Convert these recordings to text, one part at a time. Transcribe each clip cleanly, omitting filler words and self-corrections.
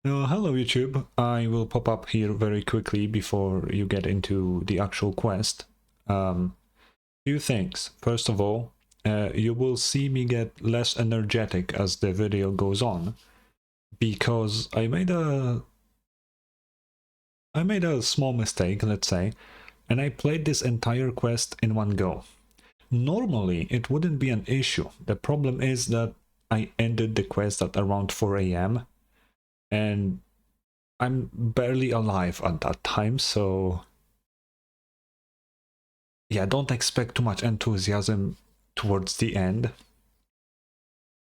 Hello YouTube, I will pop up here very quickly before you get into the actual quest. Few things. First of all, you will see me get less energetic as the video goes on, because I made a small mistake, let's say, and I played this entire quest in one go. Normally, it wouldn't be an issue. The problem is that I ended the quest at around 4 AM, and I'm barely alive at that time, so yeah, don't expect too much enthusiasm towards the end.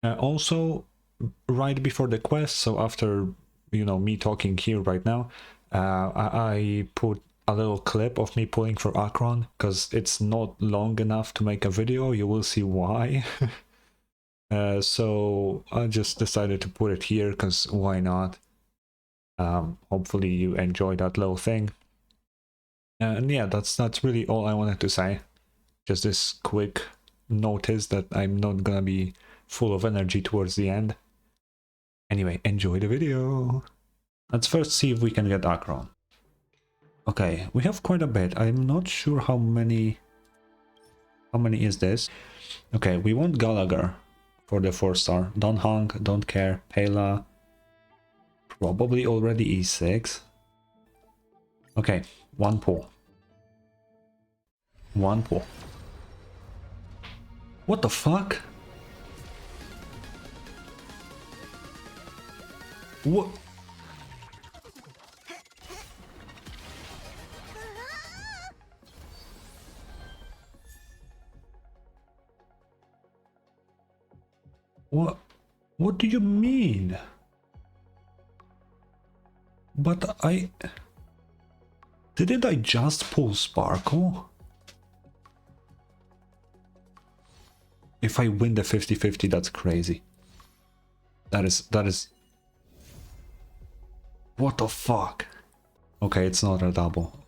Also, right before the quest, so after, me talking here right now, I put a little clip of me pulling for Akron, because it's not long enough to make a video, you will see why. So I just decided to put it here, because why not? Hopefully you enjoy that little thing. And yeah, that's really all I wanted to say. Just this quick notice that I'm not gonna be full of energy towards the end. Anyway, enjoy the video. Let's first see if we can get Akron. Okay, we have quite a bit. I'm not sure how many is this. Okay, we want Gallagher for the 4-star. Don't honk, don't care. Pela. Probably already E6. Okay, one pull. One pull. What the fuck? What? What do you mean? But didn't I just pull Sparkle? If I win the 50-50, that's crazy. That is... What the fuck? Okay, it's not a double.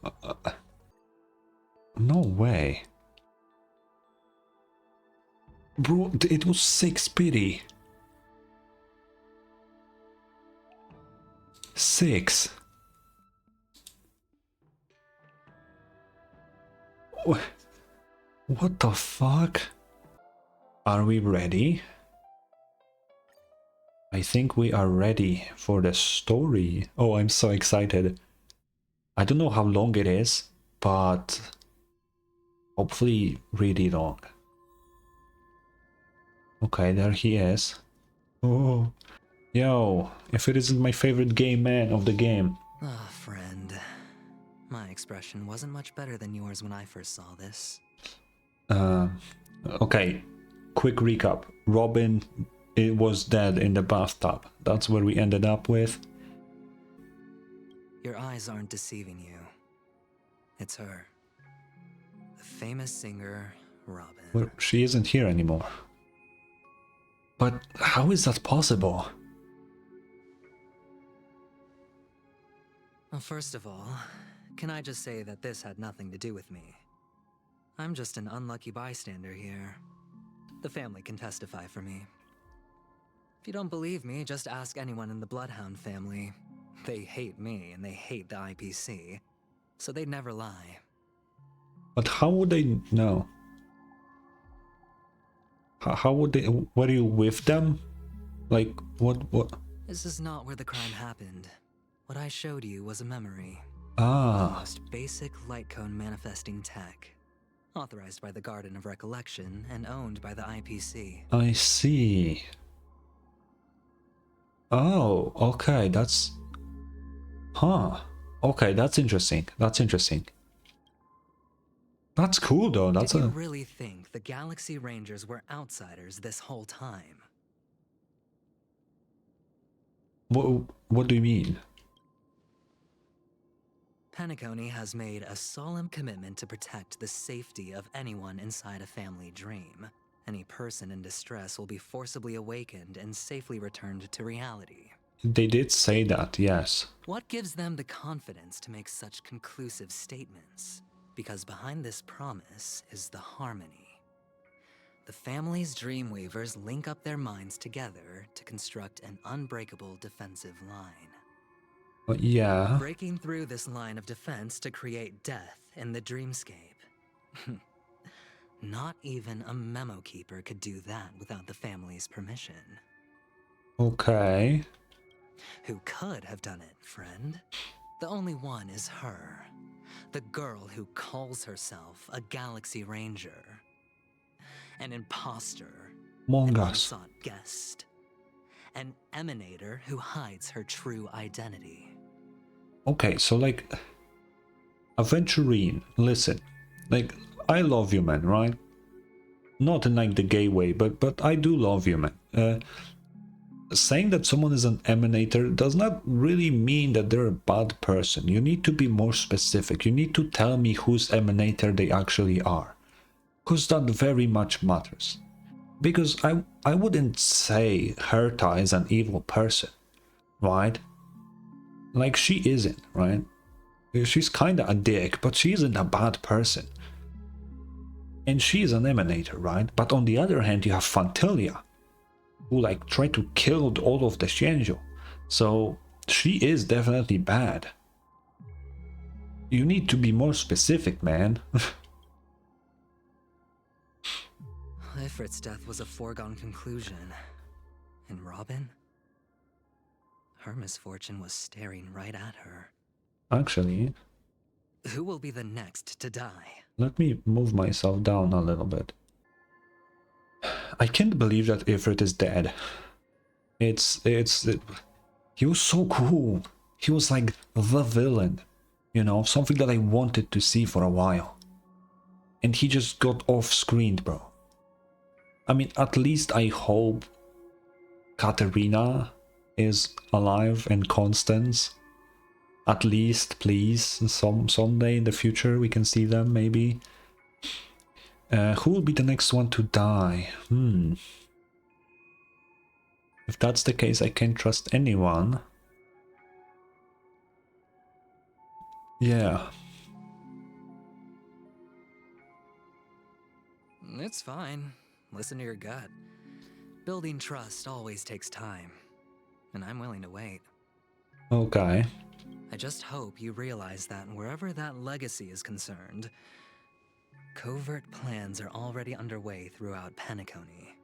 No way. Bro, it was 6 pity. 6. What the fuck? Are we ready? I think we are ready for the story. Oh, I'm so excited. I don't know how long it is, but hopefully really long. Okay, there he is. Oh, yo, if it isn't my favorite gay man of the game. Ah, friend. My expression wasn't much better than yours when I first saw this. Okay, quick recap. Robin, it was dead in the bathtub. That's where we ended up with. Your eyes aren't deceiving you. It's her. The famous singer, Robin. Well, she isn't here anymore. But how is that possible? Well, first of all, can I just say that this had nothing to do with me? I'm just an unlucky bystander here. The family can testify for me. If you don't believe me, just ask anyone in the Bloodhound family. They hate me and they hate the IPC, so they'd never lie. But how would they know? How would they... Were you with them? Like, what? This is not where the crime happened. What I showed you was a memory. Ah. The most basic light cone manifesting tech. Authorized by the Garden of Recollection and owned by the IPC. I see. Oh, okay, that's... Huh. Okay, that's interesting. That's interesting. That's cool, though. That's Did you really think the Galaxy Rangers were outsiders this whole time? What do you mean? Penacony has made a solemn commitment to protect the safety of anyone inside a family dream. Any person in distress will be forcibly awakened and safely returned to reality. They did say that, yes. What gives them the confidence to make such conclusive statements? Because behind this promise is the harmony. The family's Dreamweavers link up their minds together to construct an unbreakable defensive line. Yeah. Breaking through this line of defense to create death in the dreamscape. Not even a memo keeper could do that without the family's permission. Okay. Who could have done it, friend? The only one is her. The girl who calls herself a Galaxy Ranger. An imposter. An Mongas. unsought guest. An emanator who hides her true identity. Okay, so like, Aventurine, listen, like, I love you, man, right? Not in like the gay way, but I do love you, man. Saying that someone is an emanator does not really mean that they're a bad person. You need to be more specific. You need to tell me whose emanator they actually are, because that very much matters. Because I wouldn't say Herta is an evil person, right? Like, she isn't, right? She's kinda a dick, but she isn't a bad person. And she's an emanator, right? But on the other hand, you have Fantilia, who like tried to kill all of the Xianzhou. So she is definitely bad. You need to be more specific, man. Ifrit's death was a foregone conclusion. And Robin? Her misfortune was staring right at her. Actually, Who will be the next to die? let me move myself down a little bit. I can't believe that Ifrit is dead. He was so cool. He was like the villain, you know, something that I wanted to see for a while. And he just got off-screened, bro. I mean, at least I hope Katerina is alive and Constance. At least, please, someday in the future we can see them, maybe. Who will be the next one to die? If that's the case, I can't trust anyone. Yeah. It's fine. Listen to your gut. Building trust always takes time. And I'm willing to wait. Okay. I just hope you realize that wherever that legacy is concerned, covert plans are already underway throughout Penacony.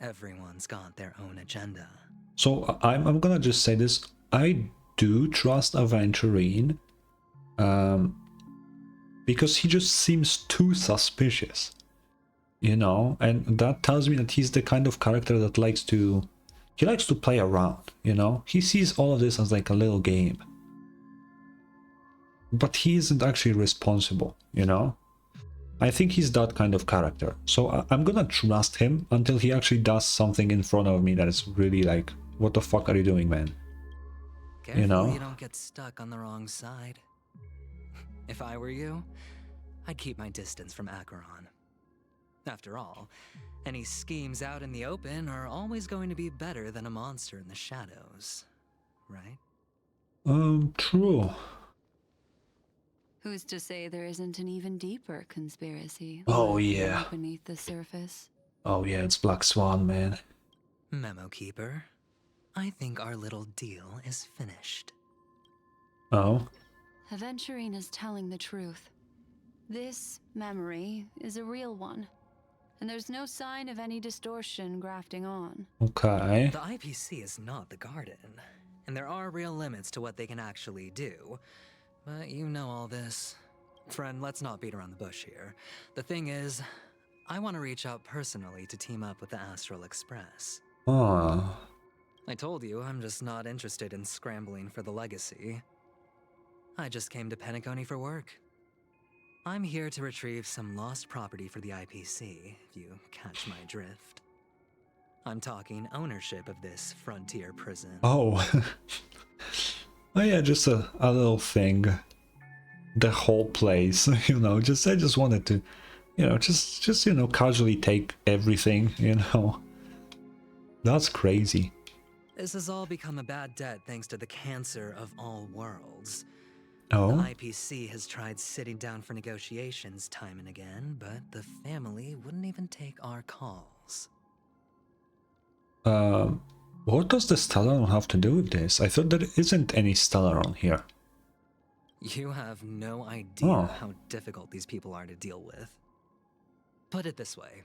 Everyone's got their own agenda. So I'm gonna just say this. I do trust Aventurine. Because he just seems too suspicious. You know, and that tells me that he's the kind of character that likes to play around, you know? He sees all of this as like a little game. But he isn't actually responsible, you know? I think he's that kind of character. So I'm gonna trust him until he actually does something in front of me that is really like, what the fuck are you doing, man? Careful You know? you don't get stuck on the wrong side. If I were you, I'd keep my distance from Acheron. After all, any schemes out in the open are always going to be better than a monster in the shadows, right? True. Who's to say there isn't an even deeper conspiracy Oh, lurking yeah. beneath the surface? Oh yeah, it's Black Swan, man. Memo Keeper, I think our little deal is finished. Oh? Aventurine is telling the truth. This memory is a real one, and there's no sign of any distortion grafting on. Okay. The IPC is not the Garden, and there are real limits to what they can actually do. But you know all this. Friend, let's not beat around the bush here. The thing is, I want to reach out personally to team up with the Astral Express. Oh. I told you I'm just not interested in scrambling for the legacy. I just came to Penacony for work. I'm here to retrieve some lost property for the IPC, if you catch my drift. I'm talking ownership of this frontier prison. Oh. Oh yeah, just a little thing. The whole place, you know, I just wanted to, you know, just, you know, casually take everything, you know. That's crazy. This has all become a bad debt thanks to the cancer of all worlds. Oh? The IPC has tried sitting down for negotiations time and again, but the family wouldn't even take our calls. What does the Stellaron have to do with this? I thought there isn't any Stellaron here. You have no idea Oh. how difficult these people are to deal with. Put it this way.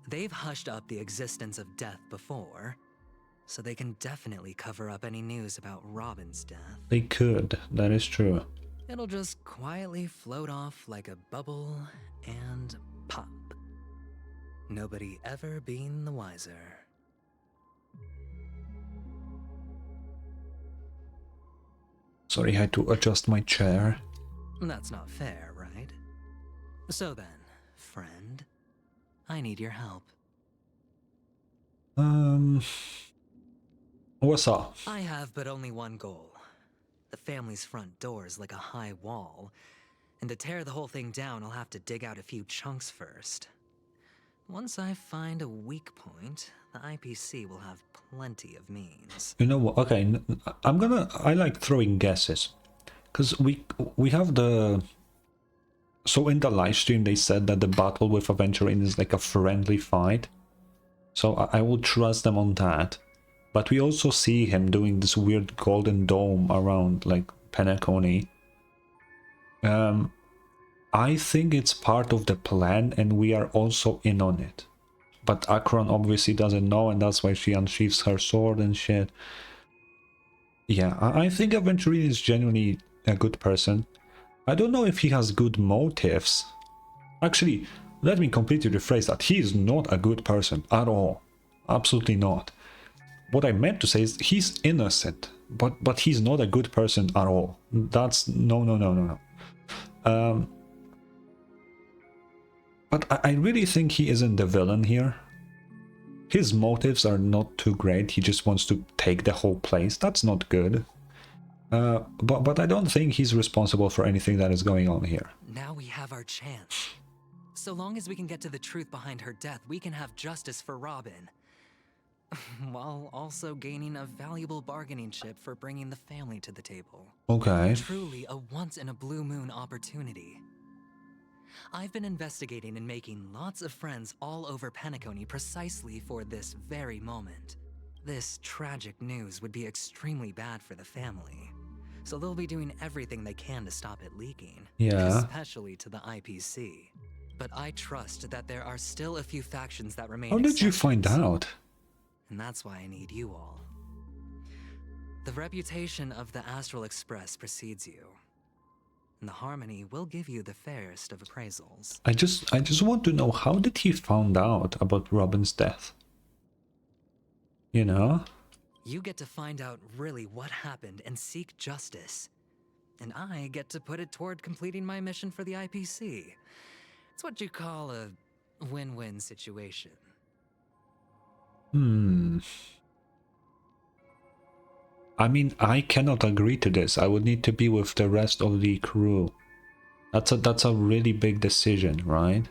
They've hushed up the existence of death before, so they can definitely cover up any news about Robin's death. They could, that is true. It'll just quietly float off like a bubble and pop. Nobody ever being the wiser. Sorry, I had to adjust my chair. That's not fair, right? So then, friend, I need your help. What's up? I have but only one goal. The family's front door is like a high wall, and to tear the whole thing down, I'll have to dig out a few chunks first. Once I find a weak point, the IPC will have plenty of means. You know what? Okay, I like throwing guesses, because we have the. So in the live stream they said that the battle with Aventurine is like a friendly fight, so I will trust them on that. But we also see him doing this weird golden dome around like Penacony. I think it's part of the plan, and we are also in on it. But Akron obviously doesn't know, and that's why she unsheaths her sword and shit. Yeah, I think Aventurine is genuinely a good person. I don't know if he has good motives. Actually, let me completely rephrase that. He is not a good person at all. Absolutely not. What I meant to say is he's innocent, but he's not a good person at all. That's no. But I really think he isn't the villain here. His motives are not too great. He just wants to take the whole place. That's not good. But I don't think he's responsible for anything that is going on here. Now we have our chance. So long as we can get to the truth behind her death, we can have justice for Robin. While also gaining a valuable bargaining chip for bringing the family to the table. Okay. Truly a once-in-a-blue-moon opportunity. I've been investigating and making lots of friends all over Penacony precisely for this very moment. This tragic news would be extremely bad for the family, so they'll be doing everything they can to stop it leaking. Yeah. Especially to the IPC. But I trust that there are still a few factions that remain How did you find exceptions. out? And that's why I need you all. The reputation of the Astral Express precedes you. And the Harmony will give you the fairest of appraisals. I just want to know, how did he found out about Robin's death? You know? You get to find out really what happened and seek justice. And I get to put it toward completing my mission for the IPC. It's what you call a win-win situation. I mean, I cannot agree to this. I would need to be with the rest of the crew. That's a really big decision, right?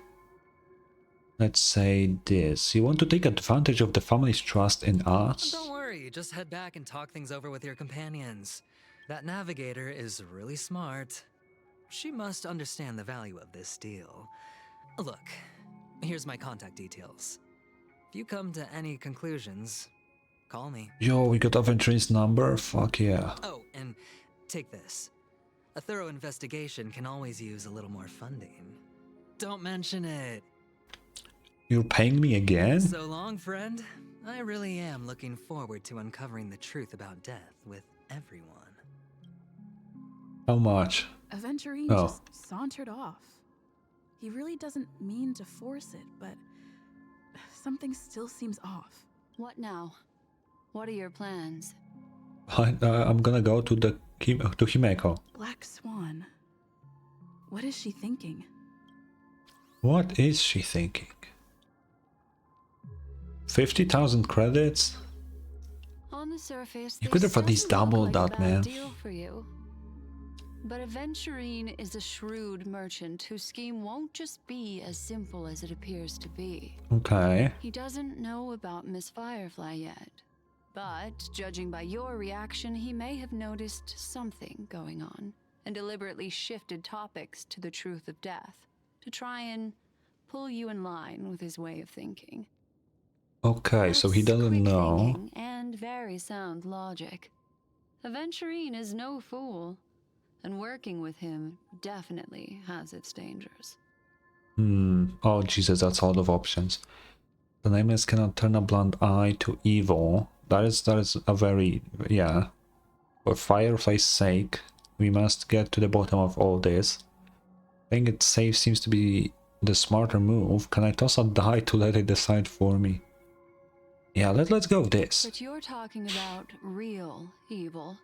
Let's say this. You want to take advantage of the family's trust in us? Don't worry, just head back and talk things over with your companions. That navigator is really smart. She must understand the value of this deal. Look, here's my contact details. If you come to any conclusions, call me. Yo, we got Aventurine's number? Fuck yeah. Oh, and take this. A thorough investigation can always use a little more funding. Don't mention it. You're paying me again? So long, friend. I really am looking forward to uncovering the truth about death with everyone. How much? Aventurine Oh. just sauntered off. He really doesn't mean to force it, but something still seems off. What now? What are your plans? I'm gonna go to to Himeko. Black Swan. What is she thinking? What is she thinking? 50,000 credits? On the surface, You this could have at least doesn't doubled look like that, a bad man. deal for you. But Aventurine is a shrewd merchant whose scheme won't just be as simple as it appears to be. Okay. He doesn't know about Miss Firefly yet. But, judging by your reaction, he may have noticed something going on and deliberately shifted topics to the truth of death to try and pull you in line with his way of thinking. Okay, so he That's doesn't quick know. thinking and very sound logic. Aventurine is no fool, and working with him definitely has its dangers. Oh Jesus, that's a lot of options. The nameless cannot turn a blind eye to evil. That is a very, yeah. For Firefly's sake, we must get to the bottom of all this. Playing it safe seems to be the smarter move. Can I toss a die to let it decide for me? Yeah, let's go with this. But you're talking about real evil.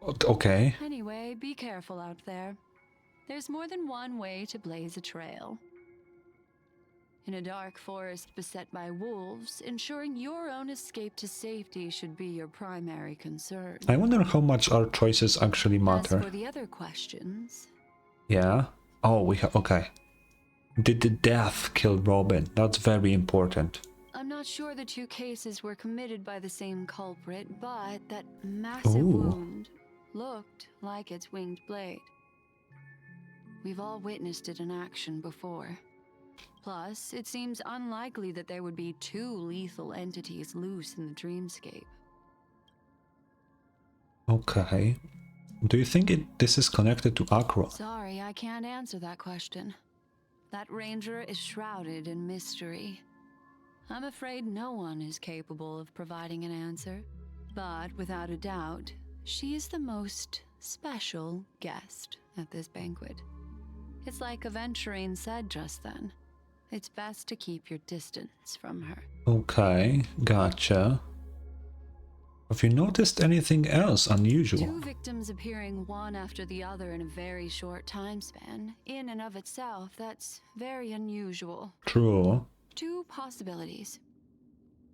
Okay. Anyway, be careful out there. There's more than one way to blaze a trail. In a dark forest beset by wolves, ensuring your own escape to safety should be your primary concern. I wonder how much our choices actually matter. As for the other questions... Yeah. Oh, okay. Did the death kill Robin? That's very important. I'm not sure the two cases were committed by the same culprit, but that massive Ooh. wound looked like its winged blade. We've all witnessed it in action before. Plus, it seems unlikely that there would be two lethal entities loose in the dreamscape. Okay. Do you think this is connected to Akron? Sorry, I can't answer that question. That ranger is shrouded in mystery. I'm afraid no one is capable of providing an answer. But without a doubt, she is the most special guest at this banquet. It's like Aventurine said just then. It's best to keep your distance from her. Okay, gotcha. Have you noticed anything else unusual? Two victims appearing one after the other in a very short time span, in and of itself, that's very unusual. True. Two possibilities.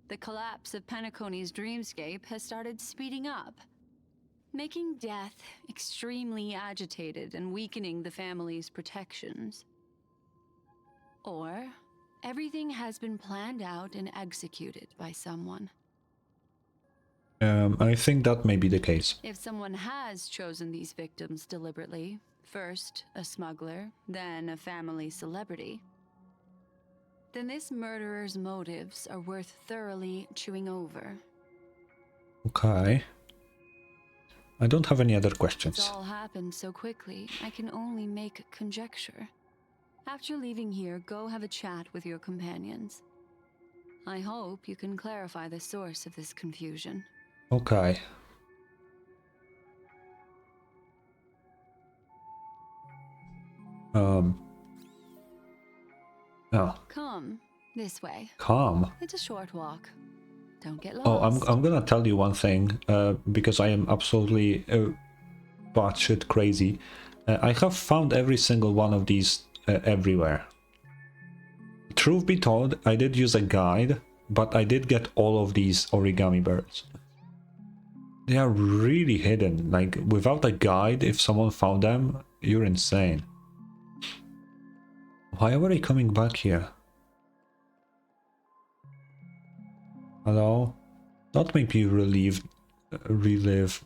The collapse of Penacony's dreamscape has started speeding up, making death extremely agitated and weakening the family's protections. Or everything has been planned out and executed by someone. I think that may be the case. If someone has chosen these victims deliberately, first a smuggler, then a family celebrity, then this murderer's motives are worth thoroughly chewing over. Okay. I don't have any other questions. It's all happened so quickly, I can only make conjecture. After leaving here, go have a chat with your companions. I hope you can clarify the source of this confusion. Okay. Oh, Come, this way. calm. It's a short walk. Don't get lost. Oh, I'm gonna tell you one thing, because I am absolutely batshit crazy. I have found every single one of these everywhere. Truth be told, I did use a guide, but I did get all of these origami birds. They are really hidden. Like, without a guide, if someone found them, you're insane. Why are they coming back here? Hello? Don't make me relive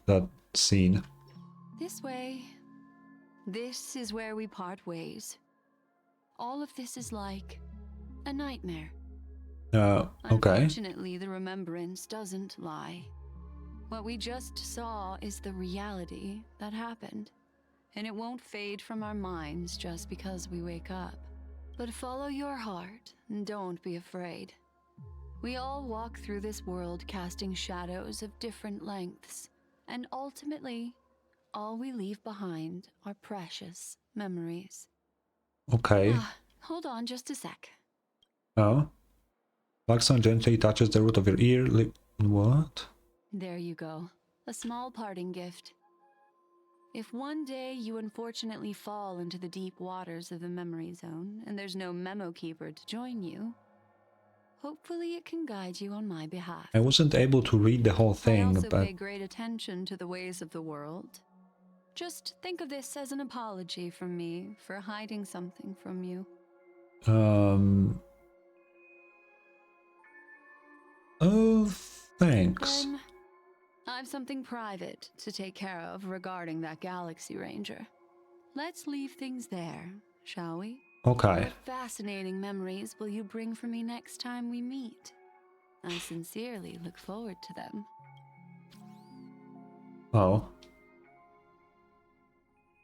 that scene. This way. This is where we part ways. All of this is like a nightmare. Okay. Unfortunately, the remembrance doesn't lie. What we just saw is the reality that happened, and it won't fade from our minds just because we wake up. But follow your heart and don't be afraid. We all walk through this world casting shadows of different lengths, and ultimately, all we leave behind are precious memories. Okay. Hold on just a sec. Oh. Blackstone gently touches the root of your ear. What? There you go. A small parting gift. If one day you unfortunately fall into the deep waters of the memory zone and there's no memo keeper to join you, hopefully it can guide you on my behalf. I wasn't able to read the whole I thing, also but pay great attention to the ways of the world. Just think of this as an apology from me for hiding something from you. Oh, thanks. Then, I've something private to take care of regarding that Galaxy Ranger. Let's leave things there, shall we? Okay. What fascinating memories will you bring for me next time we meet? I sincerely look forward to them. Oh.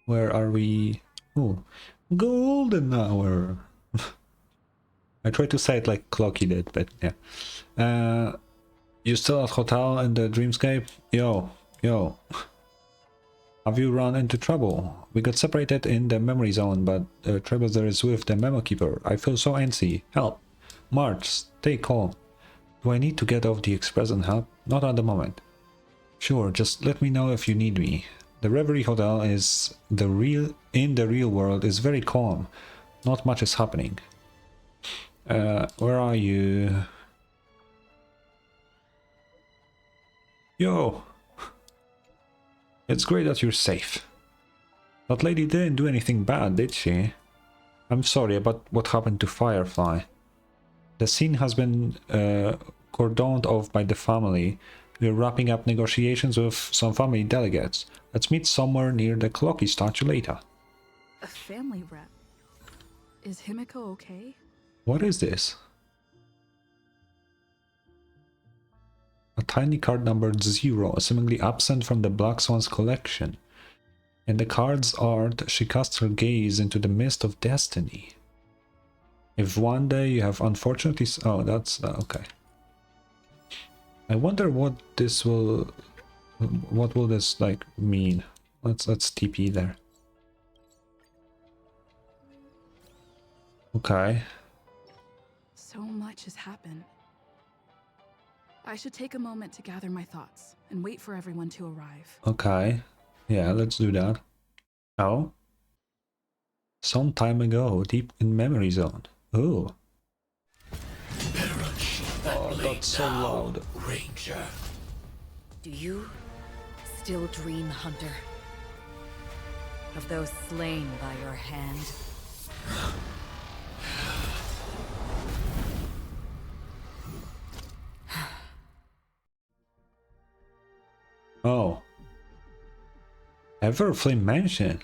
Where are we? Oh, golden hour. I tried to say it like Clocky did, but yeah. You still at hotel in the dreamscape? Yo. Have you run into trouble? We got separated in the memory zone, but Trailblazer is with the memo keeper. I feel so antsy. Help. March, stay calm. Do I need to get off the express and help? Not at the moment. Sure, just let me know if you need me. The Reverie Hotel is in the real world is very calm. Not much is happening. Where are you? Yo! It's great that you're safe. That lady didn't do anything bad, did she? I'm sorry about what happened to Firefly. The scene has been cordoned off by the family. We're wrapping up negotiations with some family delegates. Let's meet somewhere near the Clocky statue later. A family rep. Is Himiko okay? What is this? A tiny card numbered 0, seemingly absent from the Black Swan's collection. In the card's art, she casts her gaze into the mist of destiny. If one day you have unfortunately... Oh, that's... okay. I wonder what this will... What will this, like, mean? Let's TP there. Okay. So much has happened. I should take a moment to gather my thoughts and wait for everyone to arrive. Okay. Yeah, let's do that. Oh. Some time ago, deep in memory zone. Oh. Oh, that's so loud. Ranger. Do you still dream, Hunter? Of those slain by your hand? Oh. Everflame Mansion.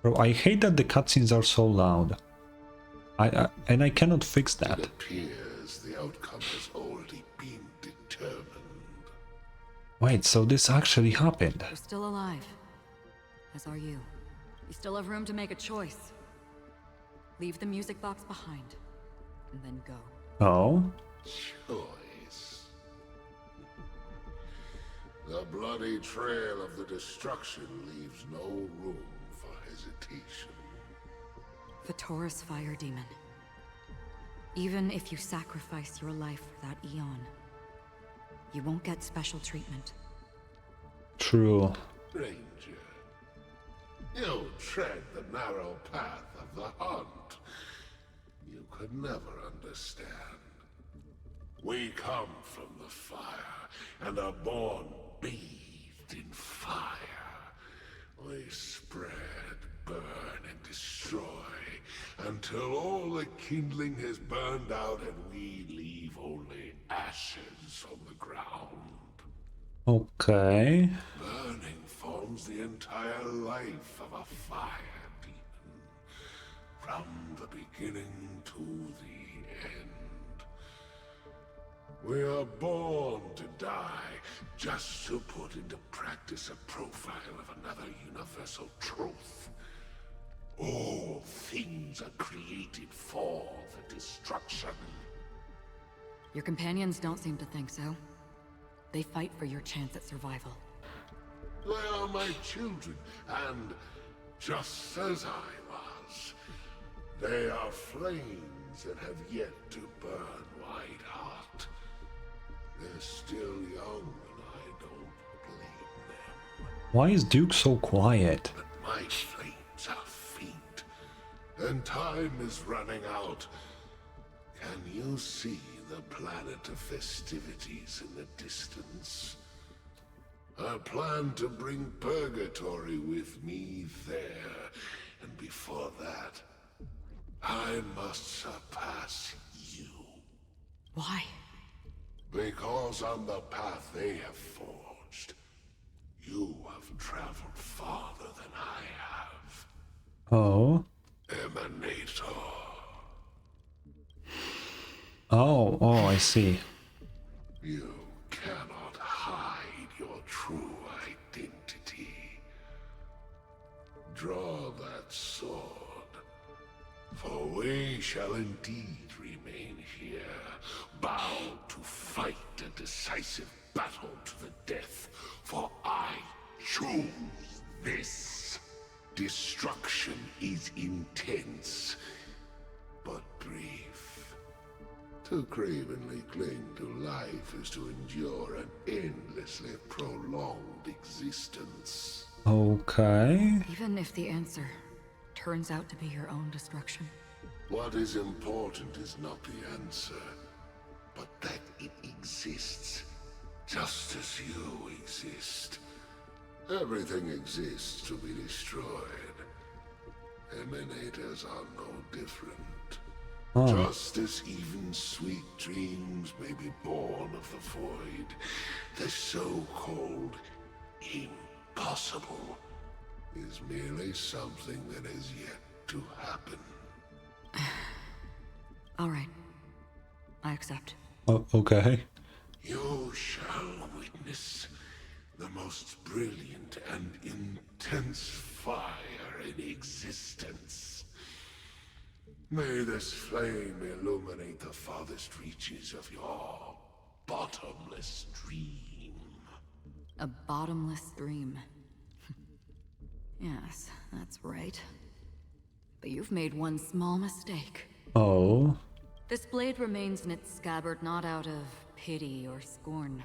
Bro, I hate that the cutscenes are so loud. And I cannot fix that. It appears the outcome has already been determined. Wait, so this actually happened? You're still alive. As are you. You still have room to make a choice. Leave the music box behind, and then go. Oh? Choice. The bloody trail of the destruction leaves no room for hesitation. Vatora's fire demon. Even if you sacrifice your life for that eon, you won't get special treatment. True. Ranger, you tread the narrow path of the hunt. You could never understand. We come from the fire, and are born bathed in fire. We spread, burn, and destroy, until all the kindling has burned out and we leave only ashes on the ground. Okay. Burning forms the entire life of a fire demon, from the beginning to the end. We are born to die, just to put into practice a profile of another universal truth. All things are created for the destruction. Your companions don't seem to think so. They fight for your chance at survival. They are my children, and just as I was, they are flames that have yet to burn white hot. They're still young, and I don't blame them. Why is Duke so quiet? But my flames are faint, and time is running out. Can you see the planet of festivities in the distance? I plan to bring Purgatory with me there, and before that, I must surpass you. Why? Because on the path they have forged, you have traveled farther than I have. Oh? Emanator. Oh, I see. You cannot hide your true identity. Draw that sword, for we shall indeed remain here, bound to fight a decisive battle to the death, for I choose this. Destruction is intense, but brief. To cravenly cling to life is to endure an endlessly prolonged existence. Okay. Even if the answer turns out to be your own destruction. What is important is not the answer, but that it exists, just as you exist. Everything exists to be destroyed. Emanators are no different. Oh. Just as even sweet dreams may be born of the void, the so-called impossible is merely something that is yet to happen. All right. I accept. Oh, okay. You shall witness the most brilliant and intense fire in existence. May this flame illuminate the farthest reaches of your bottomless dream. A bottomless dream. Yes, that's right. But you've made one small mistake. Oh. This blade remains in its scabbard not out of pity or scorn.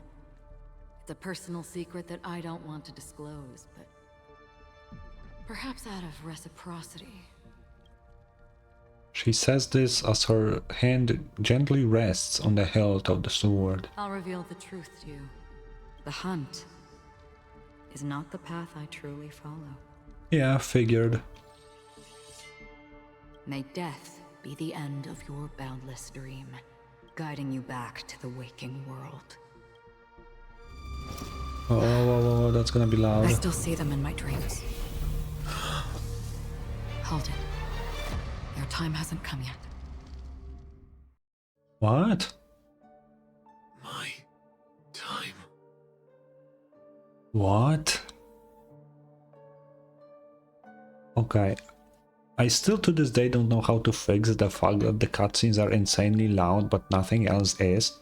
It's a personal secret that I don't want to disclose, but perhaps out of reciprocity. She says this as her hand gently rests on the hilt of the sword. I'll reveal the truth to you. The hunt is not the path I truly follow. Yeah, figured. May death be the end of your boundless dream, guiding you back to the waking world. Oh, that's gonna be I loud. still see them in my dreams. Hold it. Your time hasn't come yet. What? My time. What? Okay. I still to this day don't know how to fix the fact that the cutscenes are insanely loud but nothing else is.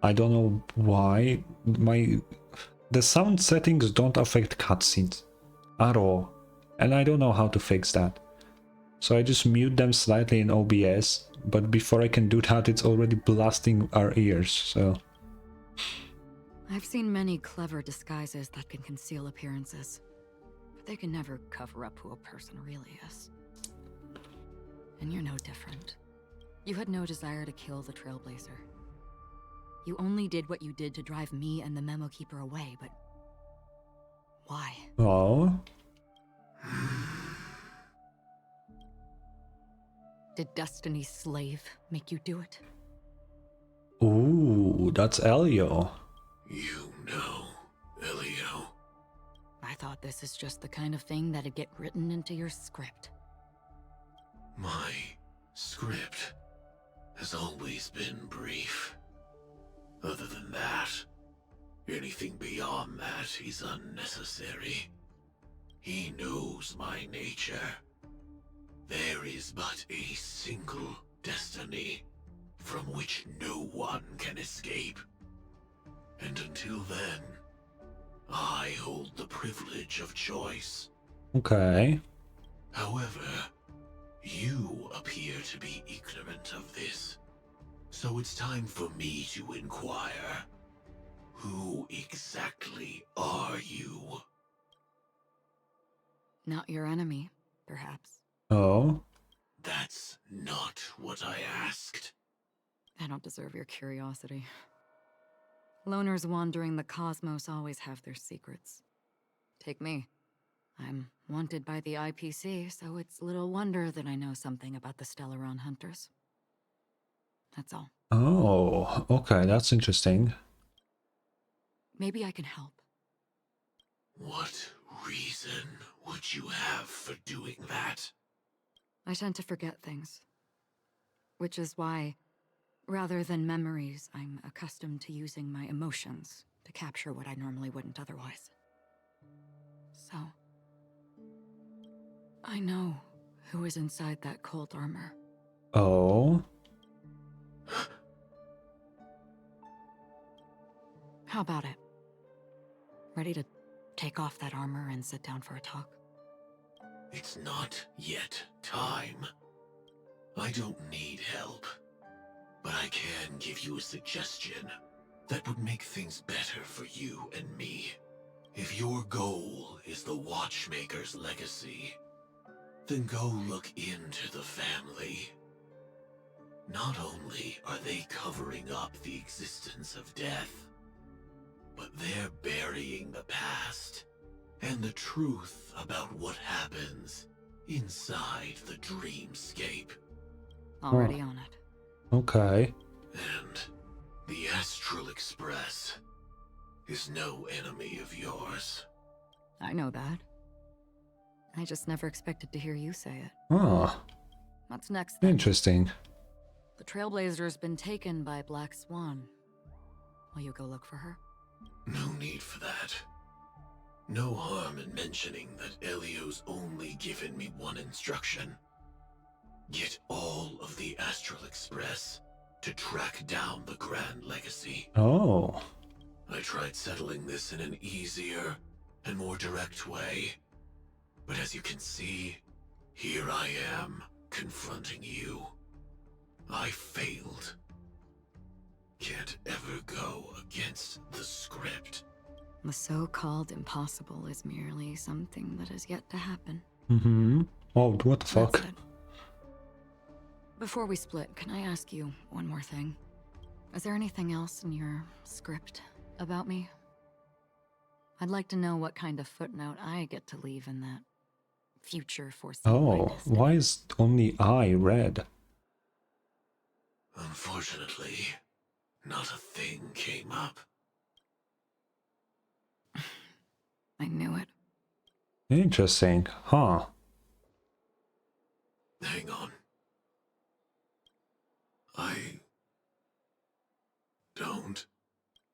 I don't know why. The sound settings don't affect cutscenes at all. And I don't know how to fix that. So I just mute them slightly in OBS, but before I can do that it's already blasting our ears, so... I've seen many clever disguises that can conceal appearances, but they can never cover up who a person really is. And you're no different. You had no desire to kill the Trailblazer. You only did what you did to drive me and the Memo Keeper away, but... why? Oh? Did Destiny's slave make you do it? Ooh, that's Elio. You know, Elio. I thought this is just the kind of thing that'd get written into your script. My script has always been brief. Other than that, anything beyond that is unnecessary. He knows my nature. There is but a single destiny from which no one can escape. And until then, I hold the privilege of choice. Okay. However, you appear to be ignorant of this. So it's time for me to inquire. Who exactly are you? Not your enemy, perhaps. Oh? That's not what I asked. I don't deserve your curiosity. Loners wandering the cosmos always have their secrets. Take me. I'm wanted by the IPC, so it's little wonder that I know something about the Stellaron hunters. That's all. Oh, okay, that's interesting. Maybe I can help. What reason would you have for doing that? I tend to forget things. Which is why Rather than memories, I'm accustomed to using my emotions to capture what I normally wouldn't otherwise. So, I know who is inside that cold armor. Oh. How about it? Ready to take off that armor and sit down for a talk? It's not yet time. I don't need help, but I can give you a suggestion that would make things better for you and me. If your goal is the Watchmaker's legacy, then go look into the family. Not only are they covering up the existence of death, but they're burying the past and the truth about what happens inside the dreamscape. Already on it. Okay. And the Astral Express is no enemy of yours. I know that. I just never expected to hear you say it. Oh, What's next then? interesting. The Trailblazer's been taken by Black Swan. Will you go look for her? No need for that. No harm in mentioning that Elio's only given me one instruction. Get all of the Astral Express to track down the Grand Legacy. Oh. I tried settling this in an easier and more direct way. But as you can see, here I am, confronting you. I failed. Can't ever go against the script. The so-called impossible is merely something that has yet to happen. Mm-hmm. Oh, what the fuck? That's it. Before we split, can I ask you one more thing? Is there anything else in your script about me? I'd like to know what kind of footnote I get to leave in that future foreseen. Oh, why is only I red? Unfortunately, not a thing came up. I knew it. Interesting, huh? Hang on.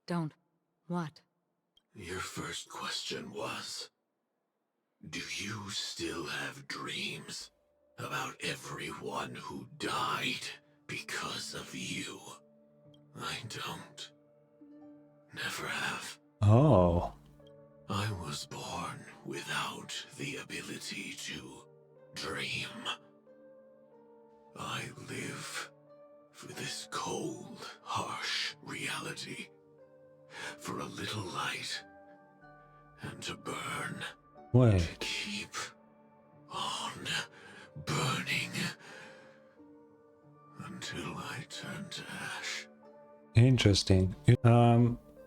Don't. What? Your first question was, do you still have dreams about everyone who died because of you? I don't. Never have. Oh. I was born without the ability to dream. I live for this cold, harsh reality. For a little light. And to burn. Wait. To keep on burning. Until I turn to ash. Interesting.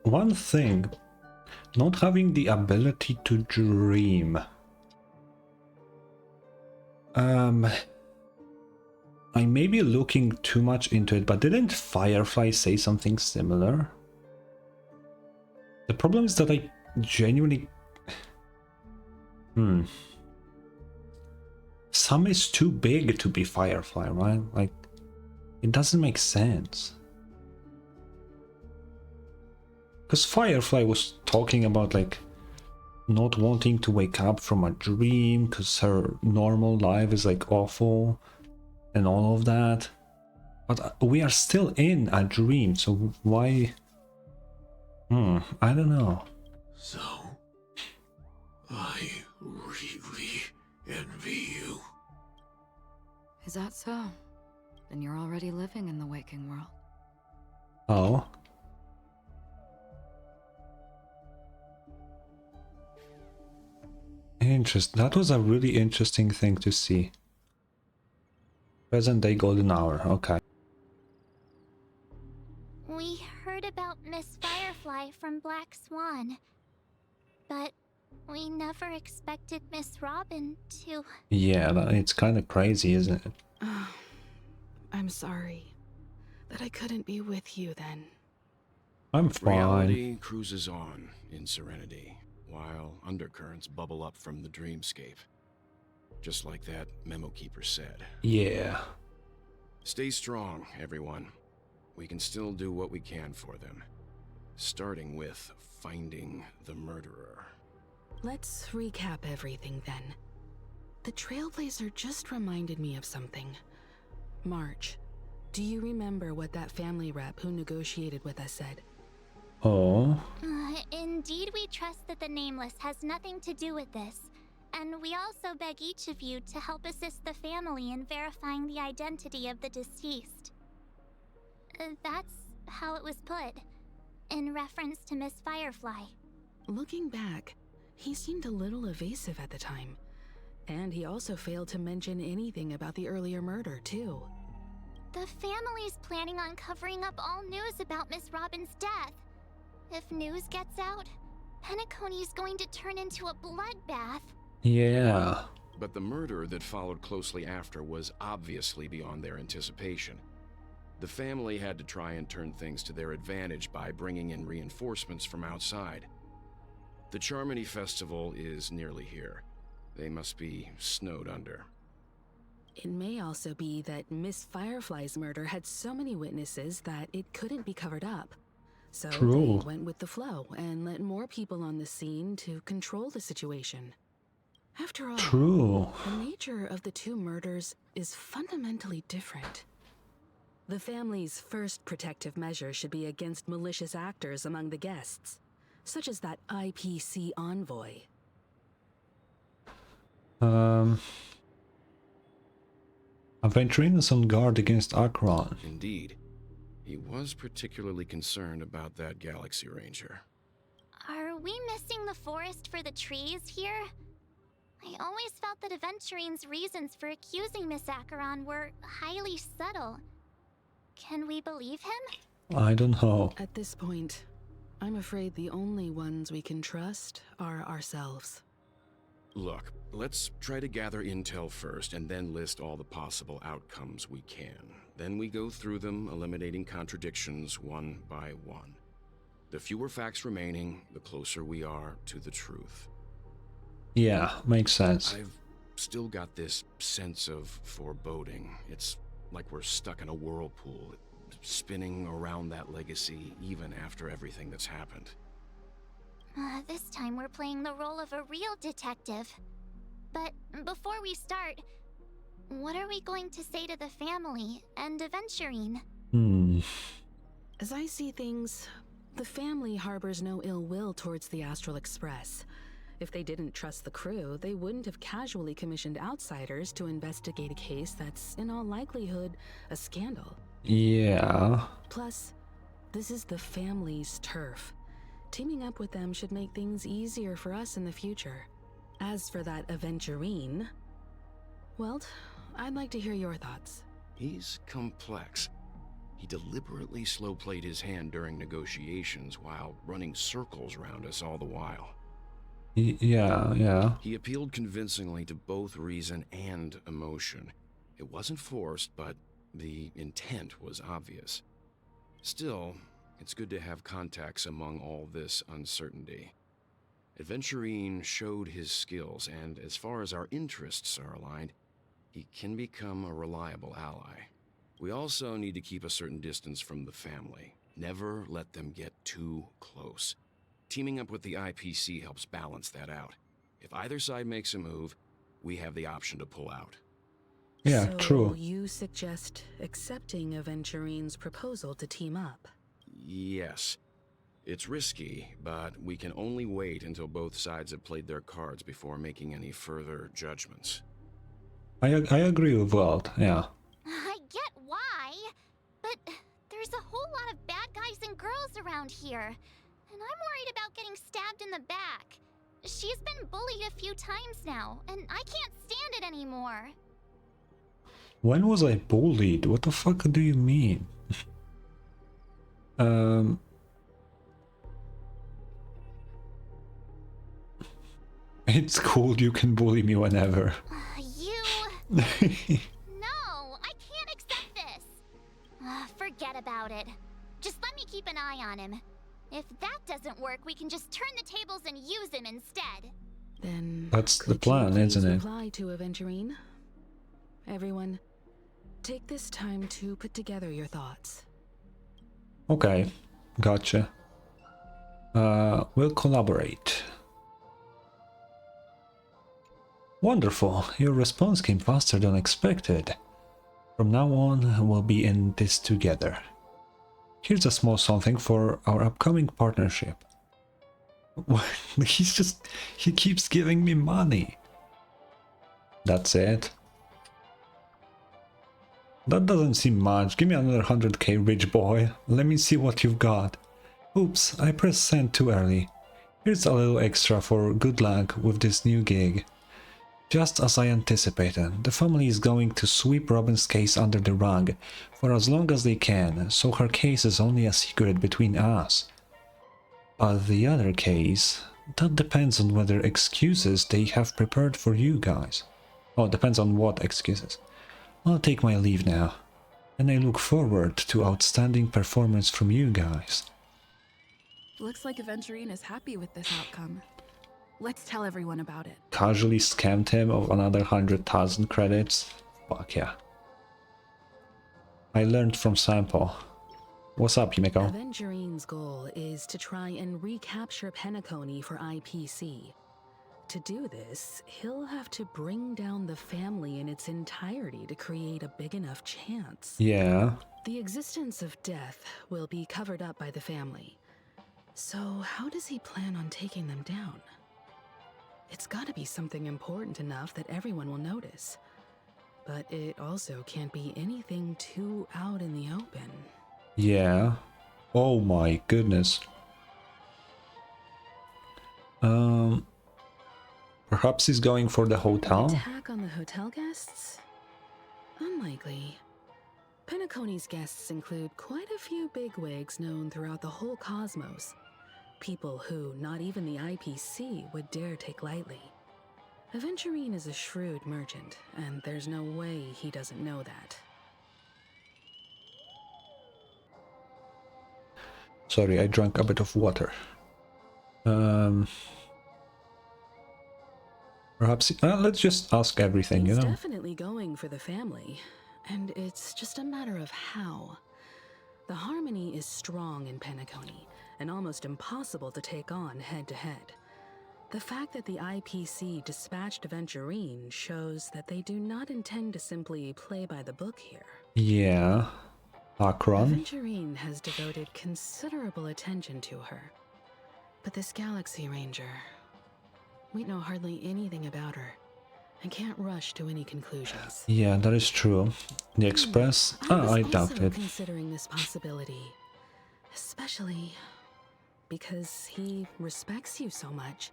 One thing. Not having the ability to dream. I may be looking too much into it, but didn't Firefly say something similar? The problem is that I genuinely... Some is too big to be Firefly, right? Like, it doesn't make sense. Because Firefly was talking about, like, not wanting to wake up from a dream because her normal life is, like, awful and all of that. But we are still in a dream, so why... I don't know. So, I really envy you. Is that so? Then you're already living in the waking world. Oh. Interesting. That was a really interesting thing to see. Present day golden hour. Okay. We heard about Miss Firefly from Black Swan, but we never expected Miss Robin to... Yeah, it's kind of crazy, isn't it? I'm sorry that I couldn't be with you then. I'm fine. Reality cruises on in serenity, while undercurrents bubble up from the dreamscape. Just like that memo keeper said. Yeah. Stay strong, everyone. we can still do what we can for them. Starting with finding the murderer. Let's recap everything then. The Trailblazer just reminded me of something. March, do you remember what that family rep who negotiated with us said? Oh. Indeed, we trust that the Nameless has nothing to do with this. And we also beg each of you to help assist the family in verifying the identity of the deceased. That's how it was put, in reference to Miss Firefly. Looking back, he seemed a little evasive at the time. And he also failed to mention anything about the earlier murder, too. The family's planning on covering up all news about Miss Robin's death. If news gets out, Penacony's going to turn into a bloodbath. Yeah. But the murder that followed closely after was obviously beyond their anticipation. The family had to try and turn things to their advantage by bringing in reinforcements from outside. The Charmony Festival is nearly here. They must be snowed under. It may also be that Miss Firefly's murder had so many witnesses that it couldn't be covered up. So True. they went with the flow and let more people on the scene to control the situation. After all, True. the nature of the two murders is fundamentally different. The family's first protective measure should be against malicious actors among the guests, such as that IPC envoy. Aventurine is on guard against Acheron. Indeed. He was particularly concerned about that Galaxy Ranger. Are we missing the forest for the trees here? I always felt that Aventurine's reasons for accusing Miss Acheron were highly subtle. Can we believe him? I don't know. At this point, I'm afraid the only ones we can trust are ourselves. Look, let's try to gather intel first and then list all the possible outcomes we can. Then we go through them, eliminating contradictions one by one. The fewer facts remaining, the closer we are to the truth. Yeah, makes sense. I've still got this sense of foreboding. It's like we're stuck in a whirlpool, spinning around that legacy even after everything that's happened. This time we're playing the role of a real detective. But before we start, what are we going to say to the family and Aventurine? As I see things, the family harbors no ill will towards the Astral Express. If they didn't trust the crew, they wouldn't have casually commissioned outsiders to investigate a case that's, in all likelihood, a scandal. Yeah. Plus, this is the family's turf. Teaming up with them should make things easier for us in the future. As for that Aventurine, well, I'd like to hear your thoughts. He's complex. He deliberately slow-played his hand during negotiations while running circles around us all the while. Yeah. He appealed convincingly to both reason and emotion. It wasn't forced, but the intent was obvious. Still, it's good to have contacts among all this uncertainty. Aventurine showed his skills, and as far as our interests are aligned, he can become a reliable ally. We also need to keep a certain distance from the family. Never let them get too close. Teaming up with the IPC helps balance that out. If either side makes a move, we have the option to pull out. Yeah, so true. You suggest accepting Aventurine's proposal to team up? Yes. It's risky, but we can only wait until both sides have played their cards before making any further judgments. I agree with Walt, yeah. I get why, but there's a whole lot of bad guys and girls around here. And I'm worried about getting stabbed in the back. She's been bullied a few times now, and I can't stand it anymore. When was I bullied? What the fuck do you mean? It's cool, you can bully me whenever. No, I can't accept this. Forget about it. Just let me keep an eye on him. If that doesn't work, we can just turn the tables and use him instead. Then That's the could plan, you isn't please it? Reply to Aventurine. Everyone, take this time to put together your thoughts. Okay, gotcha. We'll collaborate. Wonderful, your response came faster than expected. From now on, we'll be in this together. Here's a small something for our upcoming partnership. He keeps giving me money. That's it. That doesn't seem much. Give me another 100k, rich boy. Let me see what you've got. Oops, I pressed send too early. Here's a little extra for good luck with this new gig. Just as I anticipated, the family is going to sweep Robin's case under the rug for as long as they can, so her case is only a secret between us. But the other case, that depends on whether excuses they have prepared for you guys. Oh, depends on what excuses. I'll take my leave now, and I look forward to outstanding performance from you guys. Looks like Aventurine is happy with this outcome. Let's tell everyone about it. Casually scammed him of another 100,000 credits? Fuck yeah. I learned from Sample. What's up, Himeko? Aventurine's goal is to try and recapture Penacony for IPC. To do this, he'll have to bring down the family in its entirety to create a big enough chance. Yeah. The existence of death will be covered up by the family. So how does he plan on taking them down? It's gotta be something important enough that everyone will notice. But it also can't be anything too out in the open. Yeah. Oh my goodness. Perhaps he's going for the hotel? Attack on the hotel guests? Unlikely. Penacony's guests include quite a few bigwigs known throughout the whole cosmos. People who not even the IPC would dare take lightly. Aventurine is a shrewd merchant, and there's no way he doesn't know that. Sorry, I drank a bit of water. Perhaps let's just ask everything, you He's know. definitely going for the family, and it's just a matter of how. The harmony is strong in Penacony, and almost impossible to take on head-to-head. The fact that the IPC dispatched Aventurine shows that they do not intend to simply play by the book here. Yeah. Akron. Aventurine has devoted considerable attention to her. But this Galaxy Ranger, we know hardly anything about her, and can't rush to any conclusions. Yeah, that is true. The Express? I doubt also it. considering this possibility, especially because he respects you so much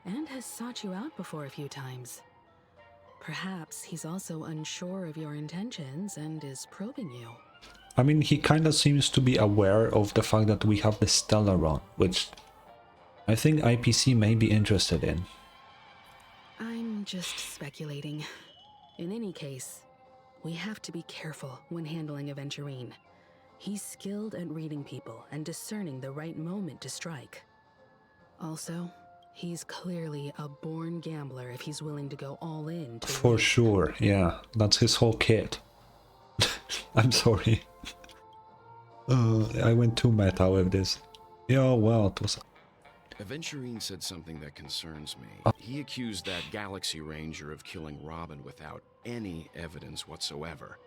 and has sought you out before a few times. Perhaps he's also unsure of your intentions and is probing you. I mean, he kind of seems to be aware of the fact that we have the Stellaron, which I think IPC may be interested in. I'm just speculating. In any case, we have to be careful when handling Aventurine. He's skilled at reading people and discerning the right moment to strike. Also, he's clearly a born gambler if he's willing to go all in to For win. sure, yeah. That's his whole kit. I'm sorry. I went too meta with this. Yeah, well, it was... Aventurine said something that concerns me. He accused that Galaxy Ranger of killing Robin without any evidence whatsoever,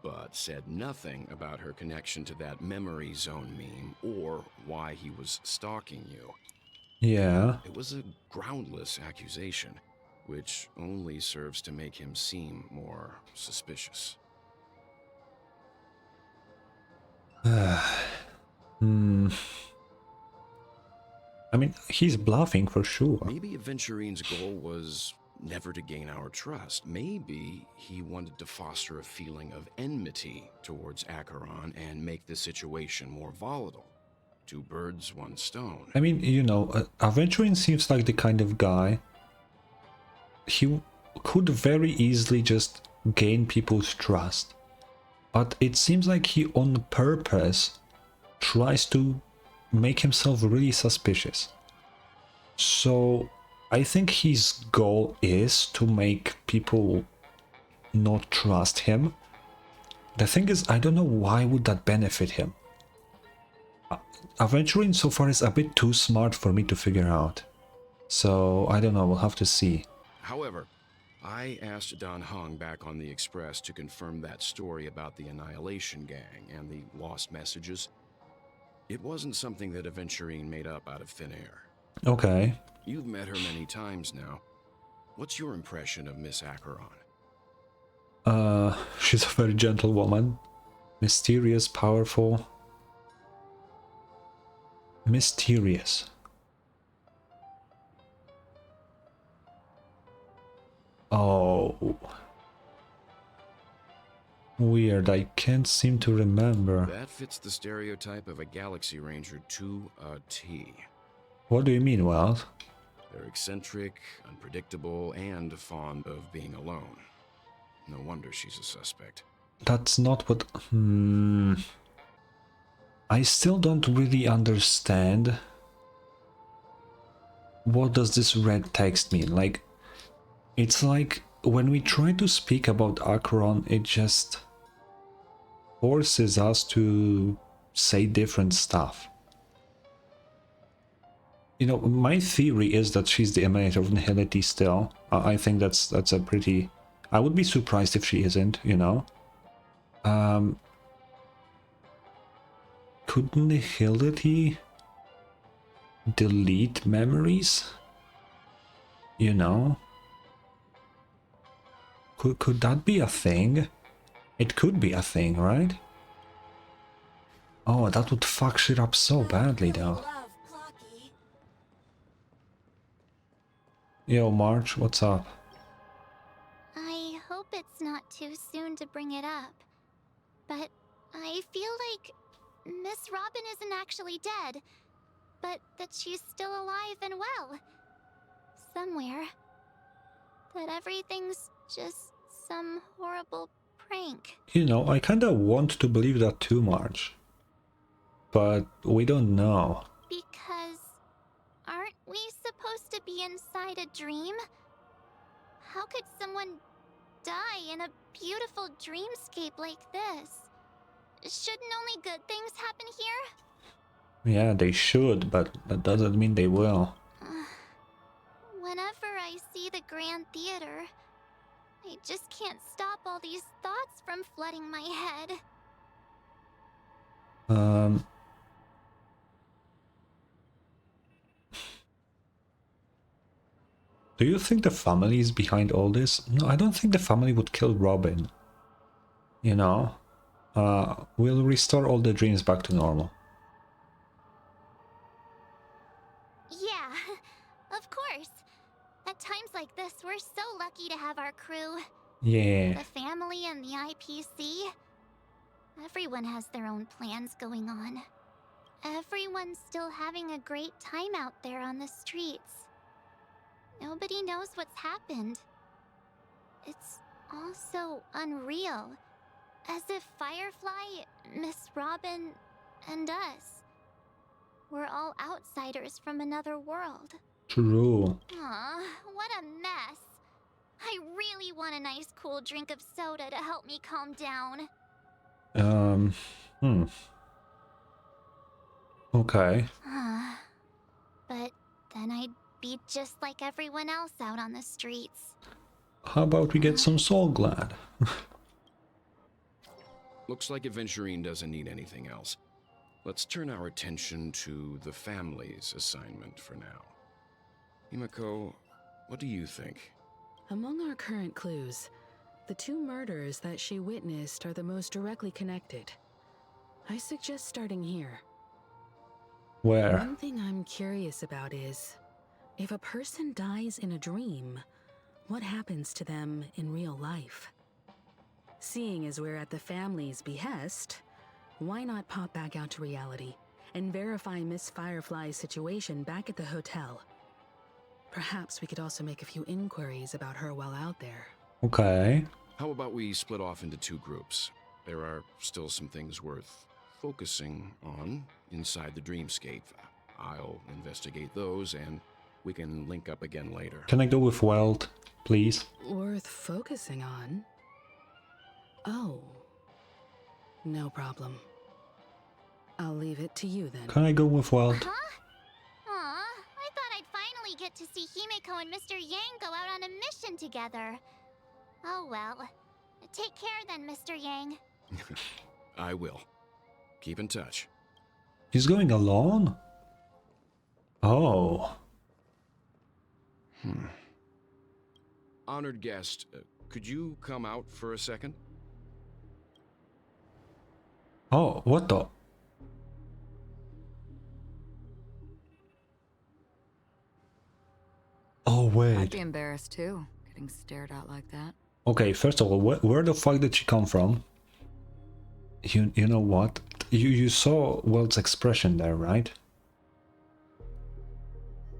but said nothing about her connection to that memory zone meme or why he was stalking you. Yeah. It was a groundless accusation, which only serves to make him seem more suspicious. I mean, he's bluffing for sure. Maybe Aventurine's goal was never to gain our trust. Maybe he wanted to foster a feeling of enmity towards Acheron and make the situation more volatile. Two birds, one stone. I mean, you know, Aventurine seems like the kind of guy... He could very easily just gain people's trust. But it seems like he on purpose tries to make himself really suspicious. So I think his goal is to make people not trust him. The thing is, I don't know why would that benefit him. Aventurine so far is a bit too smart for me to figure out. So, I don't know, we'll have to see. However, I asked Don Hung back on the Express to confirm that story about the Annihilation Gang and the lost messages. It wasn't something that Aventurine made up out of thin air. Okay. You've met her many times now. What's your impression of Miss Acheron? She's a very gentle woman. Mysterious, powerful. Mysterious. Oh. Weird, I can't seem to remember. That fits the stereotype of a Galaxy Ranger to a T. What do you mean, Walt? They're eccentric, unpredictable, and fond of being alone. No wonder she's a suspect. That's not what... I still don't really understand. What does this red text mean? Like, it's like when we try to speak about Acheron, it just forces us to say different stuff. You know, my theory is that she's the emanator of nihility still. I think that's a pretty... I would be surprised if she isn't, you know. Could nihility delete memories? You know? Could that be a thing? It could be a thing, right? Oh, that would fuck shit up so badly, though. Yo, March, what's up? I hope it's not too soon to bring it up, but I feel like Miss Robin isn't actually dead, but that she's still alive and well. Somewhere. That everything's just some horrible prank. You know, I kinda want to believe that too, March. But we don't know. Because aren't we supposed to be inside a dream? How could someone die in a beautiful dreamscape like this? Shouldn't only good things happen here? Yeah, they should, but that doesn't mean they will. Whenever I see the Grand Theater, I just can't stop all these thoughts from flooding my head. Do you think the family is behind all this? No, I don't think the family would kill Robin. You know? We'll restore all the dreams back to normal. Yeah, of course. At times like this, we're so lucky to have our crew. Yeah. The family and the IPC. Everyone has their own plans going on. Everyone's still having a great time out there on the streets. Nobody knows what's happened. It's all so unreal. As if Firefly, Miss Robin, and us were all outsiders from another world. True. Aw, what a mess. I really want a nice cool drink of soda to help me calm down. Okay. But then I'd be just like everyone else out on the streets. How about we get some Soul Glad? Looks like Aventurine doesn't need anything else. Let's turn our attention to the family's assignment for now. Himiko, what do you think? Among our current clues, the two murders that she witnessed are the most directly connected. I suggest starting here. Where? One thing I'm curious about is, if a person dies in a dream, what happens to them in real life? Seeing as we're at the family's behest, why not pop back out to reality and verify Miss Firefly's situation back at the hotel? Perhaps we could also make a few inquiries about her while out there. Okay. How about we split off into two groups? There are still some things worth focusing on inside the dreamscape. I'll investigate those, and we can link up again later. Can I go with Weld, please? Worth focusing on? Oh. No problem. I'll leave it to you then. Can I go with Welt? Huh? Aw, I thought I'd finally get to see Himeko and Mr. Yang go out on a mission together. Oh well. Take care then, Mr. Yang. I will. Keep in touch. He's going alone? Oh. Honored guest, could you come out for a second? Oh, what the? Oh, I'd wait. be embarrassed too, getting stared at like that. Okay, first of all, where the fuck did she come from? You know what? You saw Welt's expression there, right?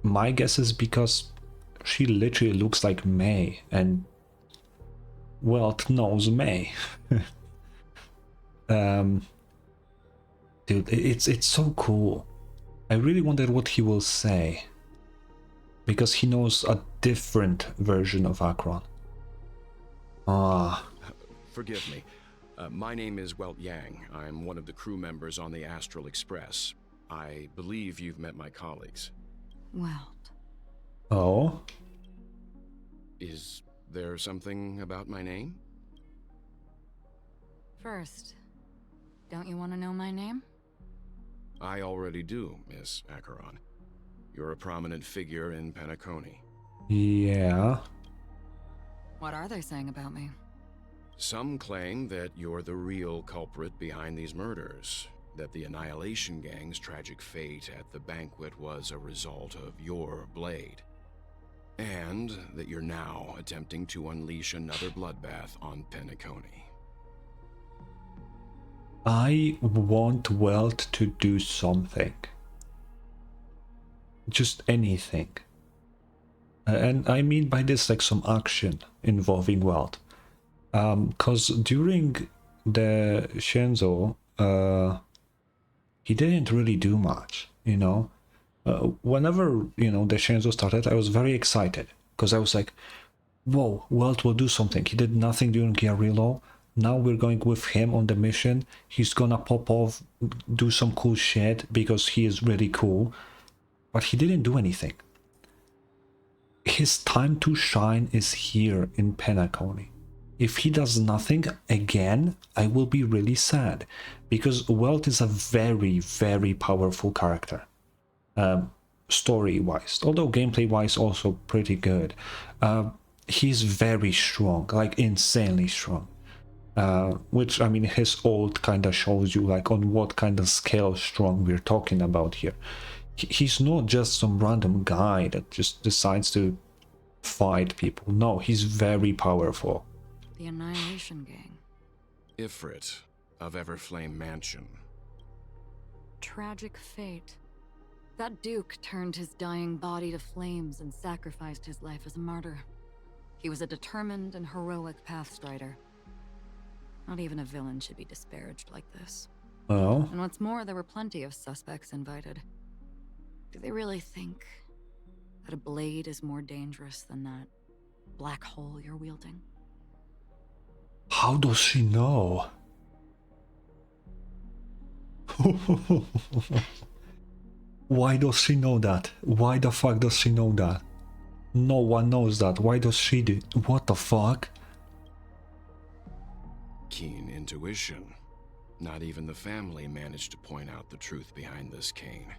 My guess is because she literally looks like May, and Welt knows May. Dude, it's so cool. I really wonder what he will say, because he knows a different version of Akron. Ah. Forgive me. My name is Welt Yang. I'm one of the crew members on the Astral Express. I believe you've met my colleagues. Welt. Oh? Is there something about my name? First, don't you want to know my name? I already do, Miss Acheron. You're a prominent figure in Penacony. Yeah. What are they saying about me? Some claim that you're the real culprit behind these murders, that the Annihilation Gang's tragic fate at the banquet was a result of your blade, and that you're now attempting to unleash another bloodbath on Penacony. I want Welt to do something. Just anything. And I mean by this like some action involving Welt. Cause during the Shenzo, he didn't really do much, you know. Whenever, you know, the Shenzo started, I was very excited. Because I was like, whoa, Welt will do something. He did nothing during Guerrillo. Now we're going with him on the mission. He's gonna pop off, do some cool shit because he is really cool. But he didn't do anything. His time to shine is here in Penacony. If he does nothing again, I will be really sad. Because Welt is a very, very powerful character. Story-wise. Although gameplay-wise also pretty good. He's very strong. Like insanely strong. Which, I mean, his ult kind of shows you like on what kind of scale strong we're talking about here. He's not just some random guy that just decides to fight people. No, he's very powerful. The Annihilation Gang. Ifrit of Everflame Mansion. Tragic fate. That Duke turned his dying body to flames and sacrificed his life as a martyr. He was a determined and heroic pathstrider. Not even a villain should be disparaged like this. Oh? And what's more, there were plenty of suspects invited. Do they really think that a blade is more dangerous than that black hole you're wielding? How does she know? Why does she know that? Why the fuck does she know that? No one knows that. Why does she do? What the fuck? Keen intuition. Not even the family managed to point out the truth behind this cane.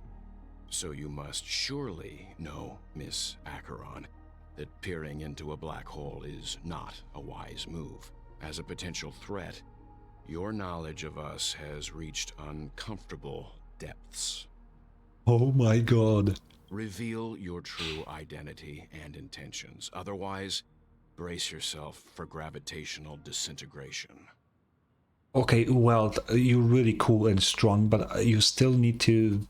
So you must surely know, Miss Acheron, that peering into a black hole is not a wise move. As a potential threat, your knowledge of us has reached uncomfortable depths. Oh my god. Reveal your true identity and intentions. Otherwise, brace yourself for gravitational disintegration. Okay, well, you're really cool and strong, but you still need to...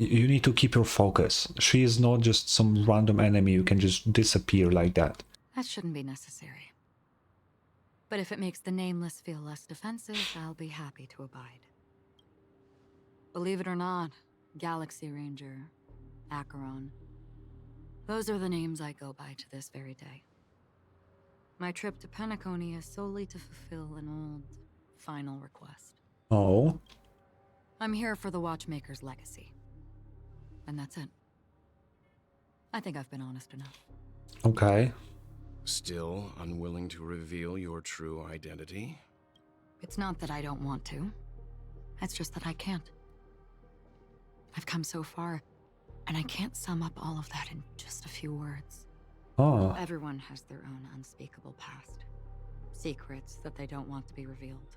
You need to keep your focus. She is not just some random enemy you can just disappear like that. That shouldn't be necessary. But if it makes the Nameless feel less defensive, I'll be happy to abide. Believe it or not, Galaxy Ranger, Acheron, those are the names I go by to this very day. My trip to Penacony is solely to fulfill an old, final request. Oh, I'm here for the Watchmaker's legacy. And that's it. I think I've been honest enough. okay. Still unwilling to reveal your true identity? It's not that I don't want to. It's just that I can't. I've come so far, and I can't sum up all of that in just a few words. Oh, Everyone has their own unspeakable past. Secrets that they don't want to be revealed.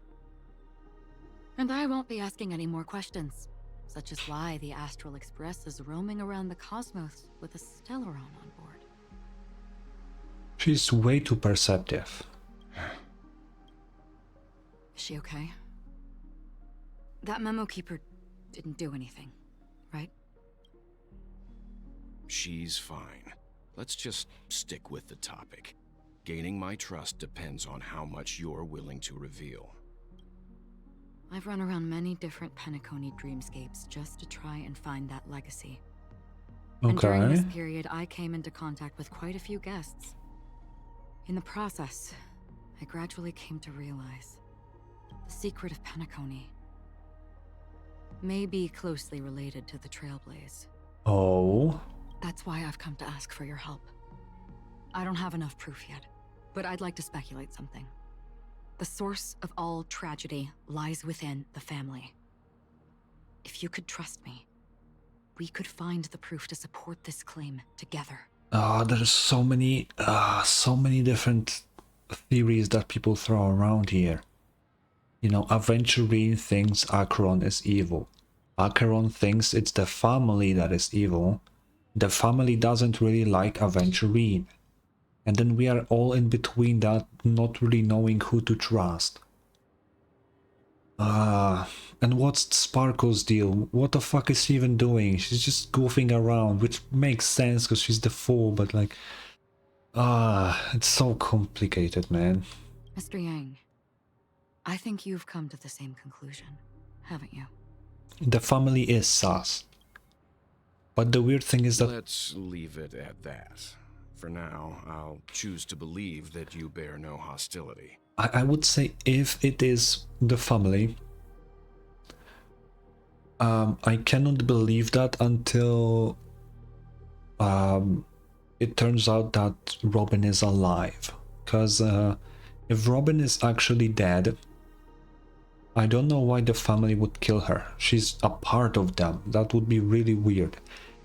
And I won't be asking any more questions, such as why the Astral Express is roaming around the cosmos with a Stellaron on board. she's way too perceptive. Is she okay? That memo keeper didn't do anything, right? She's fine. Let's just stick with the topic. Gaining my trust depends on how much you're willing to reveal. I've run around many different Penacony dreamscapes just to try and find that legacy. And during Okay. this period, I came into contact with quite a few guests. In the process, I gradually came to realize the secret of Penacony may be closely related to the Trailblaze. Oh, That's why I've come to ask for your help. I don't have enough proof yet, but I'd like to speculate something. The source of all tragedy lies within the family. If you could trust me, we could find the proof to support this claim together. there's so many different theories that people throw around here. You know, Aventurine thinks Acheron is evil. Acheron thinks it's the family that is evil. The family doesn't really like Aventurine. And then we are all in between that, not really knowing who to trust. And what's Sparkle's deal? What the fuck is she even doing? She's just goofing around, which makes sense because she's the fool, but like... it's so complicated, man. Mr. Yang, I think you've come to the same conclusion, haven't you? The family is sus. But the weird thing is that... Let's leave it at that. For now, I'll choose to believe that you bear no hostility. I would say if it is the family, I cannot believe that until it turns out that Robin is alive. Because if Robin is actually dead, I don't know why the family would kill her. She's a part of them. That would be really weird.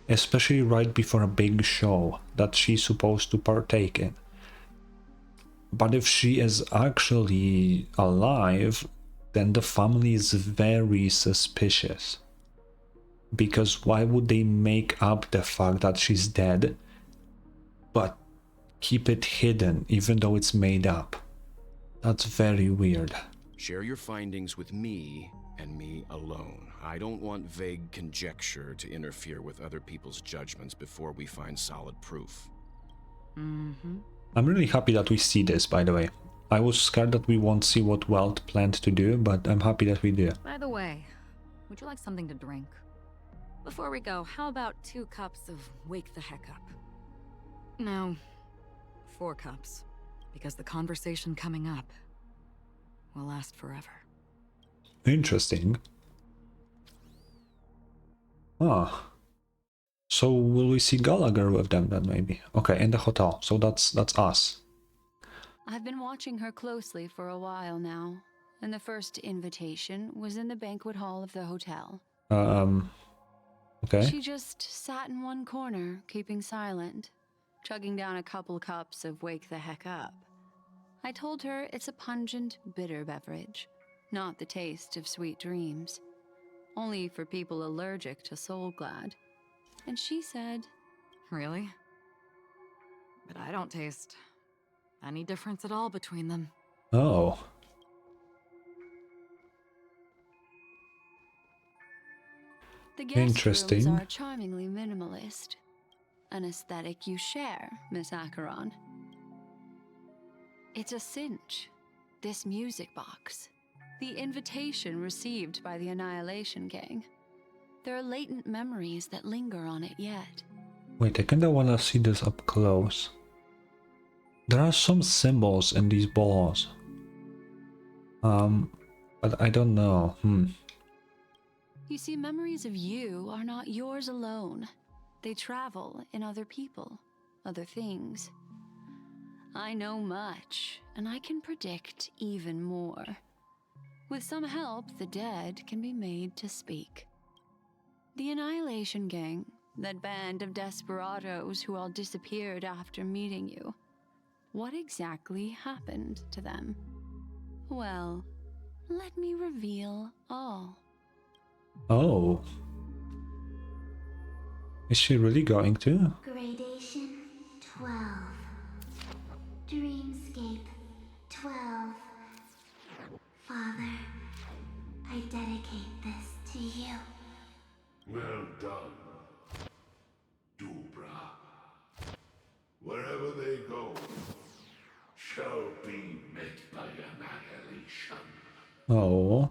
Especially right before a big show that she's supposed to partake in. But if she is actually alive, then the family is very suspicious. Because why would they make up the fact that she's dead, but keep it hidden even though it's made up? That's very weird. Share your findings with me and me alone. I don't want vague conjecture to interfere with other people's judgments before we find solid proof. Mm-hmm. I'm really happy that we see this, by the way. I was scared that we won't see what Welt planned to do, but I'm happy that we do. By the way, would you like something to drink? Before we go, how about 2 cups of Wake the Heck Up? No, 4 cups, because the conversation coming up will last forever. Interesting. Ah. So will we see Gallagher with them then maybe? Okay, in the hotel. So that's us. I've been watching her closely for a while now, and the first invitation was in the banquet hall of the hotel. Okay. She just sat in one corner, keeping silent, chugging down a couple cups of Wake the Heck Up. I told her it's a pungent, bitter beverage, not the taste of sweet dreams. Only for people allergic to Soul Glad. And she said, Really? But I don't taste any difference at all between them. Oh. the guest rooms Interesting. are charmingly minimalist. An aesthetic you share, Miss Acheron. It's a cinch. This music box. The invitation received by the Annihilation Gang. There are latent memories that linger on it yet. Wait, I kinda wanna see this up close. There are some symbols in these balls. But I don't know. You see, memories of you are not yours alone. They travel in other people, other things. I know much, and I can predict even more. With some help, the dead can be made to speak. The Annihilation Gang, that band of desperados who all disappeared after meeting you. What exactly happened to them? Well, let me reveal all. Oh. Is she really going to? Gradation 12. Dreamscape 12. Father, I dedicate this to you. Well done, Dubra. Wherever they go, shall be met by annihilation. Oh.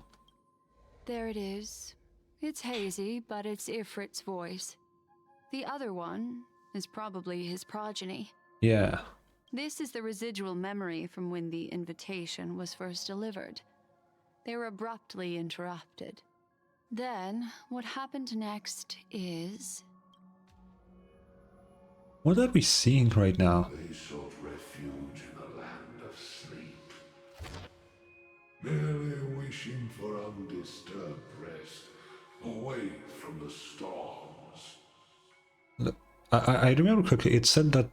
There it is. It's hazy, but it's Ifrit's voice. The other one is probably his progeny. Yeah. This is the residual memory from when the invitation was first delivered. They were abruptly interrupted. Then, what happened next is... What are we seeing right now? They sought refuge in the land of sleep, merely wishing for undisturbed rest, away from the storms. I remember correctly, it said that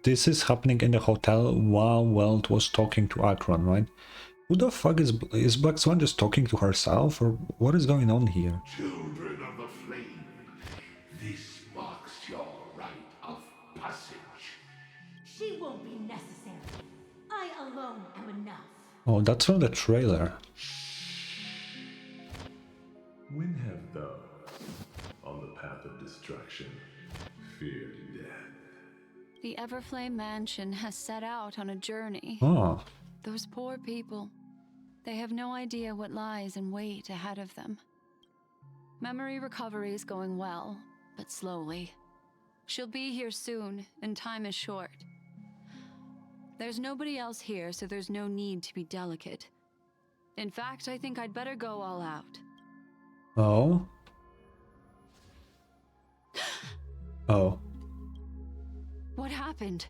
this is happening in the hotel while Welt was talking to Akron, right? Who the fuck is Black Swan just talking to herself, or what is going on here? Children of the flame, this marks your rite of passage. She won't be necessary. I alone am enough. Oh, that's from the trailer. When have those on the path of destruction feared death? The Everflame Mansion has set out on a journey. Oh. Those poor people. They have no idea what lies in wait ahead of them. Memory recovery is going well, but slowly. She'll be here soon, and time is short. There's nobody else here, so there's no need to be delicate. In fact, I think I'd better go all out. Oh? Oh. What happened?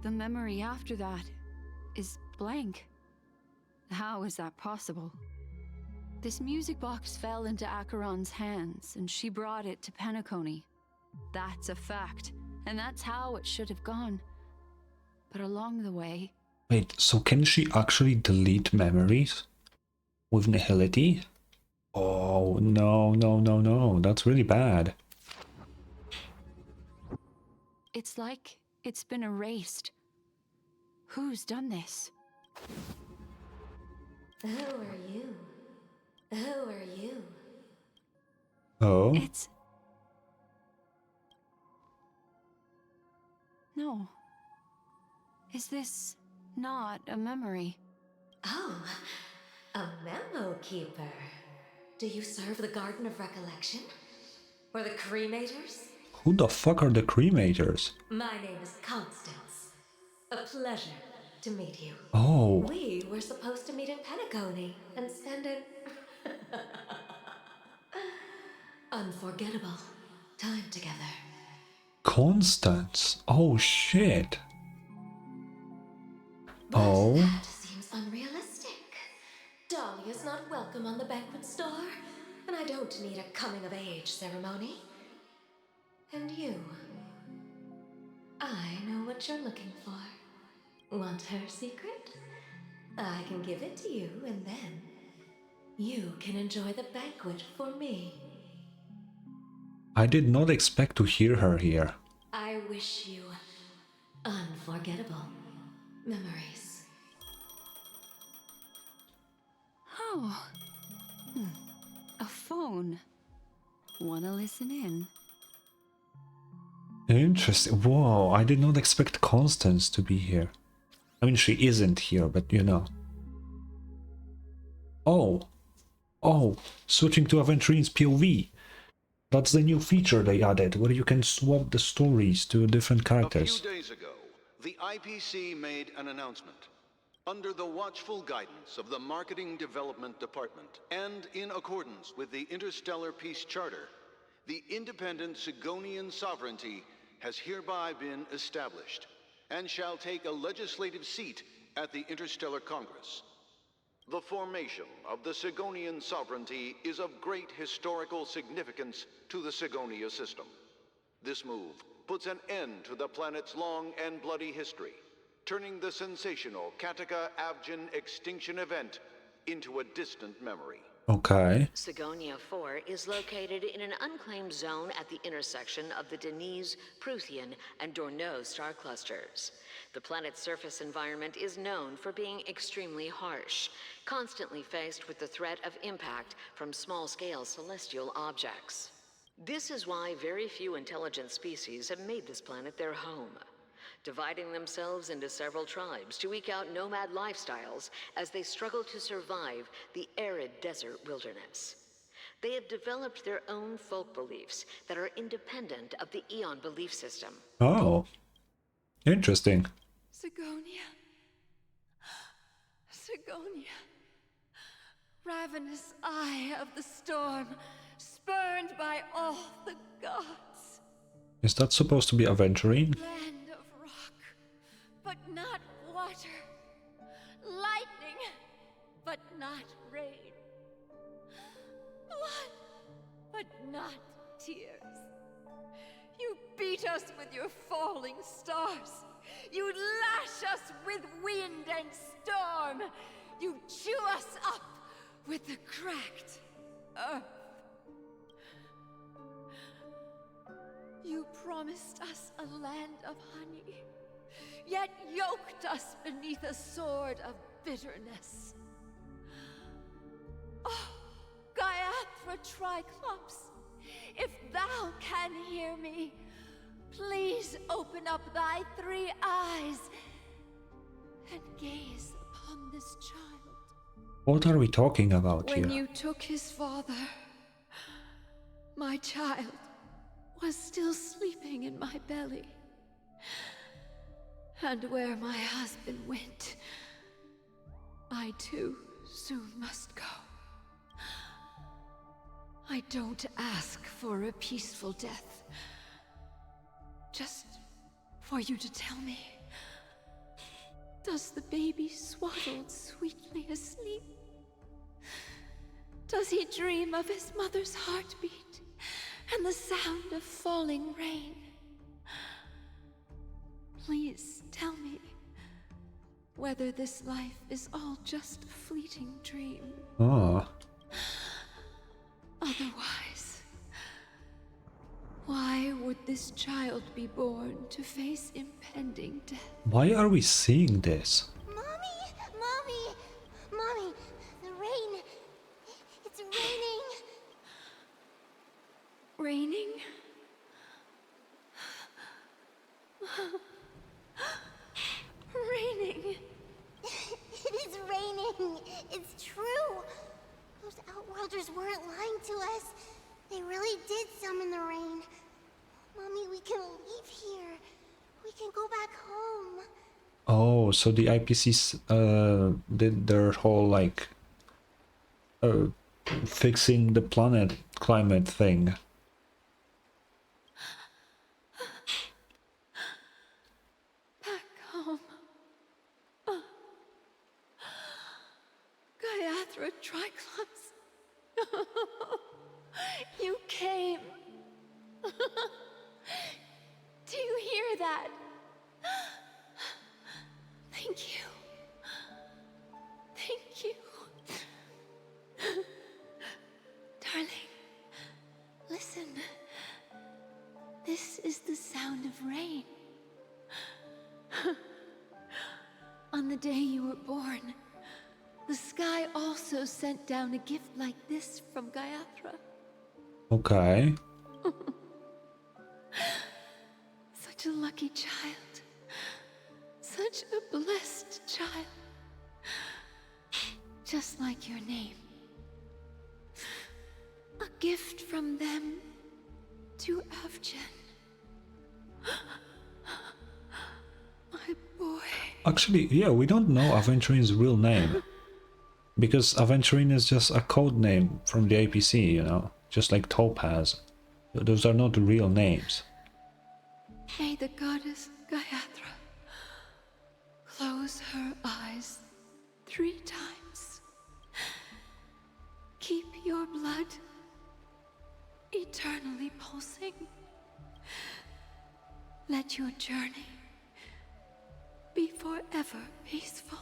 The memory after that is blank. How is that possible? This music box fell into Acheron's hands, and she brought it to Penacony. That's a fact, and that's how it should have gone. But along the way... Wait, so can she actually delete memories? With nihility? Oh, no, that's really bad. It's like it's been erased. Who's done this? Who are you? Who are you? Oh? It's... No. Is this not a memory? Oh, a memo keeper. Do you serve the Garden of Recollection? Or the Cremators? Who the fuck are the Cremators? My name is Constance. A pleasure to meet you. Oh. We were supposed to meet in Penacony and spend an unforgettable time together. Constance. Oh shit. But Oh. that seems unrealistic. Dahlia's not welcome on the banquet star, and I don't need a coming-of-age ceremony. And you, I know what you're looking for. Want her secret? I can give it to you, and then you can enjoy the banquet for me. I did not expect to hear her here. I wish you unforgettable memories. Oh. A phone. Wanna listen in? Interesting. Whoa, I did not expect Constance to be here. I mean, she isn't here, but you know. Oh. Oh, switching to Aventurine's POV. That's the new feature they added, where you can swap the stories to different characters. A few days ago, the IPC made an announcement. Under the watchful guidance of the Marketing Development Department, and in accordance with the Interstellar Peace Charter, the independent Sigonian sovereignty has hereby been established, and shall take a legislative seat at the Interstellar Congress. The formation of the Sigonian sovereignty is of great historical significance to the Sigonia system. This move puts an end to the planet's long and bloody history, turning the sensational Kataka-Avgin extinction event into a distant memory. Okay. Sigonia 4 is located in an unclaimed zone at the intersection of the Denise, Prothean, and Dorneau star clusters. The planet's surface environment is known for being extremely harsh, constantly faced with the threat of impact from small-scale celestial objects. This is why very few intelligent species have made this planet their home, dividing themselves into several tribes to eke out nomad lifestyles as they struggle to survive the arid desert wilderness. They have developed their own folk beliefs that are independent of the Eon belief system. Oh, interesting. Sigonia. Sigonia. Ravenous eye of the storm, spurned by all the gods. Is that supposed to be Aventurine? Land of rock, but not water. Lightning, but not rain. Blood, but not tears. You beat us with your falling stars. You lash us with wind and storm. You chew us up with the cracked earth. You promised us a land of honey, yet yoked us beneath a sword of bitterness. Oh, Gaiathra Triclops, if thou can hear me, please open up thy 3 eyes and gaze upon this child. What are we talking about When here? you took his father, my child was still sleeping in my belly. And where my husband went, I too soon must go. I don't ask for a peaceful death. Just for you to tell me, does the baby swaddled sweetly asleep? Does he dream of his mother's heartbeat and the sound of falling rain? Please tell me whether this life is all just a fleeting dream. Oh, Otherwise, why would this child be born to face impending death? why are we seeing this? Mommy! Mommy! Mommy! The rain! It's raining! Raining? Raining! It is raining! It's true! Those Outworlders weren't lying to us. They really did summon the rain. Mommy, we can leave here. We can go back home. Oh, so the IPCs did their whole like fixing the planet climate thing. Back home. Gaiathra Triclops. You came. Do you hear that? Thank you. Thank you. Darling, listen. This is the sound of rain. On the day you were born, the sky also sent down a gift like this from Gaiathra. Okay. Such a lucky child. Such a blessed child. Just like your name. A gift from them to Avgin. My boy. Actually, yeah, we don't know Aventurine's real name. Because Aventurine is just a code name from the APC, you know? Just like Topaz. Those are not real names. May the goddess Gayatri close her eyes 3 times. Keep your blood eternally pulsing. Let your journey be forever peaceful,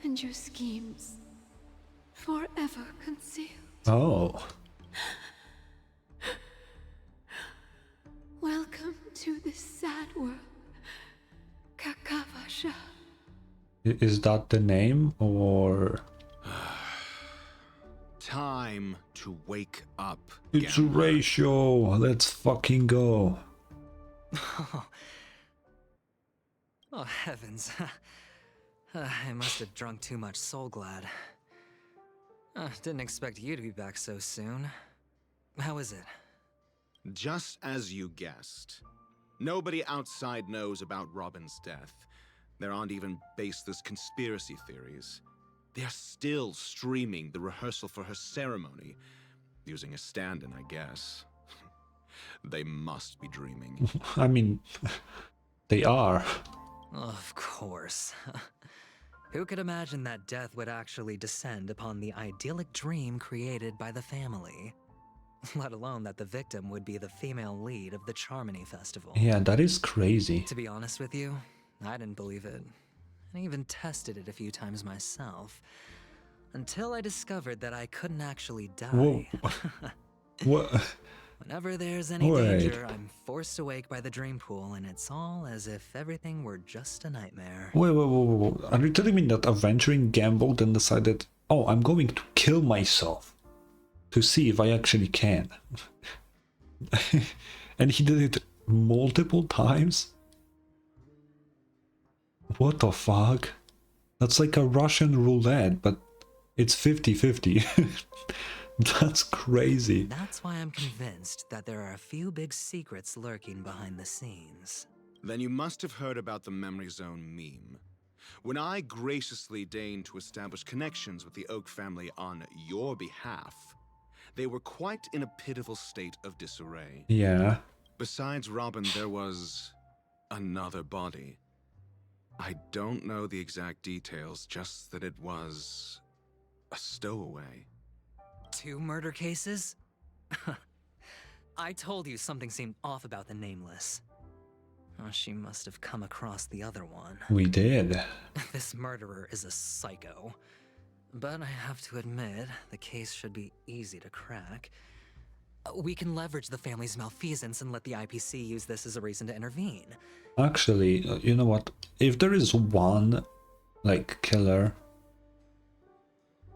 and your schemes forever concealed. Oh. Welcome to this sad world, Kakavasha. Is that the name, or...? Time to wake up. It's a ratio. Let's fucking go. Oh, heavens. I must have drunk too much Soul Glad. Didn't expect you to be back so soon. How is it? Just as you guessed. Nobody outside knows about Robin's death. There aren't even baseless conspiracy theories. They are still streaming the rehearsal for her ceremony, using a stand-in, I guess. They must be dreaming. I mean, they are. Of course. Who could imagine that death would actually descend upon the idyllic dream created by the family? Let alone that the victim would be the female lead of the Charmony Festival. Yeah, that is crazy. To be honest with you, I didn't believe it. I even tested it a few times myself. Until I discovered that I couldn't actually die. Whoa. What? Whenever there's any danger, I'm forced awake by the dream pool, and it's all as if everything were just a nightmare. Wait. Are you telling me that Aventurine gambled and decided, oh, I'm going to kill myself to see if I actually can? And he did it multiple times? What the fuck? That's like a Russian roulette, but it's 50-50. That's crazy. That's why I'm convinced that there are a few big secrets lurking behind the scenes. Then you must have heard about the Memory Zone meme. When I graciously deigned to establish connections with the Oak family on your behalf, they were quite in a pitiful state of disarray. Yeah. Besides Robin, there was another body. I don't know the exact details, just that it was a stowaway. 2 murder cases? I told you something seemed off about the Nameless. Oh, she must have come across the other one. We did. This murderer is a psycho. But I have to admit, the case should be easy to crack. We can leverage the family's malfeasance and let the IPC use this as a reason to intervene. Actually, you know what? If there is one, like, killer...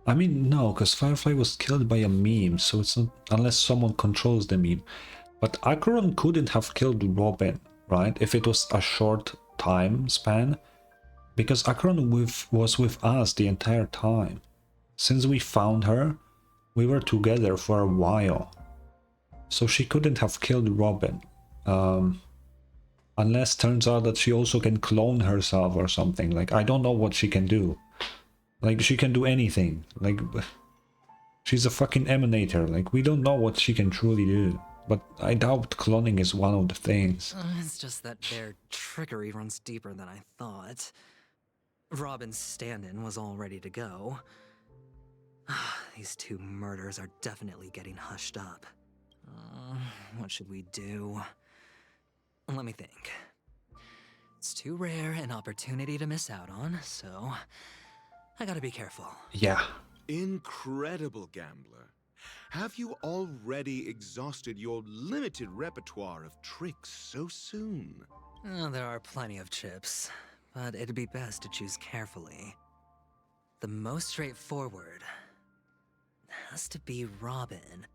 I mean, no, because Firefly was killed by a meme, so it's not... Unless someone controls the meme. But Acheron couldn't have killed Robin, right? If it was a short time span. Because Acheron was with us the entire time. Since we found her, we were together for a while. So she couldn't have killed Robin. Unless turns out that she also can clone herself or something. Like, I don't know what she can do. Like, she can do anything. Like, she's a fucking emanator. Like, we don't know what she can truly do. But I doubt cloning is one of the things. It's just that their trickery runs deeper than I thought. Robin's stand-in was all ready to go. These 2 murders are definitely getting hushed up. What should we do? Let me think. It's too rare an opportunity to miss out on, so I gotta be careful. Yeah. Incredible gambler. Have you already exhausted your limited repertoire of tricks so soon? There are plenty of chips, but it'd be best to choose carefully. The most straightforward has to be Robin.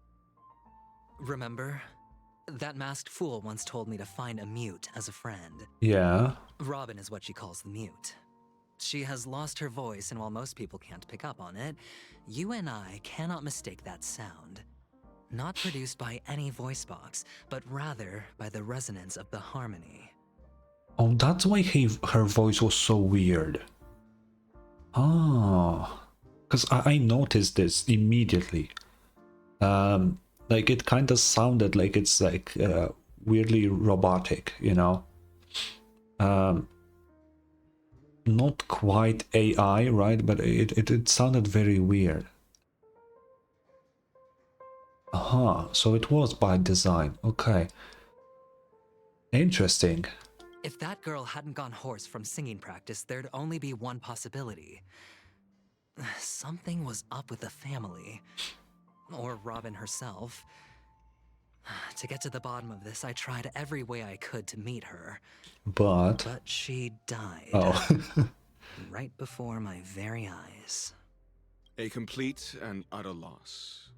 Remember? That masked fool once told me to find a mute as a friend. Yeah. Robin is what she calls the mute. She has lost her voice, and while most people can't pick up on it, you and I cannot mistake that sound. Not produced by any voice box, but rather by the resonance of the harmony. Oh, that's why her voice was so weird. Ah, because I noticed this immediately. Like it kind of sounded like it's like weirdly robotic, you know. Not quite AI, right? But it sounded very weird. Aha, so it was by design. Okay. Interesting. If that girl hadn't gone hoarse from singing practice, there'd only be one possibility. Something was up with the family. Or Robin herself. To get to the bottom of this, I tried every way I could to meet her. But she died. Oh. Right before my very eyes. A complete and utter loss.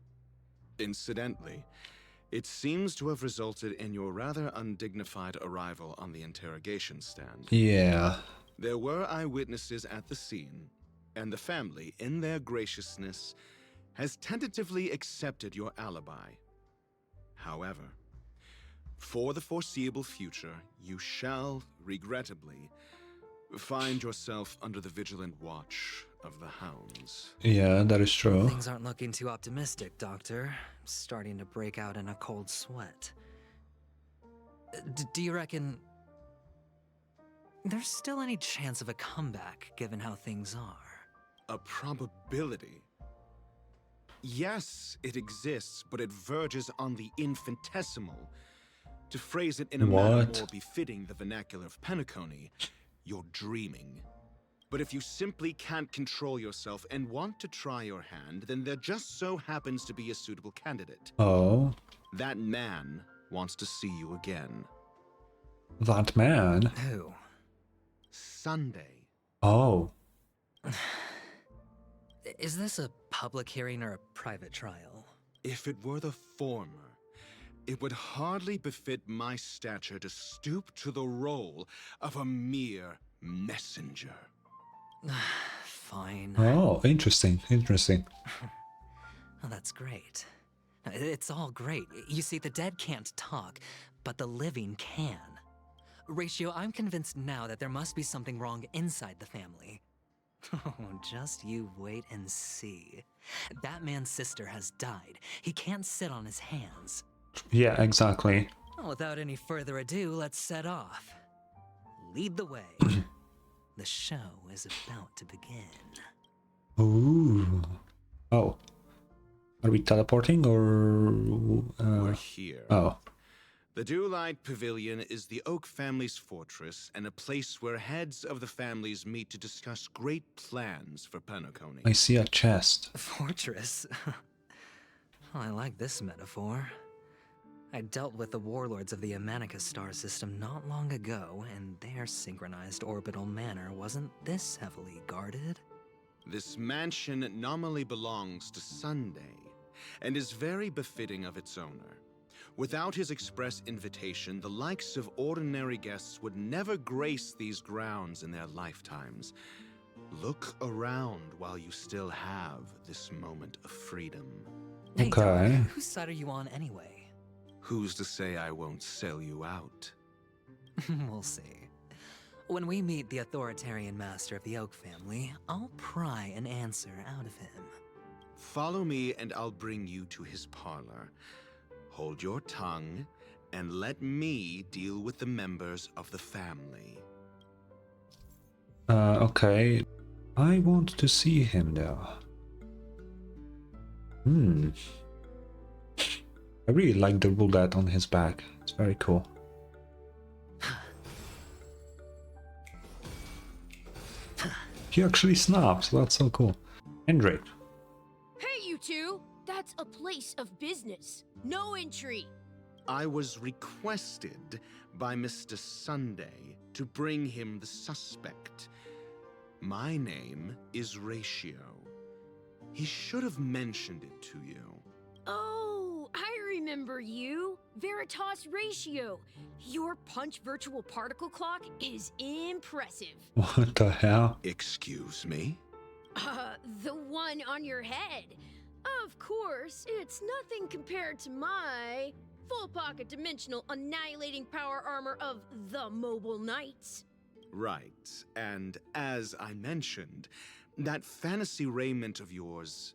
Incidentally, it seems to have resulted in your rather undignified arrival on the interrogation stand. Yeah. There were eyewitnesses at the scene, and the family, in their graciousness, has tentatively accepted your alibi. However, for the foreseeable future, you shall, regrettably, find yourself under the vigilant watch of the hounds. Yeah, that is true. Things aren't looking too optimistic, Doctor. I'm starting to break out in a cold sweat. Do you reckon there's still any chance of a comeback, given how things are? A probability? Yes, it exists, but it verges on the infinitesimal. To phrase it in a manner more befitting the vernacular of Penacony, you're dreaming. But if you simply can't control yourself and want to try your hand, then there just so happens to be a suitable candidate. Oh. That man wants to see you again. That man? Who? Sunday. Oh. Is this a public hearing or a private trial? If it were the former, it would hardly befit my stature to stoop to the role of a mere messenger. Fine. Oh, interesting, interesting. Oh, that's great. It's all great. You see, the dead can't talk, but the living can. Ratio, I'm convinced now that there must be something wrong inside the family. Oh, just you wait and see. That man's sister has died. He can't sit on his hands. Yeah, exactly. Well, without any further ado, let's set off. Lead the way. The show is about to begin. Ooh. Oh. Are we teleporting or... We're here. Oh. The Dewlight Pavilion is the Oak family's fortress and a place where heads of the families meet to discuss great plans for Penacony. I see a chest. Fortress? Well, I like this metaphor. I dealt with the warlords of the Amanica star system not long ago, and their synchronized orbital manor wasn't this heavily guarded. This mansion nominally belongs to Sunday, and is very befitting of its owner. Without his express invitation, the likes of ordinary guests would never grace these grounds in their lifetimes. Look around while you still have this moment of freedom. Hey, Okay. Doc, whose side are you on anyway? Who's to say I won't sell you out? We'll see. When we meet the authoritarian master of the Oak family, I'll pry an answer out of him. Follow me and I'll bring you to his parlor. Hold your tongue and let me deal with the members of the family. Okay. I want to see him though. I really like the roulette on his back. It's very cool. He actually snaps. That's so cool. Hendrik. Hey, you two! That's a place of business. No entry. I was requested by Mr. Sunday to bring him the suspect. My name is Ratio. He should have mentioned it to you. Oh, I remember you. Veritas Ratio. Your punch virtual particle clock is impressive. What the hell? Excuse me? The one on your head. Of course, it's nothing compared to my full pocket dimensional annihilating power armor of the Mobile Knights. Right, and as I mentioned, that fantasy raiment of yours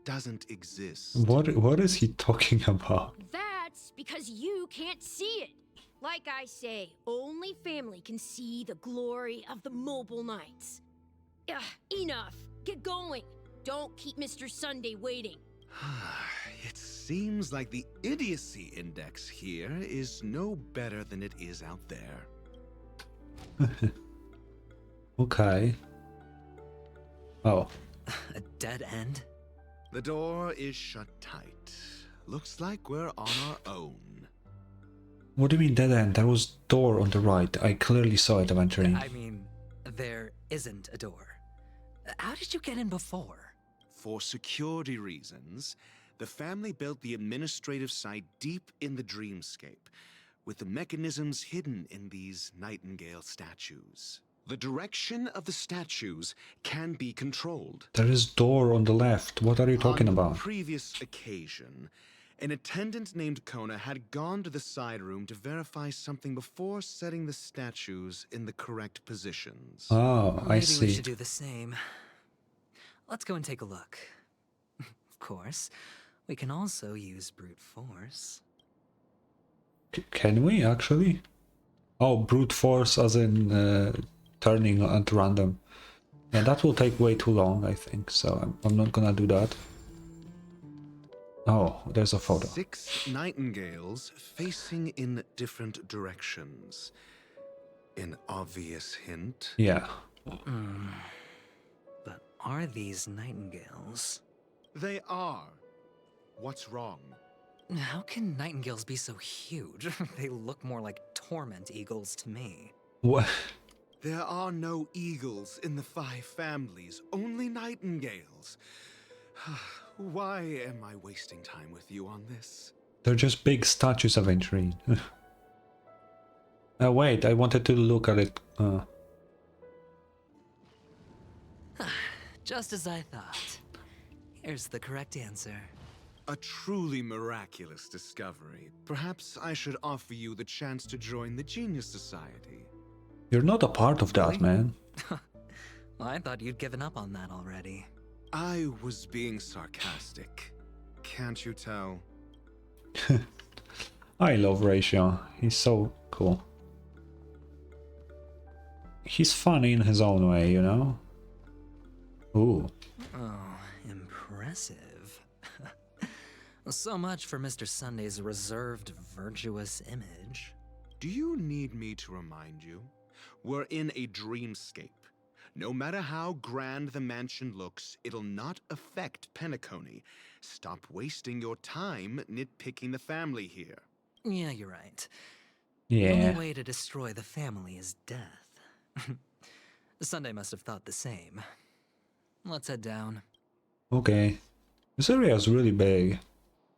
doesn't exist. What is he talking about? That's because you can't see it. Like I say, only family can see the glory of the Mobile Knights. Ugh, enough. Get going. Don't keep Mr. Sunday waiting. It seems like the idiocy index here is no better than it is out there. Okay. Oh. A dead end? The door is shut tight. Looks like we're on our own. What do you mean dead end? There was door on the right. I clearly saw it, Aventurine. I mean, there isn't a door. How did you get in before? For security reasons, the family built the administrative site deep in the dreamscape, with the mechanisms hidden in these nightingale statues. The direction of the statues can be controlled. There is door on the left. What are you talking about? On a previous occasion, an attendant named Kona had gone to the side room to verify something before setting the statues in the correct positions. Oh, I see. Maybe we should do the same. Let's go and take a look. Of course, we can also use brute force. Can we actually? Oh, brute force as in turning at random. Yeah, that will take way too long, I think, so I'm not gonna do that. Oh, there's a photo. 6 nightingales facing in different directions. An obvious hint. Yeah. But are these nightingales? They are. What's wrong? How can nightingales be so huge? They look more like torment eagles to me. What? There are no eagles in the 5 families, only nightingales. Why am I wasting time with you on this? They're just big statues of Aventurine. Wait, I wanted to look at it. Just as I thought. Here's the correct answer. A truly miraculous discovery. Perhaps I should offer you the chance to join the Genius Society. You're not a part of that, man. Well, I thought you'd given up on that already. I was being sarcastic. Can't you tell? I love Ratio. He's so cool. He's funny in his own way, you know? Ooh. Oh, impressive. So much for Mr. Sunday's reserved, virtuous image. Do you need me to remind you? We're in a dreamscape. No matter how grand the mansion looks, it'll not affect Penacony. Stop wasting your time nitpicking the family here. Yeah, you're right. Yeah. The only way to destroy the family is death. Sunday must have thought the same. Let's head down. Okay. This area is really big.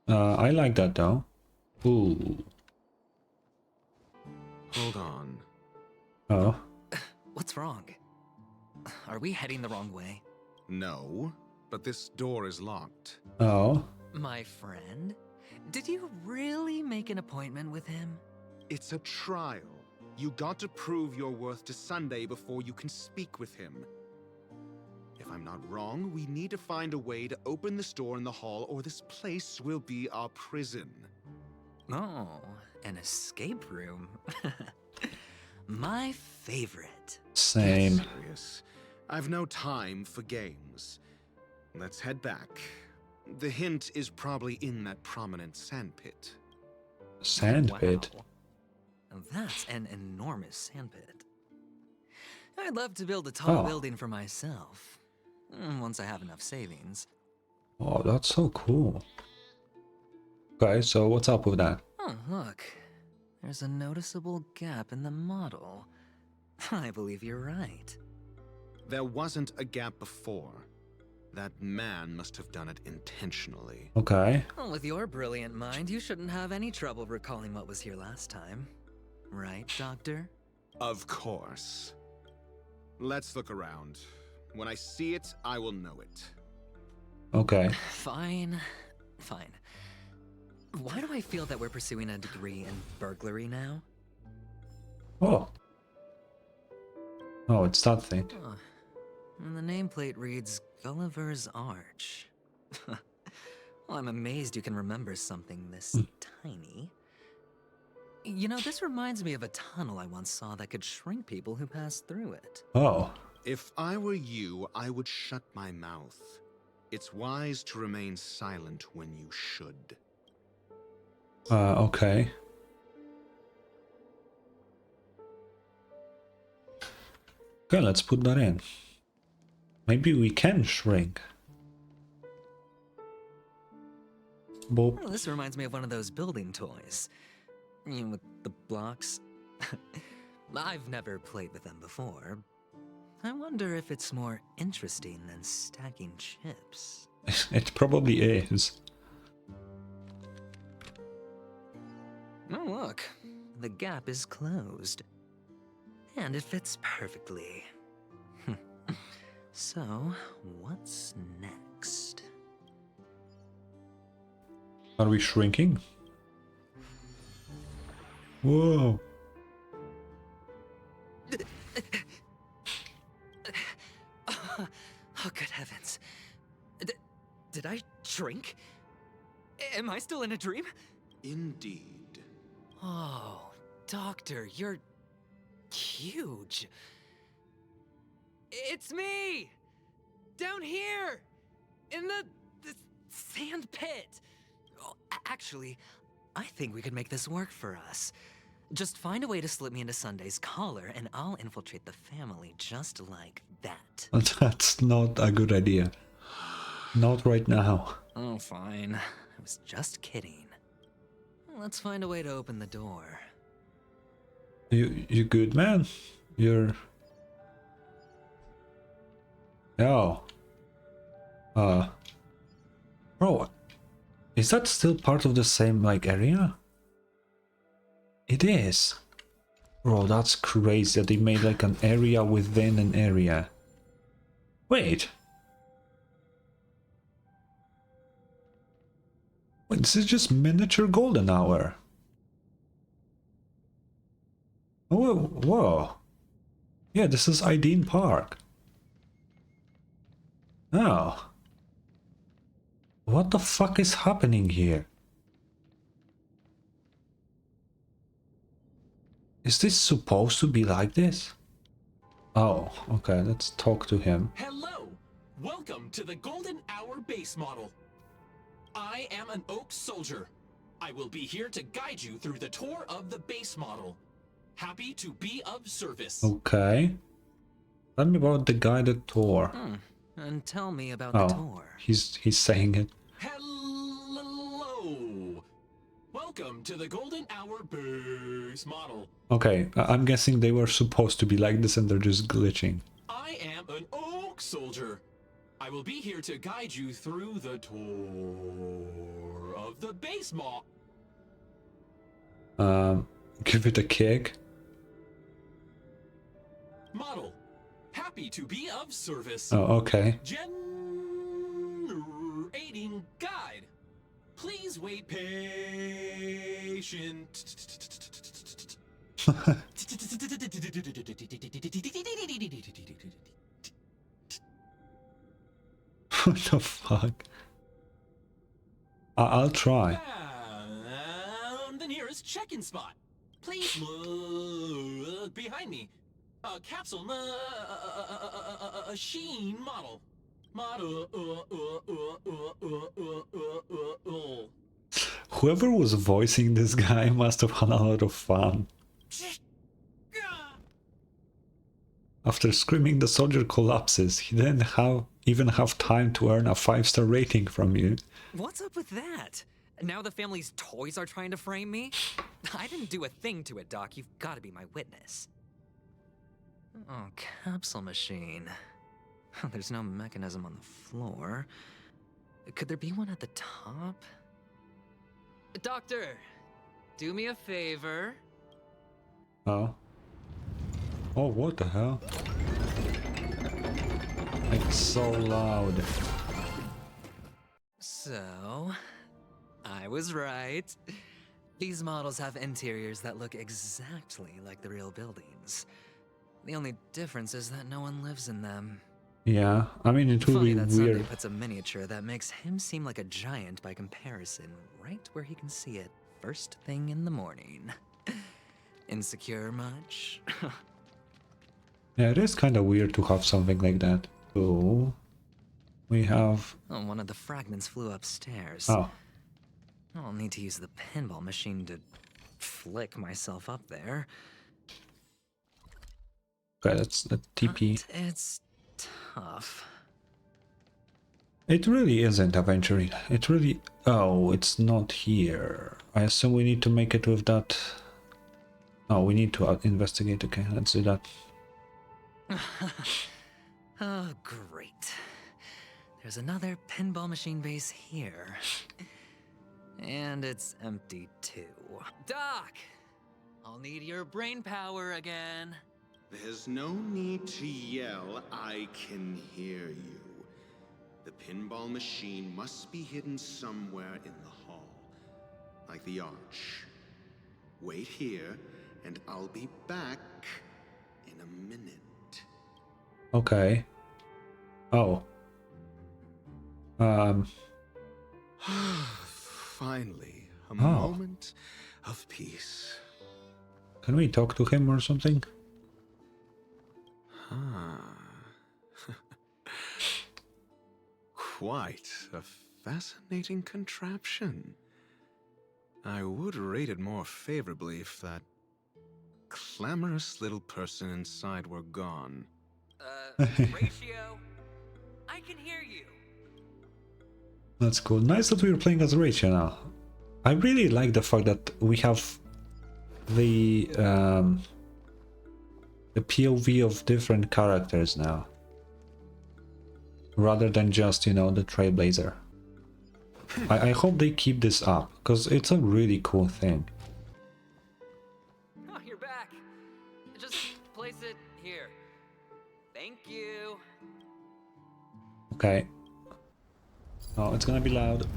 I like that though. Ooh. Hold on. Oh. What's wrong? Are we heading the wrong way? No, but this door is locked. Oh. My friend? Did you really make an appointment with him? It's a trial. You got to prove your worth to Sunday before you can speak with him. If I'm not wrong, we need to find a way to open this door in the hall or this place will be our prison. Oh, an escape room. My favorite. Same. Get serious. I've no time for games. Let's head back. The hint is probably in that prominent sandpit. Sandpit? Wow. That's an enormous sandpit. I'd love to build a tall building for myself. Once I have enough savings. Oh, that's so cool. Okay, so what's up with that? Oh, look. There's a noticeable gap in the model. I believe you're right. There wasn't a gap before. That man must have done it intentionally. Okay. Well, with your brilliant mind, you shouldn't have any trouble recalling what was here last time. Right, Doctor? Of course. Let's look around. When I see it, I will know it. Okay. Fine. Fine. Why do I feel that we're pursuing a degree in burglary now? Oh. Oh, it's that thing. Huh. And the nameplate reads Gulliver's Arch. Well, I'm amazed you can remember something this tiny. You know, this reminds me of a tunnel I once saw that could shrink people who passed through it. Oh. If I were you, I would shut my mouth. It's wise to remain silent when you should. Okay. Okay, let's put that in. Maybe we can shrink. Boop. Well, this reminds me of one of those building toys. You know, with the blocks. I've never played with them before. I wonder if it's more interesting than stacking chips. It probably is. Oh, look. The gap is closed. And it fits perfectly. So, what's next? Are we shrinking? Whoa. Oh, good heavens. Did I shrink? Am I still in a dream? Indeed. Oh, Doctor, you're huge. It's me! Down here! In the sand pit! Oh, actually, I think we could make this work for us. Just find a way to slip me into Sunday's collar, and I'll infiltrate the family just like that. That's not a good idea. Not right now. Oh, fine. I was just kidding. Let's find a way to open the door. You good, man? You're... Oh. Bro, is that still part of the same, like, area? It is. Bro, that's crazy that they made, like, an area within an area. Wait. Wait, this is just miniature golden hour. Oh, whoa. Yeah, this is Ideen Park. Oh. What the fuck is happening here? Is this supposed to be like this? Oh, okay, let's talk to him. Hello! Welcome to the Golden Hour base model. I am an Oak Soldier. I will be here to guide you through the tour of the base model. Happy to be of service. Okay. Tell me about the guided tour. And tell me about the tour. He's saying it. Hello! Welcome to the Golden Hour base model. Okay, I'm guessing they were supposed to be like this and they're just glitching. I am an Oak Soldier. I will be here to guide you through the tour of the base model. Give it a kick. Model. Happy to be of service. Oh, okay. Generating guide. Please wait patient. What the fuck? I'll try. The nearest check-in spot. Please look behind me. Capsule machine model. Whoever was voicing this guy must have had a lot of fun. After screaming, the soldier collapses. He didn't even have time to earn a 5-star rating from you. What's up with that? Now the family's toys are trying to frame me? I didn't do a thing to it, Doc. You've got to be my witness. Oh, capsule machine. There's no mechanism on the floor. Could there be one at the top? Doctor, do me a favor. Oh. Oh, what the hell? It's so loud. So, I was right. These models have interiors that look exactly like the real buildings. The only difference is that no one lives in them. Yeah, I mean, it will Funny be that Sunday weird. puts a miniature that makes him seem like a giant by comparison, right where he can see it first thing in the morning. Insecure much? Yeah, it is kind of weird to have something like that. So, we have... Oh, one of the fragments flew upstairs. Oh, I'll need to use the pinball machine to flick myself up there. okay, that's the TP. But it's tough. It really isn't Aventurine. It really... Oh, it's not here. I assume we need to make it with that... Oh, we need to investigate. Okay, let's do that. Oh, great. There's another pinball machine base here. And it's empty too. Doc! I'll need your brain power again. There's no need to yell, I can hear you. The pinball machine must be hidden somewhere in the hall, like the arch. Wait here, and I'll be back in a minute. Okay. Oh. Finally, a moment of peace. Can we talk to him or something? Quite a fascinating contraption. I would rate it more favorably if that clamorous little person inside were gone. Ratio, I can hear you. That's cool. Nice that we're playing as Rachel now. I really like the fact that we have the POV of different characters now, rather than just, you know, the Trailblazer. I hope they keep this up, because it's a really cool thing. Oh, you're back. Just place it here. Thank you. Okay. Oh, it's gonna be loud.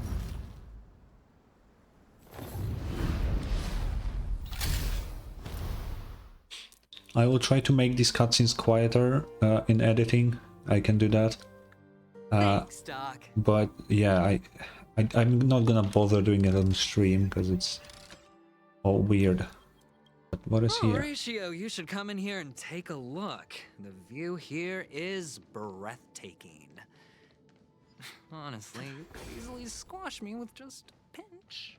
I will try to make these cutscenes quieter in editing. I can do that. Thanks, Doc. But yeah, I'm not gonna bother doing it on stream because it's all weird. But what is here? Ratio, you should come in here and take a look. The view here is breathtaking. Honestly, you could easily squash me with just a pinch.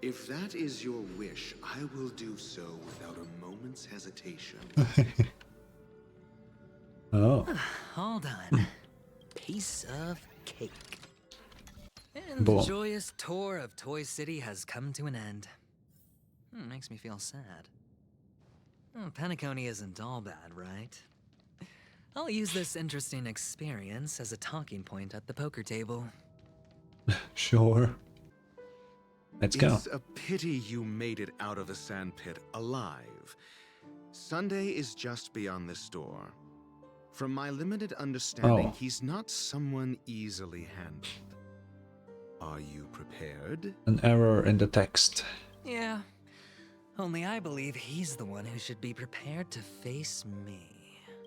If that is your wish, I will do so without a moment's hesitation. Oh. All done. Piece of cake. And Boom. the joyous tour of Toy City has come to an end. Makes me feel sad. Penacony isn't all bad, right? I'll use this interesting experience as a talking point at the poker table. Sure. Let's go. It's a pity you made it out of the sandpit alive. Sunday is just beyond this door. From my limited understanding, he's not someone easily handled. Are you prepared? An error in the text. Yeah. Only I believe he's the one who should be prepared to face me.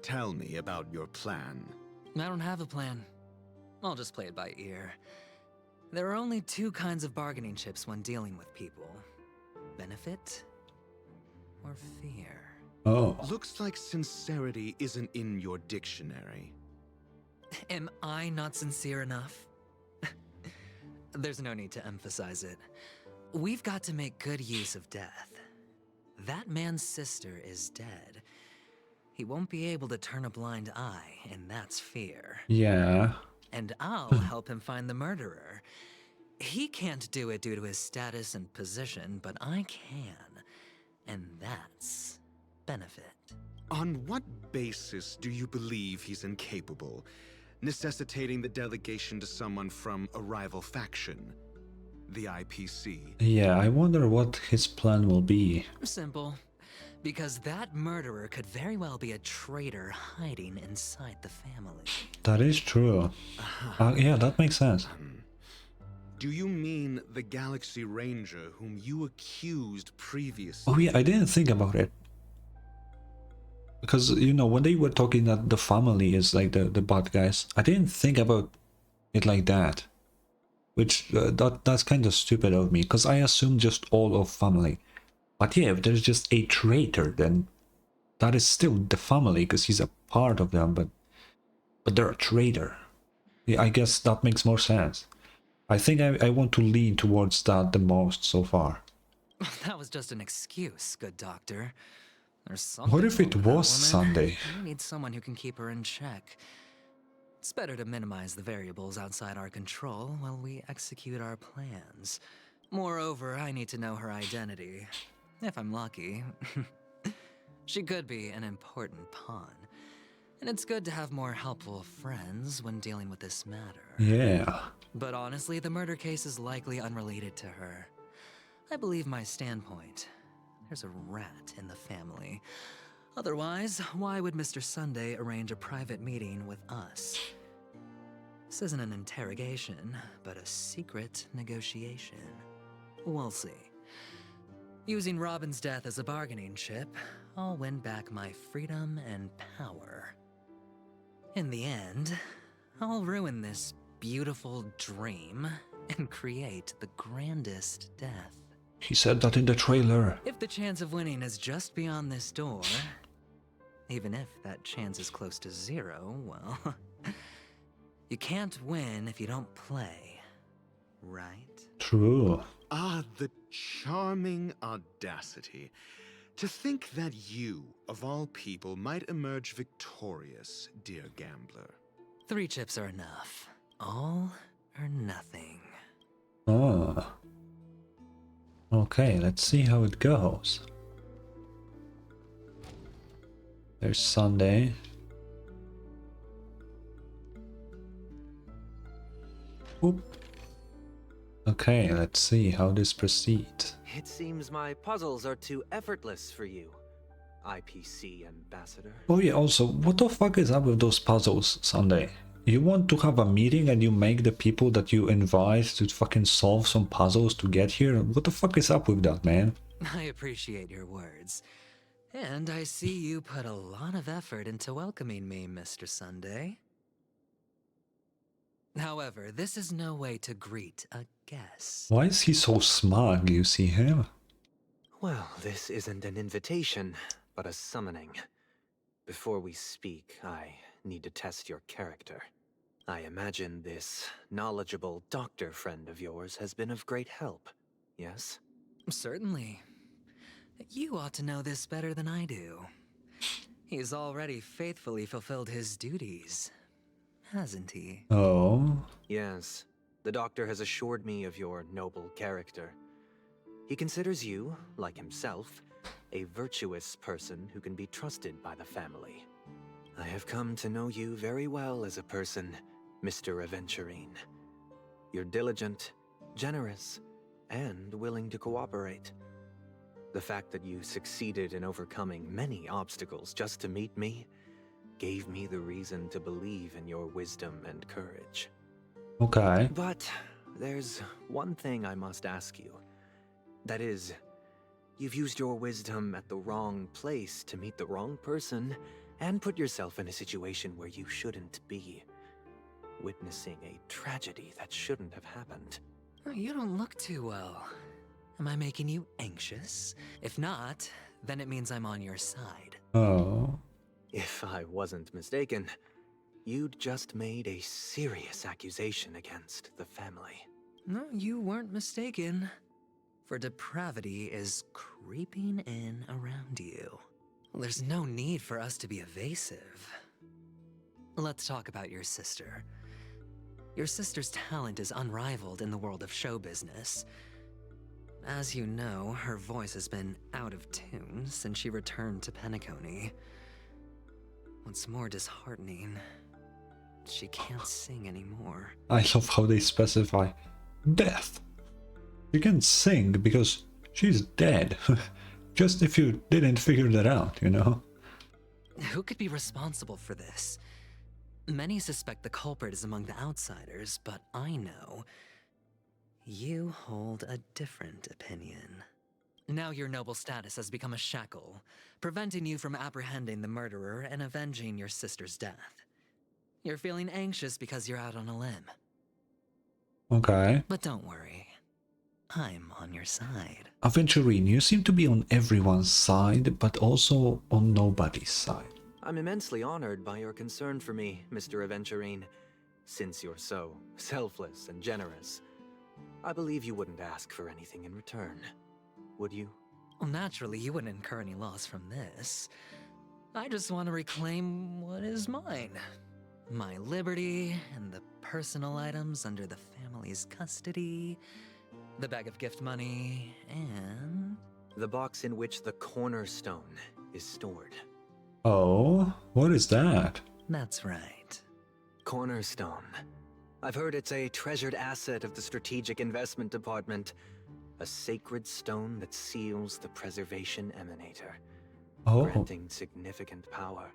Tell me about your plan. I don't have a plan. I'll just play it by ear. There are only two kinds of bargaining chips when dealing with people. Benefit or fear. Oh. Looks like sincerity isn't in your dictionary. Am I not sincere enough? There's no need to emphasize it. We've got to make good use of death. That man's sister is dead. He won't be able to turn a blind eye, and that's fear. Yeah. And I'll help him find the murderer. He can't do it due to his status and position, but I can. And that's benefit. On what basis do you believe he's incapable, necessitating the delegation to someone from a rival faction? The IPC. Yeah, I wonder what his plan will be. Simple. Because that murderer could very well be a traitor hiding inside the family. That is true. Yeah, that makes sense. Do you mean the Galaxy Ranger whom you accused previously? Oh yeah, I didn't think about it. Because, you know, when they were talking that the family is like the bad guys, I didn't think about it like that. Which, that's kind of stupid of me, because I assumed just all of family. But yeah, if there's just a traitor, then that is still the family, because he's a part of them, but they're a traitor. Yeah, I guess that makes more sense. I think I want to lean towards that the most so far. That was just an excuse, good doctor. There's something What if it wrong with that was woman. Sunday? We need someone who can keep her in check. It's better to minimize the variables outside our control while we execute our plans. Moreover, I need to know her identity. If I'm lucky. She could be an important pawn. And it's good to have more helpful friends when dealing with this matter. Yeah. But honestly, the murder case is likely unrelated to her. I believe my standpoint. There's a rat in the family. Otherwise, why would Mr. Sunday arrange a private meeting with us? This isn't an interrogation, but a secret negotiation. We'll see. Using Robin's death as a bargaining chip, I'll win back my freedom and power. In the end, I'll ruin this beautiful dream and create the grandest death. He said that in the trailer. If the chance of winning is just beyond this door, even if that chance is close to zero, well, you can't win if you don't play, right? True. Ah, the charming audacity. To think that you, of all people, might emerge victorious, dear gambler. 3 chips are enough. All or nothing. Oh. Okay, let's see how it goes. There's Sunday. Oop. Okay, let's see how this proceeds. It seems my puzzles are too effortless for you, IPC Ambassador. Oh yeah, also, what the fuck is up with those puzzles, Sunday? You want to have a meeting and you make the people that you invite to fucking solve some puzzles to get here? What the fuck is up with that, man? I appreciate your words. And I see you put a lot of effort into welcoming me, Mr. Sunday. However, this is no way to greet a guest. Why is he so smug, you see him? Well, this isn't an invitation, but a summoning. Before we speak, I need to test your character. I imagine this knowledgeable doctor friend of yours has been of great help, yes? Certainly. You ought to know this better than I do. He's already faithfully fulfilled his duties, hasn't he? Oh. Yes. The doctor has assured me of your noble character. He considers you, like himself, a virtuous person who can be trusted by the family. I have come to know you very well as a person, Mr. Aventurine. You're diligent, generous, and willing to cooperate. The fact that you succeeded in overcoming many obstacles just to meet me gave me the reason to believe in your wisdom and courage. Okay. But there's one thing I must ask you. That is, you've used your wisdom at the wrong place to meet the wrong person and put yourself in a situation where you shouldn't be, witnessing a tragedy that shouldn't have happened. You don't look too well. Am I making you anxious? If not, then it means I'm on your side. Oh. If I wasn't mistaken, you'd just made a serious accusation against the family. No, you weren't mistaken. For depravity is creeping in around you. There's no need for us to be evasive. Let's talk about your sister. Your sister's talent is unrivaled in the world of show business. As you know, her voice has been out of tune since she returned to Penacony. What's more disheartening, she can't sing anymore. I love how they specify death. You can sing because she's dead. Just if you didn't figure that out, you know? Who could be responsible for this? Many suspect the culprit is among the outsiders, but I know you hold a different opinion. Now your noble status has become a shackle, preventing you from apprehending the murderer and avenging your sister's death. You're feeling anxious because you're out on a limb. Okay. But don't worry. I'm on your side. Aventurine, you seem to be on everyone's side, but also on nobody's side. I'm immensely honored by your concern for me, Mr. Aventurine. Since you're so selfless and generous, I believe you wouldn't ask for anything in return, would you? Well, naturally, you wouldn't incur any loss from this. I just want to reclaim what is mine. My liberty and the personal items under the family's custody, the bag of gift money, and... the box in which the cornerstone is stored. Oh, what is that? That's right. Cornerstone. I've heard it's a treasured asset of the Strategic Investment Department. A sacred stone that seals the Preservation Emanator, granting significant power.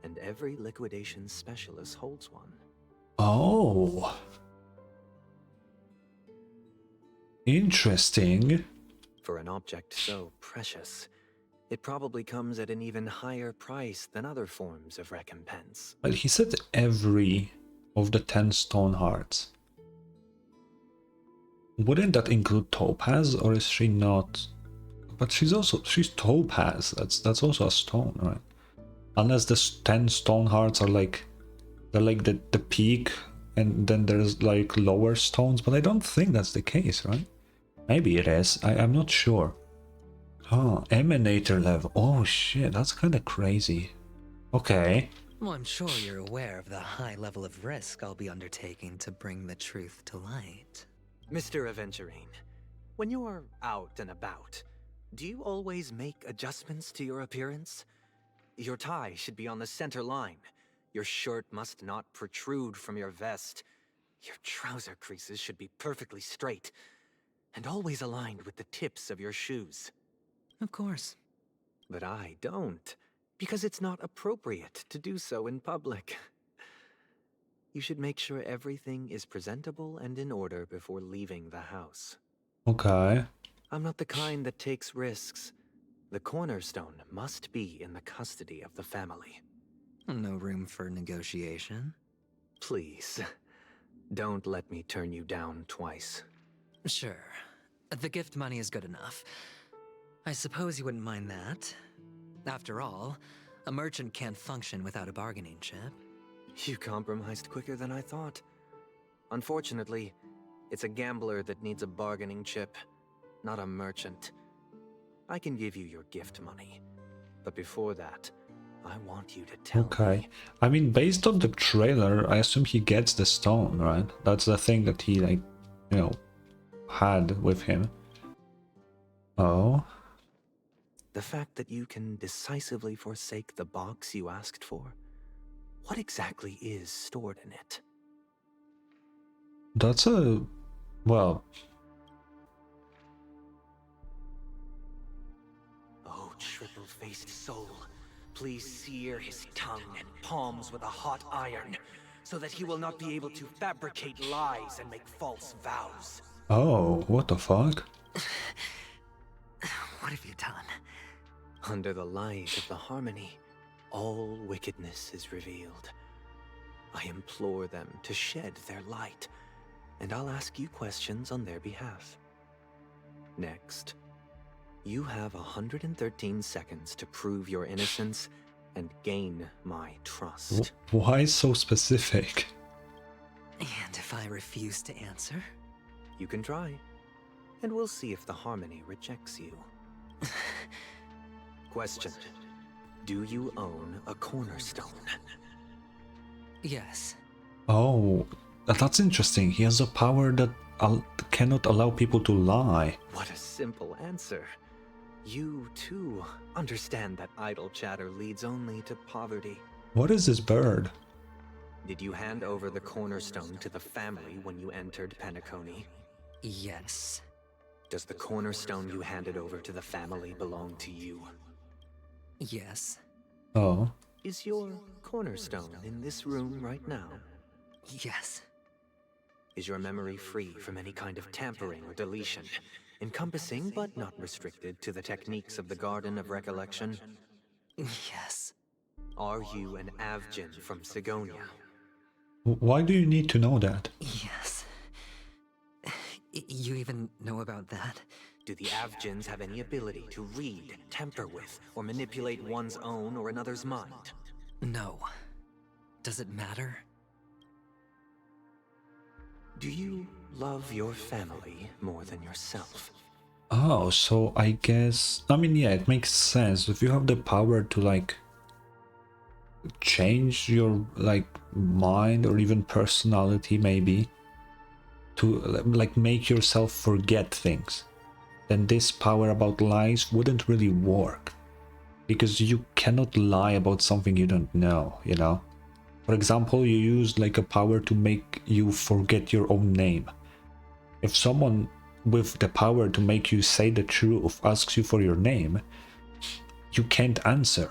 And every liquidation specialist holds one. Oh. Interesting. For an object so precious, it probably comes at an even higher price than other forms of recompense. But he said every of the 10 stone hearts. Wouldn't that include Topaz, or is she not? But she's Topaz. That's also a stone, right? Unless the 10 stone hearts are like, they're like the peak, and then there's like lower stones, but I don't think that's the case, right? Maybe it is. I'm not sure. Oh, emanator level. Oh shit, that's kind of crazy. Okay. Well, I'm sure you're aware of the high level of risk I'll be undertaking to bring the truth to light. Mr. Aventurine, when you're out and about, do you always make adjustments to your appearance? Your tie should be on the center line. Your shirt must not protrude from your vest. Your trouser creases should be perfectly straight, and always aligned with the tips of your shoes. Of course. But I don't, because it's not appropriate to do so in public. You should make sure everything is presentable and in order before leaving the house. Okay. I'm not the kind that takes risks. The cornerstone must be in the custody of the family. No room for negotiation? Please, don't let me turn you down twice. Sure. The gift money is good enough. I suppose you wouldn't mind that. After all, a merchant can't function without a bargaining chip. You compromised quicker than I thought. Unfortunately, it's a gambler that needs a bargaining chip, not a merchant. I can give you your gift money, but before that, I want you to tell me. I mean, based on the trailer, I assume he gets the stone, right? That's the thing that he, like, you know, had with him. Oh. The fact that you can decisively forsake the box you asked for, what exactly is stored in it? That's a... well... Oh, triple-faced soul, please sear his tongue and palms with a hot iron, so that he will not be able to fabricate lies and make false vows. Oh, what the fuck? What have you done? Under the light of the harmony, all wickedness is revealed. I implore them to shed their light, and I'll ask you questions on their behalf. Next, you have 113 seconds to prove your innocence and gain my trust. Why so specific? And if I refuse to answer? You can try, and we'll see if the harmony rejects you. Question. Do you own a cornerstone? Yes. Oh, that's interesting. He has a power that cannot allow people to lie. What a simple answer. You, too, understand that idle chatter leads only to poverty. What is this bird? Did you hand over the cornerstone to the family when you entered Penacony? Yes. Does the cornerstone you handed over to the family belong to you? Yes. Oh. Is your cornerstone in this room right now? Yes. is your memory free from any kind of tampering or deletion, encompassing but not restricted to the techniques of the Garden of Recollection? Yes. Are you an Avgin from Sigonia? Why do you need to know that? Yes. You even know about that? Do the Avgins have any ability to read, tamper with, or manipulate one's own or another's mind? No. Does it matter? Do you love your family more than yourself? Oh, so I guess... I mean, yeah, it makes sense. If you have the power to, like, change your, like, mind or even personality, maybe, to, like, make yourself forget things, then this power about lies wouldn't really work. Because you cannot lie about something you don't know, you know? For example, you use, like, a power to make you forget your own name. If someone with the power to make you say the truth asks you for your name, you can't answer,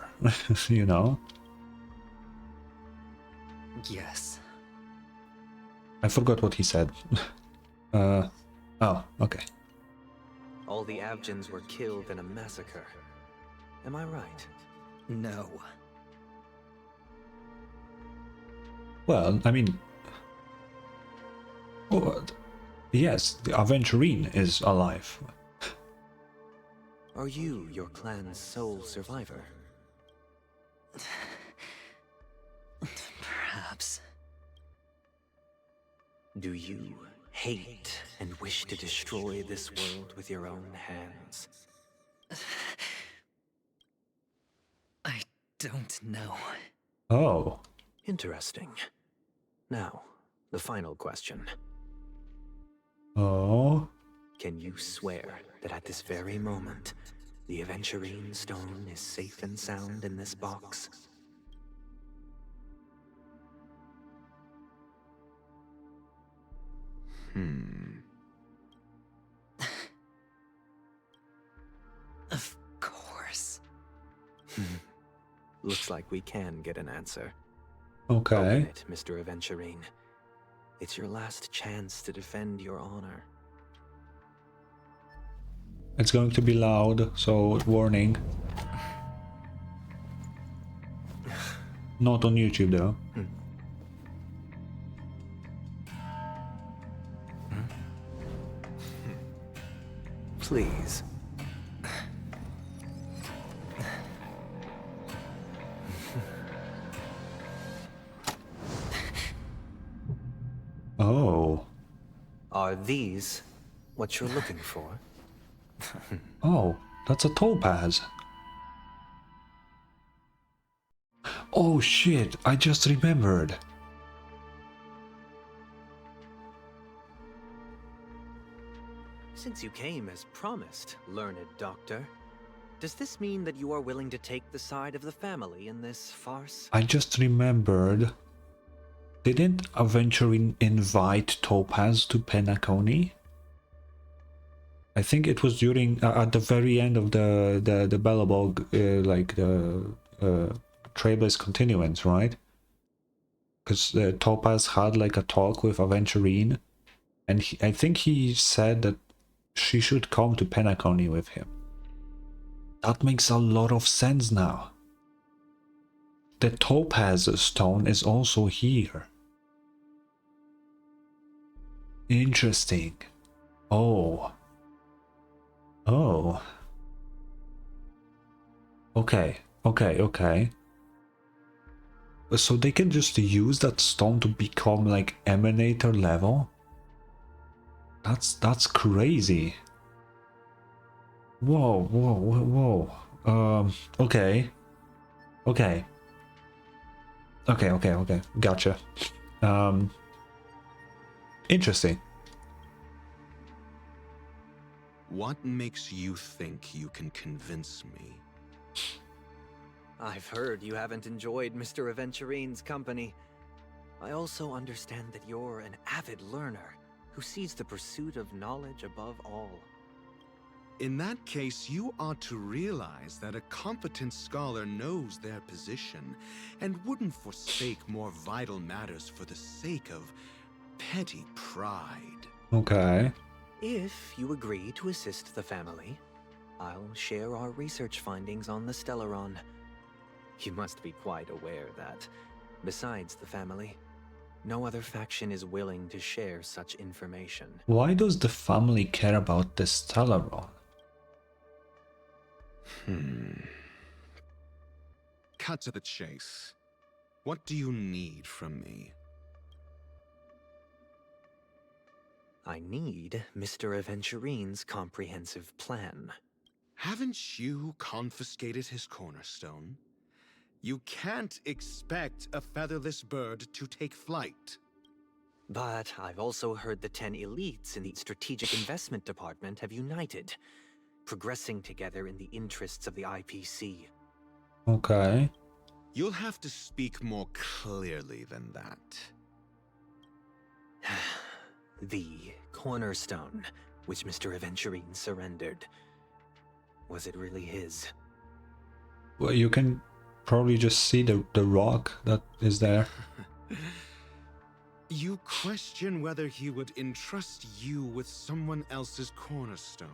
you know? Yes. I forgot what he said. Oh, okay. All the Avgins were killed in a massacre. Am I right? No. Well, I mean... Oh, yes, the Aventurine is alive. Are you your clan's sole survivor? Perhaps. Do you hate and wish to destroy this world with your own hands? I don't know. Oh. Interesting. Now, the final question. Oh? Can you swear that at this very moment, the Aventurine stone is safe and sound in this box? Of course. Looks like we can get an answer. Okay. Open it, Mr. Aventurine. It's your last chance to defend your honor. It's going to be loud, so warning. Not on YouTube though. Please. Oh. Are these what you're looking for? Oh, that's a topaz. Oh shit, I just remembered. Since you came as promised, learned doctor, does this mean that you are willing to take the side of the family in this farce? I just remembered. Didn't Aventurine invite Topaz to Penacony? I think it was during at the very end of the Bellabog, like the Trailblaze continuance, right? Because Topaz had like a talk with Aventurine, and I think he said that she should come to Penacony with him. That makes a lot of sense now. The Topaz stone is also here. Interesting. Oh. Oh. Okay, okay. So they can just use that stone to become like Emanator level? That's crazy. Whoa. Okay. Gotcha. Interesting. What makes you think you can convince me? I've heard you haven't enjoyed Mr. Aventurine's company. I also understand that you're an avid learner who sees the pursuit of knowledge above all. In that case, you ought to realize that a competent scholar knows their position and wouldn't forsake more vital matters for the sake of petty pride. Okay. If you agree to assist the family, I'll share our research findings on the Stellaron. You must be quite aware that, besides the family, no other faction is willing to share such information. Why does the family care about the Stellaron? Cut to the chase. What do you need from me? I need Mr. Aventurine's comprehensive plan. Haven't you confiscated his cornerstone? You can't expect a featherless bird to take flight. But I've also heard the 10 elites in the Strategic Investment Department have united, progressing together in the interests of the IPC. Okay. You'll have to speak more clearly than that. The cornerstone, which Mr. Aventurine surrendered. Was it really his? Well, you can probably just see the rock that is there. You question whether he would entrust you with someone else's cornerstone.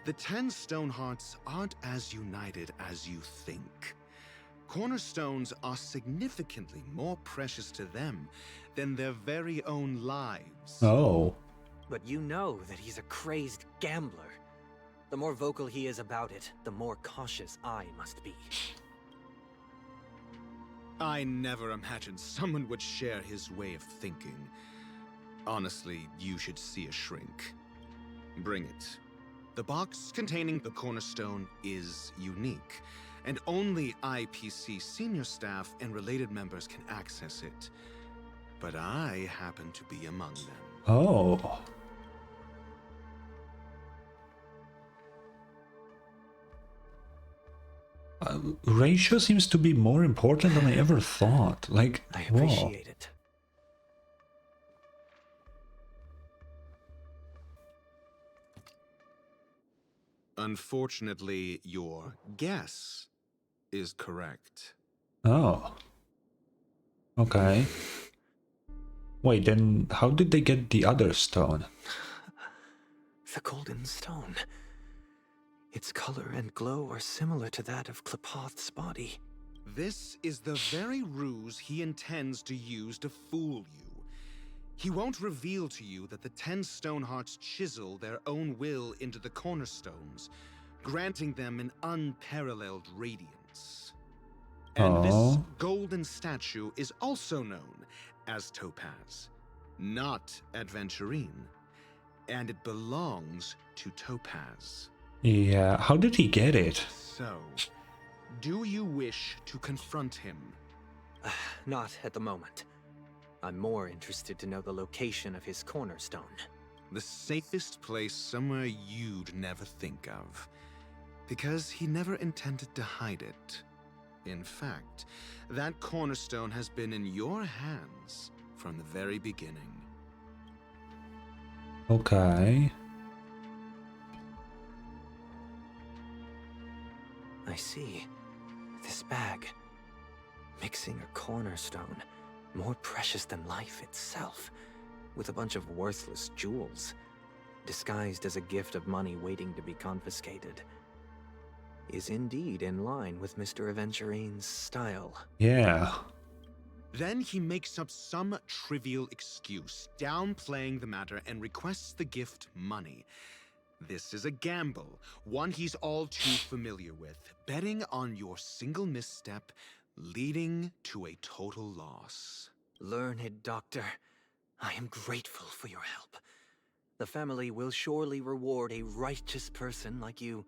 The 10 Stonehearts aren't as united as you think. Cornerstones are significantly more precious to them than their very own lives. Oh. But you know that he's a crazed gambler. The more vocal he is about it, the more cautious I must be. I never imagined someone would share his way of thinking. Honestly, you should see a shrink. Bring it. The box containing the cornerstone is unique, and only IPC senior staff and related members can access it. But I happen to be among them. Oh. Ratio seems to be more important than I ever thought. Like, I appreciate it. Unfortunately, your guess is correct. Oh. Okay. Wait, then how did they get the other stone? The golden stone. Its color and glow are similar to that of Klepoth's body. This is the very ruse he intends to use to fool you. He won't reveal to you that the 10 Stonehearts chisel their own will into the cornerstones, granting them an unparalleled radiance. And this golden statue is also known as Topaz, not Aventurine, and it belongs to Topaz. Yeah, how did he get it? So, do you wish to confront him? Not at the moment. I'm more interested to know the location of his cornerstone. The safest place somewhere you'd never think of. Because he never intended to hide it. In fact, that cornerstone has been in your hands from the very beginning. Okay. I see. This bag. Mixing a cornerstone, more precious than life itself, with a bunch of worthless jewels, disguised as a gift of money waiting to be confiscated, is indeed in line with Mr. Aventurine's style. Yeah. Then he makes up some trivial excuse, downplaying the matter and requests the gift money. This is a gamble, one he's all too familiar with, betting on your single misstep, leading to a total loss. Learned doctor, I am grateful for your help. The family will surely reward a righteous person like you.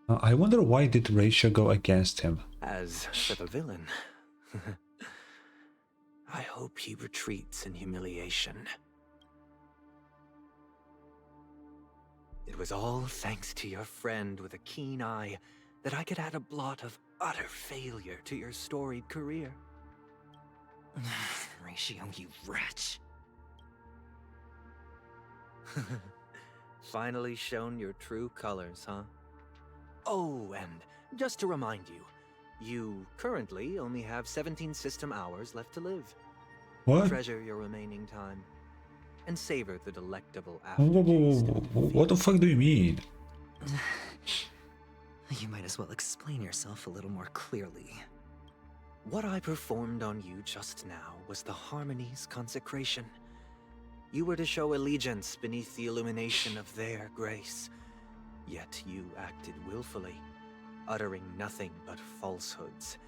I wonder why did Ratio go against him? As for the villain, I hope he retreats in humiliation. It was all thanks to your friend with a keen eye that I could add a blot of utter failure to your storied career. Ratio, you wretch. Finally shown your true colors, huh? Oh, and just to remind you, you currently only have 17 system hours left to live. What? Treasure your remaining time and savor the delectable Whoa, aftertaste. what the fuck do you mean? You might as well explain yourself a little more clearly. What I performed on you just now was the Harmony's consecration. You were to show allegiance beneath the illumination of their grace. Yet you acted willfully, uttering nothing but falsehoods,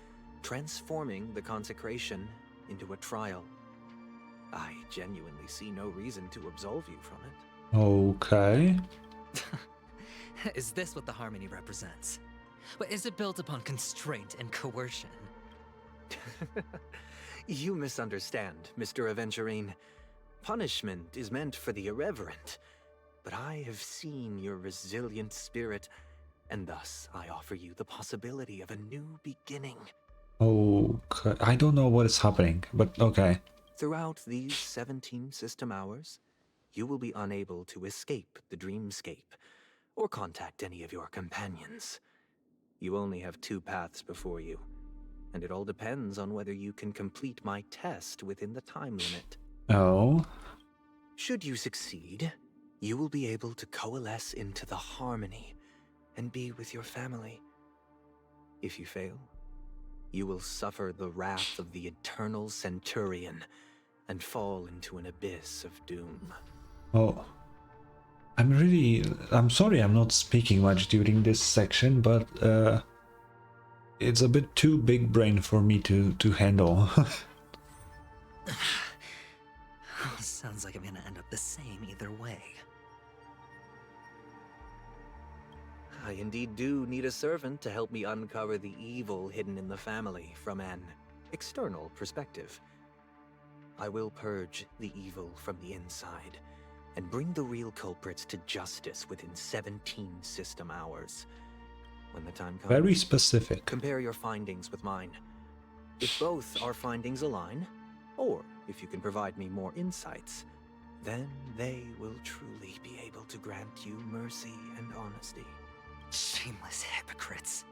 transforming the consecration into a trial. I genuinely see no reason to absolve you from it. Okay. Is this what the Harmony represents? But is it built upon constraint and coercion? You misunderstand, Mr. Aventurine. Punishment is meant for the irreverent. But I have seen your resilient spirit, and thus I offer you the possibility of a new beginning. Okay. I don't know what is happening, but okay. Throughout these 17 system hours, you will be unable to escape the dreamscape or contact any of your companions. You only have 2 paths before you, and it all depends on whether you can complete my test within the time limit. Oh. Should you succeed, you will be able to coalesce into the Harmony and be with your family. If you fail, you will suffer the wrath of the eternal Centurion and fall into an abyss of doom. Oh. I'm sorry I'm not speaking much during this section, but it's a bit too big brain for me to handle. Sounds like I'm gonna end up the same either way. I indeed do need a servant to help me uncover the evil hidden in the family from an external perspective. I will purge the evil from the inside and bring the real culprits to justice within 17 system hours. When the time comes, Very specific. compare your findings with mine. If both our findings align, or if you can provide me more insights, then they will truly be able to grant you mercy and honesty. Shameless hypocrites.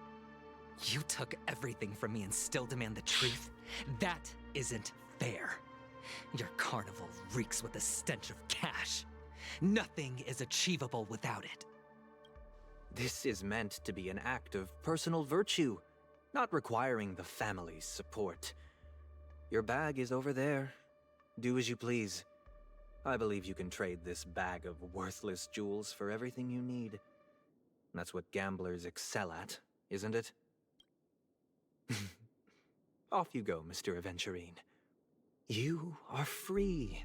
You took everything from me and still demand the truth? That isn't fair. Your carnival reeks with the stench of cash. Nothing is achievable without it. This is meant to be an act of personal virtue, not requiring the family's support. Your bag is over there. Do as you please. I believe you can trade this bag of worthless jewels for everything you need. That's what gamblers excel at, isn't it? Off you go, Mr. Aventurine. You are free.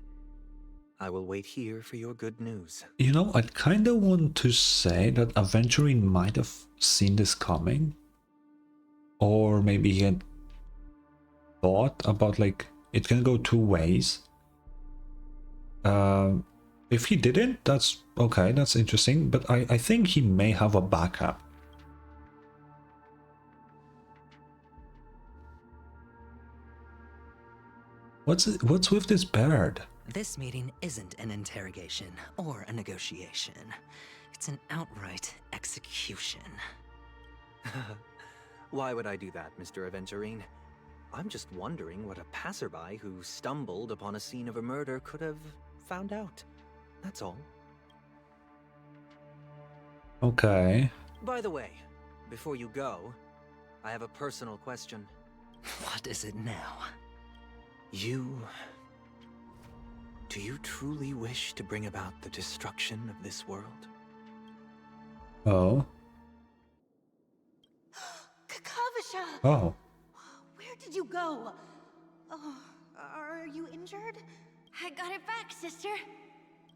I will wait here for your good news. You know, I kind of want to say that Aventurine might have seen this coming. Or maybe he had thought about, like, it can go 2 ways. If he didn't, that's okay, that's interesting. But I think he may have a backup. What's with this bird? This meeting isn't an interrogation or a negotiation. It's an outright execution. Why would I do that, Mr. Aventurine? I'm just wondering what a passerby who stumbled upon a scene of a murder could have found out. That's all. Okay. By the way, before you go, I have a personal question. What is it now? Do you truly wish to bring about the destruction of this world? Oh. Kakavasha! Oh. Where did you go? Oh, are you injured? I got it back, sister.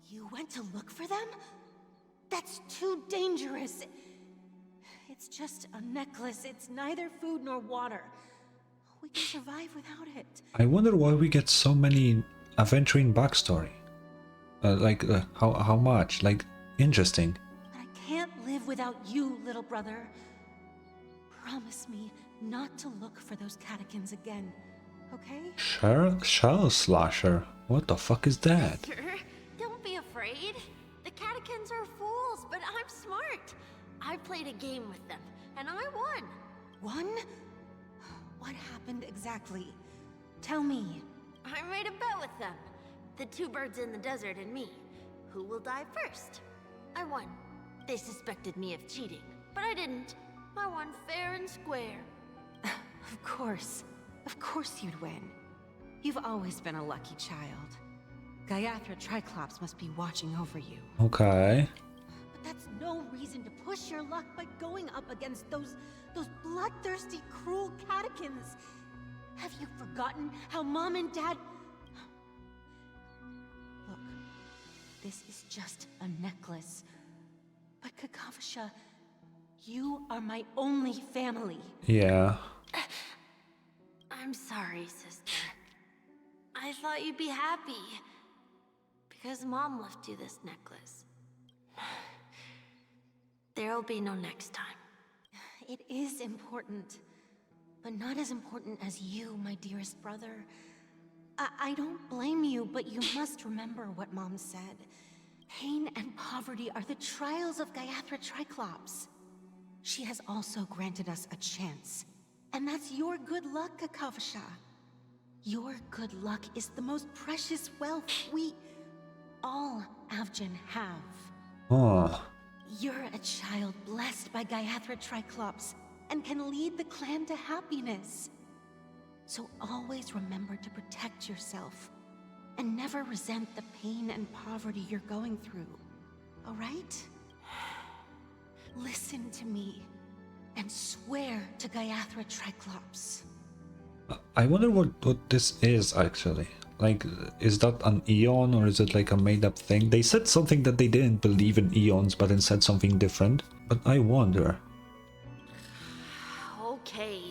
You went to look for them? That's too dangerous. It's just a necklace. It's neither food nor water. We can survive without it. I wonder why we get so many Aventurine backstory. How much? Like, interesting. But I can't live without you, little brother. Promise me not to look for those catechins again, okay? Shell slasher? What the fuck is that? Sister, don't be afraid. The catechins are fools, but I'm smart. I played a game with them, and I won. Won? What happened exactly? Tell me. I made a bet with them. The two birds in the desert and me. Who will die first? I won. They suspected me of cheating, but I didn't. I won fair and square. Of course. Of course you'd win. You've always been a lucky child. Gaiathra Triclops must be watching over you. Okay. But that's no reason to push your luck by going up against those bloodthirsty, cruel catechins. Have you forgotten how Mom and Dad... Look, this is just a necklace. But Kakavasha, you are my only family. Yeah. I'm sorry, sister. I thought you'd be happy. Because Mom left you this necklace. There'll be no next time. It is important. But not as important as you, my dearest brother. I don't blame you, but you must remember what Mom said. Pain and poverty are the trials of Gaiathra Triclops. She has also granted us a chance. And that's your good luck, Kakavasha. Your good luck is the most precious wealth we all Avgin have. Oh. You're a child blessed by Gaiathra Triclops and can lead the clan to happiness. So always remember to protect yourself and never resent the pain and poverty you're going through. All right? Listen to me and swear to Gaiathra Triclops. I wonder what this is actually. Like, is that an eon or is it like a made up thing? They said something that they didn't believe in eons but then said something different. But I wonder. Okay.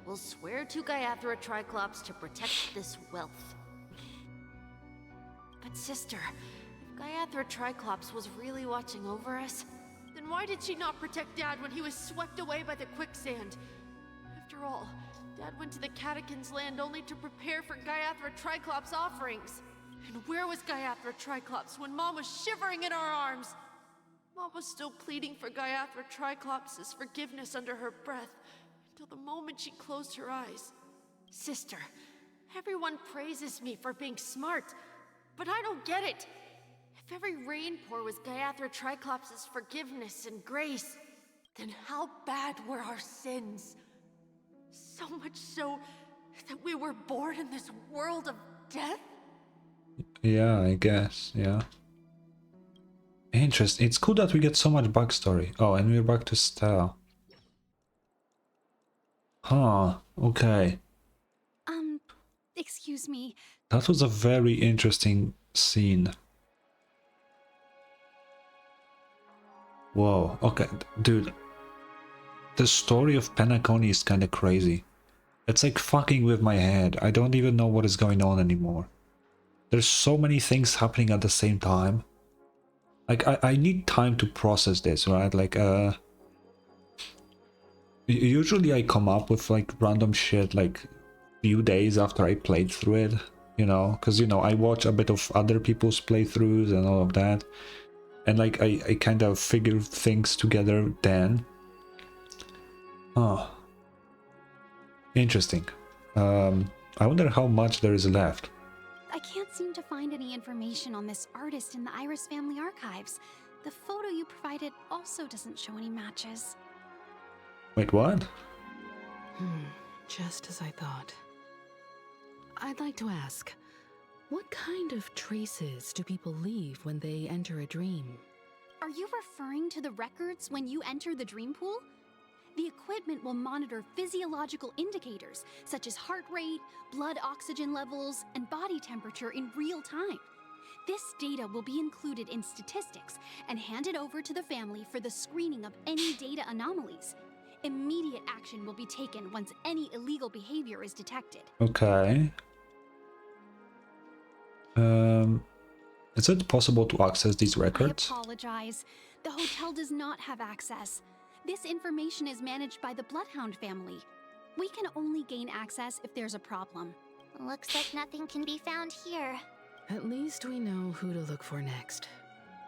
We'll swear to Gaiathra Triclops to protect this wealth. But sister, if Gaiathra Triclops was really watching over us, then why did she not protect Dad when he was swept away by the quicksand? After all, Dad went to the Catechins' land only to prepare for Gaiathra Triclops' offerings. And where was Gaiathra Triclops when Mom was shivering in our arms? Mom was still pleading for Gaiathra Triclops' forgiveness under her breath, until the moment she closed her eyes. Sister, everyone praises me for being smart, but I don't get it. If every rainpour was Gaiathra Triclops' forgiveness and grace, then how bad were our sins? So much so that we were born in this world of death? Yeah, I guess, yeah. Interesting. It's cool that we get so much backstory. Oh, and we're back to Stella. Huh, okay. Excuse me. That was a very interesting scene. Whoa, okay, dude. The story of Penacony is kind of crazy. It's like fucking with my head. I don't even know what is going on anymore. There's so many things happening at the same time. Like, I need time to process this, right? Like, usually I come up with like random shit like few days after I played through it, you know, because, you know, I watch a bit of other people's playthroughs and all of that. And like, I kind of figure things together then. Oh. Interesting. I wonder how much there is left. I can't seem to find any information on this artist in the Iris family archives. The photo you provided also doesn't show any matches. Wait, what? Just as I thought. I'd like to ask, what kind of traces do people leave when they enter a dream? Are you referring to the records when you enter the dream pool? The equipment will monitor physiological indicators such as heart rate, blood oxygen levels, and body temperature in real time. This data will be included in statistics and handed over to the family for the screening of any data anomalies. Immediate action will be taken once any illegal behavior is detected. Okay. Is it possible to access these records? I apologize. The hotel does not have access. This information is managed by the Bloodhound family. We can only gain access if there's a problem. Looks like nothing can be found here. At least we know who to look for next.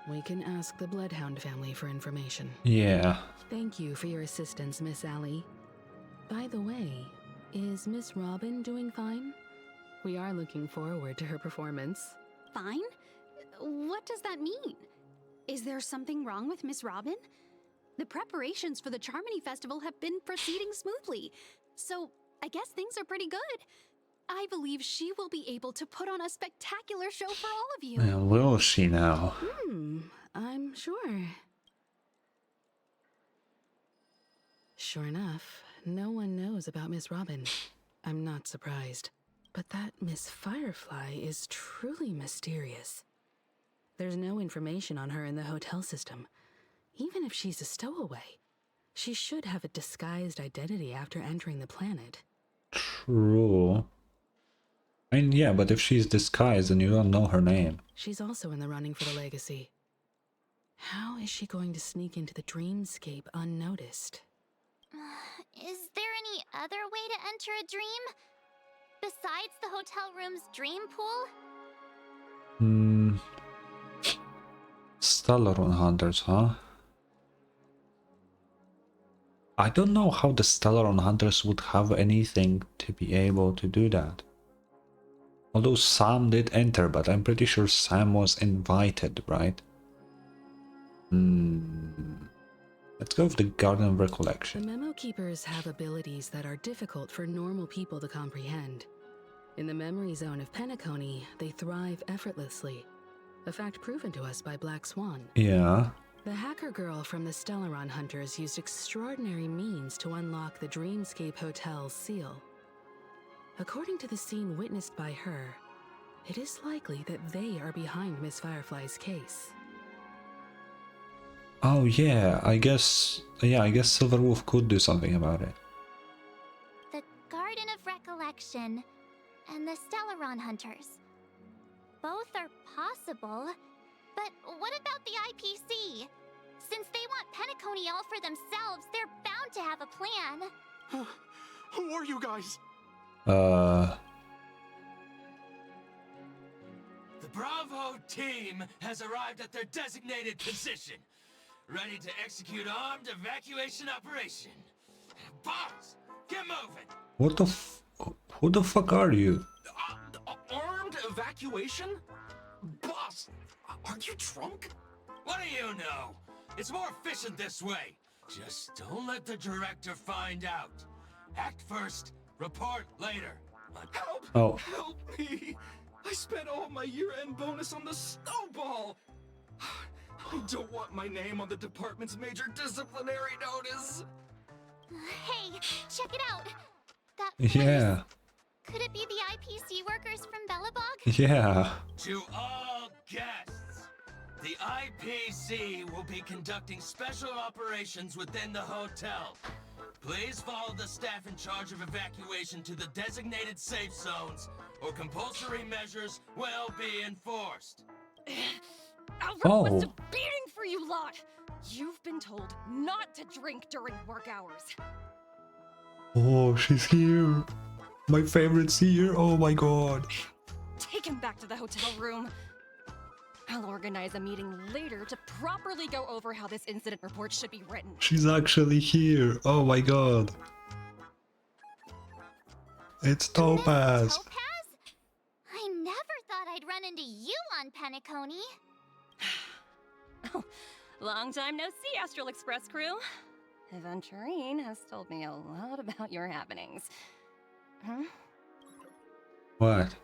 We can ask the Bloodhound family for information. Yeah. Thank you for your assistance, Miss Allie. By the way, is Miss Robin doing fine? We are looking forward to her performance. Fine? What does that mean? Is there something wrong with Miss Robin? The preparations for the Charmony Festival have been proceeding smoothly, so I guess things are pretty good. I believe she will be able to put on a spectacular show for all of you. Well, will she now? I'm sure. Sure enough, no one knows about Miss Robin. I'm not surprised. But that Miss Firefly is truly mysterious. There's no information on her in the hotel system. Even if she's a stowaway, she should have a disguised identity after entering the planet. True. I mean, yeah, but if she's disguised and you don't know her name. She's also in the running for the legacy. How is she going to sneak into the dreamscape unnoticed? Is there any other way to enter a dream? Besides the hotel room's dream pool? Stellaron Hunters, huh? I don't know how the Stellaron Hunters would have anything to be able to do that. Although Sam did enter, but I'm pretty sure Sam was invited, right? Let's go with the Garden of Recollection. The Memo Keepers have abilities that are difficult for normal people to comprehend. In the memory zone of Penacony, they thrive effortlessly. A fact proven to us by Black Swan. Yeah. The hacker girl from the Stellaron Hunters used extraordinary means to unlock the Dreamscape Hotel's seal. According to the scene witnessed by her, it is likely that they are behind Miss Firefly's case. Oh yeah, I guess Silverwolf could do something about it. The Garden of Recollection and the Stellaron Hunters. Both are possible, but what about the IPC? Since they want Penacony all for themselves, they're bound to have a plan. Who are you guys? The Bravo team has arrived at their designated position, ready to execute armed evacuation operation. Boss, get moving! What the who the fuck are you? Armed evacuation? Boss, are you drunk? What do you know? It's more efficient this way. Just don't let the director find out. Act first, report later. Help! Oh. Help me! I spent all my year-end bonus on the snowball! I don't want my name on the department's major disciplinary notice! Hey, check it out! That Yeah. Could it be the IPC workers from Bellabog? Yeah. To all guests, the IPC will be conducting special operations within the hotel. Please follow the staff in charge of evacuation to the designated safe zones, or compulsory measures will be enforced. Alfred wants a beating for you lot! You've been told not to drink during work hours. Oh, she's here. My favorite's here. Oh my god. Take him back to the hotel room. I'll organize a meeting later to properly go over how this incident report should be written. She's actually here. Oh my god. It's Topaz. I never thought I'd run into you on Penacony. Oh, long time no see, Astral Express crew. Aventurine has told me a lot about your happenings. Huh? What?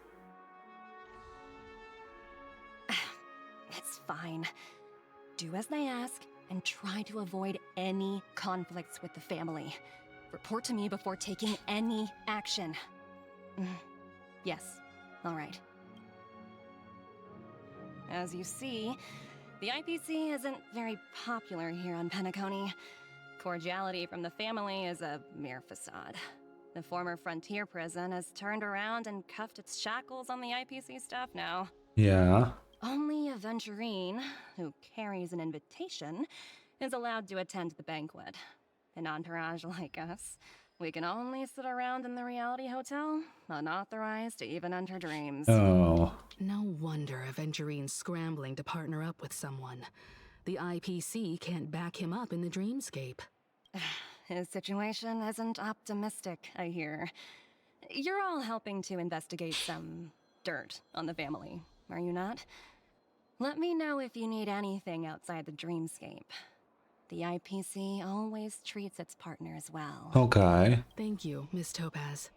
It's fine. Do as they ask and try to avoid any conflicts with the family. Report to me before taking any action. Yes, all right. As you see, the IPC isn't very popular here on Penacony. Cordiality from the family is a mere facade. The former frontier prison has turned around and cuffed its shackles on the IPC staff now. Yeah. Only Aventurine, who carries an invitation, is allowed to attend the banquet. An entourage like us, we can only sit around in the reality hotel, unauthorized to even enter dreams. Oh. No wonder Aventurine's scrambling to partner up with someone. The IPC can't back him up in the dreamscape. His situation isn't optimistic, I hear. You're all helping to investigate some dirt on the family, are you not? Let me know if you need anything outside the dreamscape. The IPC always treats its partners well. Okay. Thank you, Miss Topaz.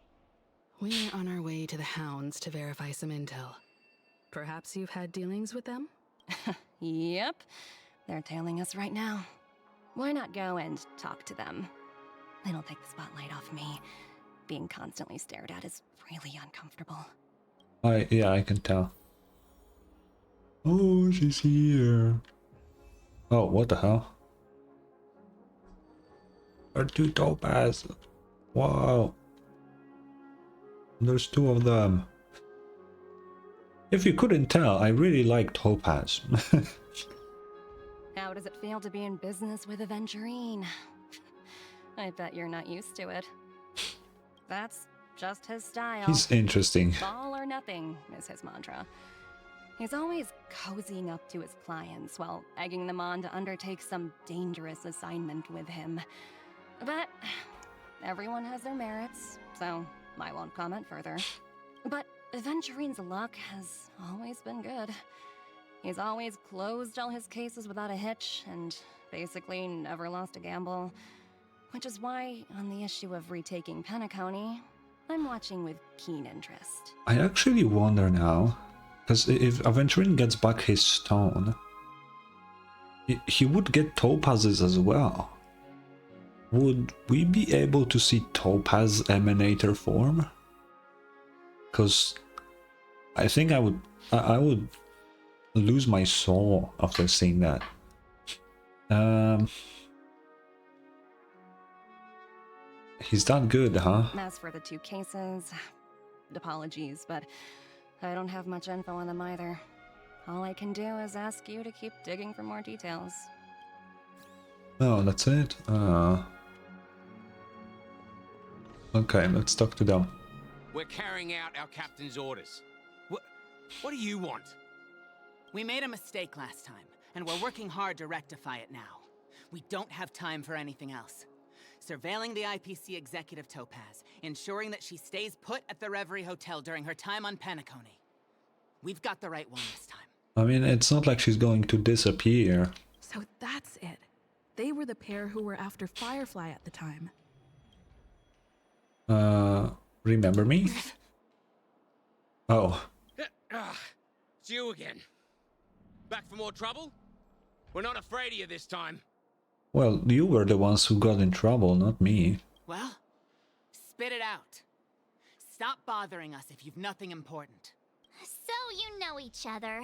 We're on our way to the Hounds to verify some intel. Perhaps you've had dealings with them? Yep. They're tailing us right now. Why not go and talk to them? It'll take the spotlight off me. Being constantly stared at is really uncomfortable. Yeah, I can tell. Oh, she's here. Oh, what the hell? There are 2 Topaz. Wow. There's 2 of them. If you couldn't tell, I really like Topaz. How does it feel to be in business with Aventurine? I bet you're not used to it. That's just his style. He's interesting. All or nothing is his mantra. He's always cozying up to his clients while egging them on to undertake some dangerous assignment with him. But everyone has their merits, so I won't comment further. But Aventurine's luck has always been good. He's always closed all his cases without a hitch, and basically never lost a gamble. Which is why, on the issue of retaking Penacony, I'm watching with keen interest. I actually wonder now, because if Aventurine gets back his stone, he would get topazes as well. Would we be able to see Topaz Emanator form? Because I think I would lose my soul after seeing that. He's that good, huh? As for the 2 cases, apologies, but I don't have much info on them either. All I can do is ask you to keep digging for more details. Oh, that's it? Okay, let's talk to them. We're carrying out our captain's orders. What do you want? We made a mistake last time, and we're working hard to rectify it now. We don't have time for anything else. Surveilling the IPC executive Topaz, ensuring that she stays put at the Reverie Hotel during her time on Penacony. We've got the right one this time. I mean, it's not like she's going to disappear. So that's it. They were the pair who were after Firefly at the time. Remember me? Oh. It's you again. Back for more trouble? We're not afraid of you this time. Well, you were the ones who got in trouble, not me. Well, spit it out. Stop bothering us if you've nothing important. So you know each other.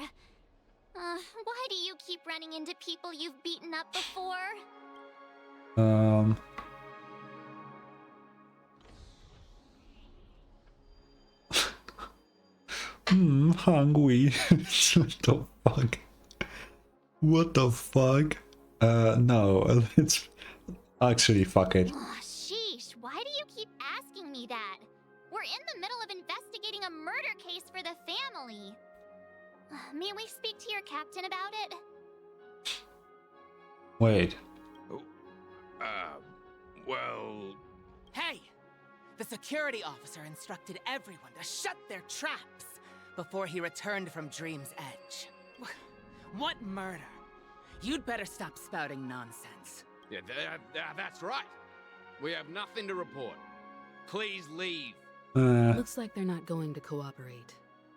Why do you keep running into people you've beaten up before? Hungry. What the fuck? What the fuck? No, let's actually fuck it. Oh, sheesh, why do you keep asking me that? We're in the middle of investigating a murder case for the family. May we speak to your captain about it? Wait. Well... Hey! The security officer instructed everyone to shut their traps before he returned from Dream's Edge. What murder? You'd better stop spouting nonsense. Yeah, that's right. We have nothing to report. Please leave. Looks like they're not going to cooperate.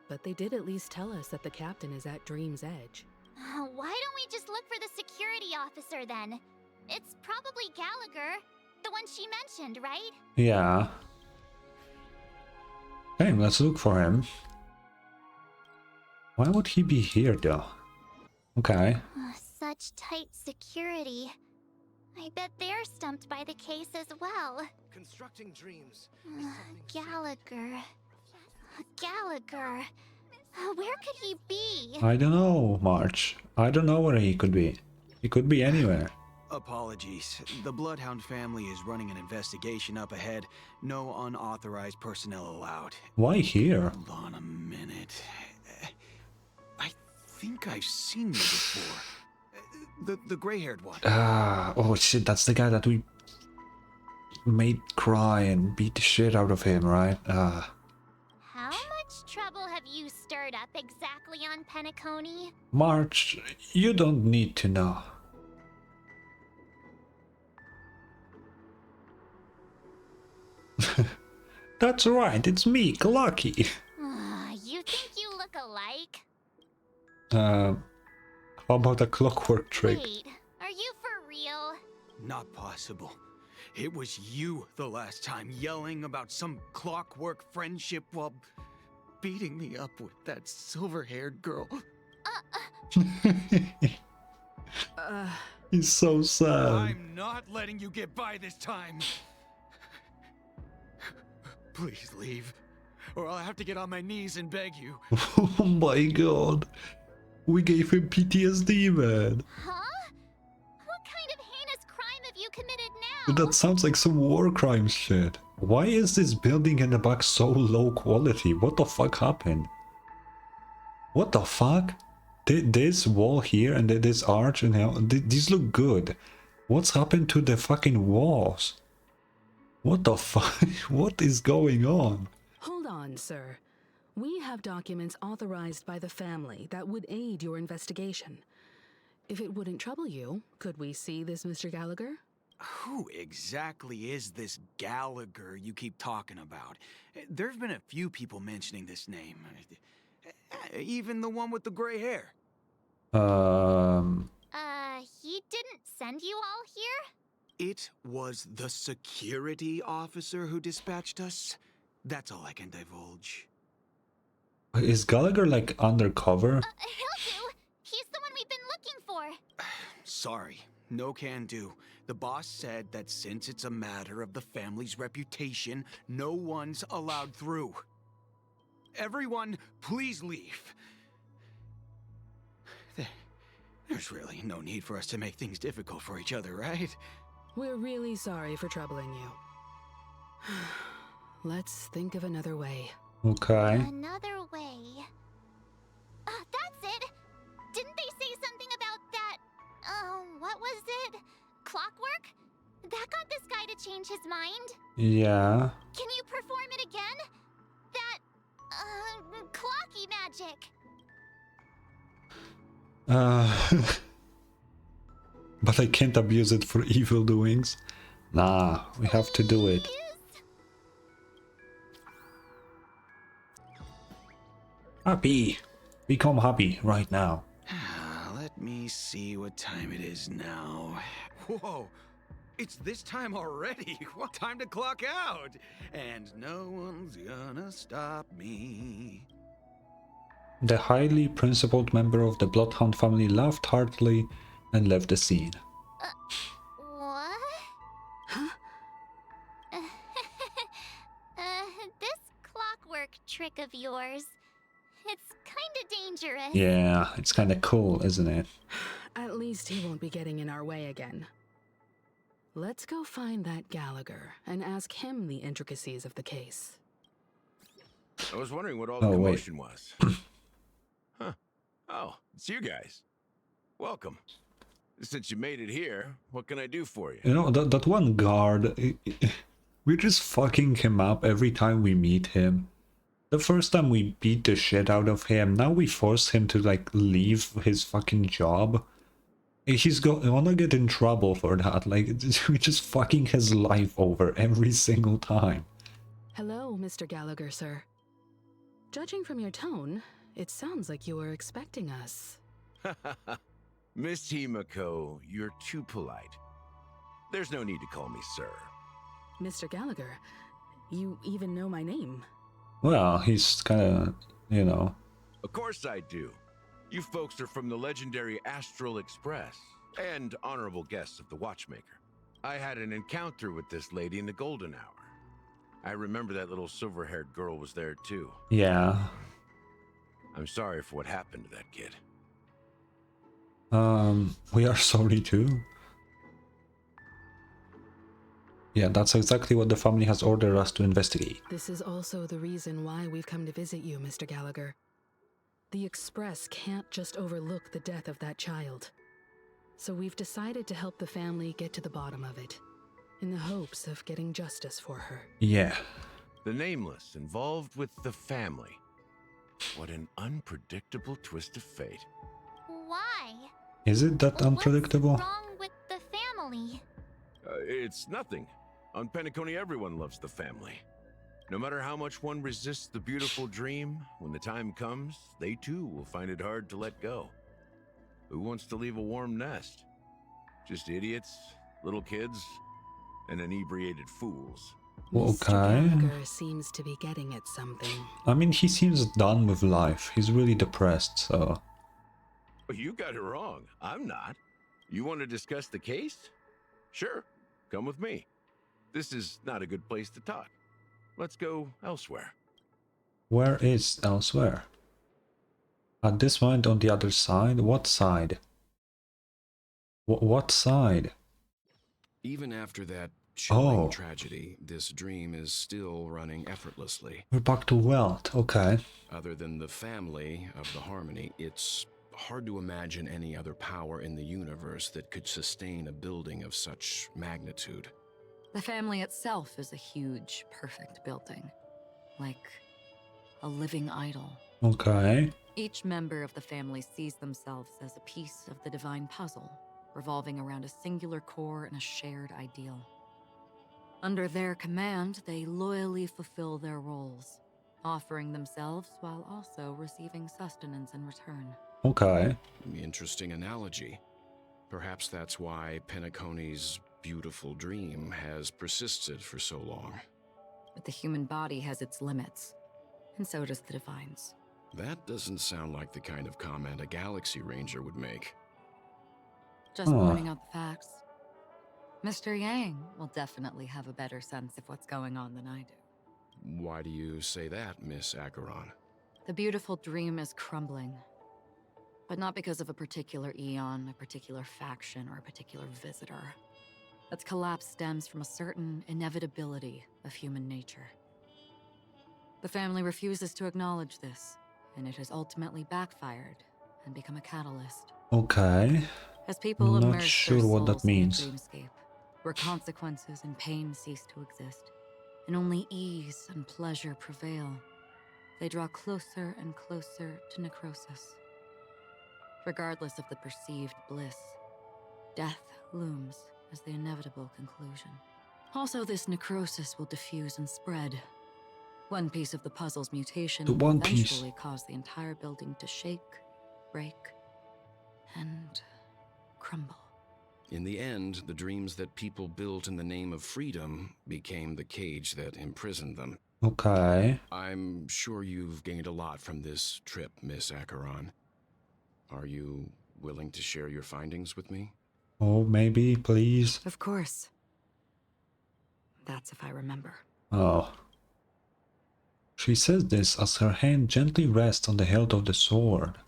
But they did at least tell us that the captain is at Dream's Edge. Why don't we just look for the security officer then? It's probably Gallagher, the one she mentioned, right? Yeah. Okay, let's look for him. Why would he be here though? Okay. Such tight security. I bet they're stumped by the case as well. Constructing dreams. Gallagher. Gallagher. Where could he be? I don't know, March. I don't know where he could be. He could be anywhere. Apologies. The Bloodhound family is running an investigation up ahead. No unauthorized personnel allowed. Why here? Hold on a minute. I think I've seen you before. The gray-haired one. Oh shit, that's the guy that we... made cry and beat the shit out of him, right? How much trouble have you stirred up exactly on Penacony? March, you don't need to know. That's right, it's me, Lucky. You think you look alike? How about a clockwork trick? Wait, are you for real? Not possible. It was you the last time yelling about some clockwork friendship while beating me up with that silver-haired girl. He's so sad. I'm not letting you get by this time. Please leave, or I'll have to get on my knees and beg you. Oh my god. We gave him PTSD, man. Huh? What kind of heinous crime have you committed now? That sounds like some war crime shit. Why is this building in the back so low quality? What the fuck happened? What the fuck? This wall here and this arch and these look good. What's happened to the fucking walls? What the fuck? What is going on? Hold on, sir. We have documents authorized by the family that would aid your investigation. If it wouldn't trouble you, could we see this, Mr. Gallagher? Who exactly is this Gallagher you keep talking about? There've been a few people mentioning this name. Even the one with the gray hair. He didn't send you all here? It was the security officer who dispatched us. That's all I can divulge. Is Gallagher like undercover? He'll do. He's the one we've been looking for. Sorry, no can do. The boss said that since it's a matter of the family's reputation, no one's allowed through. Everyone, please leave. There's really no need for us to make things difficult for each other, right? We're really sorry for troubling you. Let's think of another way. Okay. Another way. That's it! Didn't they say something about that... what was it? Clockwork? That got this guy to change his mind? Yeah. Can you perform it again? That... clocky magic. But I can't abuse it for evil doings. Nah, we have to do it. Happy. Become happy right now. Let me see what time it is now. Whoa, it's this time already. What time to clock out? And no one's gonna stop me. The highly principled member of the Bloodhound family laughed heartily and left the scene. What? Huh? This clockwork trick of yours, it's kinda dangerous. Yeah, it's kinda cool, isn't it? At least he won't be getting in our way again. Let's go find that Gallagher and ask him the intricacies of the case. I was wondering what all the commotion was. Huh. Oh, it's you guys. Welcome. Since you made it here, what can I do for you? You know, that one guard, we're just fucking him up every time we meet him. The first time we beat the shit out of him, now we force him to like leave his fucking job. He's gonna get in trouble for that. Like, we're just fucking his life over every single time. Hello, Mr. Gallagher, sir. Judging from your tone, it sounds like you were expecting us. Miss Himiko, you're too polite. There's no need to call me sir. Mr. Gallagher, you even know my name. Well, he's kinda, you know. Of course I do. You folks are from the legendary Astral Express and honorable guests of the Watchmaker. I had an encounter with this lady in the Golden Hour. I remember that little silver-haired girl was there too. Yeah. I'm sorry for what happened to that kid. We are sorry too. Yeah, that's exactly what the family has ordered us to investigate. This is also the reason why we've come to visit you, Mr. Gallagher. The Express can't just overlook the death of that child. So we've decided to help the family get to the bottom of it. in the hopes of getting justice for her. Yeah. The Nameless involved with the family. What an unpredictable twist of fate. Why? Is it that unpredictable? What's wrong with the family? It's nothing. On Penacony, everyone loves the family. No matter how much one resists the beautiful dream, when the time comes, they too will find it hard to let go. Who wants to leave a warm nest? Just idiots, little kids, and inebriated fools. Okay. Mr. Gallagher seems to be getting at something. I mean, he seems done with life. He's really depressed, so... You got it wrong. I'm not. You want to discuss the case? Sure. Come with me. This is not a good place to talk. Let's go elsewhere. Where is elsewhere? At this point on the other side? What side? What side? Even after that chilling tragedy, this dream is still running effortlessly. We're back to wealth, okay. Other than the family of the Harmony, it's hard to imagine any other power in the universe that could sustain a building of such magnitude. The family itself is a huge, perfect building. Like a living idol. Okay. Each member of the family sees themselves as a piece of the divine puzzle, revolving around a singular core and a shared ideal. Under their command, they loyally fulfill their roles, offering themselves while also receiving sustenance in return. Okay. Interesting analogy. Perhaps that's why Penacony's beautiful dream has persisted for so long. But the human body has its limits, and so does the divine's. That doesn't sound like the kind of comment a Galaxy Ranger would make. Just pointing out the facts. Mr. Yang will definitely have a better sense of what's going on than I do. Why do you say that, Miss Acheron? The beautiful dream is crumbling. But not because of a particular eon, a particular faction, or a particular visitor. Its collapse stems from a certain inevitability of human nature. The family refuses to acknowledge this, and it has ultimately backfired and become a catalyst. Okay. As people Not immerse sure their what that souls in the means. dreamscape, where consequences and pain cease to exist, and only ease and pleasure prevail, they draw closer and closer to necrosis. Regardless of the perceived bliss, death looms as the inevitable conclusion. Also, this necrosis will diffuse and spread. One piece of the puzzle's mutation The will one piece. eventually cause the entire building to shake, break, and crumble. In the end, the dreams that people built in the name of freedom became the cage that imprisoned them. Okay. I'm sure you've gained a lot from this trip, Miss Acheron. Are you willing to share your findings with me? Oh, maybe, please. Of course. That's if I remember. Oh. She says this as her hand gently rests on the hilt of the sword.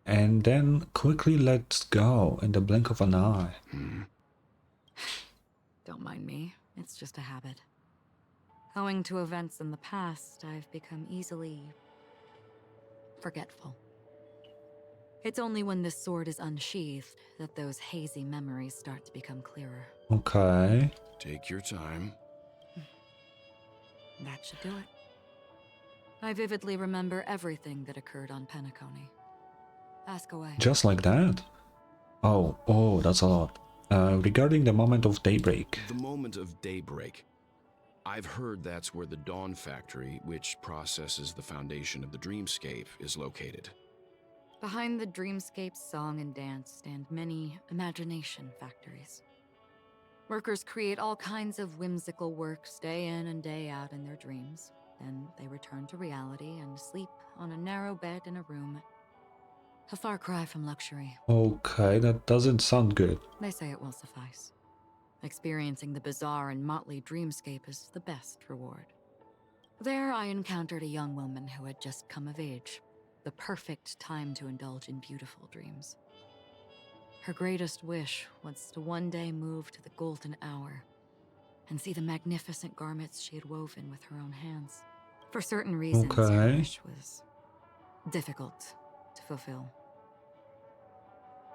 And then quickly lets go in the blink of an eye. Don't mind me. It's just a habit. Owing to events in the past, I've become easily forgetful. It's only when this sword is unsheathed that those hazy memories start to become clearer. Okay. Take your time. That should do it. I vividly remember everything that occurred on Penacony. Ask away. Just like that? Oh, that's a lot. Regarding the moment of daybreak. The moment of daybreak. I've heard that's where the Dawn Factory, which processes the foundation of the dreamscape, is located. Behind the dreamscape's song and dance stand many imagination factories. Workers create all kinds of whimsical works day in and day out in their dreams. Then they return to reality and sleep on a narrow bed in a room. A far cry from luxury. Okay, that doesn't sound good. They say it will suffice. Experiencing the bizarre and motley dreamscape is the best reward. There I encountered a young woman who had just come of age. The perfect time to indulge in beautiful dreams. Her greatest wish was to one day move to the golden hour and see the magnificent garments she had woven with her own hands. For certain reasons, her wish was difficult to fulfill.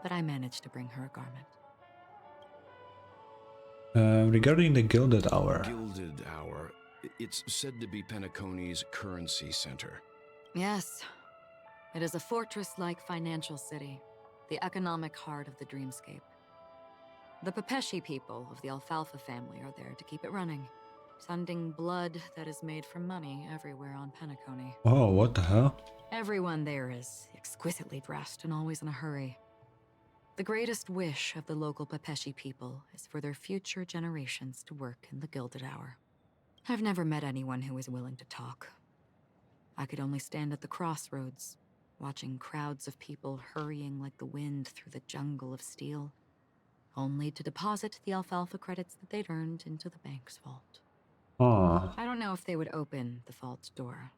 But I managed to bring her a garment. Regarding the Gilded Hour. Gilded Hour. It's said to be Penacony's currency center. Yes. It is a fortress-like financial city, the economic heart of the dreamscape. The Pepeshi people of the Alfalfa family are there to keep it running, sending blood that is made from money everywhere on Penacony. Oh, what the hell? Everyone there is exquisitely dressed and always in a hurry. The greatest wish of the local Pepeshi people is for their future generations to work in the Gilded Hour. I've never met anyone who is willing to talk. I could only stand at the crossroads, watching crowds of people hurrying like the wind through the jungle of steel, only to deposit the alfalfa credits that they'd earned into the bank's vault. Oh. I don't know if they would open the vault door,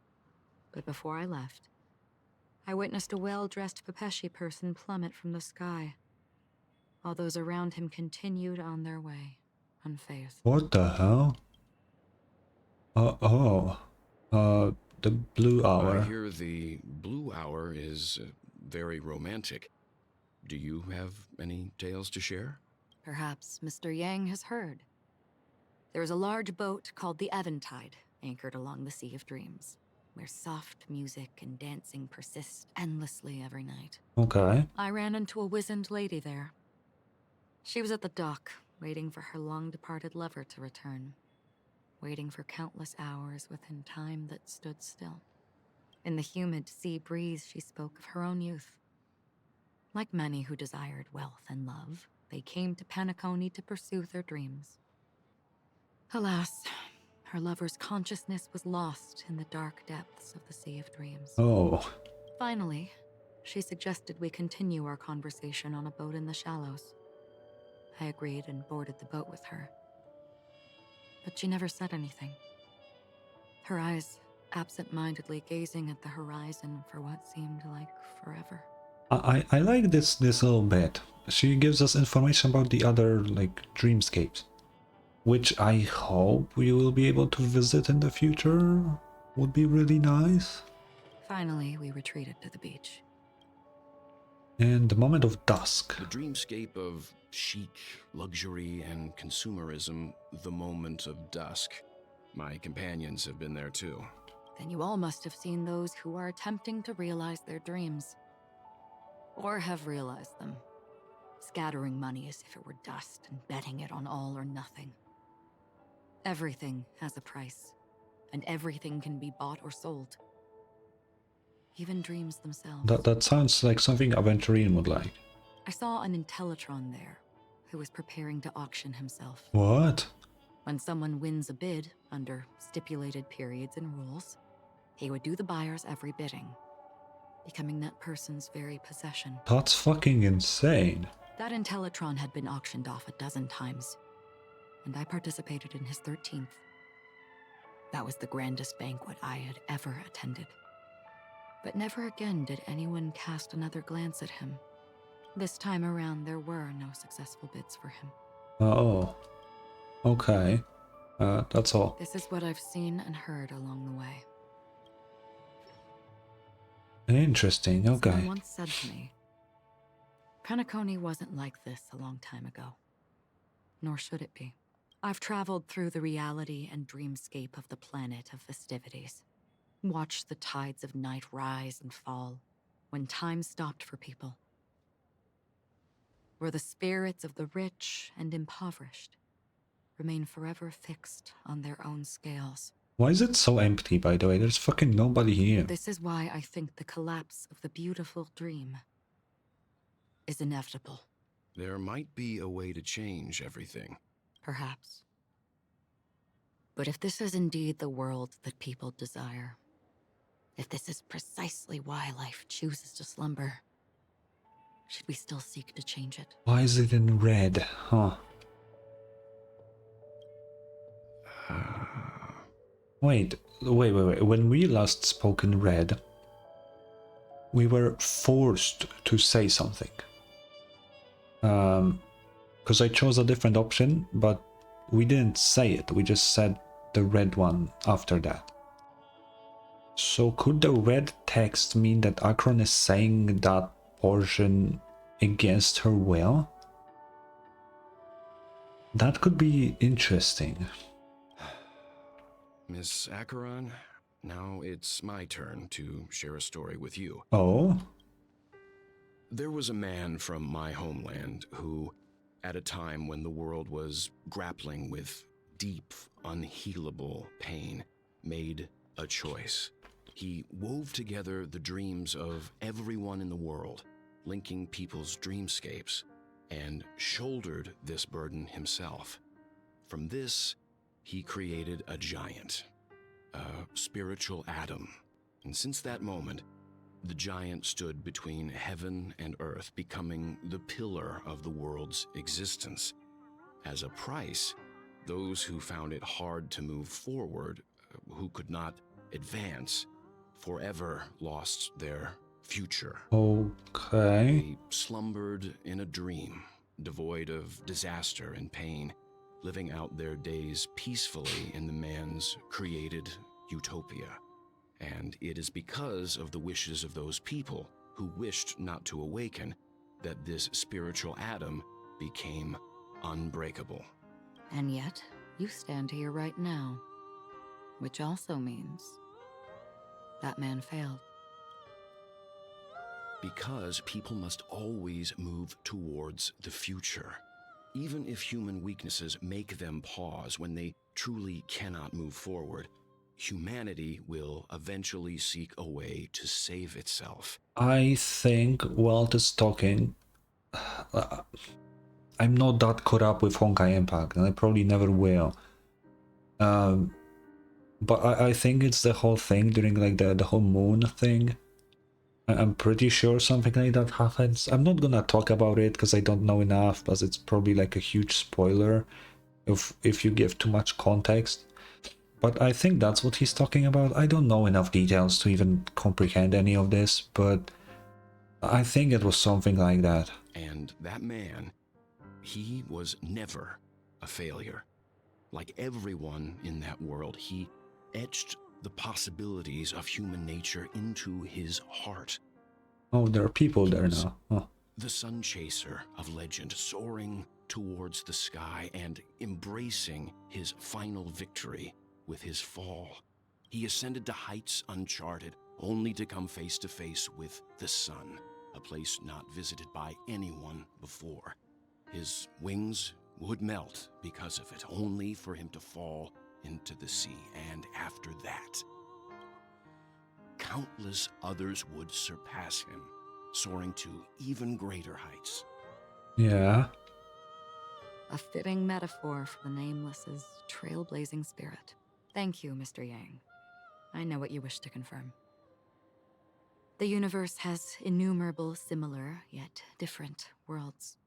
but before I left, I witnessed a well-dressed Pepeshi person plummet from the sky, while those around him continued on their way, unfazed. What the hell? The Blue Hour. I hear the Blue Hour is very romantic. Do you have any tales to share? Perhaps Mr. Yang has heard. There is a large boat called the Aventurine, anchored along the Sea of Dreams, where soft music and dancing persist endlessly every night. Okay. I ran into a wizened lady there. She was at the dock, waiting for her long-departed lover to return, waiting for countless hours within time that stood still. In the humid sea breeze, she spoke of her own youth. Like many who desired wealth and love, they came to Penacony to pursue their dreams. Alas, her lover's consciousness was lost in the dark depths of the Sea of Dreams. Oh. Finally, she suggested we continue our conversation on a boat in the shallows. I agreed and boarded the boat with her. But she never said anything. Her eyes absent-mindedly gazing at the horizon for what seemed like forever. I like this little bit. She gives us information about the other, like, dreamscapes, which I hope we will be able to visit in the future. Would be really nice. Finally, we retreated to the beach. And the moment of dusk. The dreamscape of chic, luxury, and consumerism, the moment of dusk. My companions have been there too. Then you all must have seen those who are attempting to realize their dreams. Or have realized them. Scattering money as if it were dust and betting it on all or nothing. Everything has a price, and everything can be bought or sold. Even dreams themselves. That sounds like something Aventurine would like. I saw an Intellitron there, who was preparing to auction himself. What? When someone wins a bid, under stipulated periods and rules, he would do the buyer's every bidding, becoming that person's very possession. That's fucking insane. That Intellitron had been auctioned off 12 times, and I participated in his 13th. That was the grandest banquet I had ever attended. But never again did anyone cast another glance at him. This time around, there were no successful bids for him. Oh. Okay. That's all. This is what I've seen and heard along the way. Interesting, okay. Someone once said to me, Penacony wasn't like this a long time ago. Nor should it be. I've traveled through the reality and dreamscape of the planet of festivities. Watched the tides of night rise and fall when time stopped for people. Where the spirits of the rich and impoverished remain forever fixed on their own scales. Why is it so empty, by the way? There's fucking nobody here. This is why I think the collapse of the beautiful dream is inevitable. There might be a way to change everything. Perhaps. But if this is indeed the world that people desire, if this is precisely why life chooses to slumber, should we still seek to change it? Why is it in red? Huh. Wait. When we last spoke in red, we were forced to say something. Because I chose a different option, but we didn't say it. We just said the red one after that. So could the red text mean that Akron is saying that portion against her will? That could be interesting. Miss Acheron, now it's my turn to share a story with you. Oh? There was a man from my homeland who, at a time when the world was grappling with deep, unhealable pain, made a choice. He wove together the dreams of everyone in the world, linking people's dreamscapes, and shouldered this burden himself. From this, he created a giant, a spiritual atom. And since that moment, the giant stood between heaven and earth, becoming the pillar of the world's existence. As a price, those who found it hard to move forward, who could not advance, forever lost their future. Okay. They slumbered in a dream, devoid of disaster and pain, living out their days peacefully in the man's created utopia. And it is because of the wishes of those people who wished not to awaken that this spiritual atom became unbreakable. And yet, you stand here right now. Which also means that man failed. Because people must always move towards the future. Even if human weaknesses make them pause when they truly cannot move forward, humanity will eventually seek a way to save itself. I think Walt is talking. I'm not that caught up with Honkai Impact, and I probably never will. But I think it's the whole thing during like the whole moon thing. I'm pretty sure something like that happens. I'm not gonna talk about it because I don't know enough, but it's probably like a huge spoiler if you give too much context. But I think that's what he's talking about. I don't know enough details to even comprehend any of this, but I think it was something like that. And that man, he was never a failure. Like everyone in that world, he etched the possibilities of human nature into his heart. Oh, there are people there now. Oh. The sun chaser of legend, soaring towards the sky and embracing his final victory with his fall. He ascended to heights uncharted, only to come face to face with the sun, a place not visited by anyone before. His wings would melt because of it, only for him to fall into the sea. And after that, countless others would surpass him, soaring to even greater heights. Yeah. A fitting metaphor for the Nameless's trailblazing spirit. Thank you, Mr. Yang. I know what you wish to confirm. The universe has innumerable similar, yet different worlds.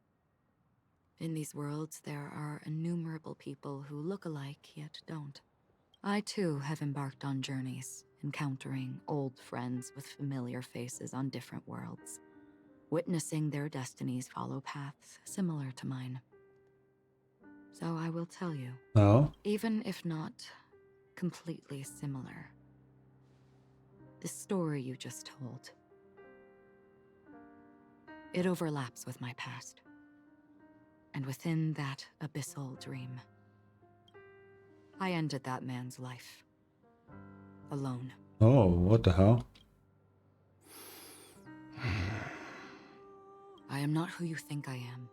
In these worlds, there are innumerable people who look alike, yet don't. I, too, have embarked on journeys, encountering old friends with familiar faces on different worlds, witnessing their destinies follow paths similar to mine. So I will tell you, even if not completely similar, the story you just told, it overlaps with my past. And within that abyssal dream, I ended that man's life. Alone. Oh, what the hell? I am not who you think I am.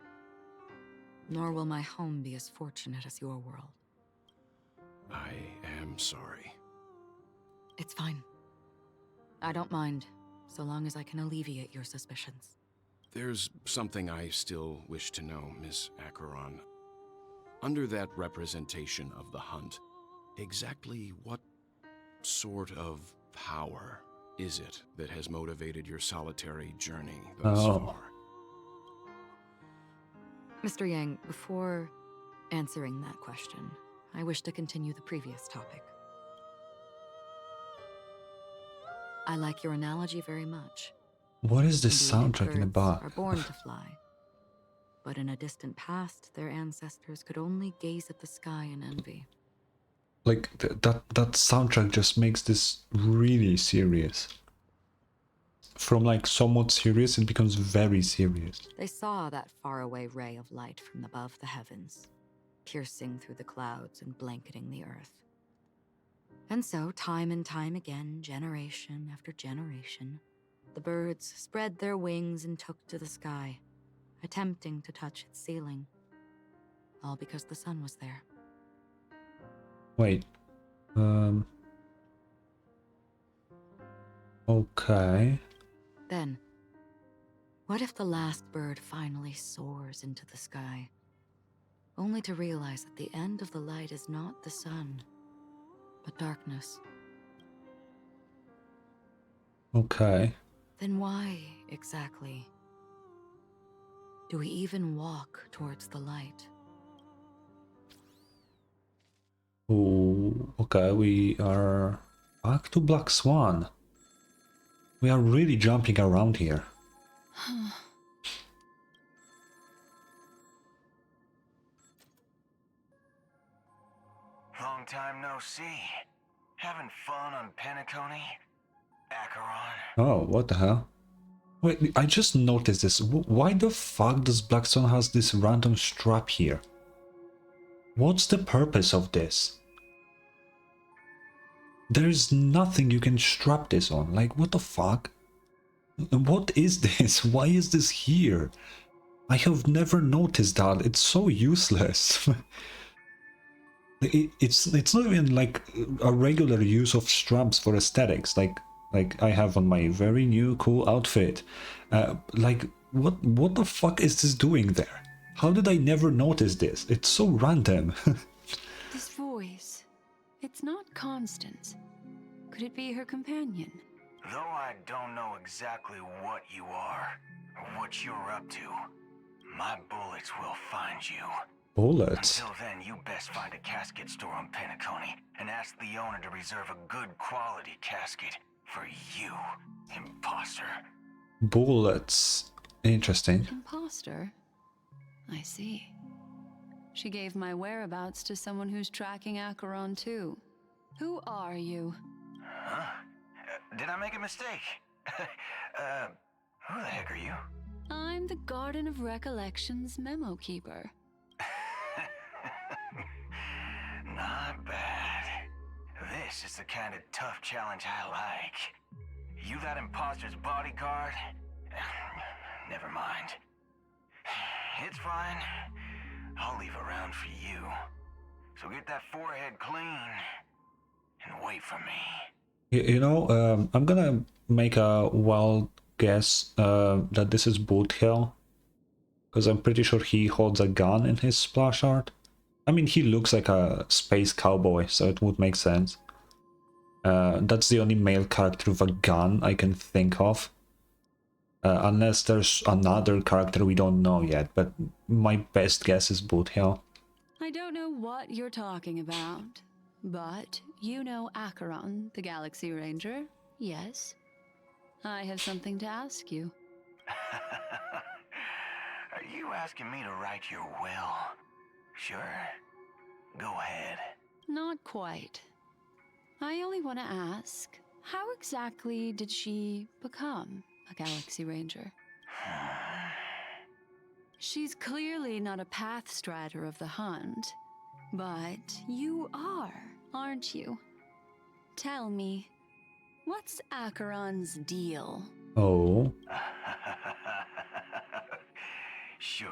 Nor will my home be as fortunate as your world. I am sorry. It's fine. I don't mind, so long as I can alleviate your suspicions. There's something I still wish to know, Miss Acheron. Under that representation of the hunt, exactly what sort of power is it that has motivated your solitary journey thus far? Mr. Yang, before answering that question, I wish to continue the previous topic. I like your analogy very much. What is this soundtrack in the Birds back? are born to fly. But in a distant past, their ancestors could only gaze at the sky in envy. Like, that soundtrack just makes this really serious. From like somewhat serious, it becomes very serious. They saw that faraway ray of light from above the heavens. piercing through the clouds and blanketing the earth. And so, time and time again, generation after generation, the birds spread their wings and took to the sky, attempting to touch its ceiling. All because the sun was there. Wait. Okay. Then, what if the last bird finally soars into the sky, only to realize that the end of the light is not the sun, but darkness? Okay. Then why, exactly, do we even walk towards the light? Oh, okay, we are back to Black Swan. We are really jumping around here. Long time no see. Having fun on Penacony? Acheron? Oh, what the hell? Wait, I just noticed this. Why the fuck does Black Swan has this random strap here? What's the purpose of this? There's nothing you can strap this on. Like, what the fuck? What is this? Why is this here? I have never noticed that. It's so useless. It's not even like a regular use of straps for aesthetics, like I have on my very new cool outfit. Like, what the fuck is this doing there? How did I never notice this? It's so random. This voice, it's not Constance. Could it be her companion? Though I don't know exactly what you are, or what you're up to, my bullets will find you. Bullets? Until then, you best find a casket store on Penacony and ask the owner to reserve a good quality casket for you, imposter. Bullets. Interesting. Imposter? I see. She gave my whereabouts to someone who's tracking Acheron too. Who are you? Huh? Did I make a mistake? Who the heck are you? I'm the Garden of Recollection's memo keeper. Not bad. This is the kind of tough challenge I like. You that imposter's bodyguard? Never mind. It's fine. I'll leave a round for you. So get that forehead clean and wait for me. You know, I'm gonna make a wild guess that this is Boot Hill, because I'm pretty sure he holds a gun in his splash art. I mean, he looks like a space cowboy, so it would make sense. That's the only male character with a gun I can think of. Unless there's another character we don't know yet, but my best guess is Boot Hill. I don't know what you're talking about, but you know Acheron, the Galaxy Ranger, yes? I have something to ask you. Are you asking me to write your will? Sure. Go ahead. Not quite. I only want to ask, how exactly did she become a Galaxy Ranger? She's clearly not a path strider of the hunt, but you are, aren't you? Tell me, what's Acheron's deal? Oh. Sure.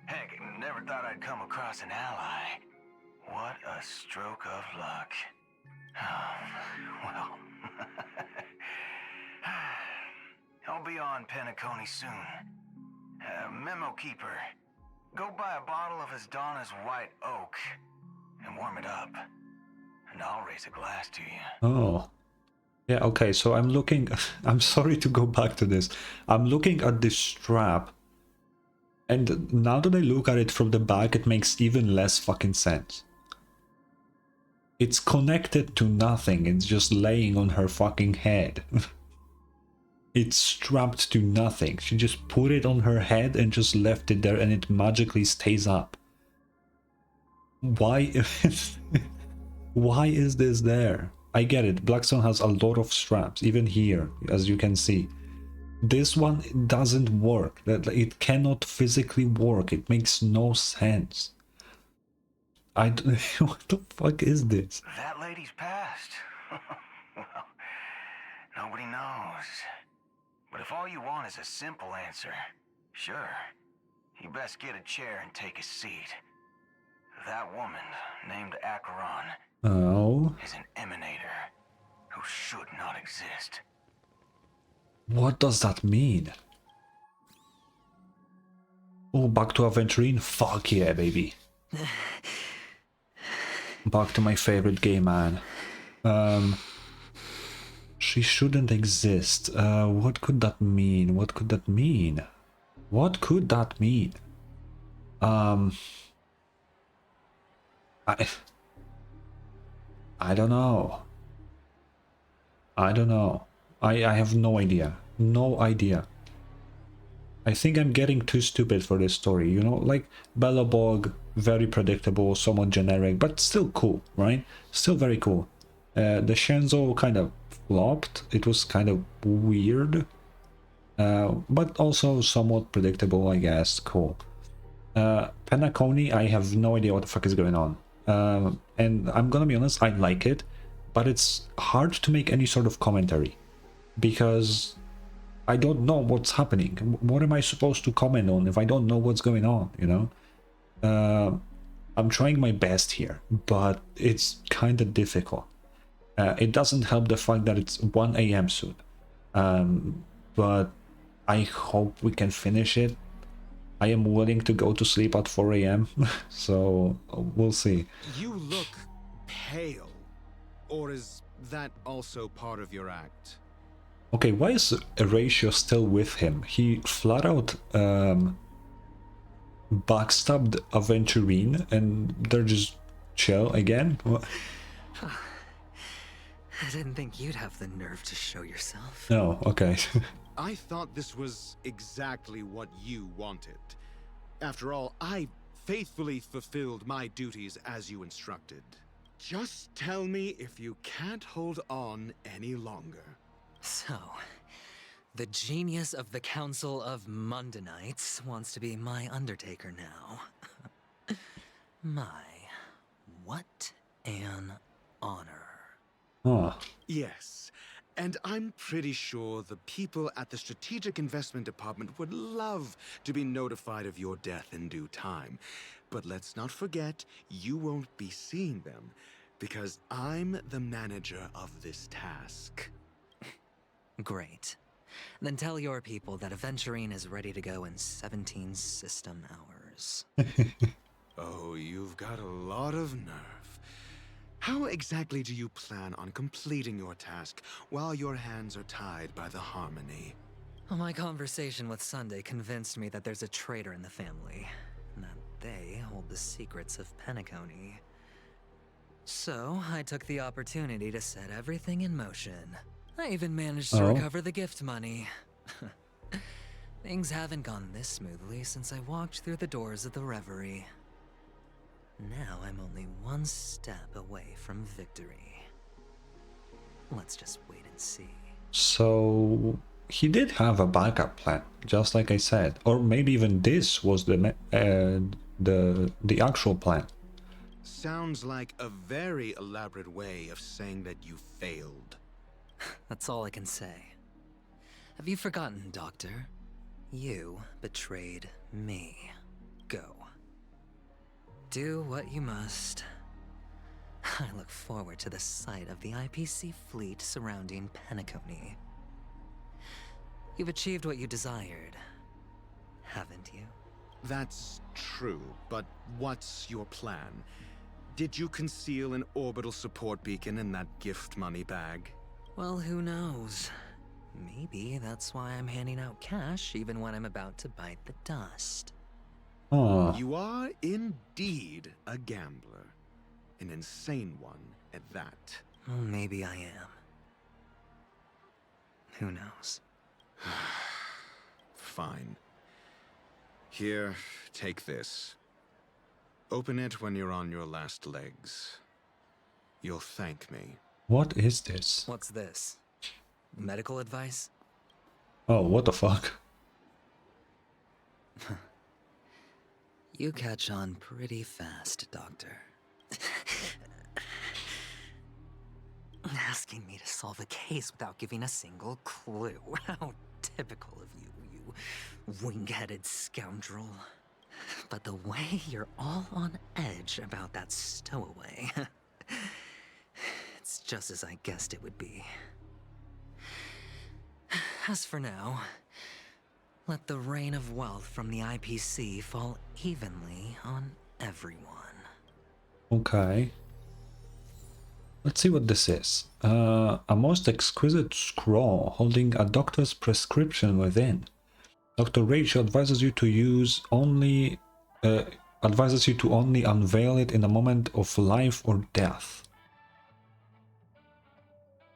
Heck, never thought I'd come across an ally. What a stroke of luck. Well, I'll be on Penacony soon. Memo keeper, go buy a bottle of Asdana's white oak and warm it up, and I'll raise a glass to you. Oh. Yeah, okay, so I'm looking... I'm sorry to go back to this. I'm looking at this strap, and now that I look at it from the back, it makes even less fucking sense. It's connected to nothing, it's just laying on her fucking head. It's strapped to nothing. She just put it on her head and just left it there, and it magically stays up. Why? Why is this there? I get it, Blackstone has a lot of straps, even here, as you can see. This one doesn't work. It cannot physically work. It makes no sense. What the fuck is this? That lady's passed. Well, nobody knows. But if all you want is a simple answer, sure, you best get a chair and take a seat. That woman, named Acheron, Oh. is an emanator who should not exist. What does that mean? Oh, back to Aventurine? Fuck yeah, baby. Back to my favorite game, man. She shouldn't exist. What could that mean? What could that mean? What could that mean? I don't know. I don't know. I have no idea. No idea. I think I'm getting too stupid for this story, you know, like Bellabog, very predictable, somewhat generic, but still cool, right? Still very cool. The Shenzo kind of flopped. It was kind of weird, but also somewhat predictable, I guess. Cool. Penacony, I have no idea what the fuck is going on. And I'm gonna be honest, I like it, but it's hard to make any sort of commentary because I don't know what's happening. What am I supposed to comment on if I don't know what's going on, you know? I'm trying my best here, but it's kind of difficult. It doesn't help the fact that it's 1 AM soon. But I hope we can finish it. I am willing to go to sleep at 4 AM, so we'll see. You look pale. Or is that also part of your act? Okay, why is Horatio still with him? He flat out backstabbed Aventurine and they're just chill again? I didn't think you'd have the nerve to show yourself. No, okay. I thought this was exactly what you wanted. After all, I faithfully fulfilled my duties as you instructed. Just tell me if you can't hold on any longer. So, the genius of the Council of Mundanites wants to be my Undertaker now. My, what an honor. Huh. Yes, and I'm pretty sure the people at the Strategic Investment Department would love to be notified of your death in due time. But let's not forget, you won't be seeing them, because I'm the manager of this task. Great. Then tell your people that Aventurine is ready to go in 17 system hours. Oh, you've got a lot of nerve. How exactly do you plan on completing your task while your hands are tied by the harmony? Well, my conversation with Sunday convinced me that there's a traitor in the family, and that they hold the secrets of Penacony. So, I took the opportunity to set everything in motion. I even managed to recover the gift money. Things haven't gone this smoothly since I walked through the doors of the Reverie. Now I'm only one step away from victory. Let's just wait and see. So he did have a backup plan, just like I said, or maybe even this was the actual plan. Sounds like a very elaborate way of saying that you failed. That's all I can say. Have you forgotten, Doctor? You betrayed me. Go. Do what you must. I look forward to the sight of the IPC fleet surrounding Penacony. You've achieved what you desired, haven't you? That's true, but what's your plan? Did you conceal an orbital support beacon in that gift money bag? Well, who knows? Maybe that's why I'm handing out cash even when I'm about to bite the dust. Oh. You are indeed a gambler. An insane one at that. Well, maybe I am. Who knows? Fine. Here, take this. Open it when you're on your last legs. You'll thank me. What is this? What's this? Medical advice? Oh, what the fuck? You catch on pretty fast, Doctor. Asking me to solve a case without giving a single clue. How typical of you, you wing-headed scoundrel. But the way you're all on edge about that stowaway, it's just as I guessed it would be. As for now, let the rain of wealth from the IPC fall evenly on everyone. Okay. Let's see what this is. A most exquisite scroll holding a doctor's prescription within. Dr. Rachel advises you to only unveil it in a moment of life or death.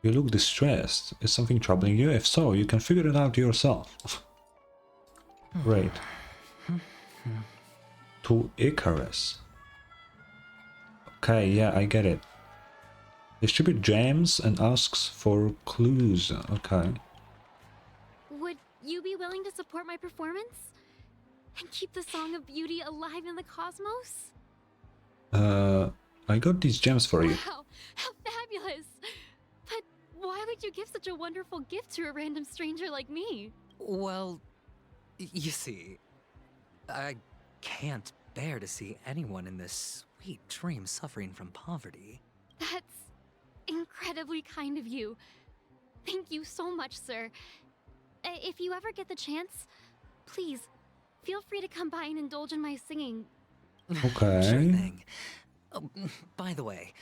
You look distressed. Is something troubling you? If so, you can figure it out yourself. Great. To Icarus. Okay, yeah, I get it. Distribute gems and asks for clues. Okay. Would you be willing to support my performance? And keep the Song of Beauty alive in the cosmos? I got these gems for you. Wow, how fabulous! But why would you give such a wonderful gift to a random stranger like me? Well, you see, I can't bear to see anyone in this sweet dream suffering from poverty. That's incredibly kind of you. Thank you so much, sir. If you ever get the chance, please, feel free to come by and indulge in my singing. Okay. Sure thing. Oh, by the way,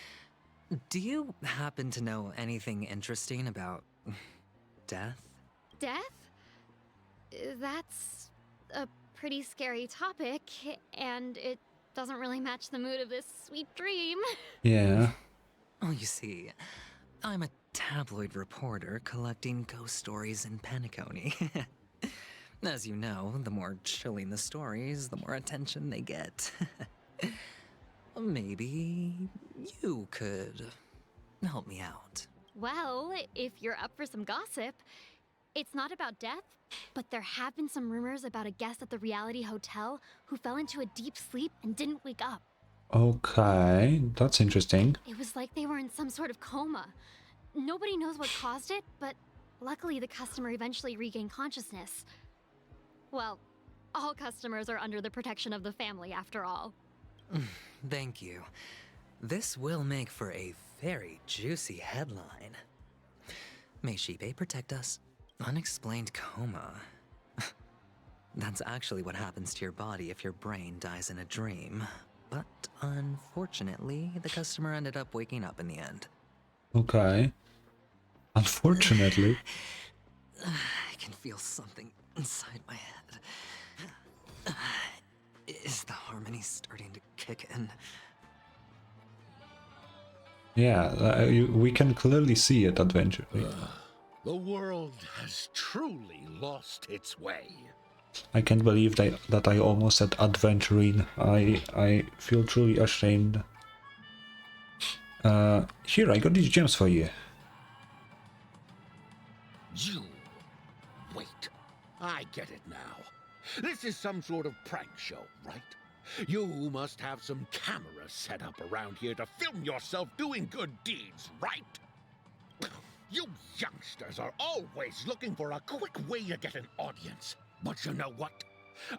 do you happen to know anything interesting about death? Death? That's a pretty scary topic, and it doesn't really match the mood of this sweet dream. Yeah. Oh, you see, I'm a tabloid reporter collecting ghost stories in Penacony. As you know, the more chilling the stories, the more attention they get. Maybe you could help me out. Well, if you're up for some gossip, it's not about death, but there have been some rumors about a guest at the Reality Hotel who fell into a deep sleep and didn't wake up. Okay, that's interesting. It was like they were in some sort of coma. Nobody knows what caused it, but luckily the customer eventually regained consciousness. Well, all customers are under the protection of the family, after all. Thank you. This will make for a very juicy headline. May Shibe protect us. Unexplained coma. That's actually what happens to your body if your brain dies in a dream. But unfortunately, the customer ended up waking up in the end. Okay. Unfortunately. I can feel something inside my head. Is the harmony starting to kick in? Yeah, we can clearly see it, Aventurine. The world has truly lost its way. I can't believe that I almost said Aventurine. I feel truly ashamed. Here, I got these gems for you. You... Wait. I get it now. This is some sort of prank show, right? You must have some cameras set up around here to film yourself doing good deeds, right? You youngsters are always looking for a quick way to get an audience. But you know what?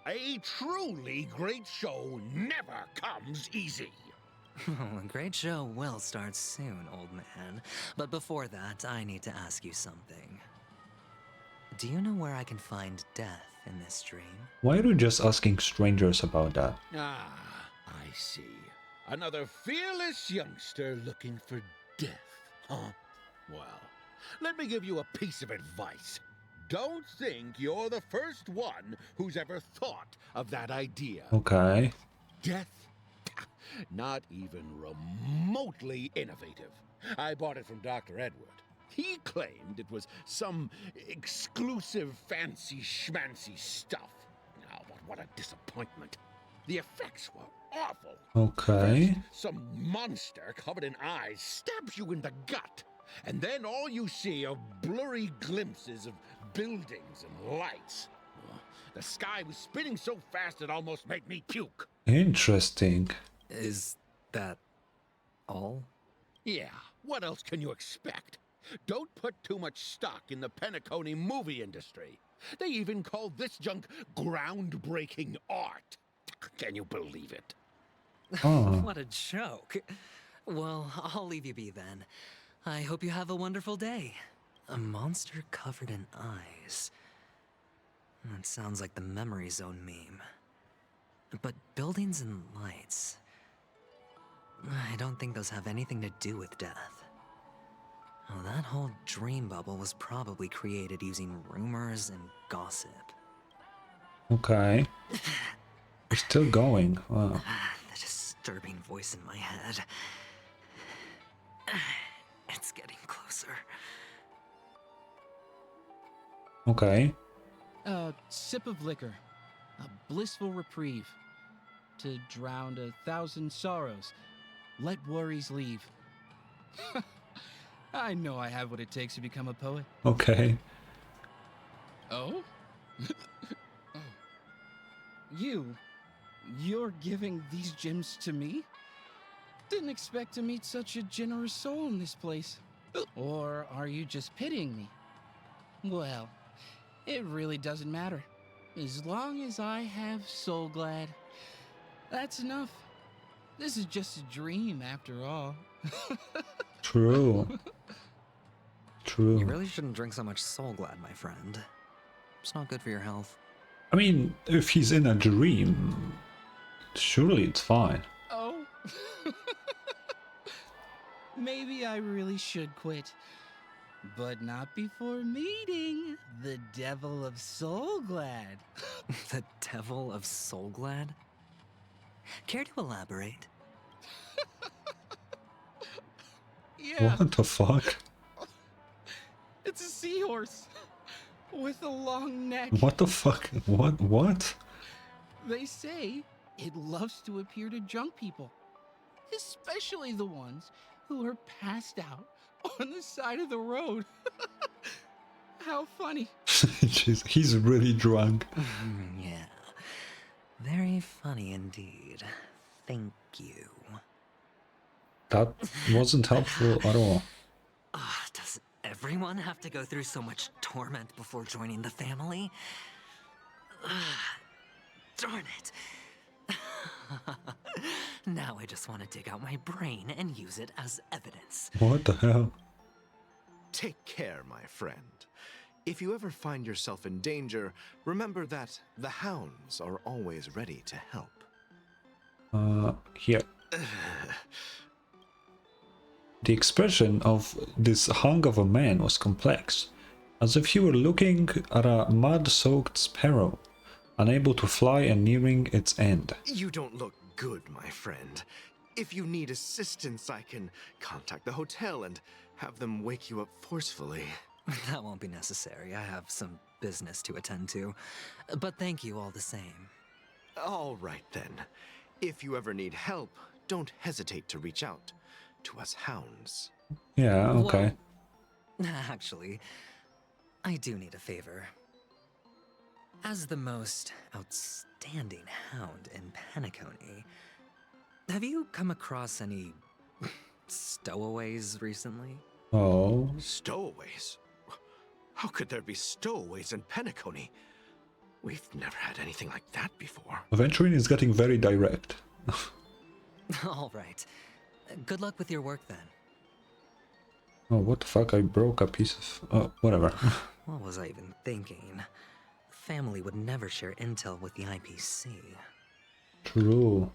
A truly great show never comes easy. A great show will start soon, old man. But before that, I need to ask you something. Do you know where I can find death in this dream? Why are you just asking strangers about that? Ah, I see. Another fearless youngster looking for death, huh? Well, let me give you a piece of advice. Don't think you're the first one who's ever thought of that idea. Okay. Death? Not even remotely innovative. I bought it from Dr. Edward. He claimed it was some exclusive fancy schmancy stuff. Oh, but what a disappointment. The effects were awful. Okay. First, some monster covered in eyes stabs you in the gut. And then all you see are blurry glimpses of buildings and lights. The sky was spinning so fast it almost made me puke. Interesting. Is that all? Yeah, what else can you expect? Don't put too much stock in the Penacony movie industry. They even call this junk groundbreaking art. Can you believe it? Oh. What a joke. Well, I'll leave you be then. I hope you have a wonderful day. A monster covered in eyes. That sounds like the Memory Zone meme. But buildings and lights... I don't think those have anything to do with death. Oh, that whole dream bubble was probably created using rumors and gossip. Okay. We're still going. Wow. The disturbing voice in my head. It's getting closer. Okay. A sip of liquor. A blissful reprieve. To drown 1,000 sorrows. Let worries leave. I know I have what it takes to become a poet. Okay. Oh? Oh. You're giving these gems to me? Didn't expect to meet such a generous soul in this place. Or are you just pitying me? Well, it really doesn't matter. As long as I have Soul Glad, that's enough. This is just a dream after all. True. True. You really shouldn't drink so much Soul Glad, my friend. It's not good for your health. I mean, if he's in a dream, surely it's fine. Oh. Maybe I really should quit. But not before meeting the Devil of Soul Glad. The Devil of Soul Glad? Care to elaborate? Yeah. What the fuck? It's a seahorse with a long neck. What the fuck? What? They say it loves to appear to drunk people, especially the ones who are passed out on the side of the road. How funny. Jeez, he's really drunk. Yeah. Very funny indeed. Thank you. That wasn't helpful at all. Does everyone have to go through so much torment before joining the family? Darn it. Now I just want to dig out my brain and use it as evidence. What the hell? Take care, my friend. If you ever find yourself in danger, remember that the hounds are always ready to help. Here. The expression of this hunk of a man was complex, as if he were looking at a mud-soaked sparrow, unable to fly and nearing its end. You don't look good, my friend. If you need assistance, I can contact the hotel and have them wake you up forcefully. That won't be necessary. I have some business to attend to. But thank you all the same. All right, then. If you ever need help, don't hesitate to reach out to us hounds. Yeah, okay. Well, actually, I do need a favor. As the most outstanding hound in Penacony, have you come across any stowaways recently? Oh. Stowaways? How could there be stowaways in Penacony? We've never had anything like that before. Aventurine is getting very direct. All right. Good luck with your work then. Oh, what the fuck? I broke a piece of... Oh, whatever. What was I even thinking? Family would never share intel with the IPC. True.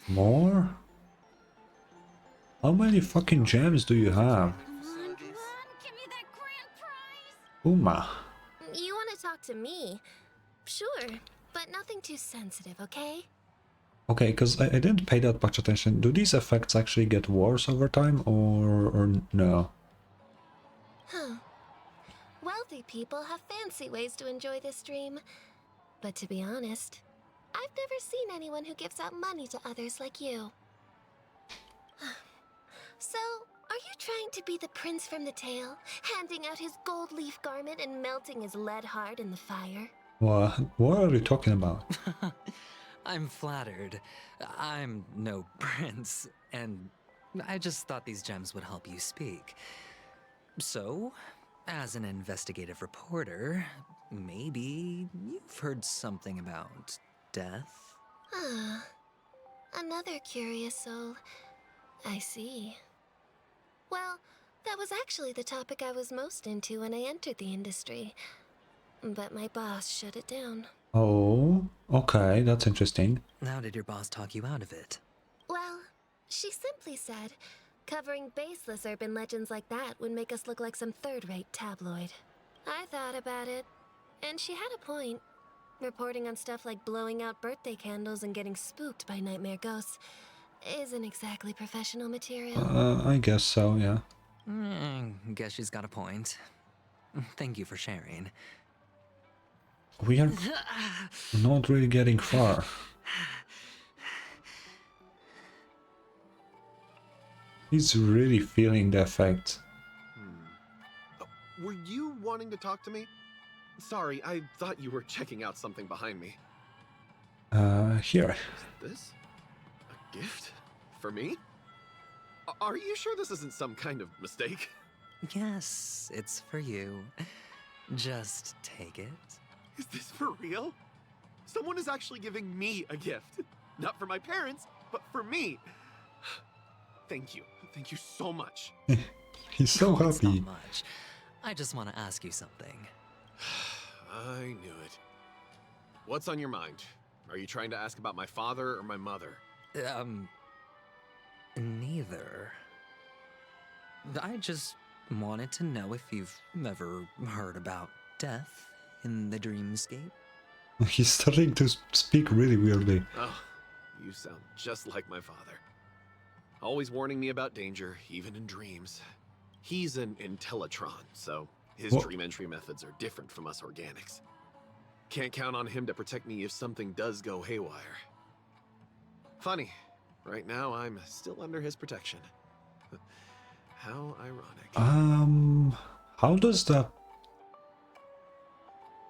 More? How many fucking gems do you have? Uma. You want to talk to me? Sure, but nothing too sensitive, okay? Okay, because I didn't pay that much attention. Do these effects actually get worse over time, or no? Huh. Wealthy people have fancy ways to enjoy this dream. But to be honest, I've never seen anyone who gives out money to others like you. So, are you trying to be the prince from the tale, handing out his gold leaf garment and melting his lead heart in the fire? What are you talking about? I'm flattered. I'm no prince, and I just thought these gems would help you speak. So, as an investigative reporter, maybe you've heard something about death? Ah, another curious soul. I see. Well, that was actually the topic I was most into when I entered the industry. But my boss shut it down. Oh, okay, that's interesting. How did your boss talk you out of it? Well, she simply said, covering baseless urban legends like that would make us look like some third-rate tabloid. I thought about it, and she had a point. Reporting on stuff like blowing out birthday candles and getting spooked by nightmare ghosts isn't exactly professional material. I guess so, yeah. Guess she's got a point. Thank you for sharing. We are not really getting far. He's really feeling the effect. Were you wanting to talk to me? Sorry, I thought you were checking out something behind me. Here. This? A gift? For me? Are you sure this isn't some kind of mistake? Yes, it's for you. Just take it. Is this for real? Someone is actually giving me a gift. Not for my parents, but for me. Thank you. Thank you so much. He's so It's happy. not much. I just want to ask you something. I knew it. What's on your mind? Are you trying to ask about my father or my mother? Neither. I just wanted to know if you've ever heard about death in the dreamscape. He's starting to speak really weirdly. Oh, you sound just like my father. Always warning me about danger, even in dreams. He's an Intellitron, so his dream entry methods are different from us organics. Can't count on him to protect me if something does go haywire. Funny, right now I'm still under his protection. How ironic. How does that...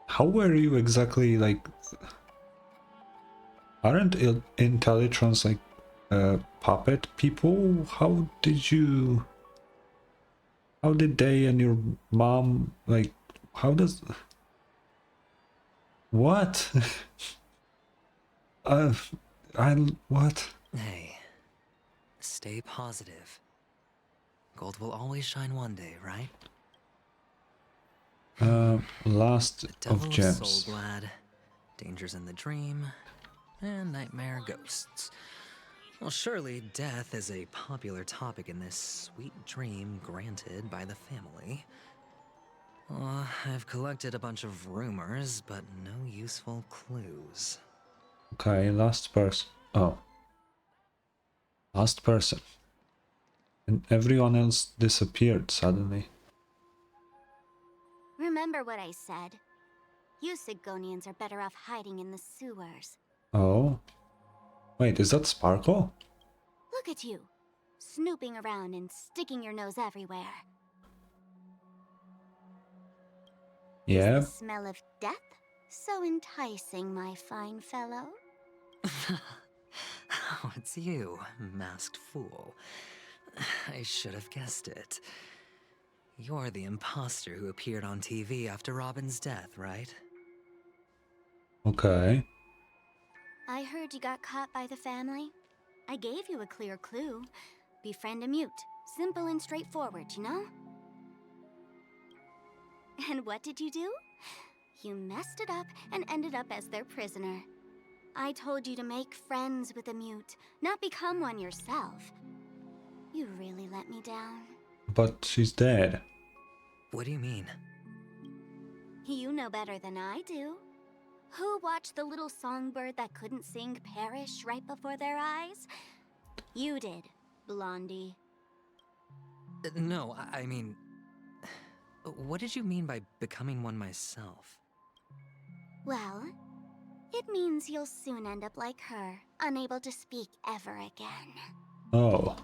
How were you exactly, like... Aren't Intellitrons like puppet people? How did you... How did they and your mom, like, how does... What? What? Hey, stay positive. Gold will always shine one day, right? Last of gems. Soul glad, dangers in the dream, and nightmare ghosts. Well, surely death is a popular topic in this sweet dream granted by the family. I've collected a bunch of rumors, but no useful clues. Okay, last person. Oh. Last person. And everyone else disappeared suddenly. Remember what I said. You Sigonians are better off hiding in the sewers. Oh. Wait, is that Sparkle? Look at you, snooping around and sticking your nose everywhere. Yeah. Is the smell of death so enticing, my fine fellow? Oh, it's you, masked fool. I should have guessed it. You're the imposter who appeared on TV after Robin's death, right? Okay. I heard you got caught by the family. I gave you a clear clue. Befriend a mute. Simple and straightforward, you know? And what did you do? You messed it up and ended up as their prisoner. I told you to make friends with a mute, not become one yourself. You really let me down. But she's dead. What do you mean? You know better than I do. Who watched the little songbird that couldn't sing perish right before their eyes? You did, Blondie. No, I mean... What did you mean by becoming one myself? Well, it means you'll soon end up like her, unable to speak ever again. Oh.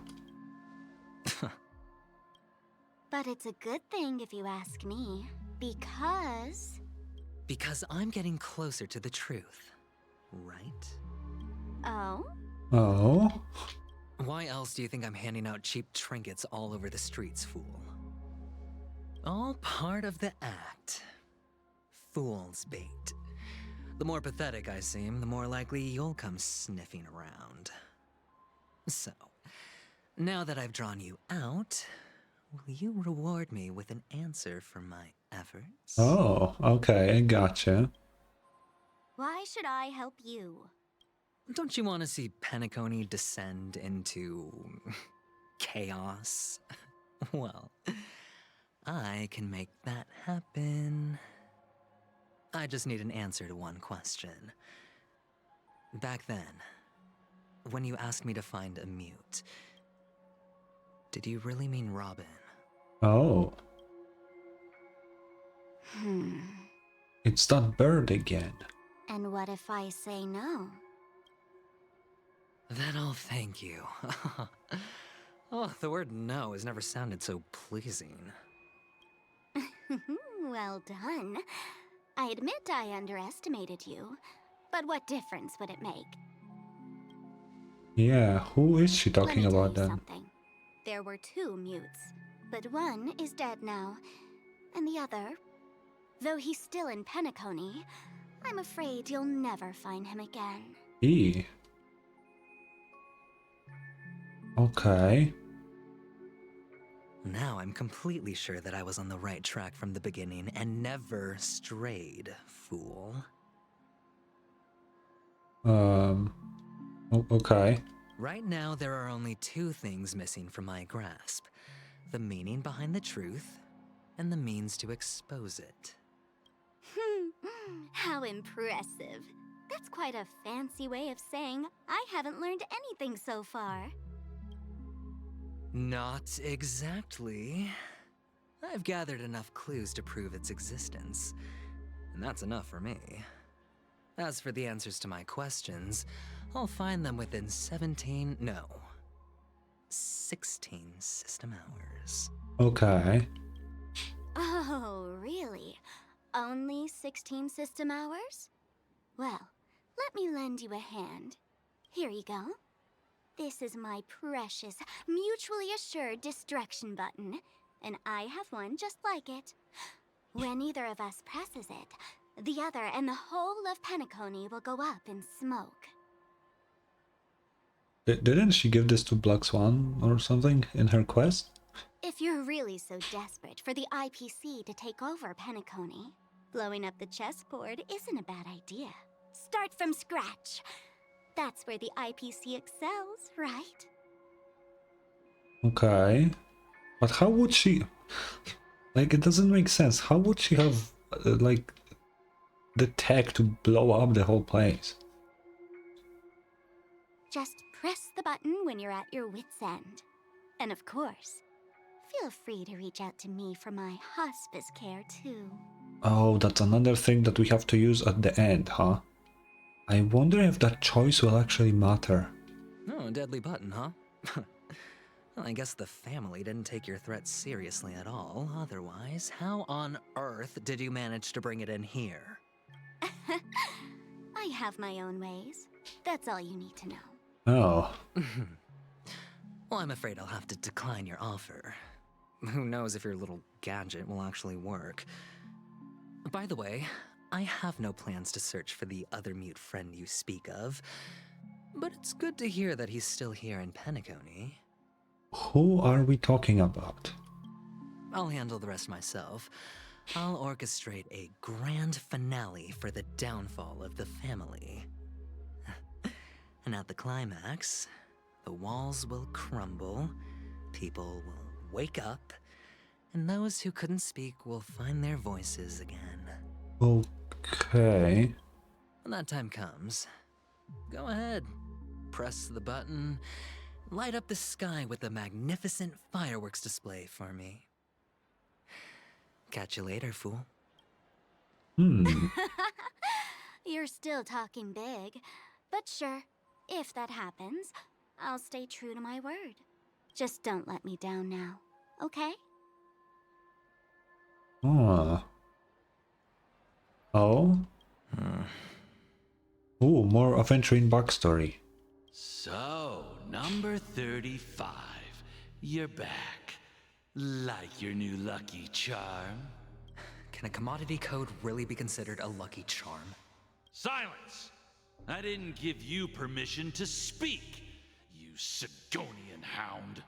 But it's a good thing if you ask me, because... Because I'm getting closer to the truth, right? Oh? Oh? Why else do you think I'm handing out cheap trinkets all over the streets, fool? All part of the act. Fool's bait. The more pathetic I seem, the more likely you'll come sniffing around. So, now that I've drawn you out, will you reward me with an answer for my efforts? Oh, okay, gotcha. Why should I help you? Don't you want to see Penacony descend into chaos? Well, I can make that happen. I just need an answer to one question. Back then, when you asked me to find a mute, did you really mean Robin? Oh. Hmm. It's that bird again. And what if I say no? Then I'll thank you. Oh, the word no has never sounded so pleasing. Well done. I admit I underestimated you, but what difference would it make? Yeah, who is she talking Let me about tell you then? something. There were 2 mutes, but one is dead now, and the other, though he's still in Penacony, I'm afraid you'll never find him again. E. Okay. Now I'm completely sure that I was on the right track from the beginning and never strayed, fool. Okay. Right now, there are only 2 things missing from my grasp. The meaning behind the truth, and the means to expose it. How impressive. That's quite a fancy way of saying I haven't learned anything so far. Not exactly. I've gathered enough clues to prove its existence, and that's enough for me. As for the answers to my questions, I'll find them within 16 system hours. Okay. Oh, really? Only 16 system hours? Well, let me lend you a hand. Here you go. This is my precious, mutually assured destruction button, and I have one just like it. When either of us presses it, the other and the whole of Penacony will go up in smoke. Didn't she give this to Black Swan or something in her quest? If you're really so desperate for the IPC to take over Penacony, blowing up the chessboard isn't a bad idea. Start from scratch. That's where the IPC excels, right? Okay. But how would she... Like, it doesn't make sense. How would she have, like, the tech to blow up the whole place? Just press the button when you're at your wit's end. And of course, feel free to reach out to me for my hospice care too. Oh, that's another thing that we have to use at the end, huh? I wonder if that choice will actually matter. Oh, a deadly button, huh? Well, I guess the family didn't take your threat seriously at all. Otherwise, how on earth did you manage to bring it in here? I have my own ways. That's all you need to know. Oh. Well, I'm afraid I'll have to decline your offer. Who knows if your little gadget will actually work. By the way, I have no plans to search for the other mute friend you speak of, but it's good to hear that he's still here in Penacony. Who are we talking about? I'll handle the rest myself. I'll orchestrate a grand finale for the downfall of the family. And at the climax, the walls will crumble, people will wake up, and those who couldn't speak will find their voices again. Okay. When that time comes, go ahead, press the button, light up the sky with a magnificent fireworks display for me. Catch you later, fool. You're still talking big, but sure, if that happens, I'll stay true to my word. Just don't let me down now, okay? Oh. Oh? Ooh, more Aventurine backstory. So, number 35. You're back. Like your new lucky charm? Can a commodity code really be considered a lucky charm? Silence! I didn't give you permission to speak, you Sigonian hound.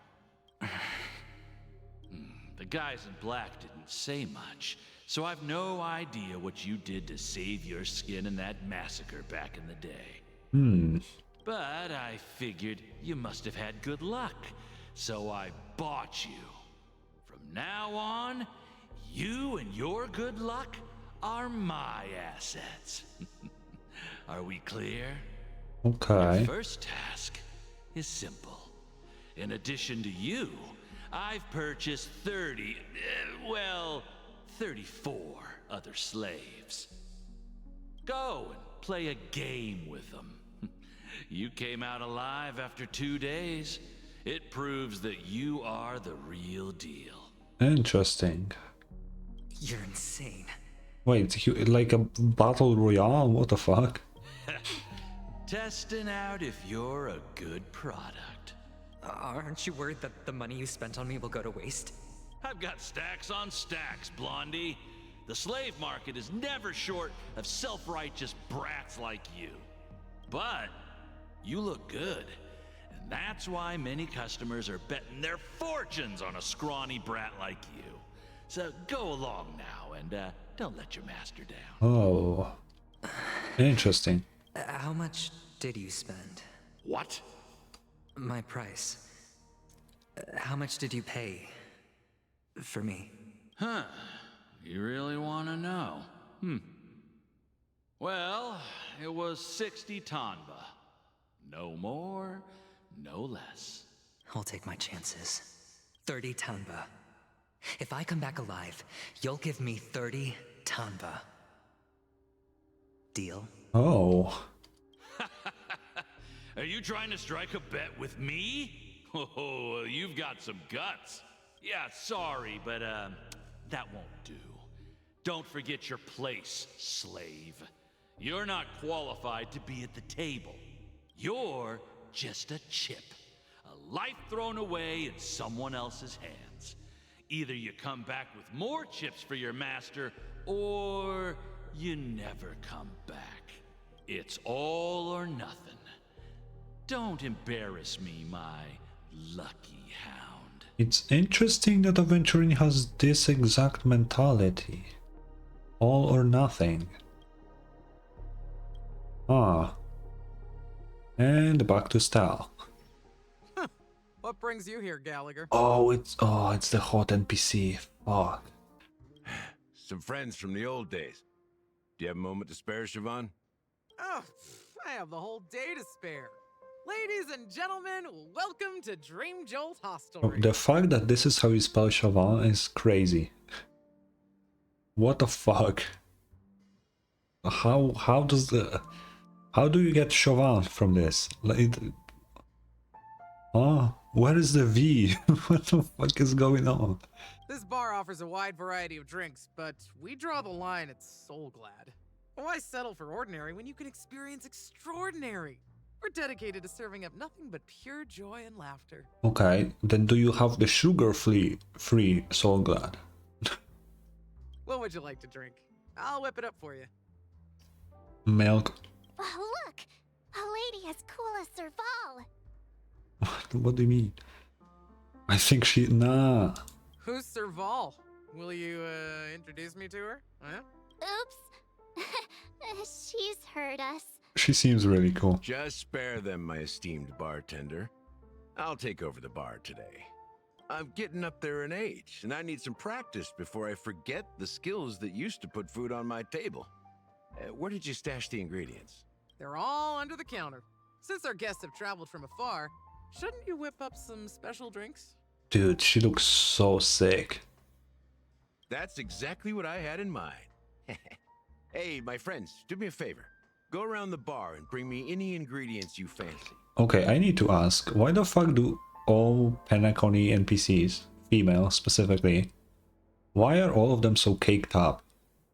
The guys in black didn't say much, so I've no idea what you did to save your skin in that massacre back in the day. But I figured you must have had good luck, so I bought you. From now on, you and your good luck are my assets. Are we clear? Okay. Your first task is simple. In addition to you, I've purchased 34 other slaves. Go and play a game with them. You came out alive after 2 days. It proves that you are the real deal. Interesting. You're insane. Wait, like a battle royale? What the fuck? Testing out if you're a good product. Aren't you worried that the money you spent on me will go to waste? I've got stacks on stacks, Blondie. The slave market is never short of self-righteous brats like you. But you look good, and that's why many customers are betting their fortunes on a scrawny brat like you. So go along now and don't let your master down. Oh, interesting. How much did you spend? What? My price. How much did you pay for me? Huh. You really want to know? Well, it was 60 tanba. No more, no less. I'll take my chances. 30 tanba. If I come back alive, you'll give me 30 tanba. Deal? Oh. Are you trying to strike a bet with me? Oh, you've got some guts. Yeah, sorry, but that won't do. Don't forget your place, slave. You're not qualified to be at the table. You're just a chip. A life thrown away in someone else's hands. Either you come back with more chips for your master, or you never come back. It's all or nothing. Don't embarrass me, my lucky hound. It's interesting that Aventurine has this exact mentality. All or nothing. Ah. And back to style. What brings you here, Gallagher? Oh, it's the hot NPC. Fuck. Some friends from the old days. Do you have a moment to spare, Siobhan? Oh, I have the whole day to spare. Ladies and gentlemen, welcome to Dream Jolt Hostelry. The fact that this is how you spell Siobhan is crazy. What the fuck? How do you get Siobhan from this? Like, where is the V? What the fuck is going on? This bar offers a wide variety of drinks, but we draw the line at Soul Glad. Why settle for ordinary when you can experience extraordinary? We're dedicated to serving up nothing but pure joy and laughter. Okay, then do you have the sugar-free Soul Glad? What would you like to drink? I'll whip it up for you. Milk. Oh, look! A lady as cool as Serval! What do you mean? I think she... Nah. Who's Serval? Will you, introduce me to her? Huh? Oops. She's heard us. She seems really cool. Just spare them, my esteemed bartender. I'll take over the bar today. I'm getting up there in age, and I need some practice before I forget the skills that used to put food on my table. Where did you stash the ingredients? They're all under the counter. Since our guests have traveled from afar, shouldn't you whip up some special drinks? Dude, she looks so sick. That's exactly what I had in mind. Hey, my friends, do me a favor. Go around the bar and bring me any ingredients you fancy. Okay, I need to ask, why the fuck do all Penacony NPCs, female specifically, why are all of them so caked up?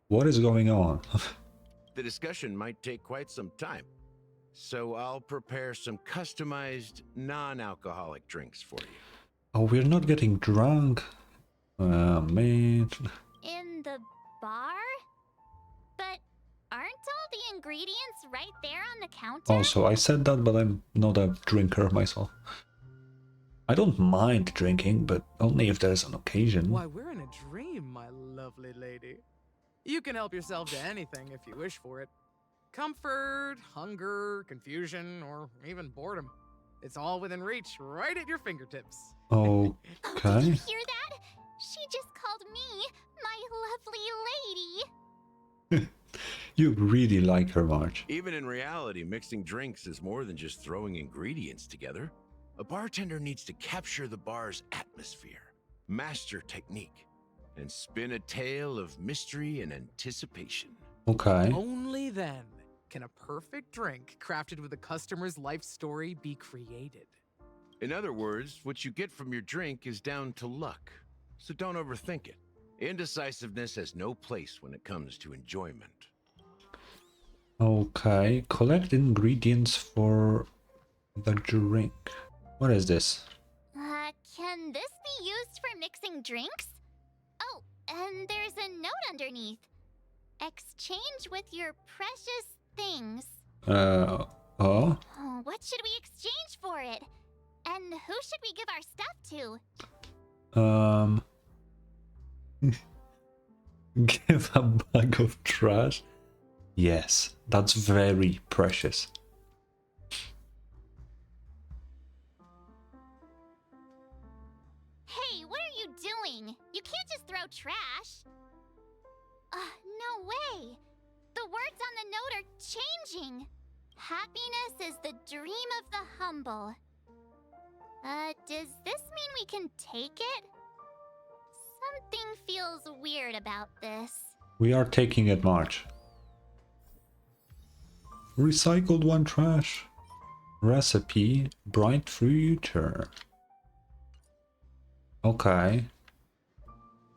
What is going on? The discussion might take quite some time. So I'll prepare some customized, non-alcoholic drinks for you. Oh, we're not getting drunk. Man. In the bar? But aren't all the ingredients right there on the counter? Also, I said that, but I'm not a drinker myself. I don't mind drinking, but only if there's an occasion. Why, we're in a dream, my lovely lady. You can help yourself to anything if you wish for it. Comfort, hunger, confusion, or even boredom. It's all within reach, right at your fingertips. Okay. Did you hear that? She just called me my lovely lady. You really like her, Marge. Even in reality, mixing drinks is more than just throwing ingredients together. A bartender needs to capture the bar's atmosphere, master technique, and spin a tale of mystery and anticipation. Okay. Only then can a perfect drink crafted with a customer's life story be created. In other words, what you get from your drink is down to luck, so don't overthink it. Indecisiveness has no place when it comes to enjoyment. Okay, collect ingredients for the drink. What is this? Can this be used for mixing drinks? Oh, and there's a note underneath. Exchange with your precious things. Oh? Oh, what should we exchange for it? And who should we give our stuff to? Give a bag of trash? Yes, that's very precious. Hey, what are you doing? You can't just throw trash. No way. The words on the note are changing. Happiness is the dream of the humble. Does this mean we can take it? Something feels weird about this. We are taking it, March. Recycled one trash. Recipe, bright future. Okay.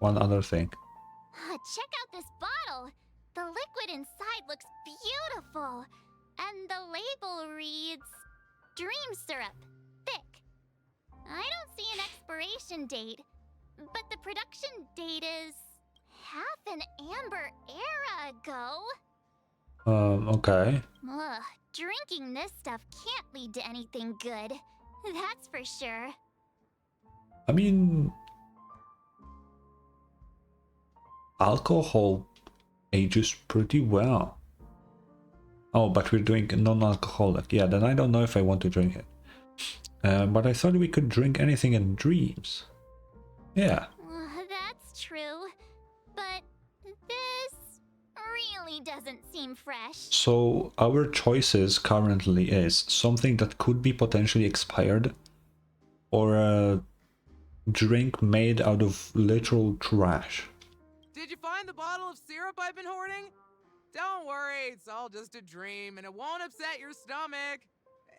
One other thing. Check out this bottle. The liquid inside looks beautiful. And the label reads, Dream Syrup, thick. I don't see an expiration date, but the production date is half an amber era ago. Okay. Ugh, drinking this stuff can't lead to anything good. That's for sure. I mean, alcohol ages pretty well. Oh, but we're doing non-alcoholic. Yeah, then I don't know if I want to drink it. But I thought we could drink anything in dreams. Yeah. That's true. But this really doesn't seem fresh. So our choices currently is something that could be potentially expired, or a drink made out of literal trash. Did you find the bottle of syrup I've been hoarding? Don't worry, it's all just a dream and it won't upset your stomach.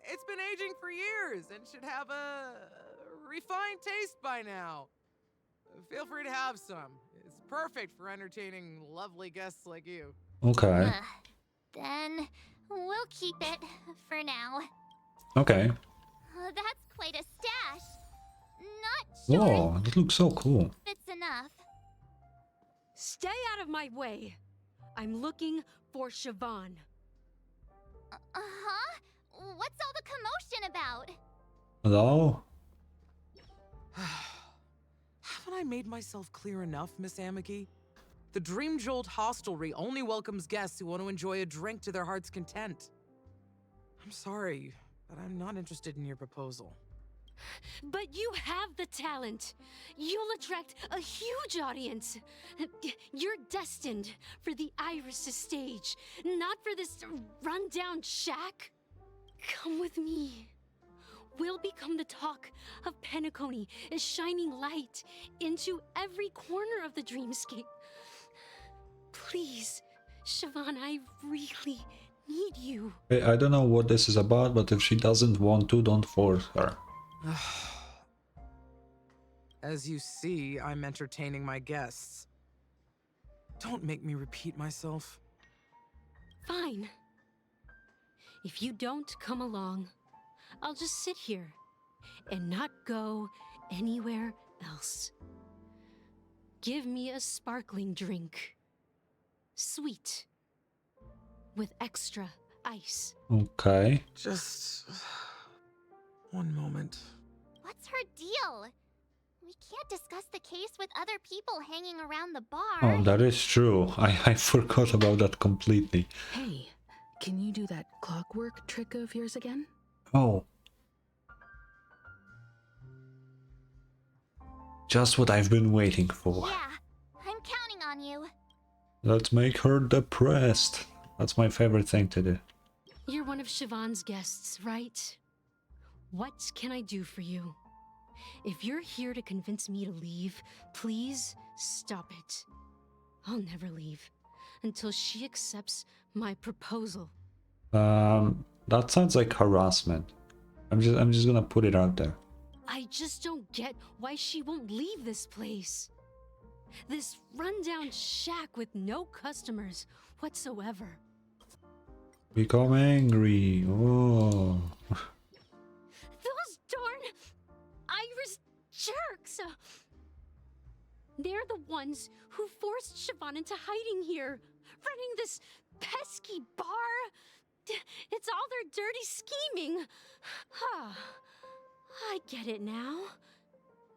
It's been aging for years and should have a refined taste by now. Feel free to have some. It's perfect for entertaining lovely guests like you. Okay. Then we'll keep it for now. Okay. That's quite a stash. Not sure Whoa, that looks so cool. if it's enough. Stay out of my way. I'm looking for Siobhan. Uh-huh? What's all the commotion about? Hello? Haven't I made myself clear enough, Miss Amiki? The Dream Jolt Hostelry only welcomes guests who want to enjoy a drink to their heart's content. I'm sorry, but I'm not interested in your proposal. But you have the talent. You'll attract a huge audience. You're destined for the Iris' stage, not for this rundown shack. Come with me. We'll become the talk of Penacony, as shining light into every corner of the dreamscape. Please, Siobhan, I really need you. I don't know what this is about, but if she doesn't want to, don't force her. As you see, I'm entertaining my guests. Don't make me repeat myself. Fine. If you don't come along, I'll just sit here and not go anywhere else. Give me a sparkling drink. Sweet. With extra ice. Okay. Just one moment. What's her deal? We can't discuss the case with other people hanging around the bar. Oh, that is true. I forgot about that completely. Hey, can you do that clockwork trick of yours again? Oh. Just what I've been waiting for. Yeah, I'm counting on you. Let's make her depressed. That's my favorite thing to do. You're one of Siobhan's guests, right? What can I do for you? If you're here to convince me to leave, please stop it. I'll never leave until she accepts my proposal. That sounds like harassment. I'm just gonna put it out there. I just don't get why she won't leave this place. This rundown shack with no customers whatsoever. Become angry. Oh. Those darn Irish jerks! They're the ones who forced Siobhan into hiding here, running this pesky bar. It's all their dirty scheming. I get it now.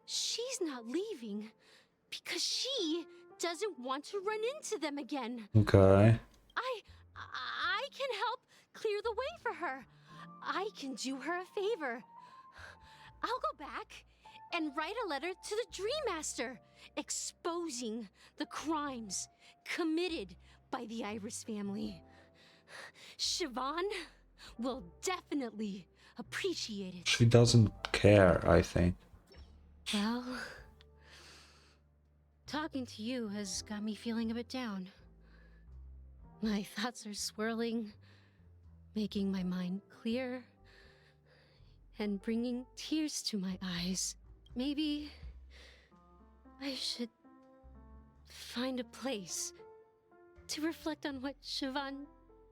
She's not leaving because she doesn't want to run into them again. Okay. I can help clear the way for her. I can do her a favor. I'll go back and write a letter to the Dream Master exposing the crimes committed by the Iris family. Siobhan will definitely appreciate it. She doesn't care, I think. Well, talking to you has got me feeling a bit down. My thoughts are swirling, making my mind clear, and bringing tears to my eyes. Maybe I should find a place to reflect on what Siobhan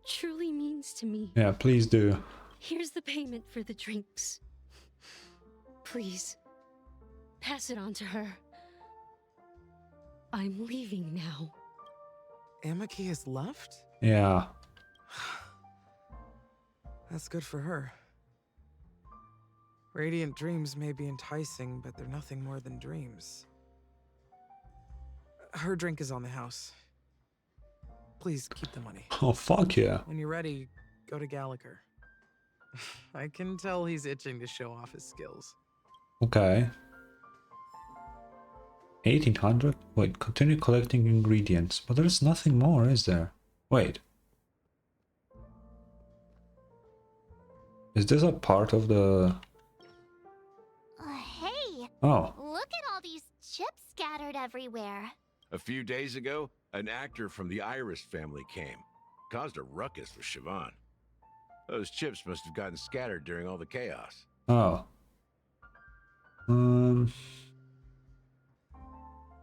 truly means to me. Yeah, please do. Here's the payment for the drinks. Please, pass it on to her. I'm leaving now. Amaki has left? Yeah. That's good for her. Radiant dreams may be enticing, but they're nothing more than dreams. Her drink is on the house. Please keep the money. Oh, fuck yeah. When you're ready, go to Gallagher. I can tell he's itching to show off his skills. Okay. 1800? Wait, continue collecting ingredients. But there's nothing more, is there? Wait. Is this a part of the... Hey! Oh. Look at all these chips scattered everywhere. A few days ago, an actor from the Iris family came. Caused a ruckus with Siobhan. Those chips must have gotten scattered during all the chaos. Oh.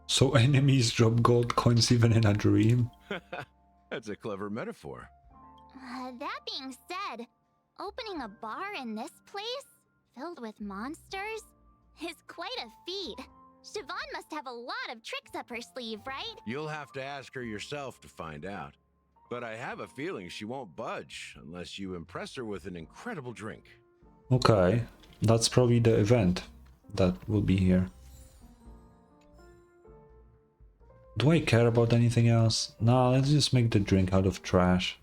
So enemies drop gold coins even in a dream? That's a clever metaphor. That being said, opening a bar in this place, filled with monsters, is quite a feat. Siobhan must have a lot of tricks up her sleeve, right? You'll have to ask her yourself to find out. But I have a feeling she won't budge unless you impress her with an incredible drink. Okay, that's probably the event that will be here. Do I care about anything else? Nah, let's just make the drink out of trash.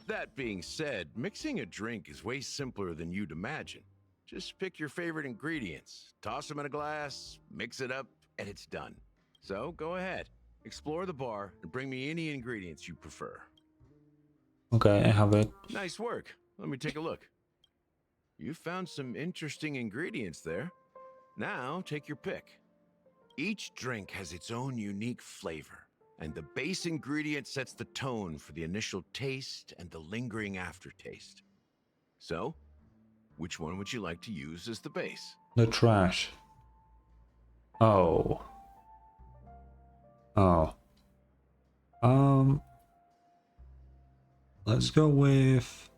That being said, mixing a drink is way simpler than you'd imagine. Just pick your favorite ingredients, toss them in a glass, mix it up, and it's done. So go ahead, explore the bar, and bring me any ingredients you prefer. Okay, I have it. Nice work. Let me take a look. You found some interesting ingredients there. Now take your pick. Each drink has its own unique flavor, and the base ingredient sets the tone for the initial taste and the lingering aftertaste. So, which one would you like to use as the base? The trash. Oh. Oh. Let's go with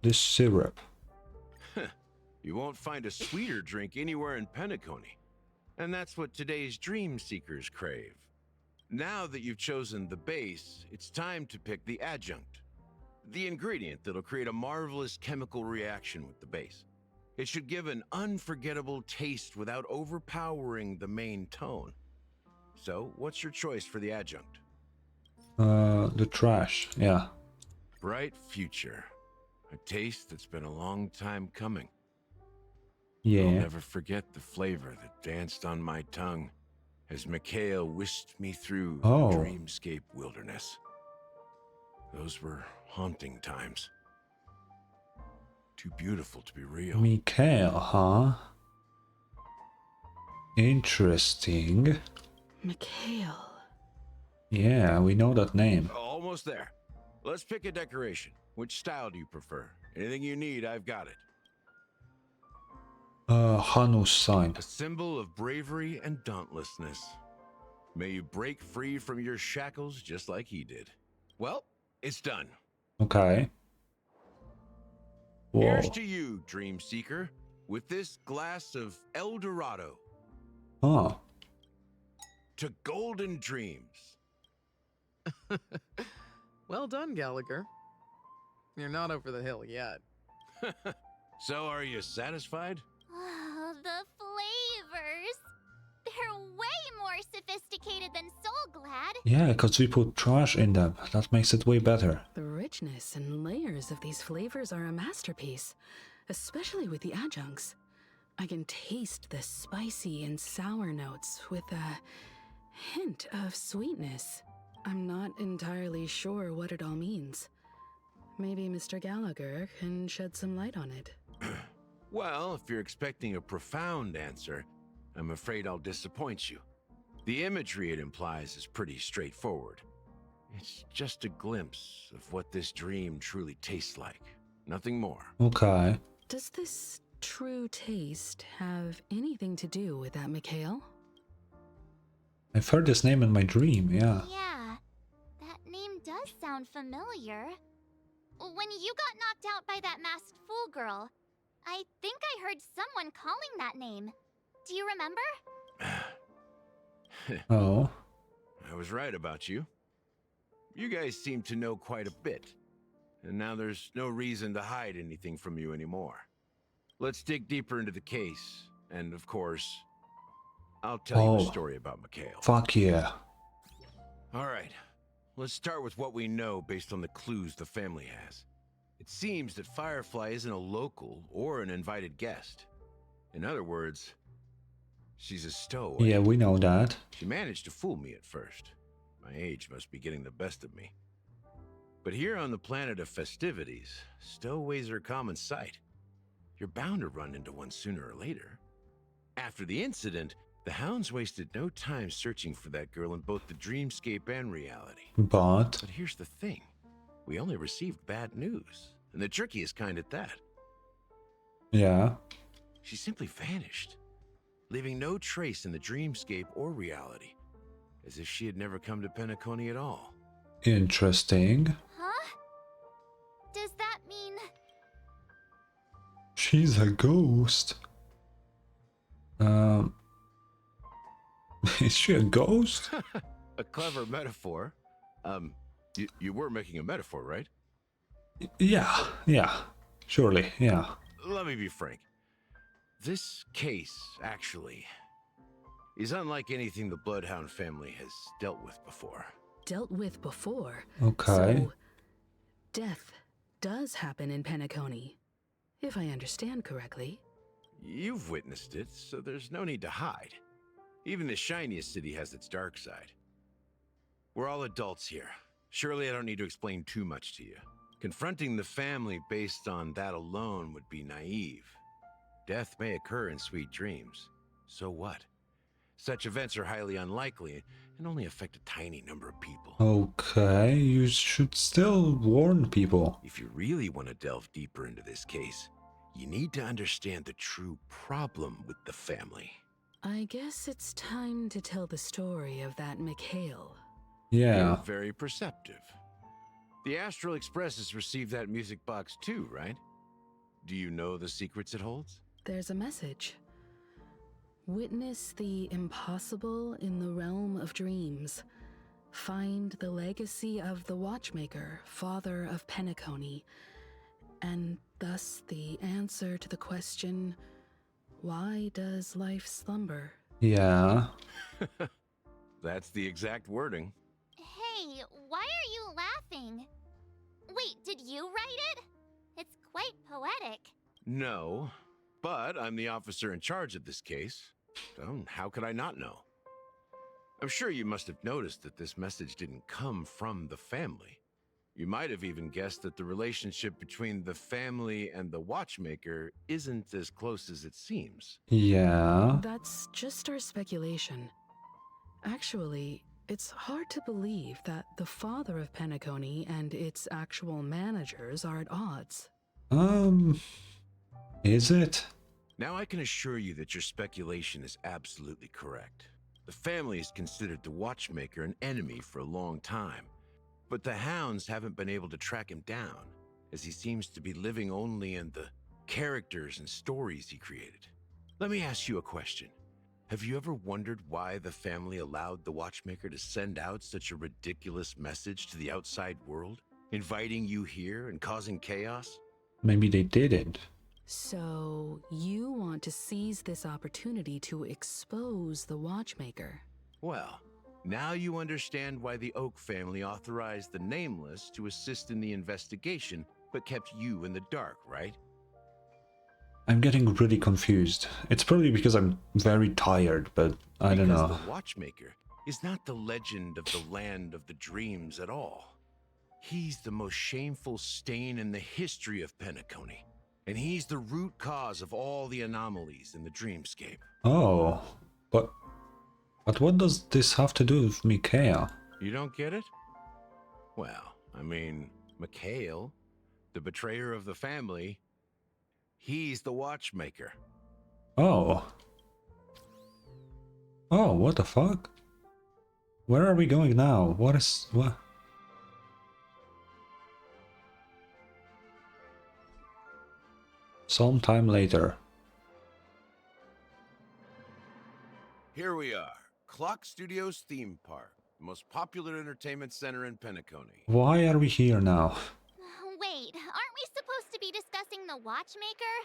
This syrup. You won't find a sweeter drink anywhere in Penacony. And that's what today's dream seekers crave. Now that you've chosen the base, it's time to pick the adjunct. The ingredient that'll create a marvelous chemical reaction with the base. It should give an unforgettable taste without overpowering the main tone. So, what's your choice for the adjunct? The trash, yeah. Bright future. A taste that's been a long time coming. Yeah. I'll never forget the flavor that danced on my tongue as Mikhail whisked me through the dreamscape wilderness. Those were haunting times. Too beautiful to be real. Mikhail, huh? Interesting. Mikhail. Yeah, we know that name. Almost there. Let's pick a decoration. Which style do you prefer? Anything you need, I've got it. Hanu's sign. A symbol of bravery and dauntlessness. May you break free from your shackles just like he did. Well, it's done. Okay. Whoa. Here's to you, Dream Seeker, with this glass of El Dorado. Oh. To golden dreams. Well done, Gallagher. You're not over the hill yet. So, are you satisfied? Oh, the flavors. They're way more sophisticated than Soul Glad. Yeah, because we put trash in them. That makes it way better. The richness and layers of these flavors are a masterpiece, especially with the adjuncts. I can taste the spicy and sour notes with a hint of sweetness. I'm not entirely sure what it all means. Maybe Mr. Gallagher can shed some light on it. Well, if you're expecting a profound answer, I'm afraid I'll disappoint you. The imagery it implies is pretty straightforward. It's just a glimpse of what this dream truly tastes like. Nothing more. Okay. Does this true taste have anything to do with that Mikhail? I've heard this name in my dream, yeah. Yeah, that name does sound familiar. When you got knocked out by that masked fool girl, I think I heard someone calling that name. Do you remember? Oh. I was right about you. You guys seem to know quite a bit. And now there's no reason to hide anything from you anymore. Let's dig deeper into the case. And of course, I'll tell you a story about Mikhail. Fuck yeah. All right. Let's start with what we know based on the clues the family has. It seems that Firefly isn't a local or an invited guest. In other words, she's a stowaway. Yeah, we know that. She managed to fool me at first. My age must be getting the best of me. But here on the planet of festivities, stowaways are a common sight. You're bound to run into one sooner or later. After the incident, the hounds wasted no time searching for that girl in both the dreamscape and reality. But here's the thing. We only received bad news, and the trickiest kind at that. Yeah. She simply vanished, leaving no trace in the dreamscape or reality, as if she had never come to Penacony at all. Interesting. Huh? Does that mean... She's a ghost. Is she a ghost? A clever metaphor. You were making a metaphor, right? Yeah. Surely, yeah. Let me be frank. This case, actually, is unlike anything the Bloodhound family has dealt with before. Dealt with before? Okay. So, death does happen in Penacony, if I understand correctly. You've witnessed it, so there's no need to hide. Even the shiniest city has its dark side. We're all adults here. Surely I don't need to explain too much to you. Confronting the family based on that alone would be naive. Death may occur in sweet dreams. So what? Such events are highly unlikely and only affect a tiny number of people. Okay, you should still warn people. If you really want to delve deeper into this case, you need to understand the true problem with the family. I guess it's time to tell the story of that Mikhail. Yeah. You're very perceptive. The Astral Express has received that music box too, right? Do you know the secrets it holds? There's a message. Witness the impossible in the realm of dreams. Find the legacy of the Watchmaker, father of Penacony, and thus the answer to the question, why does life slumber? Yeah. That's the exact wording. Hey, why are you laughing? Wait, did you write it? It's quite poetic. No, but I'm the officer in charge of this case. So how could I not know? I'm sure you must have noticed that this message didn't come from the family. You might have even guessed that the relationship between the family and the Watchmaker isn't as close as it seems. Yeah. That's just our speculation. Actually, it's hard to believe that the father of Penacony and its actual managers are at odds. Is it? Now I can assure you that your speculation is absolutely correct. The family has considered the Watchmaker an enemy for a long time, but the hounds haven't been able to track him down, as he seems to be living only in the characters and stories he created. Let me ask you a question. Have you ever wondered why the family allowed the Watchmaker to send out such a ridiculous message to the outside world, inviting you here and causing chaos? Maybe they didn't. So, you want to seize this opportunity to expose the Watchmaker? Well, now you understand why the Oak family authorized the Nameless to assist in the investigation, but kept you in the dark, right? I'm getting really confused. It's probably because I'm very tired, but I don't know. Because the Watchmaker is not the legend of the land of the dreams at all. He's the most shameful stain in the history of Penacony. And he's the root cause of all the anomalies in the dreamscape. Oh, but what does this have to do with Mikael? You don't get it? Well, I mean, Mikhail, the betrayer of the family, he's the Watchmaker. Oh. Oh, what the fuck? Where are we going now? What? Sometime later. Here we are, Clock Studios Theme Park, the most popular entertainment center in Penacony. Why are we here now? Wait, aren't we supposed to be discussing the Watchmaker?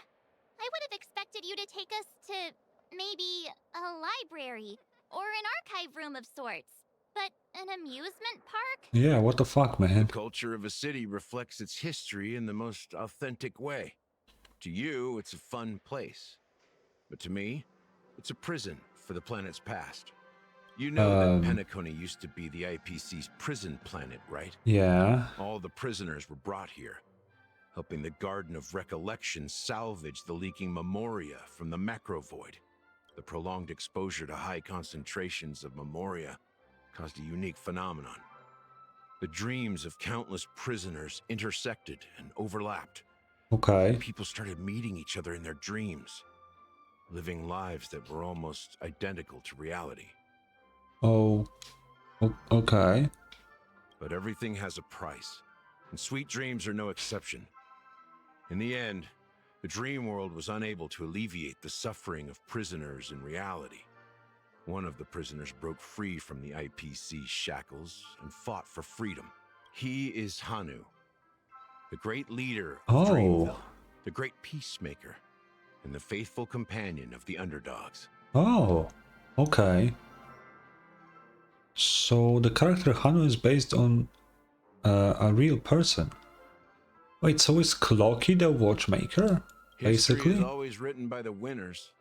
I would have expected you to take us to maybe a library or an archive room of sorts. But an amusement park? Yeah, what the fuck, man? The culture of a city reflects its history in the most authentic way. To you, it's a fun place. But to me, it's a prison for the planet's past. You know that Penacony used to be the IPC's prison planet, right? Yeah. All the prisoners were brought here, helping the Garden of Recollection salvage the leaking memoria from the macro void. The prolonged exposure to high concentrations of memoria caused a unique phenomenon. The dreams of countless prisoners intersected and overlapped. Okay. People started meeting each other in their dreams, living lives that were almost identical to reality. Oh, okay. But everything has a price, and sweet dreams are no exception. In the end, the dream world was unable to alleviate the suffering of prisoners in reality. One of the prisoners broke free from the IPC shackles and fought for freedom. He is Hanu, the great leader of Dreamville, the great peacemaker, and the faithful companion of the underdogs. Oh, okay. So the character Hanu is based on a real person. Wait, so is Clocky the Watchmaker, History basically? is always written by the winners.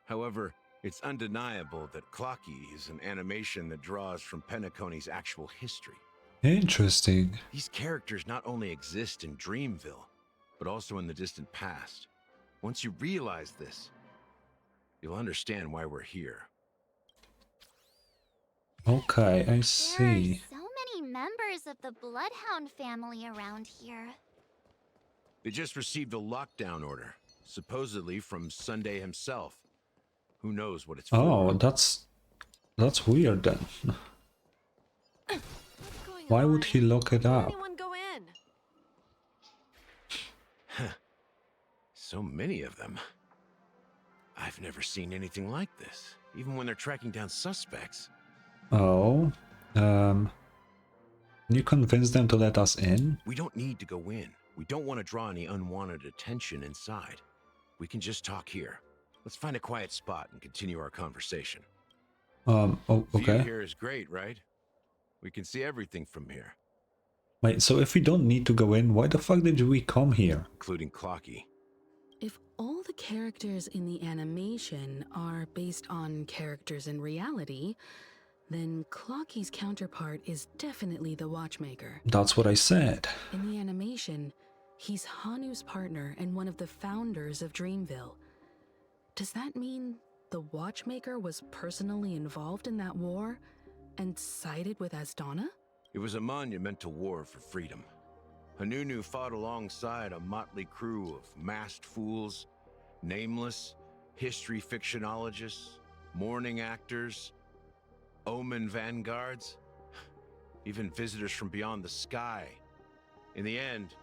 However, it's undeniable that Clocky is an animation that draws from Penacony's actual history. Interesting. These characters not only exist in Dreamville, but also in the distant past. Once you realize this, you'll understand why we're here. Okay, I see. There are so many members of the Bloodhound family around here. They just received a lockdown order, supposedly from Sunday himself. Who knows what it's for? Oh, that's weird then. Why would he lock it up? Anyone go in? So many of them. I've never seen anything like this, even when they're tracking down suspects. Oh, can you convince them to let us in? We don't need to go in. We don't want to draw any unwanted attention inside. We can just talk here. Let's find a quiet spot and continue our conversation. Oh, okay. View here is great, right? We can see everything from here. Wait, so if we don't need to go in, why the fuck did we come here? Including Clocky. If all the characters in the animation are based on characters in reality, then Clocky's counterpart is definitely the Watchmaker. That's what I said. In the animation, he's Hanu's partner and one of the founders of Dreamville. Does that mean the Watchmaker was personally involved in that war and sided with Asdana? It was a monumental war for freedom. Hanunu fought alongside a motley crew of masked fools, nameless, history fictionologists, mourning actors, omen vanguards, even visitors from beyond the sky. In the end,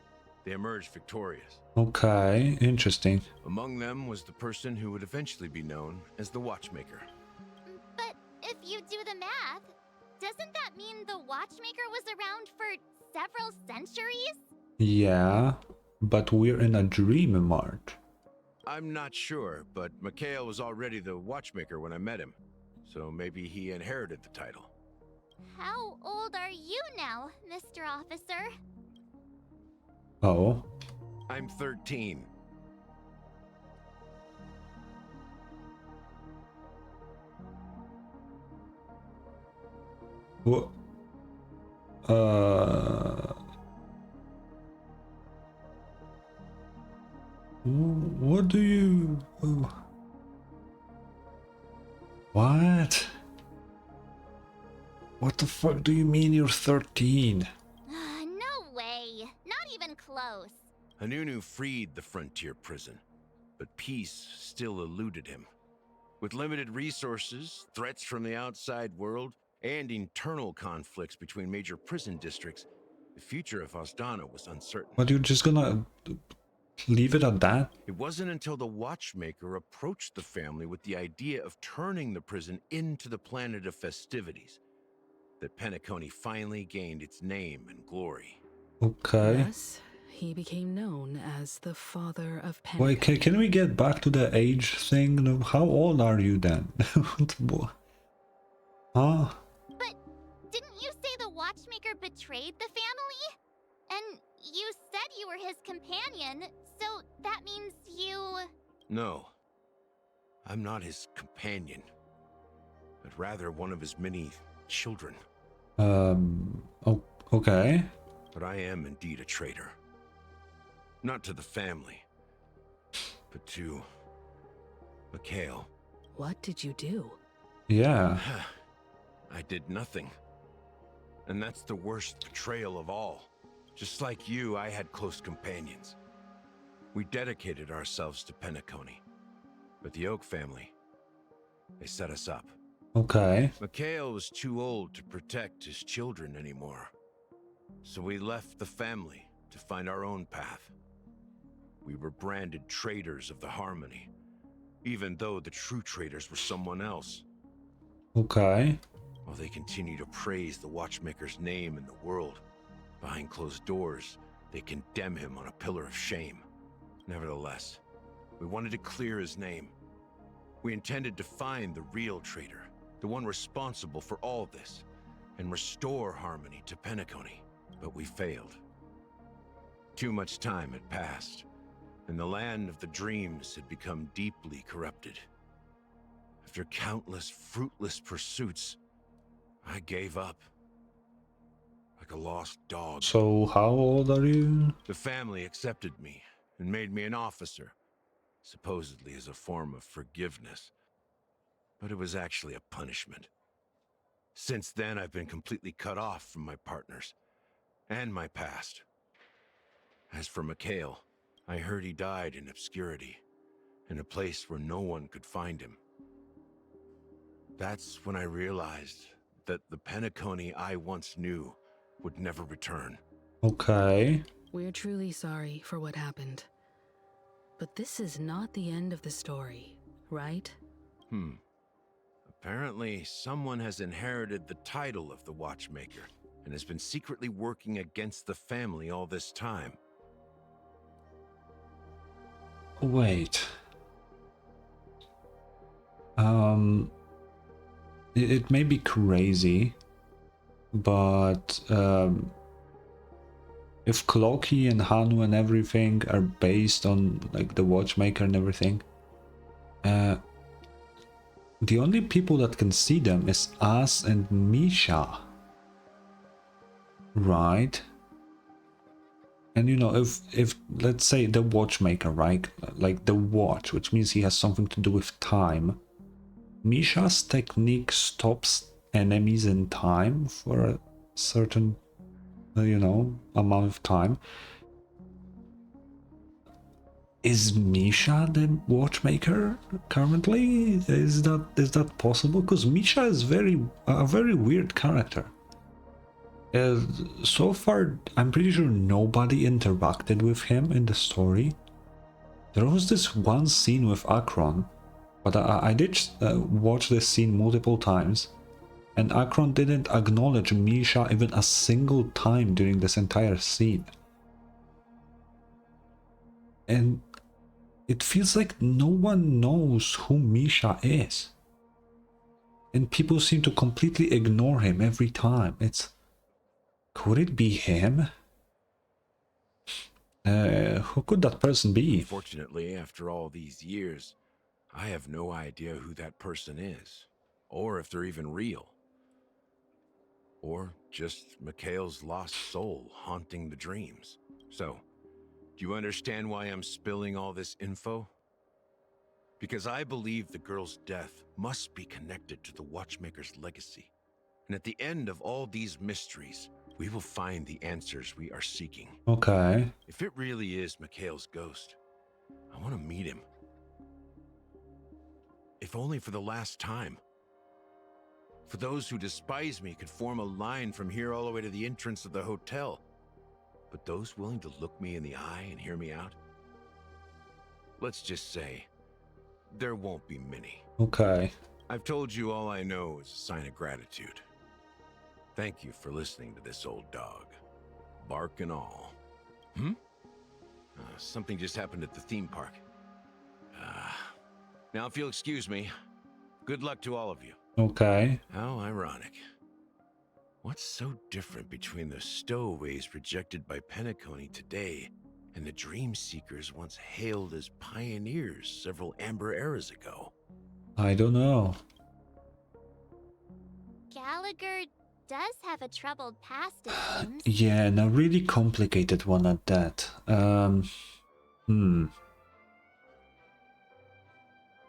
they emerged victorious. Okay, interesting. Among them was the person who would eventually be known as the Watchmaker. But if you do the math, doesn't that mean the Watchmaker was around for several centuries? Yeah, but we're in a dream mart. I'm not sure, but Mikhail was already the Watchmaker when I met him, so maybe he inherited the title. How old are you now, Mr. Officer? Oh. I'm 13. What? What do you... What? What the fuck do you mean you're 13? No way. Not even close. Hanunu freed the frontier prison, but peace still eluded him. With limited resources, threats from the outside world, and internal conflicts between major prison districts, the future of Asdana was uncertain. But you're just gonna leave it at that? It wasn't until the Watchmaker approached the family with the idea of turning the prison into the planet of festivities that Penacony finally gained its name and glory. Okay. Yes, he became known as the father of Penacony. Wait, can we get back to the age thing? How old are you then? Huh? But didn't you say the Watchmaker betrayed the family? And you said you were his companion, so that means you... No, I'm not his companion, but rather one of his many children. Okay. But I am indeed a traitor. Not to the family, but to Mikhail. What did you do? Yeah. I did nothing. And that's the worst betrayal of all. Just like you, I had close companions. We dedicated ourselves to Penacony. But the Oak family, they set us up. Okay. Mikhail was too old to protect his children anymore. So we left the family to find our own path. We were branded traitors of the Harmony, even though the true traitors were someone else. Okay. While they continue to praise the Watchmaker's name in the world, behind closed doors, they condemn him on a pillar of shame. Nevertheless, we wanted to clear his name. We intended to find the real traitor, the one responsible for all this, and restore harmony to Penacony. But we failed. Too much time had passed, and the land of the dreams had become deeply corrupted. After countless fruitless pursuits, I gave up. Like a lost dog. So how old are you? The family accepted me and made me an officer, supposedly as a form of forgiveness. But it was actually a punishment. Since then, I've been completely cut off from my partners and my past. As for Mikhail, I heard he died in obscurity, in a place where no one could find him. That's when I realized that the Penacony I once knew would never return. Okay. We're truly sorry for what happened. But this is not the end of the story, right? Apparently, someone has inherited the title of the Watchmaker and has been secretly working against the family all this time. Wait. It may be crazy, but if Cloaky and Hanu and everything are based on like the Watchmaker and everything, the only people that can see them is us and Misha, right? And you know, if let's say the Watchmaker, right, like the watch, which means he has something to do with time, Misha's technique stops enemies in time for a certain, you know, amount of time. Is Misha the Watchmaker currently? Is that possible? Because Misha is a very weird character. So far, I'm pretty sure nobody interacted with him in the story. There was this one scene with Akron, but I did watch this scene multiple times, and Akron didn't acknowledge Misha even a single time during this entire scene. And it feels like no one knows who Misha is. And people seem to completely ignore him every time. Could it be him? Who could that person be? Unfortunately, after all these years, I have no idea who that person is, or if they're even real. Or just Mikhail's lost soul haunting the dreams. So, do you understand why I'm spilling all this info? Because I believe the girl's death must be connected to the Watchmaker's legacy. And at the end of all these mysteries, we will find the answers we are seeking. Okay. If it really is Mikhail's ghost, I want to meet him. If only for the last time. For those who despise me could form a line from here all the way to the entrance of the hotel. But those willing to look me in the eye and hear me out? Let's just say, there won't be many. Okay. I've told you all I know is a sign of gratitude. Thank you for listening to this old dog. Bark and all. Something just happened at the theme park. Now if you'll excuse me, good luck to all of you. Okay. How ironic. What's so different between the stowaways rejected by Penacony today and the dream seekers once hailed as pioneers several amber eras ago? I don't know. Gallagher does have a troubled past, it seems. Yeah, and a really complicated one at that.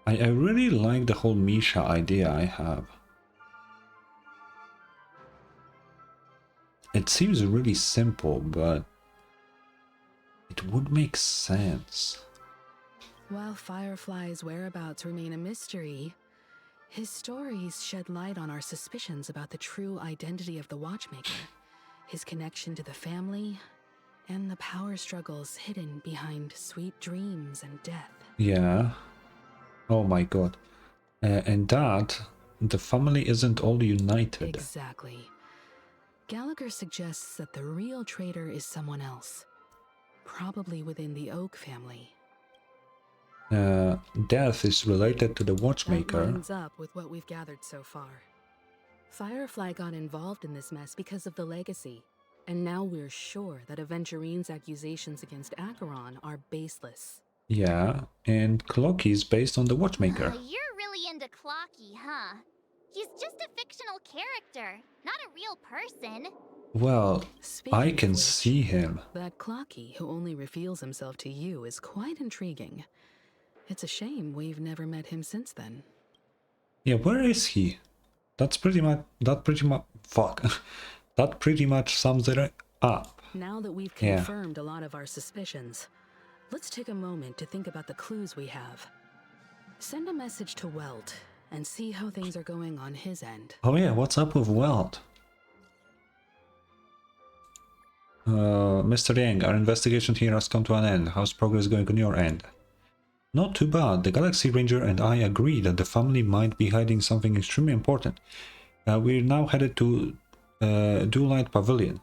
I really like the whole Misha idea I have. It seems really simple, but it would make sense. While Firefly's whereabouts remain a mystery, his stories shed light on our suspicions about the true identity of the Watchmaker, his connection to the family, and the power struggles hidden behind sweet dreams and death. Yeah. Oh my god. And that, the family isn't all united. Exactly. Gallagher suggests that the real traitor is someone else, probably within the Oak family. Death is related to the Watchmaker. That lines up with what we've gathered so far. Firefly got involved in this mess because of the legacy, and now we're sure that Aventurine's accusations against Acheron are baseless. Yeah, and Cloaky is based on the Watchmaker. You're really into Cloaky, huh? He's just a fictional character, not a real person. Well, Speaking I can of which, see him. That Cloaky who only reveals himself to you is quite intriguing. It's a shame we've never met him since then. Yeah, where is he? That pretty much sums it up. Now that we've Yeah. confirmed a lot of our suspicions, let's take a moment to think about the clues we have. Send a message to Welt and see how things are going on his end. Oh yeah, what's up with Welt? Mr. Yang, our investigation here has come to an end. How's progress going on your end? Not too bad. The Galaxy Ranger and I agree that the family might be hiding something extremely important. We're now headed to Duelite Pavilion.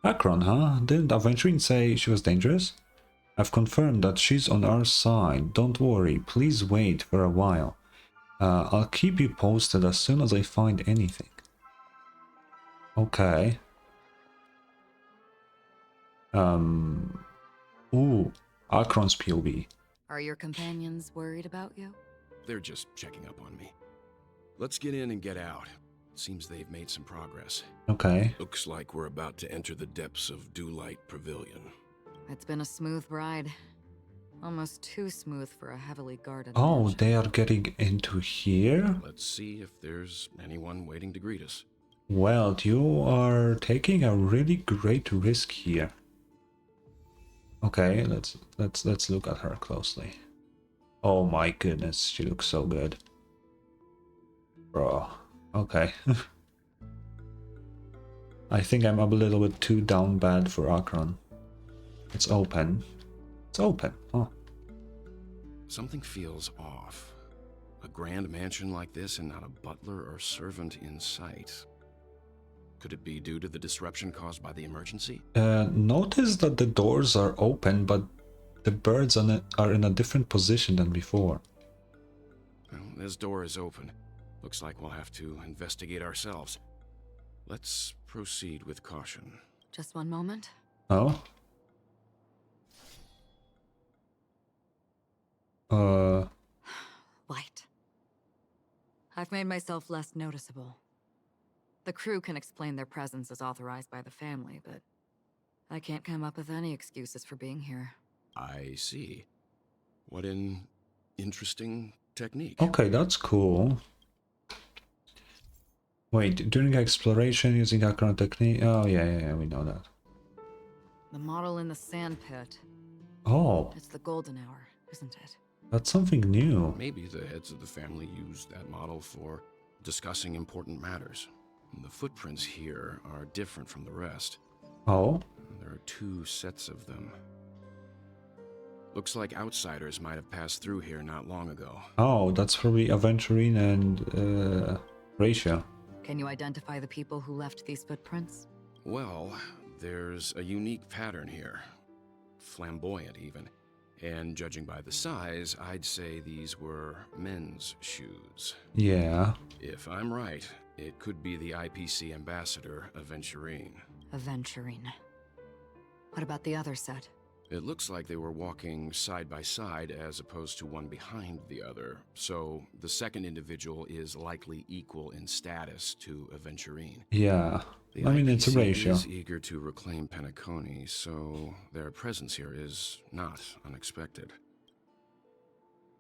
Akron, huh? Didn't Aventurine say she was dangerous? I've confirmed that she's on our side. Don't worry. Please wait for a while. I'll keep you posted as soon as I find anything. Okay. Ooh, Akron's POV. Are your companions worried about you? They're just checking up on me. Let's get in and get out. Seems they've made some progress. Okay. Looks like we're about to enter the depths of Duelite Pavilion. It's been a smooth ride. Almost too smooth for a heavily guarded Oh, mansion. they are getting into here? Let's see if there's anyone waiting to greet us. Well, you are taking a really great risk here. Okay, let's look at her closely. Oh my goodness, she looks so good. Bro, okay. I think I'm a little bit too down bad for Akron. It's open. It's open, huh? Something feels off. A grand mansion like this and not a butler or servant in sight. Could it be due to the disruption caused by the emergency? Notice that the doors are open, but the birds are in a different position than before. Well, this door is open. Looks like we'll have to investigate ourselves. Let's proceed with caution. Just one moment. Oh? Light. I've made myself less noticeable. The crew can explain their presence as authorized by the family, but I can't come up with any excuses for being here. I see. What an interesting technique. Okay, that's cool. Wait, during exploration using Akron technique. Oh, yeah, we know that. The model in the sand pit. Oh. It's the golden hour, isn't it? That's something new. Maybe the heads of the family used that model for discussing important matters. The footprints here are different from the rest. Oh? There are 2 sets of them. Looks like outsiders might have passed through here not long ago. Oh, that's probably Aventurine and Ratio. Can you identify the people who left these footprints? Well, there's a unique pattern here. Flamboyant, even. And judging by the size, I'd say these were men's shoes. Yeah. If I'm right, it could be the IPC ambassador, Aventurine. Aventurine. What about the other set? It looks like they were walking side by side as opposed to one behind the other, so the second individual is likely equal in status to Aventurine. Yeah. The I mean, it's a IPC ratio. is eager to reclaim Penacony, so their presence here is not unexpected.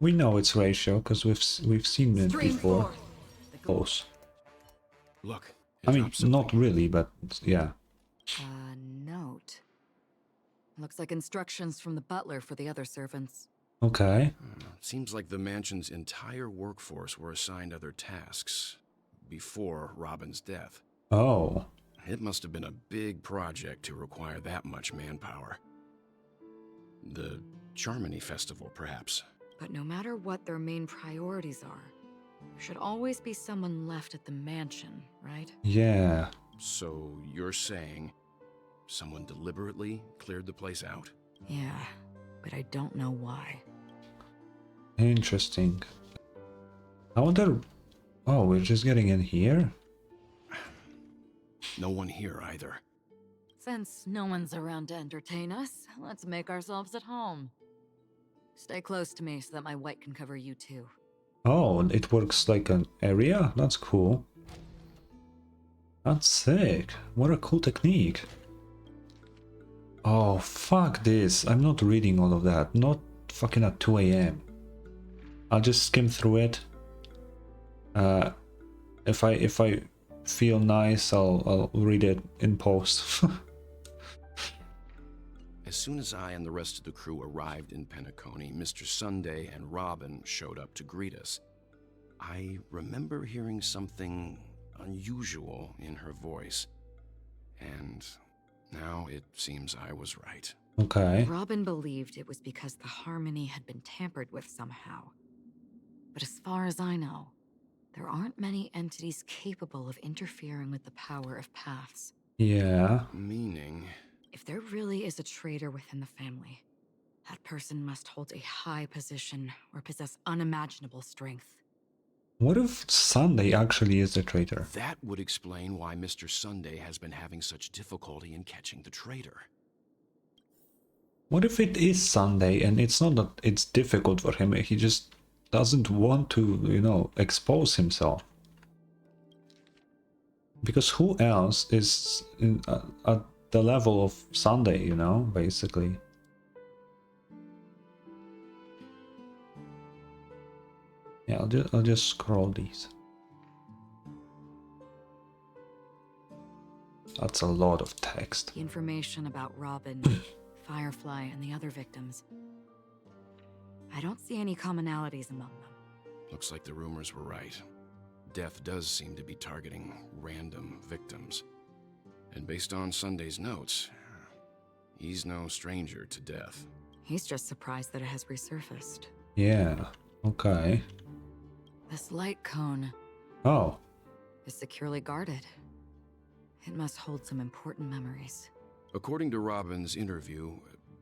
We know it's Ratio because we've seen it before. Close. Look. I mean, not really, but yeah. A note. Looks like instructions from the butler for the other servants. Okay. Seems like the mansion's entire workforce were assigned other tasks before Robin's death. Oh. It must have been a big project to require that much manpower. The Charmony Festival, perhaps. But no matter what their main priorities are, there should always be someone left at the mansion, right? Yeah. So you're saying someone deliberately cleared the place out? Yeah, but I don't know why. Interesting. I wonder... Oh, we're just getting in here? No one here either. Since no one's around to entertain us, let's make ourselves at home. Stay close to me so that my white can cover you too. Oh, it works like an area? That's cool. That's sick. What a cool technique. Oh, fuck this. I'm not reading all of that. Not fucking at 2 AM. I'll just skim through it. If I feel nice, I'll read it in post. As soon as I and the rest of the crew arrived in Penacony, Mr. Sunday and Robin showed up to greet us. I remember hearing something unusual in her voice, and now it seems I was right. Okay. Robin believed it was because the harmony had been tampered with somehow. But as far as I know, there aren't many entities capable of interfering with the power of paths. Yeah. Meaning? If there really is a traitor within the family, that person must hold a high position or possess unimaginable strength. What if Sunday actually is the traitor? That would explain why Mr. Sunday has been having such difficulty in catching the traitor. What if it is Sunday and it's not that it's difficult for him, he just doesn't want to, you know, expose himself? Because who else is at the level of Sunday, you know, basically? Yeah, I'll just scroll these. That's a lot of text. The information about Robin, Firefly, and the other victims. I don't see any commonalities among them. Looks like the rumors were right. Death does seem to be targeting random victims. And based on Sunday's notes, he's no stranger to death. He's just surprised that it has resurfaced. Yeah, okay. This light cone Oh. is securely guarded. It must hold some important memories. According to Robin's interview,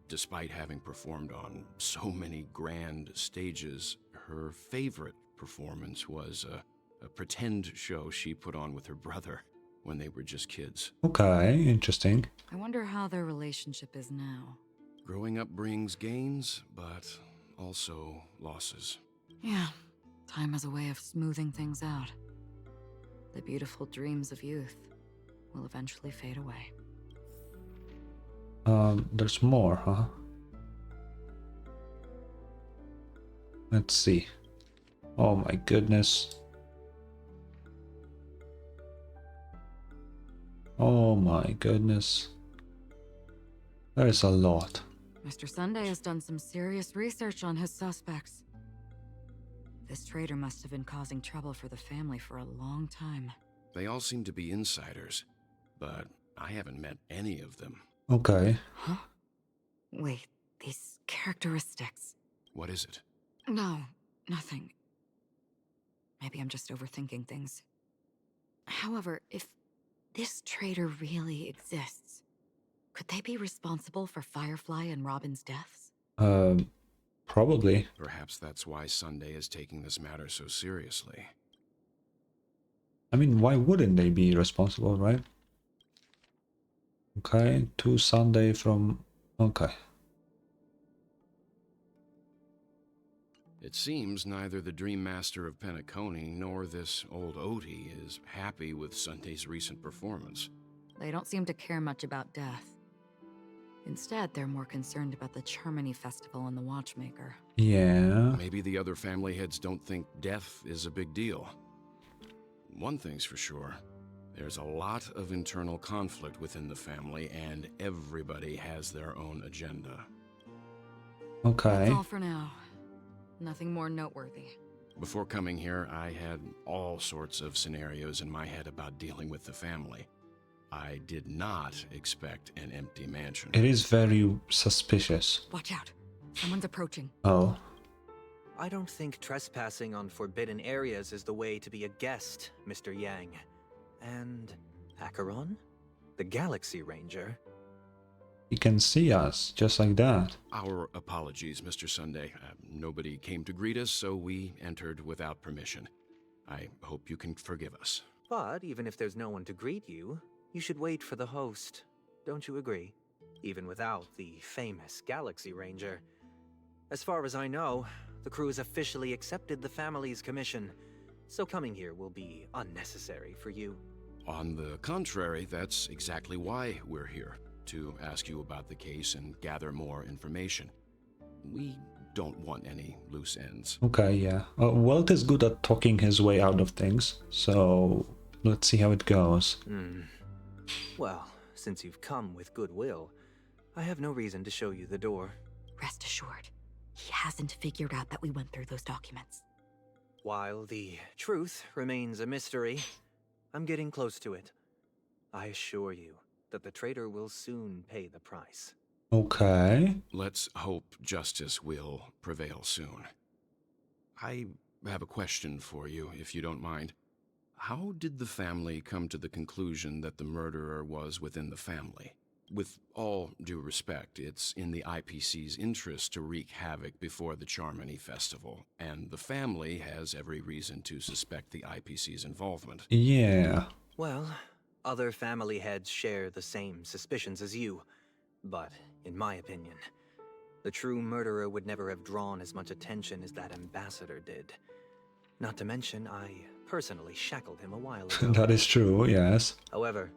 despite having performed on so many grand stages, her favorite performance was a pretend show she put on with her brother when they were just kids. Okay, interesting. I wonder how their relationship is now. Growing up brings gains, but also losses. Yeah, time has a way of smoothing things out. The beautiful dreams of youth will eventually fade away. There's more, huh? Let's see. Oh my goodness. Oh my goodness. There's a lot. Mr. Sunday has done some serious research on his suspects. This traitor must have been causing trouble for the family for a long time. They all seem to be insiders, but I haven't met any of them. Okay. Huh? Wait, these characteristics. What is it? No, nothing. Maybe I'm just overthinking things. However, if this traitor really exists, could they be responsible for Firefly and Robin's deaths? Probably. Perhaps that's why Sunday is taking this matter so seriously. I mean, why wouldn't they be responsible, right? Okay, to Sunday from... Okay. It seems neither the Dream Master of Penacony nor this old Odie is happy with Sunday's recent performance. They don't seem to care much about death. Instead, they're more concerned about the Charmony Festival and the Watchmaker. Yeah. Maybe the other family heads don't think death is a big deal. One thing's for sure. There's a lot of internal conflict within the family, and everybody has their own agenda. Okay. That's all for now. Nothing more noteworthy. Before coming here, I had all sorts of scenarios in my head about dealing with the family. I did not expect an empty mansion. It is very suspicious. Watch out. Someone's approaching. Oh. I don't think trespassing on forbidden areas is the way to be a guest, Mr. Yang. And Acheron? The Galaxy Ranger? He can see us, just like that. Our apologies, Mr. Sunday. Nobody came to greet us, so we entered without permission. I hope you can forgive us. But even if there's no one to greet you, you should wait for the host. Don't you agree? Even without the famous Galaxy Ranger. As far as I know, the crew has officially accepted the family's commission, so coming here will be unnecessary for you. On the contrary, that's exactly why we're here, to ask you about the case and gather more information. We don't want any loose ends. Okay, yeah. Welt is good at talking his way out of things, so let's see how it goes. Well, since you've come with goodwill, I have no reason to show you the door. Rest assured, he hasn't figured out that we went through those documents. While the truth remains a mystery, I'm getting close to it. I assure you that the traitor will soon pay the price. Okay. Let's hope justice will prevail soon. I have a question for you, if you don't mind. How did the family come to the conclusion that the murderer was within the family? With all due respect, it's in the IPC's interest to wreak havoc before the Charmony Festival, and the family has every reason to suspect the IPC's involvement. Yeah. Well, other family heads share the same suspicions as you, but in my opinion, the true murderer would never have drawn as much attention as that ambassador did. Not to mention, I personally shackled him a while ago. That is true, yes. However,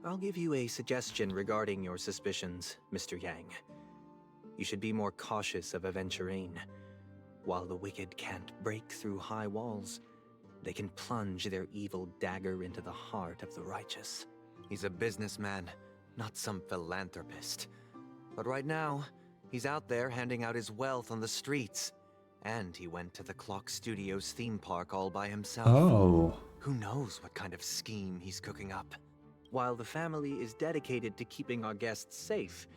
I'll give you a suggestion regarding your suspicions, Mr. Yang. You should be more cautious of Aventurine. While the wicked can't break through high walls, they can plunge their evil dagger into the heart of the righteous. He's a businessman, not some philanthropist. But right now, he's out there handing out his wealth on the streets. And he went to the Clock Studios theme park all by himself. Oh. Who knows what kind of scheme he's cooking up? While the family is dedicated to keeping our guests safe,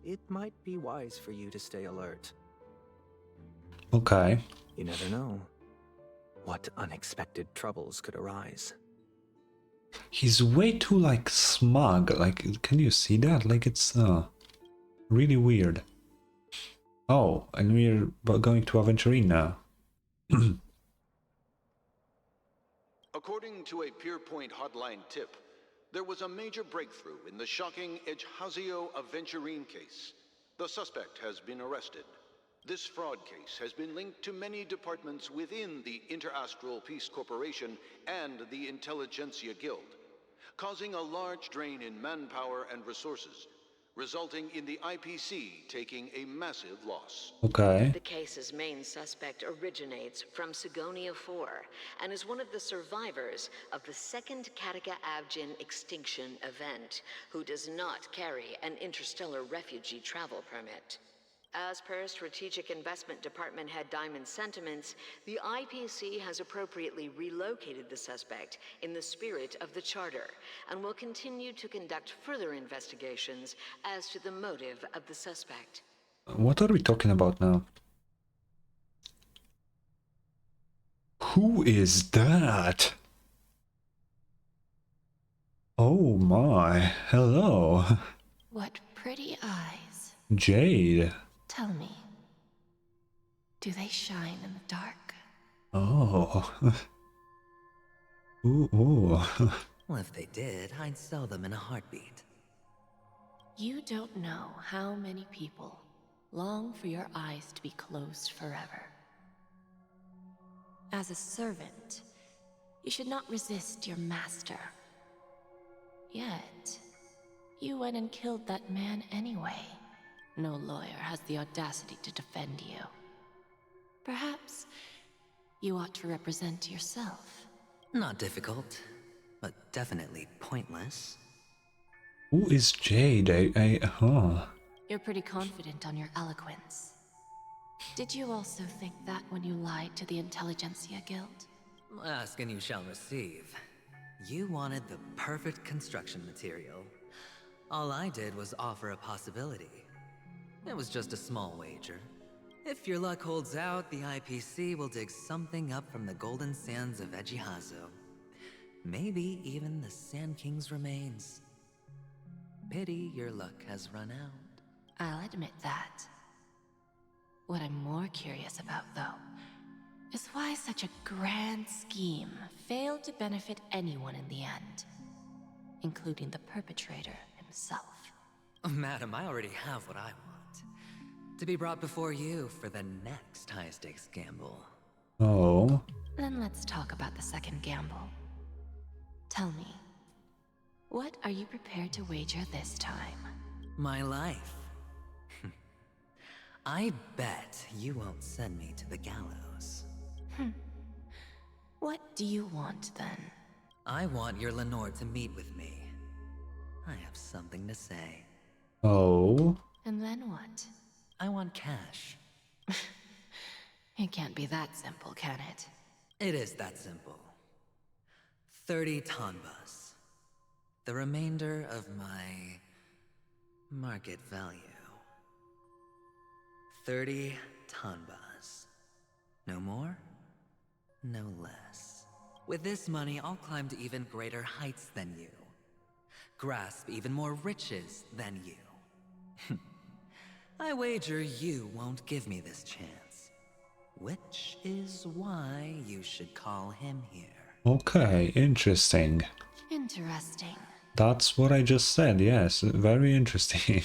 it might be wise for you to stay alert. Okay. You never know what unexpected troubles could arise. He's way too, like, smug. Like, can you see that? Like, it's really weird. Oh, and we're going to Aventurine now. According to a Pierpoint hotline tip, there was a major breakthrough in the shocking Ejhazio Aventurine case. The suspect has been arrested. This fraud case has been linked to many departments within the Interastral Peace Corporation and the Intelligentsia Guild, causing a large drain in manpower and resources, resulting in the IPC taking a massive loss. Okay. The case's main suspect originates from Sigonia 4 and is one of the survivors of the second Kataka Abjin extinction event, who does not carry an interstellar refugee travel permit. As per Strategic Investment Department head Diamond's sentiments, the IPC has appropriately relocated the suspect in the spirit of the Charter and will continue to conduct further investigations as to the motive of the suspect. What are we talking about now? Who is that? Oh my, hello. What pretty eyes. Jade. Tell me, do they shine in the dark? Oh. Ooh, ooh. Well, if they did, I'd sell them in a heartbeat. You don't know how many people long for your eyes to be closed forever. As a servant, you should not resist your master. Yet, you went and killed that man anyway. No lawyer has the audacity to defend you. Perhaps you ought to represent yourself. Not difficult, but definitely pointless. Who is Jade? You're pretty confident on your eloquence. Did you also think that when you lied to the Intelligentsia Guild? Ask and you shall receive. You wanted the perfect construction material. All I did was offer a possibility. It was just a small wager. If your luck holds out, the IPC will dig something up from the golden sands of Ejhazio. Maybe even the Sand King's remains. Pity your luck has run out. I'll admit that. What I'm more curious about, though, is why such a grand scheme failed to benefit anyone in the end, including the perpetrator himself. Madam, I already have what I want. To be brought before you for the next high-stakes gamble. Oh. Then let's talk about the second gamble. Tell me, what are you prepared to wager this time? My life. I bet you won't send me to the gallows. What do you want, then? I want your Lenore to meet with me. I have something to say. Oh. And then what? I want cash. It can't be that simple, can it? It is that simple. 30 tonbas. The remainder of my market value. 30 tanbas. No more, no less. With this money, I'll climb to even greater heights than you. Grasp even more riches than you. I wager you won't give me this chance. Which is why you should call him here. Okay, interesting. Interesting. That's what I just said, yes. Very interesting.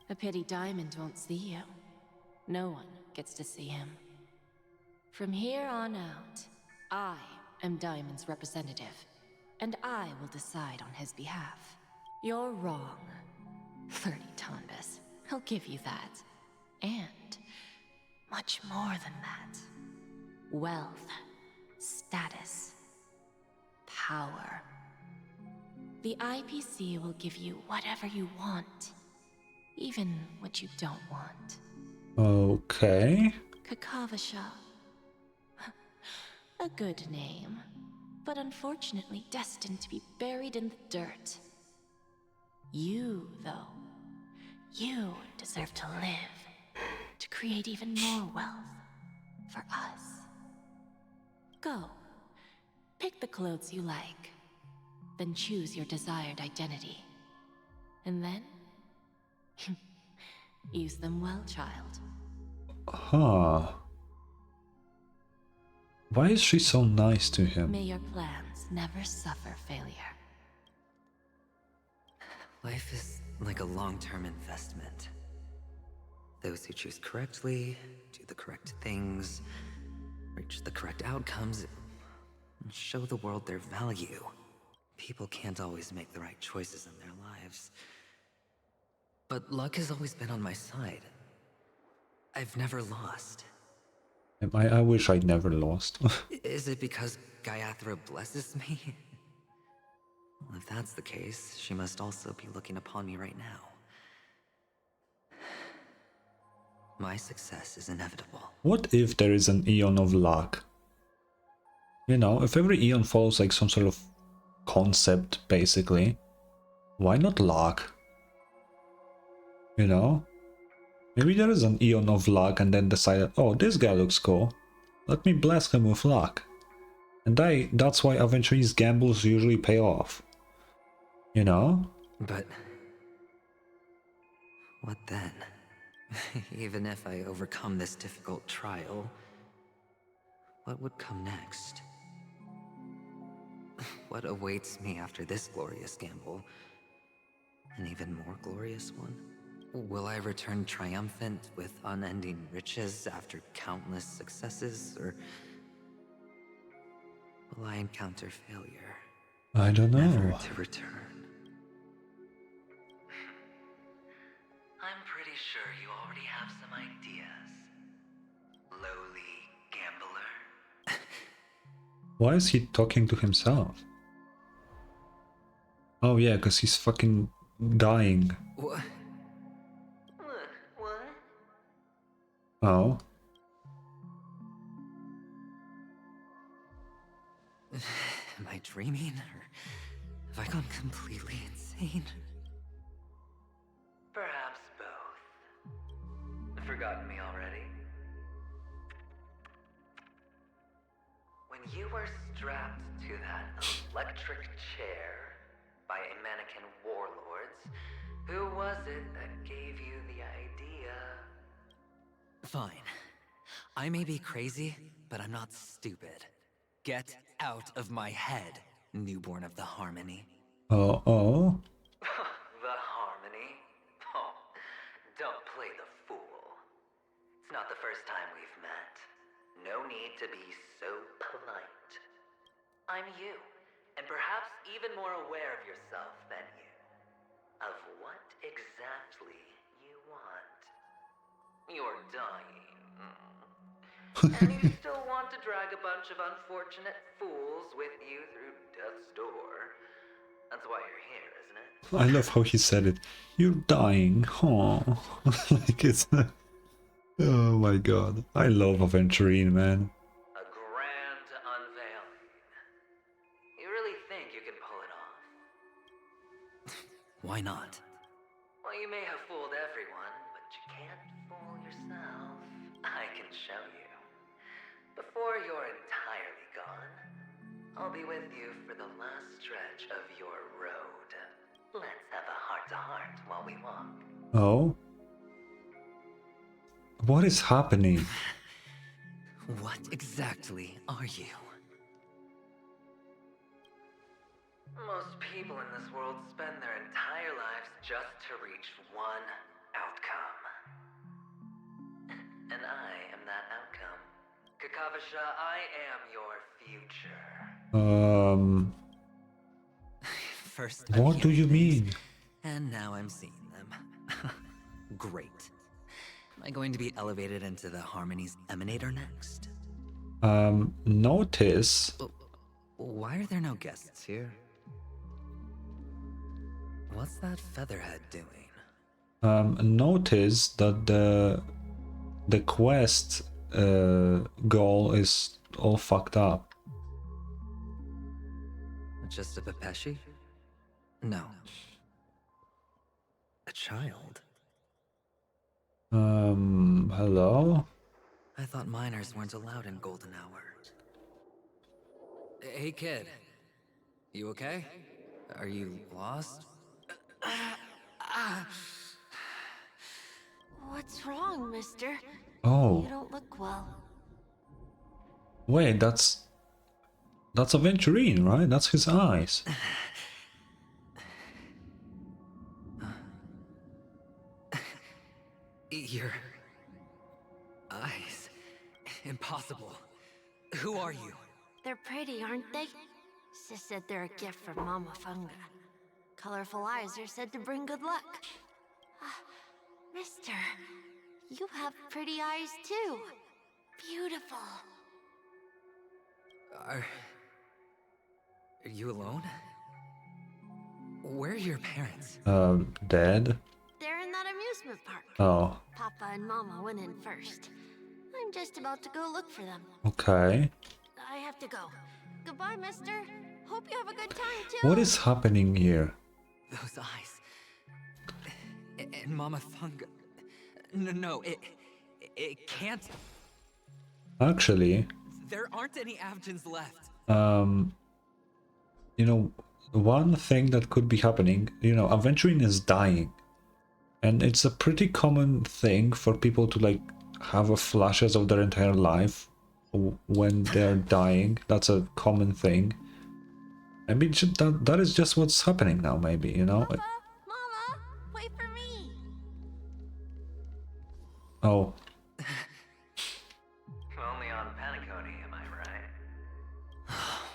A pity Diamond won't see you. No one gets to see him. From here on out, I am Diamond's representative, and I will decide on his behalf. You're wrong. 30 tanbas. I'll give you that. And much more than that. Wealth, status, power. The IPC will give you whatever you want, even what you don't want. Okay. Kakavasha. A good name, but unfortunately destined to be buried in the dirt. You, though, you deserve to live, to create even more wealth for us. Go, pick the clothes you like, then choose your desired identity. And then, use them well, child. Huh. Why is she so nice to him? May your plans never suffer failure. Life is like a long-term investment. Those who choose correctly, do the correct things, reach the correct outcomes, and show the world their value. People can't always make the right choices in their lives. But luck has always been on my side. I've never lost. I wish I'd never lost. Is it because Gayathra blesses me? Well, if that's the case, she must also be looking upon me right now. My success is inevitable. What if there is an eon of luck? You know, if every eon follows like some sort of concept, basically, why not luck? You know? Maybe there is an eon of luck and then decided, oh, this guy looks cool. Let me bless him with luck. And that's why Aventurine's gambles usually pay off. You know? But what then? Even if I overcome this difficult trial, what would come next? What awaits me after this glorious gamble? An even more glorious one? Will I return triumphant with unending riches after countless successes, or will I encounter failure? I don't know. Never to return. I'm pretty sure you already have some ideas, lowly gambler. Why is he talking to himself? Oh yeah, because he's fucking dying. What? Oh. Am I dreaming, or have I gone completely insane? Perhaps both. Forgotten me already? When you were strapped to that electric chair by a mannequin warlords, who was it that gave you the idea? Fine. I may be crazy, but I'm not stupid. Get out of my head, newborn of the Harmony. Oh. The Harmony? Oh, don't play the fool. It's not the first time we've met. No need to be so polite. I'm you, and perhaps even more aware of yourself than you. Of what exactly you want. You're dying. And you still want to drag a bunch of unfortunate fools with you through death's door. That's why you're here, isn't it? I love how he said it. You're dying. Oh. Like it's... Oh my god. I love Aventurine, man. A grand unveiling. You really think you can pull it off? Why not? Well, you may have fooled everyone, but you can't fool yourself. might show you. Before you're entirely gone, I'll be with you for the last stretch of your road. Let's have a heart-to-heart while we walk. Oh? What is happening? What exactly are you? Most people in this world spend their entire lives just to reach one outcome. And I am that outcome. Kakavasha, I am your future. First, What do you mean? And now I'm seeing them. Great. Am I going to be elevated into the Harmony's Emanator next? Notice. Why are there no guests here? What's that featherhead doing? Notice that the quest goal is all fucked up. Just a Pepeshi? No. A child? Hello? I thought minors weren't allowed in Golden Hour. Hey kid, you okay? Are you lost? What's wrong, mister? Oh. You don't look well. Wait, that's Aventurine, right? That's his eyes. Your eyes. Impossible. Who are you? They're pretty, aren't they? Sis said they're a gift from Mama Funga. Colorful eyes are said to bring good luck. Mister, you have pretty eyes too. Beautiful. Are you alone? Where are your parents? Dead? They're in that amusement park. Oh. Papa and Mama went in first. I'm just about to go look for them. Okay. I have to go. Goodbye, mister. Hope you have a good time, too. What is happening here? Those eyes. And Mama Funga. No, it can't. Actually, There aren't any Avgens left. you know, one thing that could be happening, you know, Aventurine is dying. And it's a pretty common thing for people to like have a flashes of their entire life when they're dying. That's a common thing. I mean, that is just what's happening now, maybe, you know? Mama, wait for me. Oh. Only on Paniconi, am I right?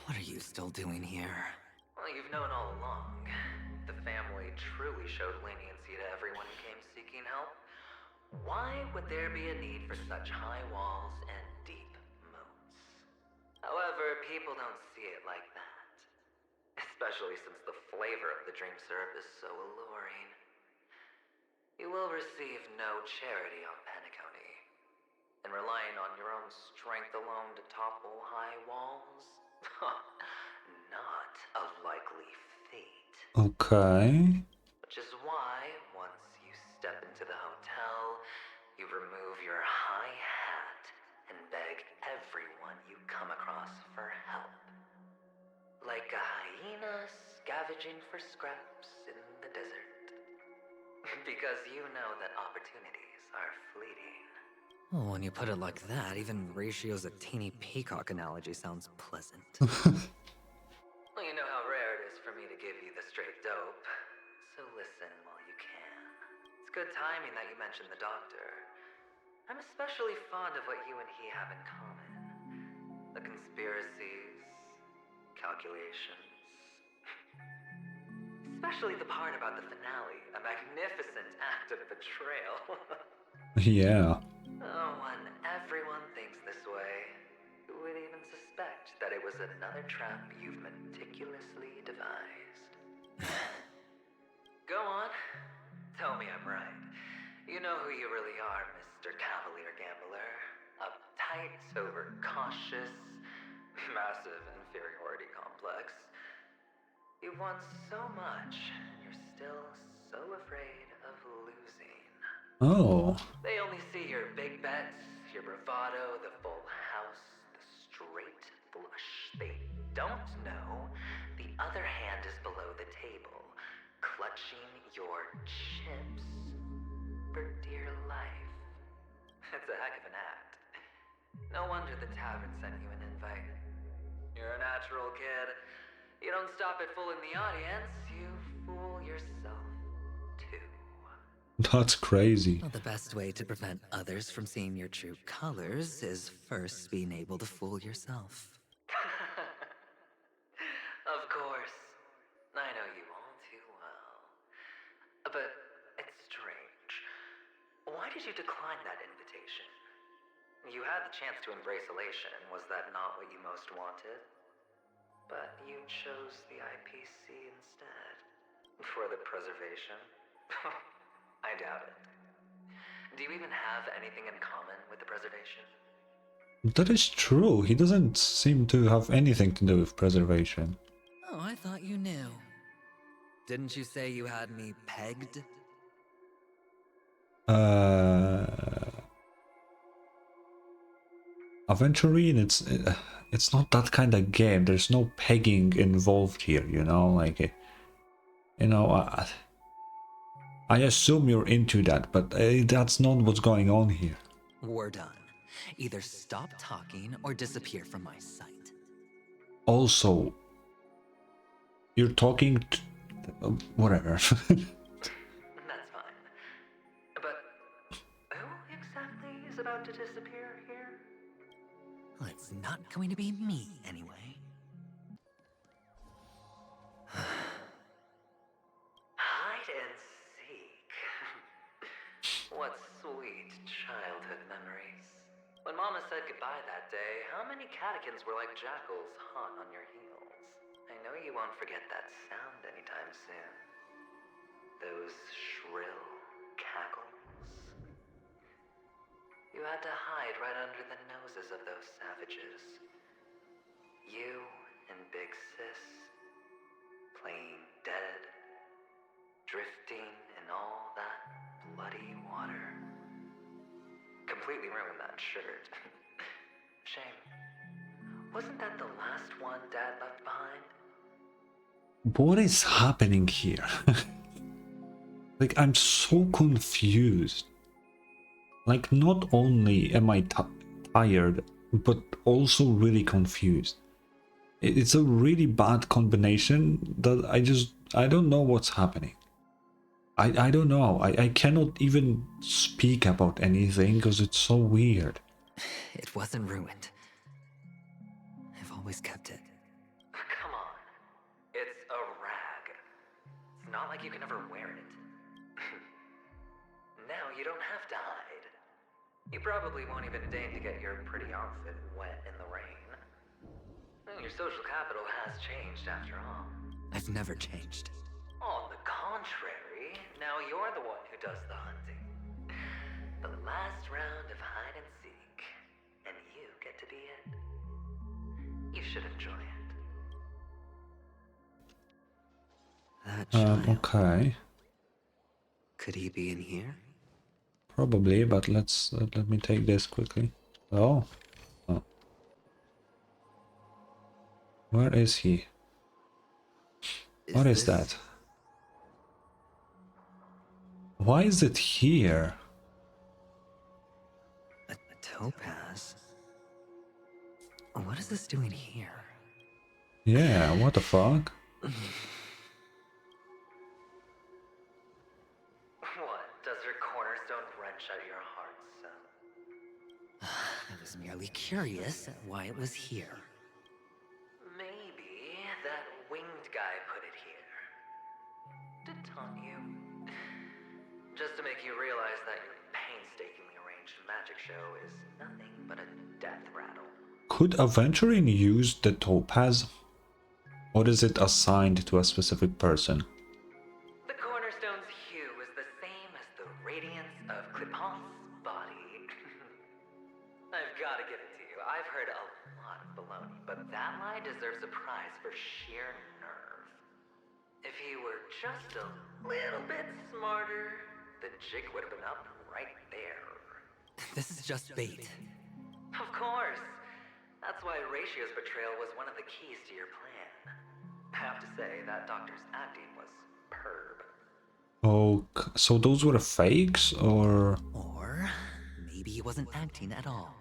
What are you still doing here? Well, you've known all along. The family truly showed leniency to everyone who came seeking help. Why would there be a need for such high walls and deep moats? However, people don't see it like that. Especially since the flavor of the dream syrup is so alluring. You will receive no charity on Paniconi. And relying on your own strength alone to topple high walls? Not a likely fate. Okay. Which is why, once you step into the hotel, you remove your high hat and beg everyone you come across for help. Like a hyena scavenging for scraps in the desert. Because you know that opportunities are fleeting. Well, when you put it like that, even Ratio's a teeny peacock analogy sounds pleasant. Well, you know how rare it is for me to give you the straight dope. So listen while you can. It's good timing that you mentioned the doctor. I'm especially fond of what you and he have in common. The conspiracies, calculations. Especially the part about the finale, a magnificent act of betrayal. Yeah. Oh, when everyone thinks this way, who would even suspect that it was another trap you've meticulously devised? Go on. Tell me I'm right. You know who you really are, Mr. Cavalier Gambler. Uptight, overcautious, massive inferiority complex. You've won so much, and you're still so afraid of losing. Oh. They only see your big bets, your bravado, the full house, the straight flush. They don't know the other hand is below the table, clutching your chips for dear life. It's a heck of an act. No wonder the tavern sent you an invite. You're a natural kid. You don't stop at fooling the audience, you fool yourself too. That's crazy. Well, the best way to prevent others from seeing your true colors is first being able to fool yourself. Of course. I know you all too well. But it's strange. Why did you decline that invitation? You had the chance to embrace elation. Was that not what you most wanted? But you chose the IPC instead. For the preservation? I doubt it. Do you even have anything in common with the preservation? That is true. He doesn't seem to have anything to do with preservation. Oh, I thought you knew. Didn't you say you had me pegged? Aventurine, it's not that kind of game. There's no pegging involved here, you know, like, you know, I assume you're into that, but that's not what's going on here. We're done. Either stop talking or disappear from my sight. Also, you're talking to, whatever. That's fine. But who exactly is about to disappear here? Well, it's not going to be me, anyway. Hide and seek. What sweet childhood memories. When Mama said goodbye that day, how many catechins were like jackals hot on your heels? I know you won't forget that sound anytime soon. Those shrill cackles. You had to hide right under the noses of those savages. You and Big Sis, playing dead, drifting in all that bloody water. Completely ruined that shirt. Shame. Wasn't that the last one Dad left behind? What is happening here? Like, I'm so confused. Like, not only am I tired, but also really confused. It's a really bad combination that I don't know what's happening. I don't know. I cannot even speak about anything because it's so weird. It wasn't ruined. I've always kept it. Come on. It's a rag. It's not like you can ever wear it. Now you don't have to hide. You probably won't even deign to get your pretty outfit wet in the rain. Your social capital has changed after all. I've never changed. On the contrary, now you're the one who does the hunting. The last round of hide and seek, and you get to be it. You should enjoy it. That child. Okay. Could he be in here? Probably, but let me take this quickly. Oh. Oh. Where is he? What is that? Why is it here? A topaz? What is this doing here? Yeah, what the fuck? What? Does your cornerstone wrench at your heart, son? I was merely curious at why it was here. Maybe that winged guy put it here. To taunt you. Just to make you realize that your painstakingly arranged magic show is nothing but a death rattle. Could Aventurine use the topaz? Or is it assigned to a specific person? The cornerstone's hue is the same as the radiance of Clipant's body. I've got to give it to you. I've heard a lot of baloney, but that lie deserves a prize for sheer nerve. If he were just a little bit smarter, the jig would have been up right there. This is just bait. Of course. That's why Ratio's betrayal was one of the keys to your plan. I have to say, that doctor's acting was superb. Oh, so those were fakes, or? Or maybe he wasn't acting at all.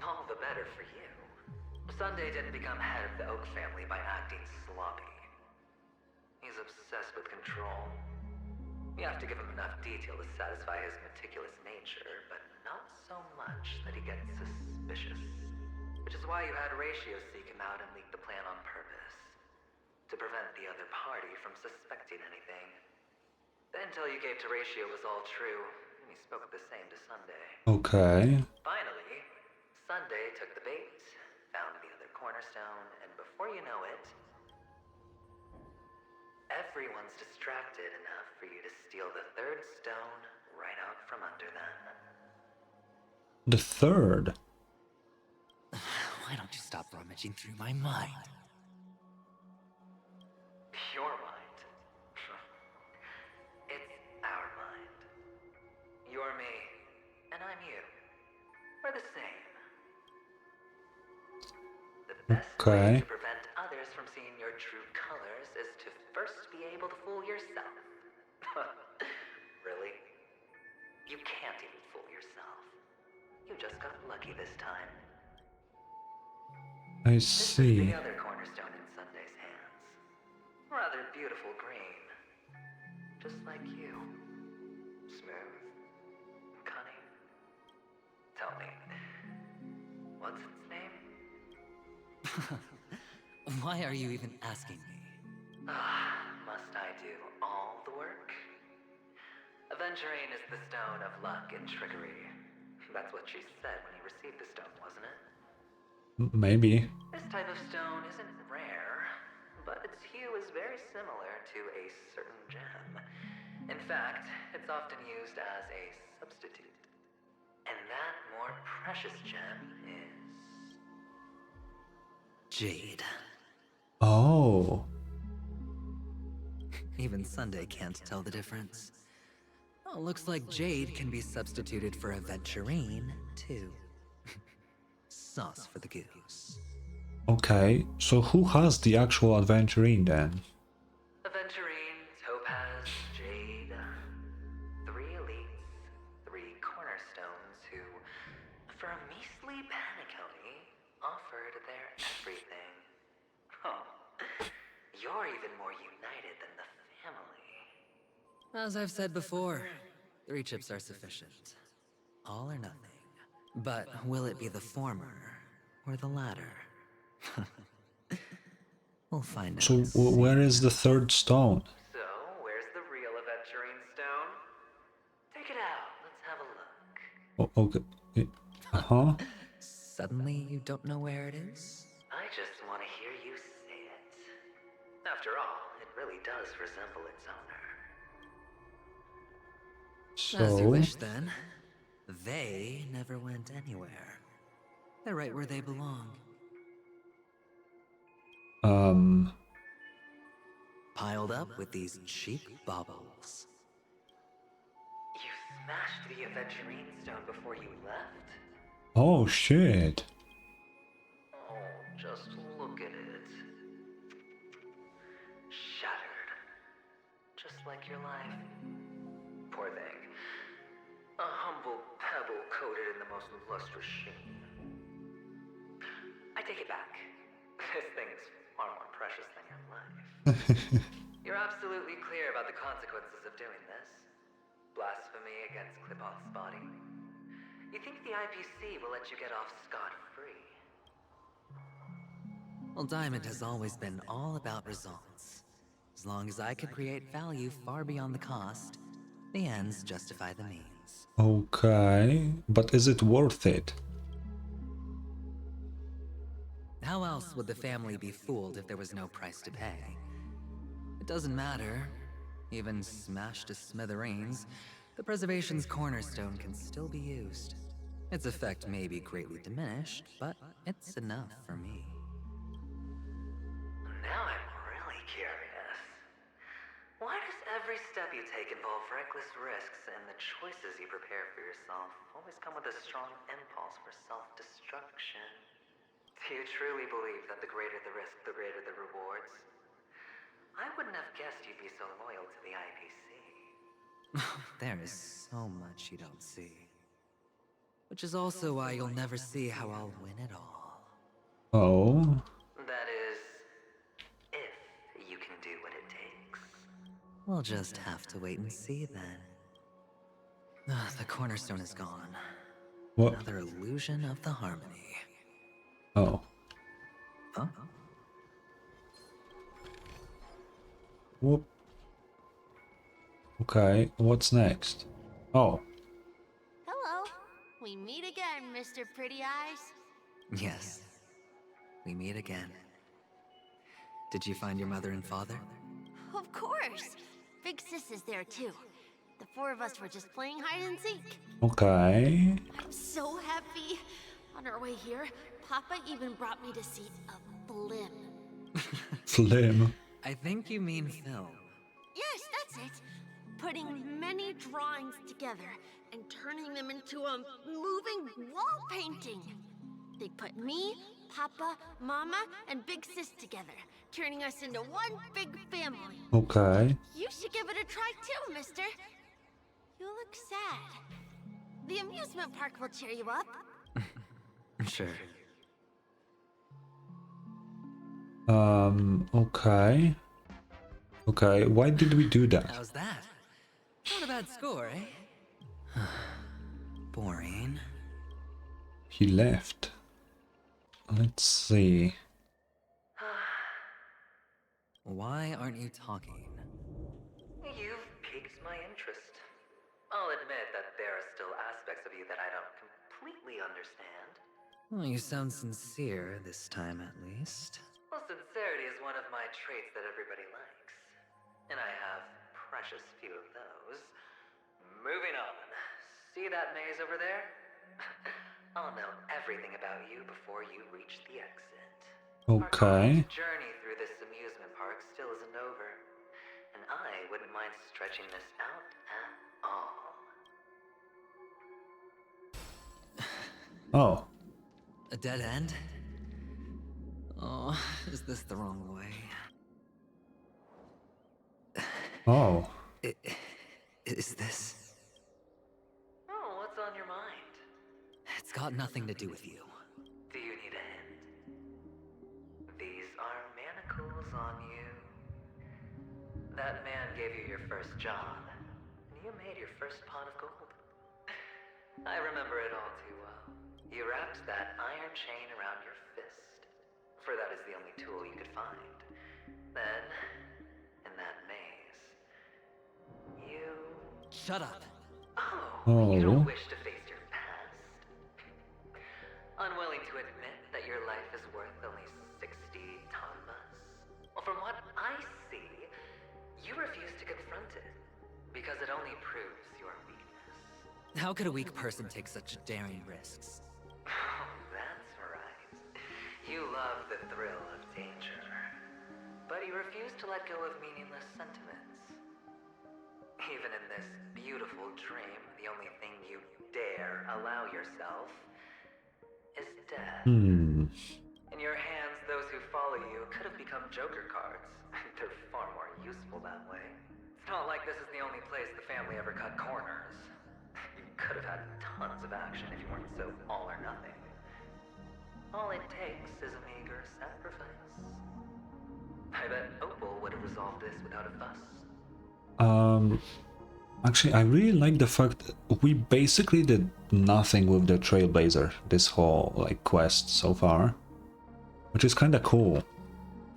All the better for you. Sunday didn't become head of the Oak family by acting sloppy. He's obsessed with control. You have to give him enough detail to satisfy his meticulous nature, but not so much that he gets suspicious. Which is why you had Ratio seek him out and leak the plan on purpose. To prevent the other party from suspecting anything. The intel you gave to Ratio was all true, and he spoke the same to Sunday. Okay. Finally, Sunday took the bait, found the other cornerstone, and before you know it, everyone's distracted enough for you to steal the third stone right out from under them. The third? Why don't you stop rummaging through my mind? Your mind. It's our mind. You're me, and I'm you. We're the same. The best way to prevent others from seeing your true colors is to first be able to fool yourself. Really? You can't even fool yourself. You just got lucky this time. I This see. is the other cornerstone in Sunday's hands. Rather beautiful green. Just like you. Smooth. Cunning. Tell me, what's its name? Why are you even asking me? Must I do all the work? Aventurine is the stone of luck and trickery. That's what she said when you received the stone, wasn't it? Maybe. This type of stone isn't rare, but its hue is very similar to a certain gem. In fact, it's often used as a substitute. And that more precious gem is... Jade. Oh. Even Sunday can't tell the difference. Oh, looks like Jade can be substituted for Aventurine, too. Sauce for the goose. Okay, so who has the actual Aventurine then? Aventurine, Topaz, Jade. 3 elites, 3 cornerstones who, for a measly penny, offered their everything. Oh, you're even more united than the family. As I've said before, 3 chips are sufficient. All or nothing. But will it be the former or the latter? We'll find out. So where is the third stone? So, where's the real Aventurine stone? Take it out, let's have a look. Oh, okay. Uh-huh. Suddenly you don't know where it is? I just want to hear you say it. After all, it really does resemble its owner. As you So wish, then. They never went anywhere. They're right where they belong. Piled up with these cheap baubles. You smashed the Aventurine stone before you left? Oh shit. Oh, just look at it. Shattered. Just like your life. Poor thing. A humble pebble coated in the most lustrous sheen. I take it back. This thing's far more precious than your life. You're absolutely clear about the consequences of doing this. Blasphemy against Clipoth's body. You think the IPC will let you get off scot-free? Well, Diamond has always been all about results. As long as I could create value far beyond the cost, the ends justify the means. Okay, but is it worth it? How else would the family be fooled if there was no price to pay? It doesn't matter. Even smashed to smithereens, the preservation's cornerstone can still be used. Its effect may be greatly diminished, but it's enough for me. Now I'm really curious. Why does every step you take involve reckless risks, and the choices you prepare for yourself always come with a strong impulse for self-destruction. Do you truly believe that the greater the risk, the greater the rewards? I wouldn't have guessed you'd be so loyal to the IPC. There is so much you don't see. Which is also why you'll never see how I'll win it all. Oh. That is, if you can do what it takes. We'll just have to wait and see then. The cornerstone is gone. What? Another illusion of the harmony. Oh. Huh? Whoop. Okay, what's next? Oh. Hello. We meet again, Mr. Pretty Eyes. Yes. We meet again. Did you find your mother and father? Of course. Big Sis is there too. The four of us were just playing hide and seek. Okay. I'm so happy. On our way here, Papa even brought me to see a blim. Flim. I think you mean film. Yes, that's it. Putting many drawings together and turning them into a moving wall painting. They put me, Papa, Mama, and Big Sis together, turning us into one big family. Okay. You should give it a try too, mister. You look sad. The amusement park will cheer you up. Sure. Okay. Okay, why did we do that? How's that? Not a bad score, eh? Boring. He left. Let's see. Why aren't you talking? You've piqued my interest. I'll admit that there are still aspects of you that I don't completely understand. Well, you sound sincere this time at least. Well, sincerity is one of my traits that everybody likes. And I have precious few of those. Moving on. See that maze over there? I'll know everything about you before you reach the exit. Okay. Our journey through this amusement park still isn't over. And I wouldn't mind stretching this out at all. Oh. A dead end? Oh, is this the wrong way? Oh. Is this? Oh, what's on your mind? It's got nothing to do with you. Do you need a hint? These are manacles on you. That man gave you your first job, and you made your first pot of gold. I remember it all too well. You wrapped that iron chain around your fist, for that is the only tool you could find. Then, in that maze, you... Shut up! Oh, you don't wish to face your past? Unwilling to admit that your life is worth only 60 tonbas? Well, from what I see, you refuse to confront it, because it only proves your weakness. How could a weak person take such daring risks? Oh, that's right. You love the thrill of danger, but you refuse to let go of meaningless sentiments. Even in this beautiful dream, the only thing you dare allow yourself is death. In your hands, those who follow you could have become Joker cards. They're far more useful that way. It's not like this is the only place the family ever cut corners. You could have had tons of action if you weren't so all or nothing. All it takes is a meager sacrifice. I bet Opal would have resolved this without a fuss. Actually, I really like the fact that we basically did nothing with the Trailblazer this whole like quest so far, which is kind of cool.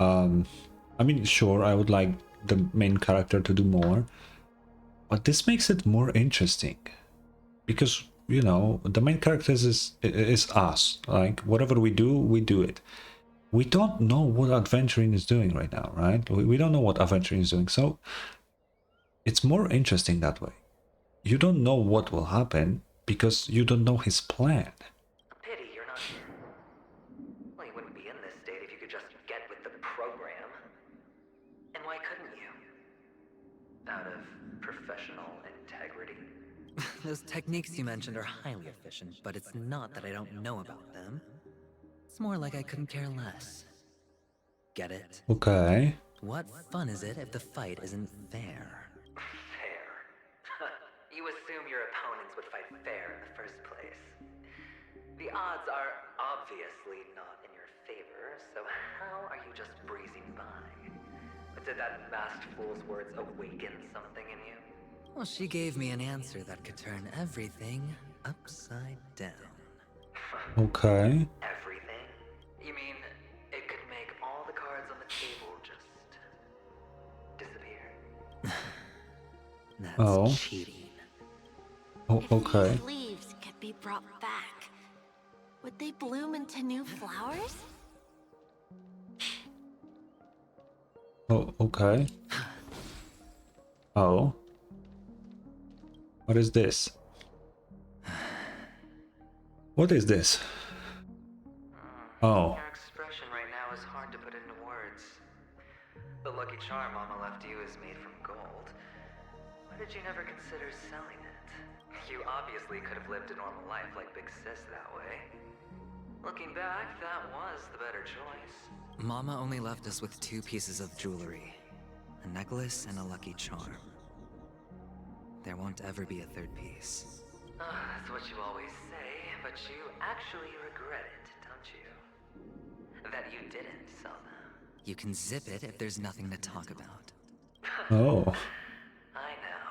I mean, sure, I would like the main character to do more, but this makes it more interesting because, you know, the main character is us. Like whatever we do it. We don't know what Aventurine is doing right now, right? We don't know what Aventurine is doing, so it's more interesting that way. You don't know what will happen because you don't know his plan. A pity you're not here. Well, you wouldn't be in this state if you could just get with the program. And why couldn't you? out of professional integrity. Those techniques you mentioned are highly efficient, but it's not that I don't know about them. It's more like I couldn't care less. Get it? Okay. What fun is it if the fight isn't fair? Fair. You assume your opponents would fight fair in the first place. The odds are obviously not in your favor, so how are you just breezing by? But did that masked fool's words awaken something in you? Well, she gave me an answer that could turn everything upside down. Okay. Everything? You mean it could make all the cards on the table just disappear? That's cheating. Oh, okay. If these leaves could be brought back, would they bloom into new flowers? Oh, okay. Oh. What is this? What is this? Oh. Your expression right now is hard to put into words. The lucky charm Mama left you is made from gold. Why did you never consider selling it? You obviously could have lived a normal life like Big Sis that way. Looking back, that was the better choice. Mama only left us with 2 pieces of jewelry. A necklace and a lucky charm. There won't ever be a 3rd piece. That's what you always say, but you actually regret it, don't you? That you didn't sell them. You can zip it if there's nothing to talk about. Oh. I know.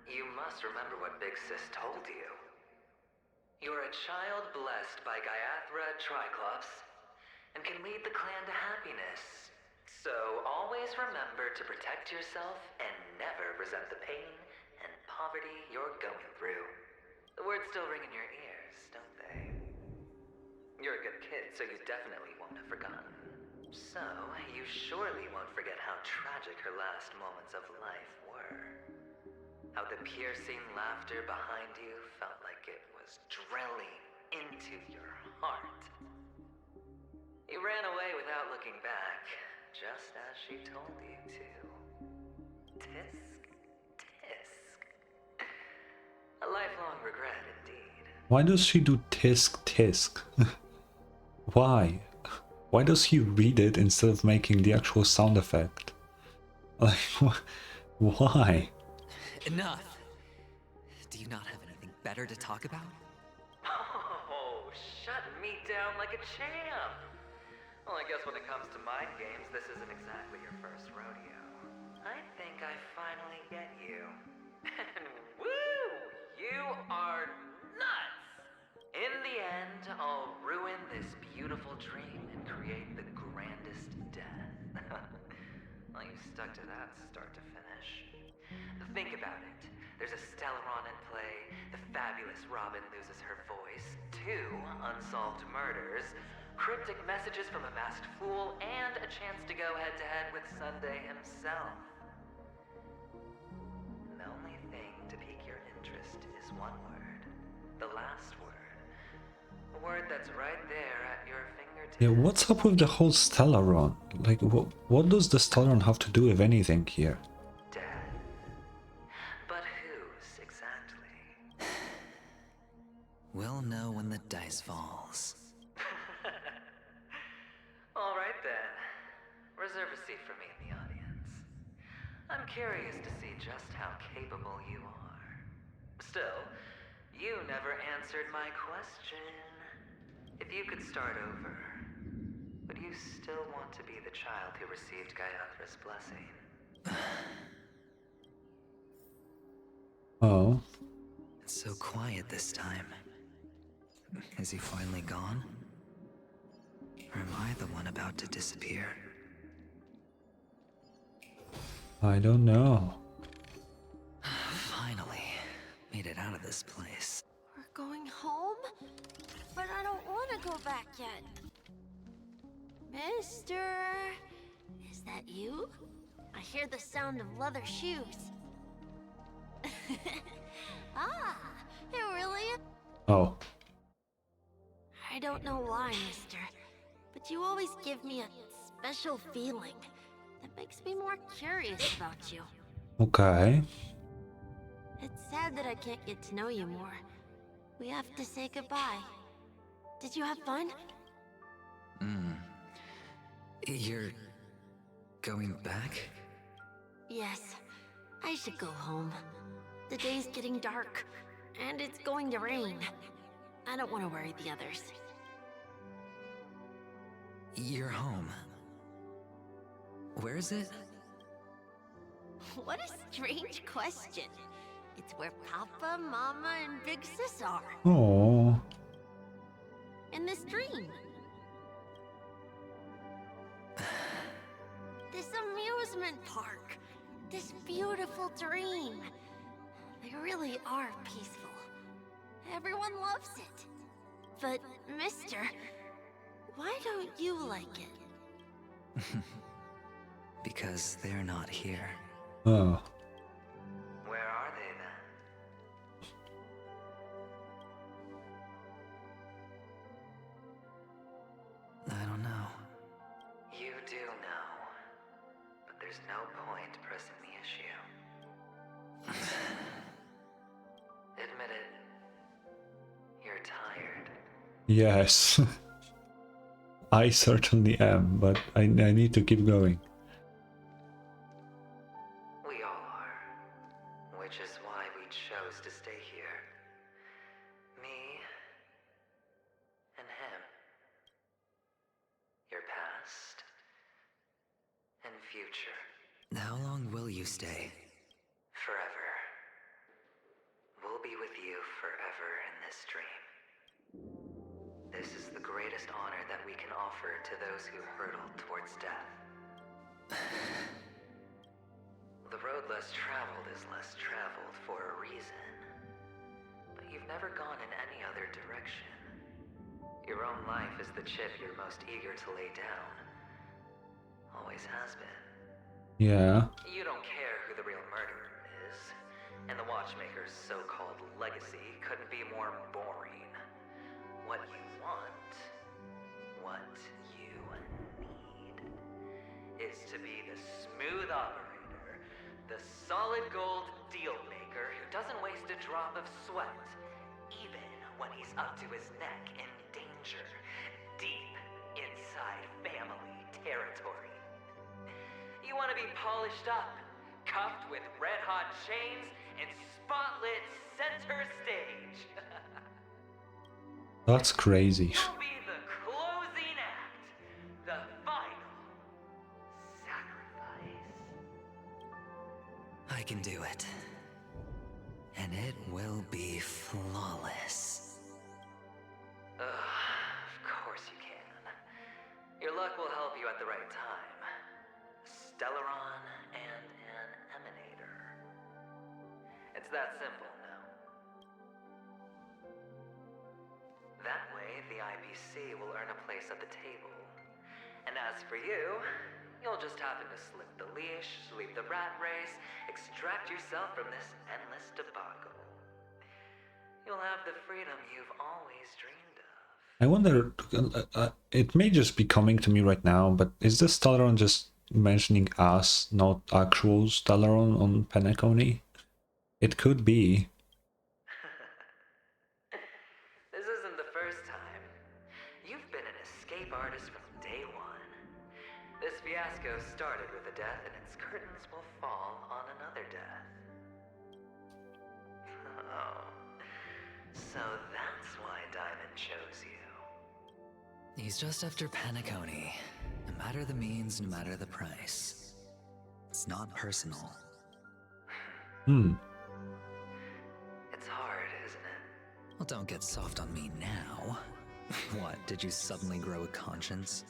You must remember what Big Sis told you. You're a child blessed by Gaiathra Triclops, and can lead the clan to happiness. So always remember to protect yourself and never resent the pain and poverty you're going through. The words still ring in your ears, don't they? You're a good kid, so you definitely won't have forgotten. So, you surely won't forget how tragic her last moments of life were. How the piercing laughter behind you felt like it was drilling into your heart. You ran away without looking back, just as she told you to. Tisk, tisk. A lifelong regret indeed. Why does she do tisk tisk? Why? Why does he read it instead of making the actual sound effect? Like, why? Enough! Do you not have anything better to talk about? Oh, shut me down like a champ! Well, I guess when it comes to mind games, this isn't exactly your first rodeo. I think I finally get you. And woo! You are nuts! In the end, I'll ruin this beautiful dream and create the grandest death. Well, you stuck to that start to finish. Think about it. There's a Stellaron in play, the fabulous Robin loses her voice, 2 unsolved murders, cryptic messages from a masked fool, and a chance to go head-to-head with Sunday himself. And the only thing to pique your interest is one word. The last word. A word that's right there at your fingertips. Yeah, what's up with the whole Stellaron? Like, what does the Stellaron have to do with anything here? But whose, exactly? We'll know when the dice falls. All right then. Reserve a seat for me in the audience. I'm curious to see just how capable you are. Still, you never answered my question. If you could start over, would you still want to be the child who received Gaiathra's blessing? Oh. It's so quiet this time. Is he finally gone? Or am I the one about to disappear? I don't know. Finally, made it out of this place. We're going home? But I don't want to go back yet. Mister, is that you? I hear the sound of leather shoes. Ah, it really is. Oh. I don't know why, mister, but you always give me a special feeling that makes me more curious about you. Okay. It's sad that I can't get to know you more. We have to say goodbye. Did you have fun? You're going back? Yes. I should go home. The day's getting dark, and it's going to rain. I don't want to worry the others. You're home. Where is it? What a strange question. It's where Papa, Mama, and Big Sis are. Oh. In this dream. This amusement park. This beautiful dream. They really are peaceful. Everyone loves it. But, mister, why don't you like it? Because they're not here. Oh. Where are they then? I don't know. You do know. But there's no point pressing the issue. Admit it. You're tired. Yes. I certainly am, but I need to keep going. We all are. Which is why we chose to stay here. Me and him. Your past and future. How long will you stay? Forever. We'll be with you forever in this dream. This is the greatest honor that we can offer to those who hurtle towards death. The road less traveled is less traveled for a reason. But you've never gone in any other direction. Your own life is the chip you're most eager to lay down. Always has been. Yeah. You don't care who the real murderer is, and the Watchmaker's so-called legacy couldn't be more boring. What you want, what you need, is to be the smooth operator, the solid gold deal maker who doesn't waste a drop of sweat, even when he's up to his neck in danger, deep inside family territory. You want to be polished up, cuffed with red-hot chains, and spotlit center stage. That's crazy. You'll be the closing act, the final sacrifice. I can do it. And it will be flawless. Of course you can. Your luck will help you at the right time. Stellaron and an emanator. It's that simple now. That way, the IPC will earn a place at the table. And as for you, you'll just happen to slip the leash, sweep the rat race, extract yourself from this endless debacle. You'll have the freedom you've always dreamed of. I wonder, it may just be coming to me right now, but is the Stellaron just mentioning us, not actual Stellaron on Penacony? It could be. This isn't the first time. You've been an escape artist from day one. This fiasco started with a death, and its curtains will fall on another death. Oh. So that's why Diamond chose you. He's just after Penacony. No matter the means, no matter the price. It's not personal. It's hard, isn't it? Well, don't get soft on me now. What, did you suddenly grow a conscience?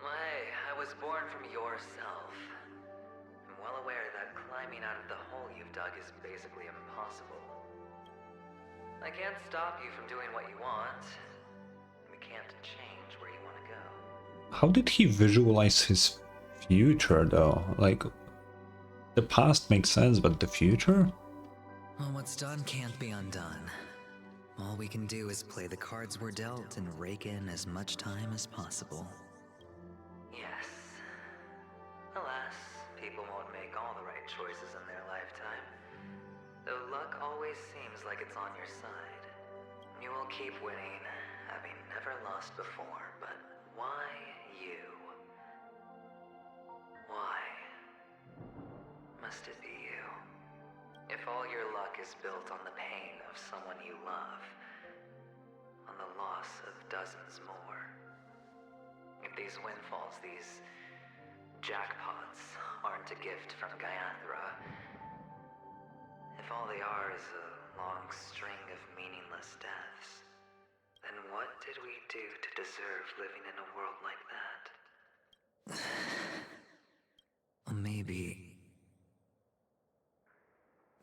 Hey, I was born from yourself. I'm well aware that climbing out of the hole you've dug is basically impossible. I can't stop you from doing what you want. We can't change where you want to go. How did he visualize his future, though? Like, the past makes sense, but the future? Well, what's done can't be undone. All we can do is play the cards we're dealt and rake in as much time as possible. Yes. Alas, people people won't make all the right choices in their lifetime. Though luck always seems like it's on your side. You will keep winning, having never lost before, but why you? Why must it be you? If all your luck is built on the pain of someone you love, on the loss of dozens more. If these windfalls, these jackpots, aren't a gift from Gaiathra, if all they are is a long string of meaningless deaths, then what did we do to deserve living in a world like that?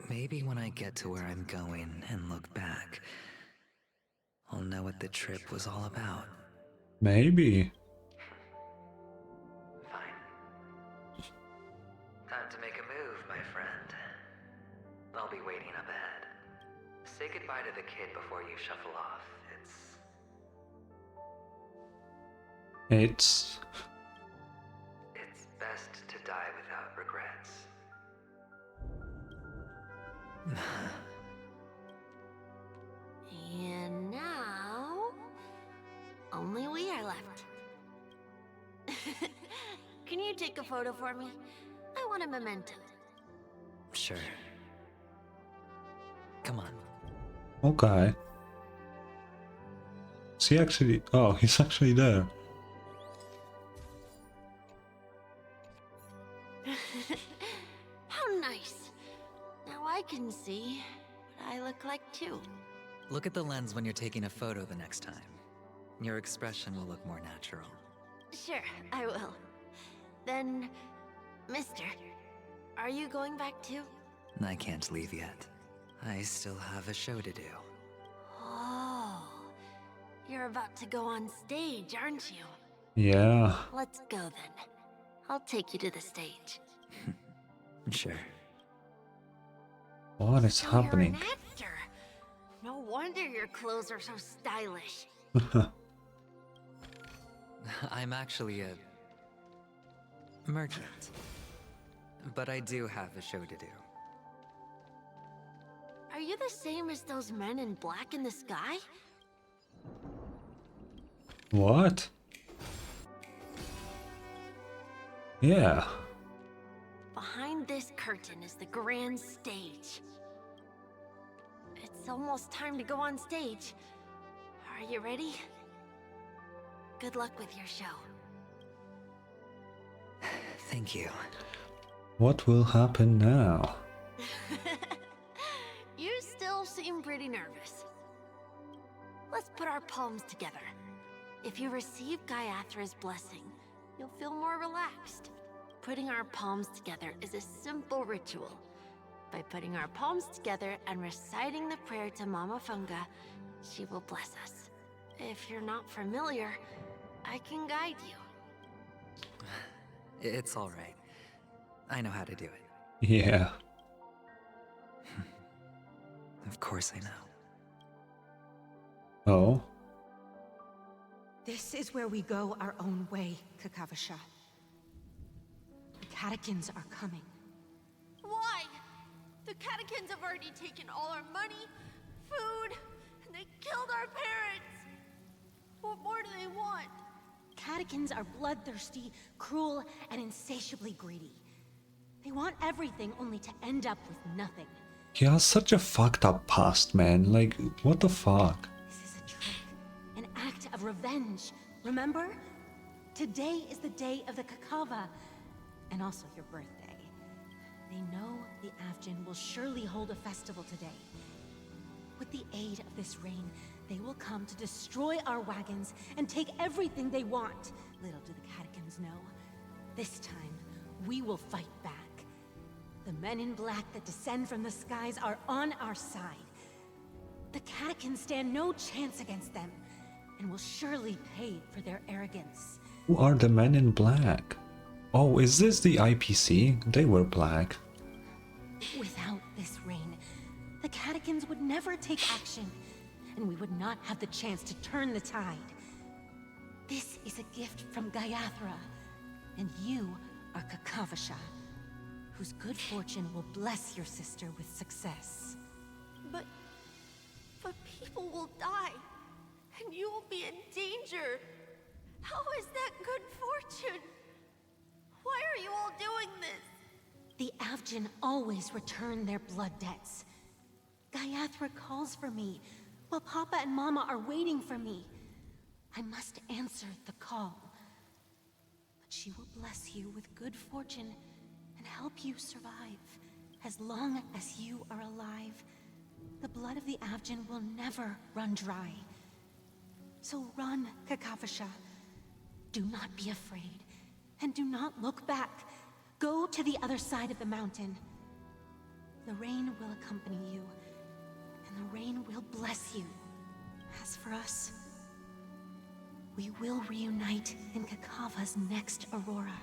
Maybe when I get to where I'm going and look back, I'll know what the trip was all about. Maybe. Time to make a move, my friend. I'll be waiting up ahead. Say goodbye to the kid before you shuffle off. It's best to die without regrets. And now, only we are left. Can you take a photo for me? I want a memento. Sure. Come on. okay. Is he actually? Oh, he's actually there. How nice. Now I can see what I look like too. Look at the lens when you're taking a photo the next time. Your expression will look more natural. Sure, I will. Then, mister, are you going back too? I can't leave yet. I still have a show to do. Oh, you're about to go on stage, aren't you? Yeah. Let's go then. I'll take you to the stage. Sure. What is happening? You're an actor. No wonder your clothes are so stylish. I'm actually a merchant. But I do have a show to do. Are you the same as those men in black in the sky? What? Yeah. Behind this curtain is the grand stage. It's almost time to go on stage. Are you ready? Good luck with your show. Thank you. What will happen now? You still seem pretty nervous. Let's put our palms together. If you receive Gaiathra's blessing, you'll feel more relaxed. Putting our palms together is a simple ritual. By putting our palms together and reciting the prayer to Mama Funga, she will bless us. If you're not familiar, I can guide you. It's all right. I know how to do it. Yeah. Of course I know. Oh. This is where we go our own way, Kakavasha. The catechins are coming. Why? The catechins have already taken all our money, food, and they killed our parents. What more do they want? Catechins are bloodthirsty, cruel, and insatiably greedy. They want everything only to end up with nothing. He has such a fucked up past, man. Like, what the fuck? This is a trick, an act of revenge. Remember? Today is the day of the Kakava, and also your birthday. They know the Avgin will surely hold a festival today. With the aid of this rain, they will come to destroy our wagons and take everything they want. Little do the catechins know. This time, we will fight back. The men in black that descend from the skies are on our side. The catechins stand no chance against them, and will surely pay for their arrogance. Who are the men in black? Oh, is this the IPC? They were black. Without this rain, the catechins would never take action, and we would not have the chance to turn the tide. This is a gift from Gaiathra, and you are Kakavasha. whose good fortune will bless your sister with success. But people will die, and you will be in danger. How is that good fortune? Why are you all doing this? The Avgin always return their blood debts. Gaiathra calls for me, while Papa and Mama are waiting for me. I must answer the call. But she will bless you with good fortune and help you survive. As long as you are alive, the blood of the Avgin will never run dry. So run, Kakavasha. Do not be afraid, and do not look back. Go to the other side of the mountain. The rain will accompany you, and the rain will bless you. As for us, we will reunite in Kakava's next aurora.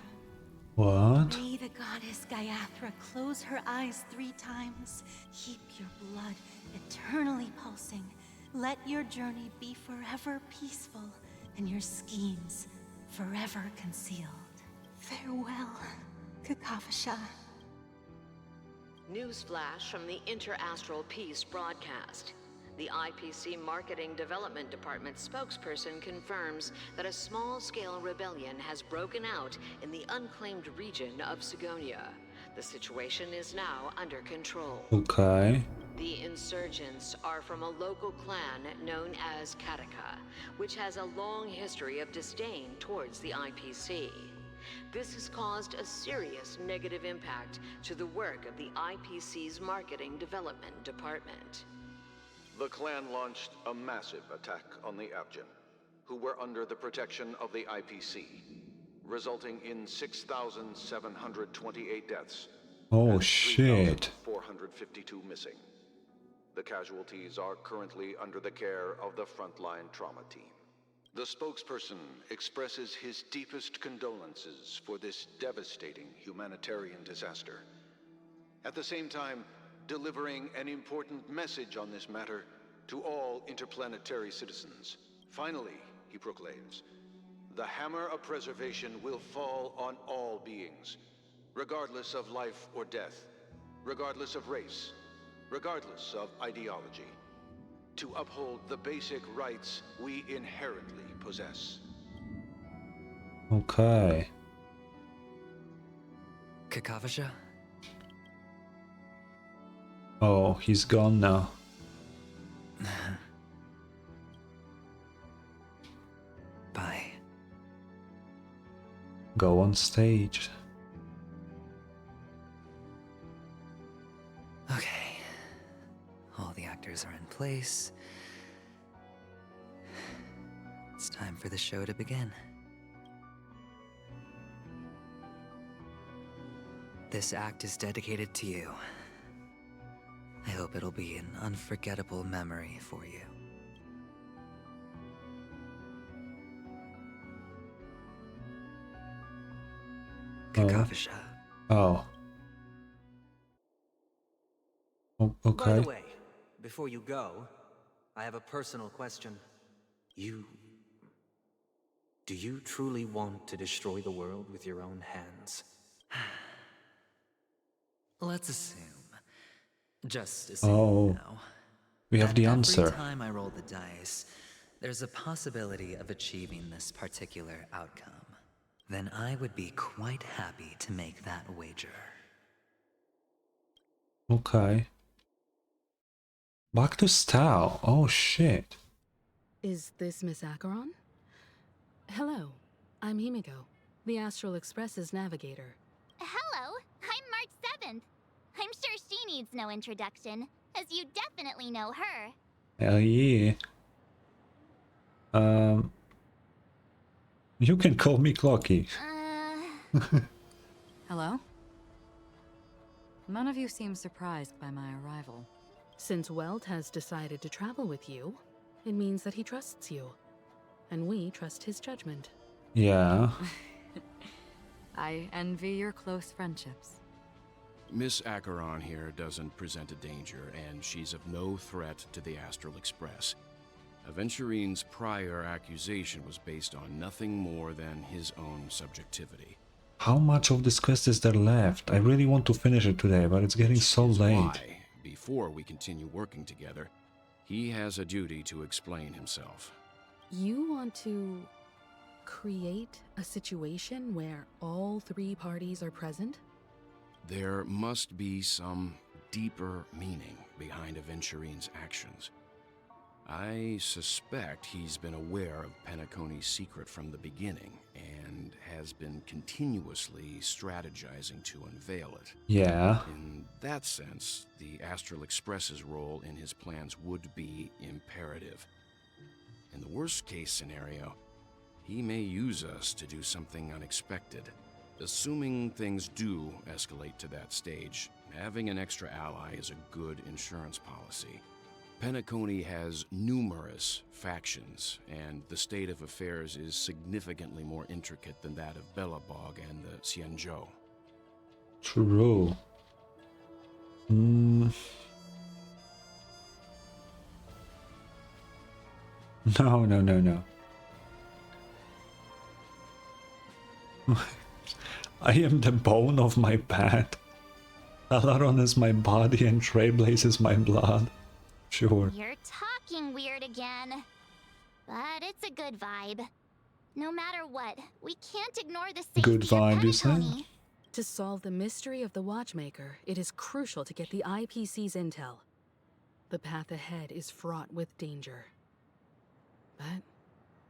What? May the goddess Gaiathra close her eyes 3 times. Keep your blood eternally pulsing. Let your journey be forever peaceful, and your schemes forever concealed. Farewell, Kakavasha. Newsflash from the Inter-Astral Peace broadcast. The IPC Marketing Development Department spokesperson confirms that a small-scale rebellion has broken out in the unclaimed region of Sigonia. The situation is now under control. Okay. The insurgents are from a local clan known as Kataka, which has a long history of disdain towards the IPC. This has caused a serious negative impact to the work of the IPC's Marketing Development Department. The clan launched a massive attack on the Avgin, who were under the protection of the IPC, resulting in 6,728 deaths. Oh and shit. 3,452 missing. The casualties are currently under the care of the frontline trauma team. The spokesperson expresses his deepest condolences for this devastating humanitarian disaster. At the same time, delivering an important message on this matter to all interplanetary citizens. Finally, he proclaims, the hammer of preservation will fall on all beings, regardless of life or death, regardless of race, regardless of ideology, to uphold the basic rights we inherently possess. Okay. Kakavasha? Oh, he's gone now. Bye. Go on stage. Okay. All the actors are in place. It's time for the show to begin. This act is dedicated to you. I hope it'll be an unforgettable memory for you. Kakavasha. Oh. Okay. By the way, before you go, I have a personal question. Do you truly want to destroy the world with your own hands? Let's assume. Just assume now. We have the answer. Every time I roll the dice, there's a possibility of achieving this particular outcome. Then I would be quite happy to make that wager. Okay. Back to Style. Oh shit. Is this Miss Acheron? Hello, I'm Himiko, the Astral Express's navigator. Hello, I'm March 7th. I'm sure she needs no introduction, as you definitely know her. Hell yeah. You can call me Clocky. Hello? None of you seem surprised by my arrival. Since Welt has decided to travel with you, it means that he trusts you. And we trust his judgment. Yeah. I envy your close friendships. Miss Acheron here doesn't present a danger, and she's of no threat to the Astral Express. Aventurine's prior accusation was based on nothing more than his own subjectivity. How much of this quest is there left? I really want to finish it today, but it's getting so late. Why, before we continue working together, he has a duty to explain himself. You want to create a situation where all three parties are present? There must be some deeper meaning behind Aventurine's actions. I suspect he's been aware of Penacony's secret from the beginning and has been continuously strategizing to unveil it. Yeah. In that sense, the Astral Express's role in his plans would be imperative. In the worst-case scenario, he may use us to do something unexpected. Assuming things do escalate to that stage, having an extra ally is a good insurance policy. Penacony has numerous factions, and the state of affairs is significantly more intricate than that of Belobog and the Xianzhou. True. No, no, no, no. I am the bone of my pad. Alaron is my body and Trailblaze is my blood. Sure. You're talking weird again. But it's a good vibe. No matter what, we can't ignore the safety Good vibe, of you say? Penacony. To solve the mystery of the Watchmaker, it is crucial to get the IPC's intel. The path ahead is fraught with danger. But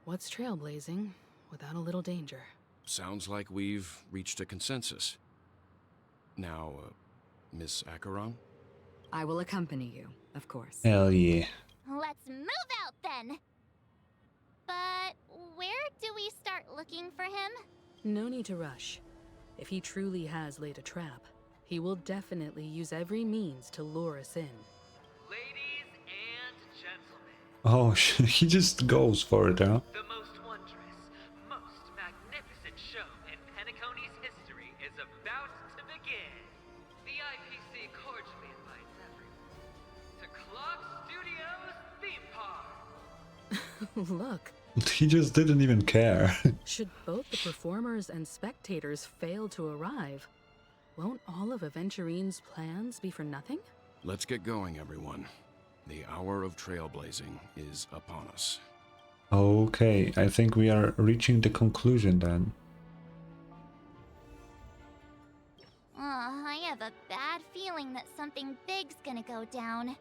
what's trailblazing without a little danger? Sounds like we've reached a consensus. Now, Miss Acheron? I will accompany you, of course. Hell yeah. Let's move out then. But where do we start looking for him? No need to rush. If he truly has laid a trap, he will definitely use every means to lure us in. Ladies and gentlemen, Oh, he just goes for it, huh? the most wondrous, most magnificent show in Penacony's history is about to begin. The IPC cordially invites everyone to Clock Studios theme park. Look, He just didn't even care. should both the performers and spectators fail to arrive, won't all of Aventurine's plans be for nothing? Let's get going, everyone. The hour of trailblazing is upon us. Okay, I think we are reaching the conclusion then. I have a bad feeling that something big's gonna go down.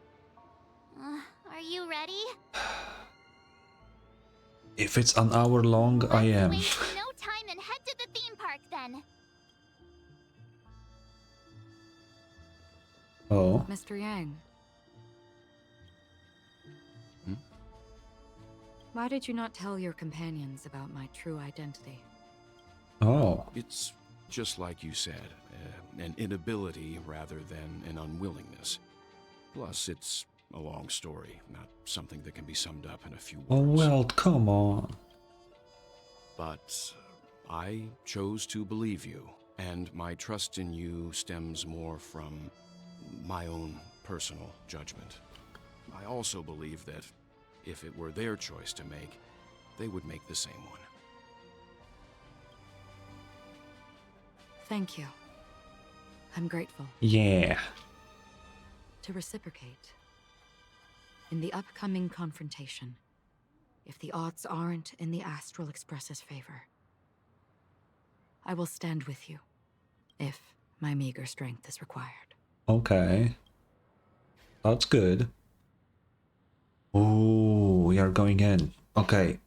Are you ready? If it's an hour long, I am. Waste no time and head to the theme park then. Oh. Mr. Yang. Why did you not tell your companions about my true identity? Oh. It's just like you said, an inability rather than an unwillingness. Plus, it's a long story, not something that can be summed up in a few words. Oh well, come on. But I chose to believe you, and my trust in you stems more from my own personal judgment. I also believe that if it were their choice to make, they would make the same one. Thank you. I'm grateful. Yeah. To reciprocate. In the upcoming confrontation, if the odds aren't in the Astral Express's favor, I will stand with you, if my meager strength is required. Okay. That's good. Oh, we are going in. Okay.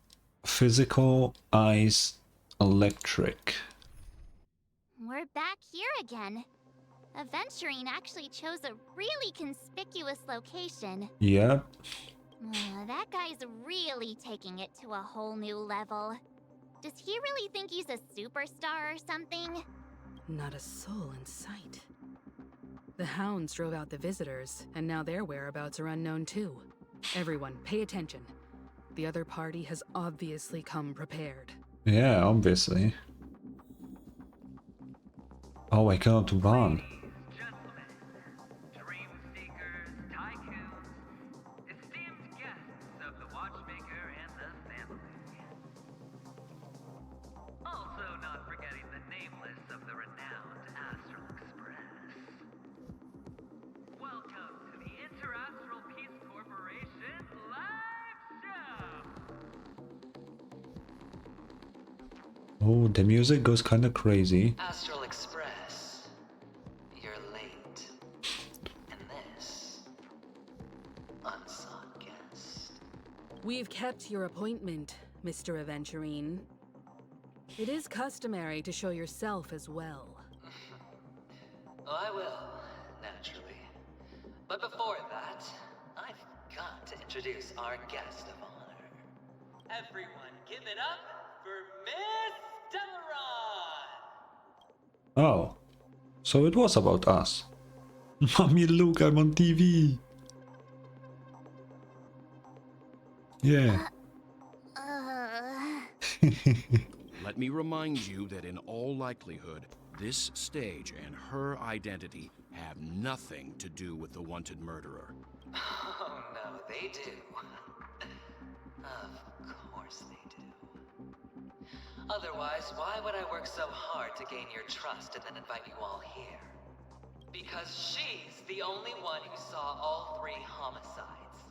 Physical, ice, electric. We're back here again. Aventurine actually chose a really conspicuous location. Yep. That guy's really taking it to a whole new level. Does he really think he's a superstar or something? Not a soul in sight. The hounds drove out the visitors, and now their whereabouts are unknown too. Everyone, pay attention. The other party has obviously come prepared. Yeah, obviously. Oh, I cannot run. Also not forgetting the nameless of Oh, the music goes kind of crazy. Astral Express, you're late. And this, unsought guest. We've kept your appointment, Mr. Aventurine. It is customary to show yourself as well. Oh, I will, naturally. But before that, I've got to introduce our guest of honor. Everyone, give it up for Miss Delaron! Oh, so it was about us. Mommy, look, I'm on TV. Yeah. Let me remind you that in all likelihood, this stage and her identity have nothing to do with the wanted murderer. Oh no, they do. Of course they do. Otherwise, why would I work so hard to gain your trust and then invite you all here? Because she's the only one who saw all 3 homicides.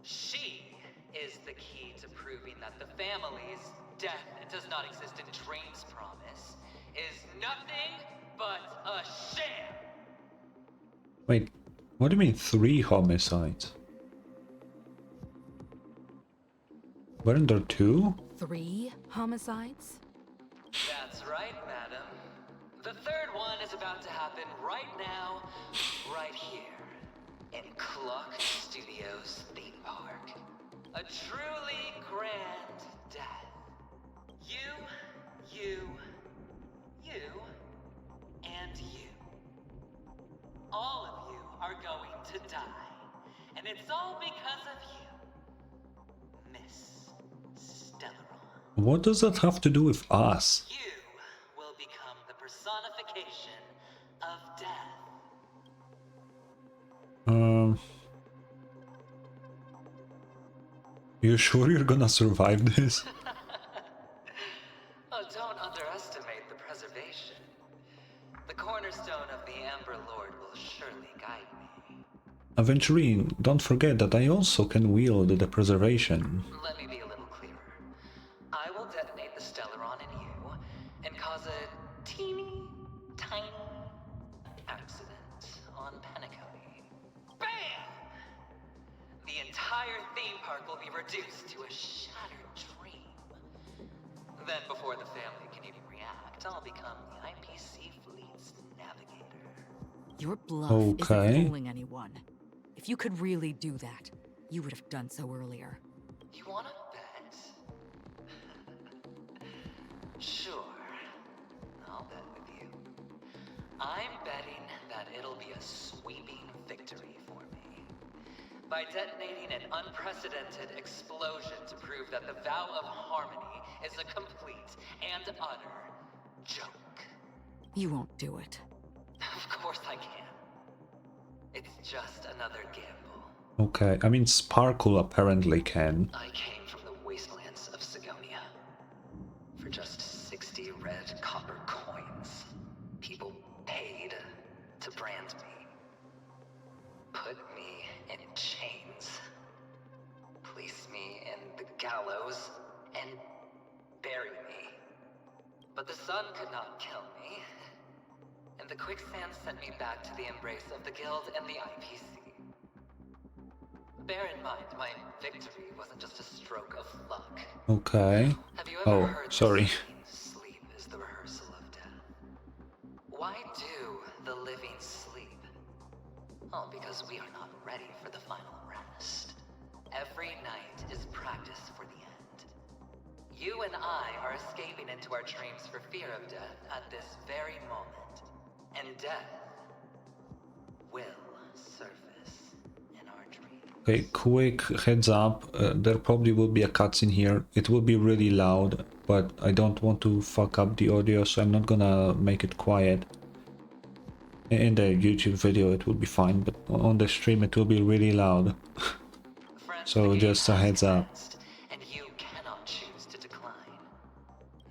She is the key to proving that the family's death does not exist in Dream's promise is nothing but a sham. Wait, what do you mean 3 homicides? Weren't there 2? 3 homicides? That's right, madam. The 3rd one is about to happen right now, right here, in Clock Studios theme park. A truly grand death. You, and you. All of you are going to die. And it's all because of you, Miss Stellaron. What does that have to do with us? You will become the personification of death. You sure you're gonna survive this? Oh, don't underestimate the preservation. The cornerstone of the Amber Lord will surely guide me. Aventurine, don't forget that I also can wield the preservation. Let me be a little clearer. I will detonate the Stellaron in you and cause a teeny, tiny accident on Penacony. Bam! The entire theme park will be reduced to a shattered dream. Then, before the family can even react, I'll become the IPC fleet's navigator. Your bluff isn't fooling anyone. If you could really do that, you would have done so earlier. You wanna bet? Sure. I'll bet with you. I'm betting that it'll be a sweeping victory for me. By detonating an unprecedented explosion to prove that the vow of harmony is a complete and utter joke. You won't do it. Of course I can. It's just another gamble. Okay, I mean Sparkle apparently can. I came from the wastelands of Sigonia. For just 60 red copper coins, people paid to brand me. Put me in chains. Place me in the gallows and bury me. But the sun could not kill me. And the quicksand sent me back to the embrace of the Guild and the IPC. Bear in mind, my victory wasn't just a stroke of luck. Okay. Have you ever heard sorry. Sleep is the rehearsal of death? Why do the living sleep? Oh, because we are not ready for the final rest. Every night is practice for the end. You and I are escaping into our dreams for fear of death at this very moment. And death will surface in our dreams. Okay, quick heads up, there probably will be a cutscene here. It will be really loud, but I don't want to fuck up the audio, so I'm not gonna make it quiet. In the YouTube video it will be fine, but on the stream it will be really loud. So just a heads up. And you cannot choose to decline.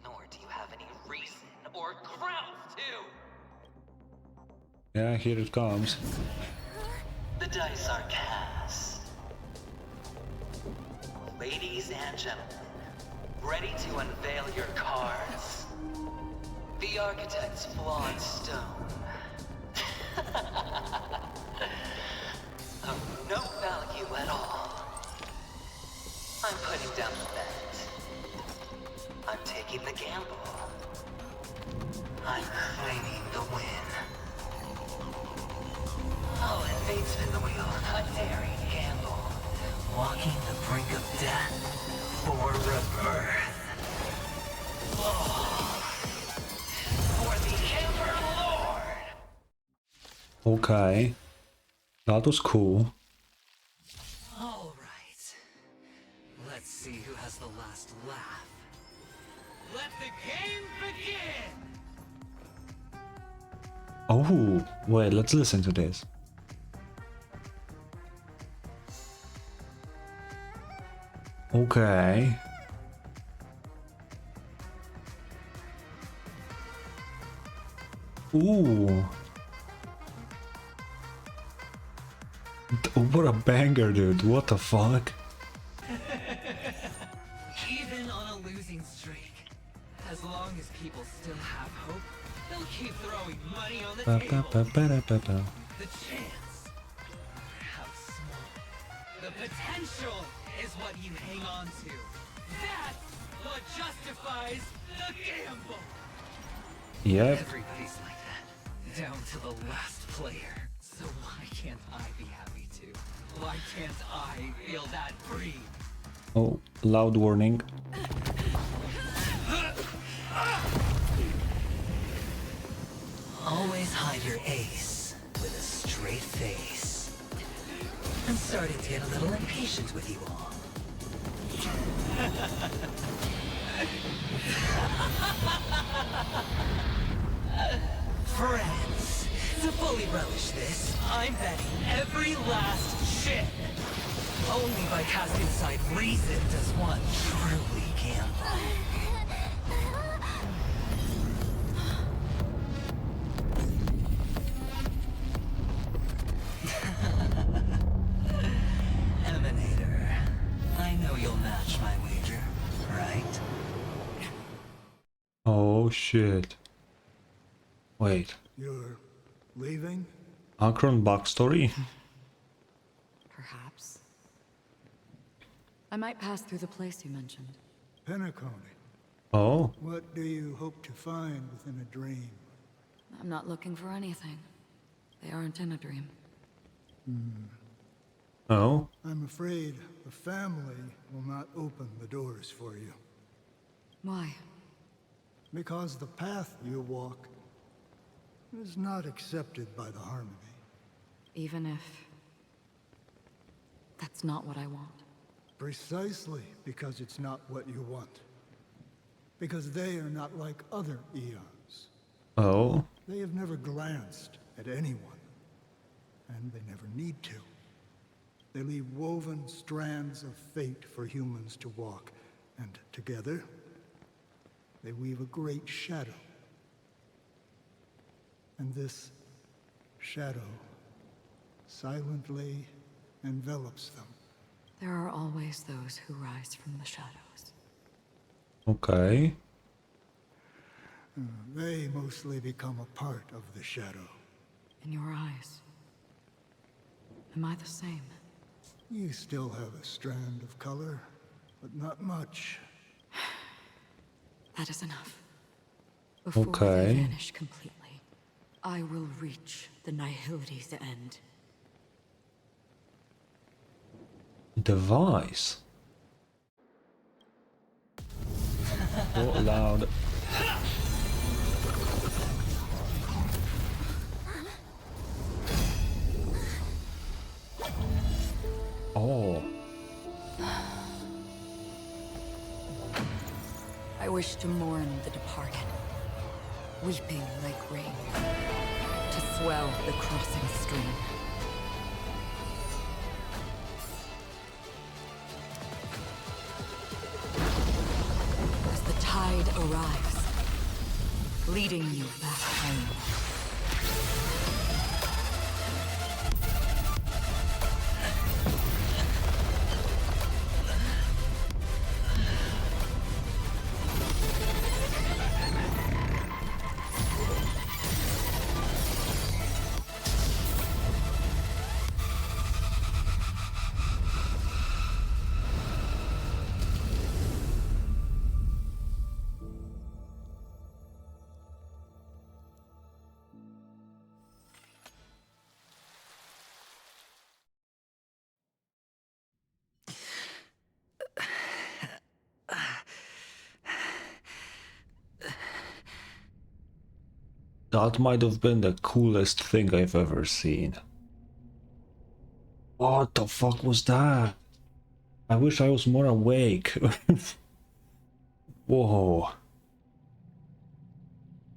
Nor do you have any reason or grounds to. Yeah, here it comes. The dice are cast. Ladies and gentlemen, ready to unveil your cards? The architect's flawed stone. Of no value at all. I'm putting down the bet. I'm taking the gamble. I'm claiming the win. Oh, and fate spin the wheel. A daring gamble. Walking the brink of death for rebirth. Oh, for the Emperor Lord! Okay. That was cool. All right. Let's see who has the last laugh. Let the game begin! Oh, wait, let's listen to this. Okay. Ooh. What a banger, dude. What the fuck? Even on a losing streak, as long as people still have hope, they'll keep throwing money on the table. The chance, how small. The potential is what you hang on to. That's what justifies the gamble. Yep. Everybody's like that, down to the last player. So why can't I be happy too? Why can't I feel that free? Oh, loud warning. Always hide your ace with a straight face. I'm starting to get a little impatient with you all. Friends, to fully relish this, I'm betting every last chip. Only by casting aside reason does one truly gamble. Emanator, I know you'll match my wager, right? Oh shit. Wait. You're leaving? Akron backstory? Perhaps. I might pass through the place you mentioned. Penacony. Oh. What do you hope to find within a dream? I'm not looking for anything. They aren't in a dream. Oh. I'm afraid the family will not open the doors for you. Why? Because the path you walk is not accepted by the Harmony. Even if... that's not what I want. Precisely because it's not what you want. Because they are not like other eons. Oh. They have never glanced at anyone. And they never need to. They leave woven strands of fate for humans to walk. And together, they weave a great shadow. And this shadow silently envelops them. There are always those who rise from the shadows. Okay. They mostly become a part of the shadow. In your eyes, am I the same? You still have a strand of color, but not much. That is enough. Before Okay. they vanish completely, I will reach the Nihility's end. Device. So loud. Oh. I wish to mourn the departed, weeping like rain, to swell the crossing stream. As the tide arrives, leading you back home. That might have been the coolest thing I've ever seen. What the fuck was that? I wish I was more awake. Whoa.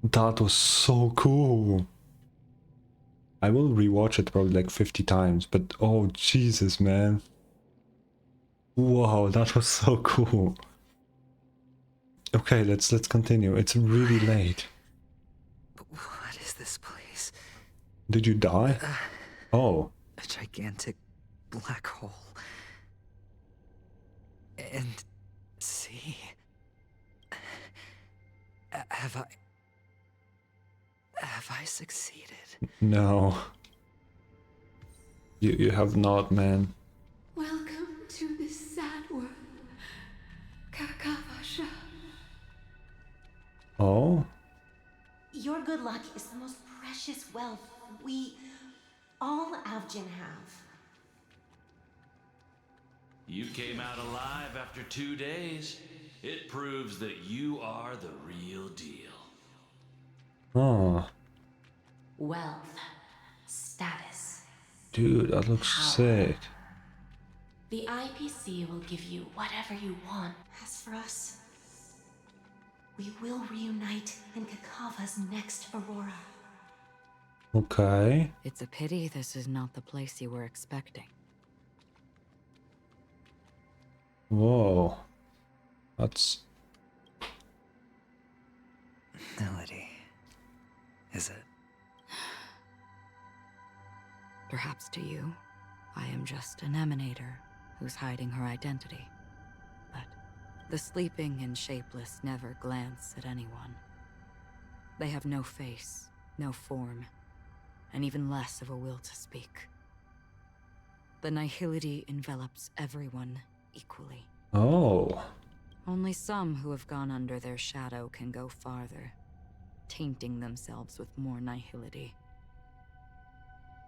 That was so cool. I will rewatch it probably like 50 times, but oh Jesus, man. Whoa, that was so cool. Okay, let's continue. It's really late. What is this place? Did you die? Oh. A gigantic black hole. And see. Have I succeeded? No. You have not, man. Welcome to this sad world, Kakavasha. Oh? Your good luck is the most precious wealth we, all Avgin have. You came out alive after 2 days. It proves that you are the real deal. Oh. Wealth. Status. Dude, that looks sick. The IPC will give you whatever you want. As for us, we will reunite in Kakava's next Aurora. Okay. It's a pity this is not the place you were expecting. Whoa. That's... Melody. Is it? Perhaps to you, I am just an emanator who's hiding her identity. But the sleeping and shapeless never glance at anyone. They have no face, no form, and even less of a will to speak. The nihility envelops everyone equally. Oh. Only some who have gone under their shadow can go farther, tainting themselves with more nihility.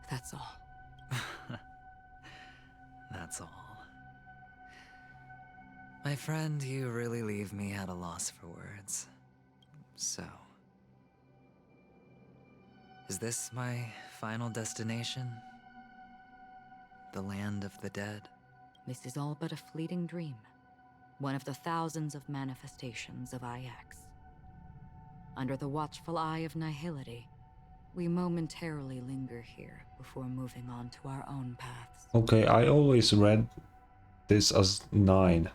That's all. That's all. My friend, you really leave me at a loss for words. So... is this my final destination? The land of the dead? This is all but a fleeting dream. One of the thousands of manifestations of IX. Under the watchful eye of nihility, we momentarily linger here before moving on to our own paths. Okay, I always read this as 9.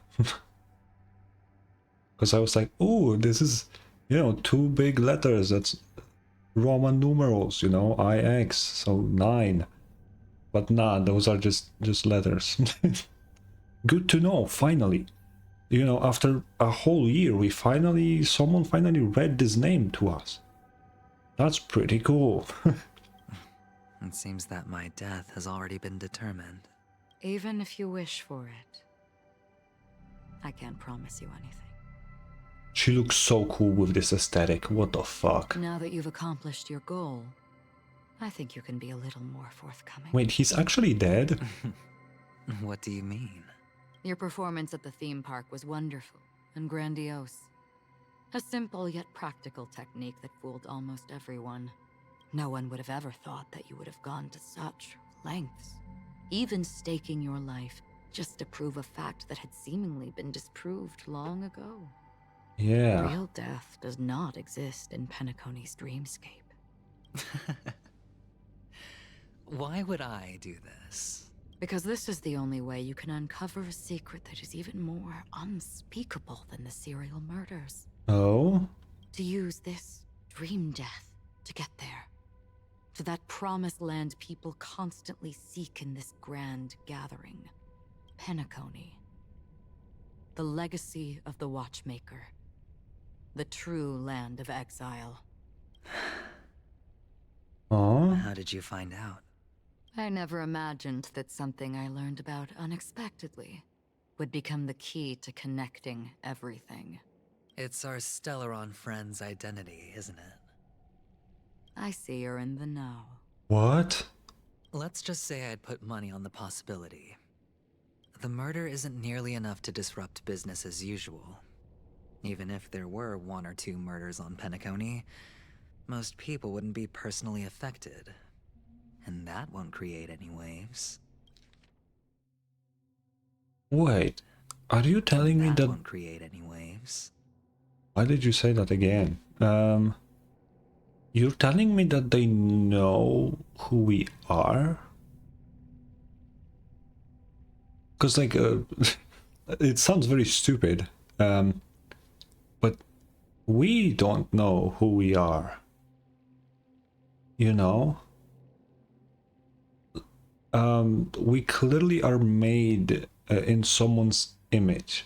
Because I was like, oh, this is, you know, 2 big letters. That's Roman numerals, you know, IX, so 9. But nah, those are just letters. Good to know, finally. You know, after a whole year, someone finally read this name to us. That's pretty cool. It seems that my death has already been determined. Even if you wish for it, I can't promise you anything. She looks so cool with this aesthetic, what the fuck? Now that you've accomplished your goal, I think you can be a little more forthcoming. Wait, he's actually dead? What do you mean? Your performance at the theme park was wonderful and grandiose. A simple yet practical technique that fooled almost everyone. No one would have ever thought that you would have gone to such lengths, even staking your life just to prove a fact that had seemingly been disproved long ago. Yeah. Real death does not exist in Penacony's dreamscape. Why would I do this? Because this is the only way you can uncover a secret that is even more unspeakable than the serial murders. Oh? To use this dream death to get there. To that promised land people constantly seek in this grand gathering. Penacony. The legacy of the Watchmaker. The true land of exile. Oh? How did you find out? I never imagined that something I learned about unexpectedly would become the key to connecting everything. It's our Stellaron friend's identity, isn't it? I see you're in the know. What? Let's just say I'd put money on the possibility. The murder isn't nearly enough to disrupt business as usual. Even if there were 1 or 2 murders on Penacony, most people wouldn't be personally affected. And that won't create any waves. Wait, are you telling me that... won't create any waves. Why did you say that again? You're telling me that they know who we are? Because, like, it sounds very stupid, but we don't know who we are. You know? We clearly are made in someone's image.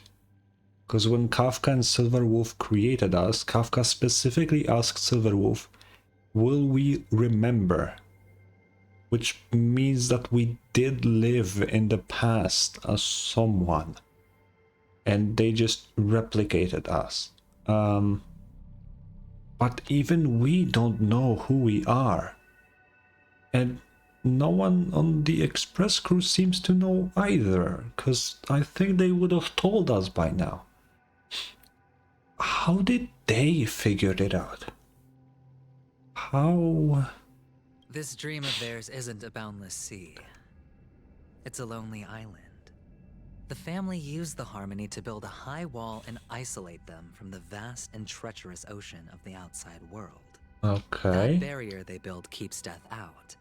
Because when Kafka and Silverwolf created us, Kafka specifically asked Silverwolf, will we remember? Which means that we did live in the past as someone. And they just replicated us. But even we don't know who we are. And no one on the Express crew seems to know either, because I think they would have told us by now. How did they figure it out? How... This dream of theirs isn't a boundless sea. It's a lonely island. The family used the Harmony to build a high wall and isolate them from the vast and treacherous ocean of the outside world. Okay. That barrier they built keeps death out.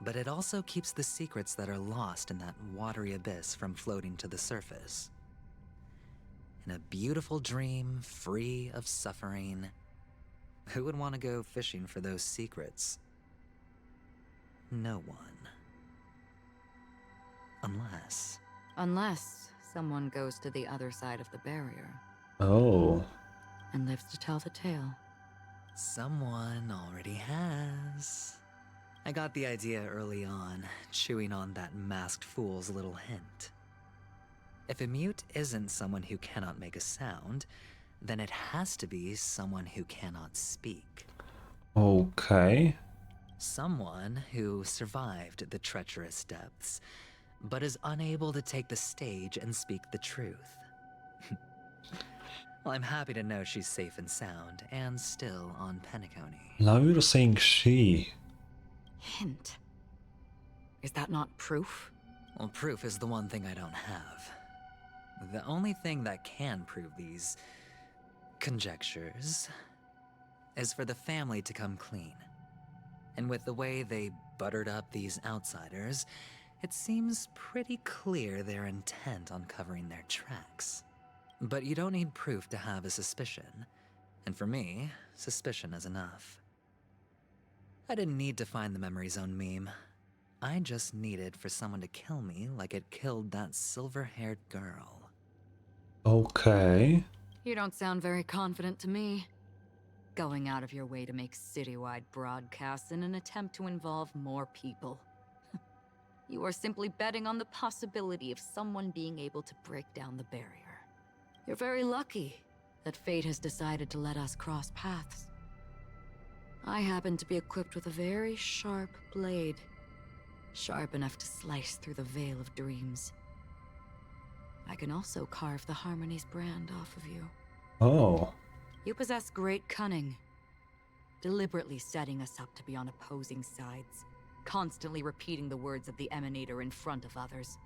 But it also keeps the secrets that are lost in that watery abyss from floating to the surface. In a beautiful dream, free of suffering, who would want to go fishing for those secrets? No one. Unless someone goes to the other side of the barrier. Oh. And lives to tell the tale. Someone already has. I got the idea early on, chewing on that masked fool's little hint. If a mute isn't someone who cannot make a sound, then it has to be someone who cannot speak. Okay. Someone who survived the treacherous depths, but is unable to take the stage and speak the truth. Well, I'm happy to know she's safe and sound, and still on Penacony. Now you're saying she. Hint. Is that not proof? Well, proof is the one thing I don't have. The only thing that can prove these conjectures is for the family to come clean. And with the way they buttered up these outsiders, it seems pretty clear they're intent on covering their tracks. But you don't need proof to have a suspicion. And for me, suspicion is enough. I didn't need to find the Memory Zone meme. I just needed for someone to kill me like it killed that silver-haired girl. Okay. You don't sound very confident to me. Going out of your way to make citywide broadcasts in an attempt to involve more people. You are simply betting on the possibility of someone being able to break down the barrier. You're very lucky that fate has decided to let us cross paths. I happen to be equipped with a very sharp blade. Sharp enough to slice through the veil of dreams. I can also carve the Harmony's brand off of you. Oh. You possess great cunning. Deliberately setting us up to be on opposing sides. Constantly repeating the words of the Emanator in front of others.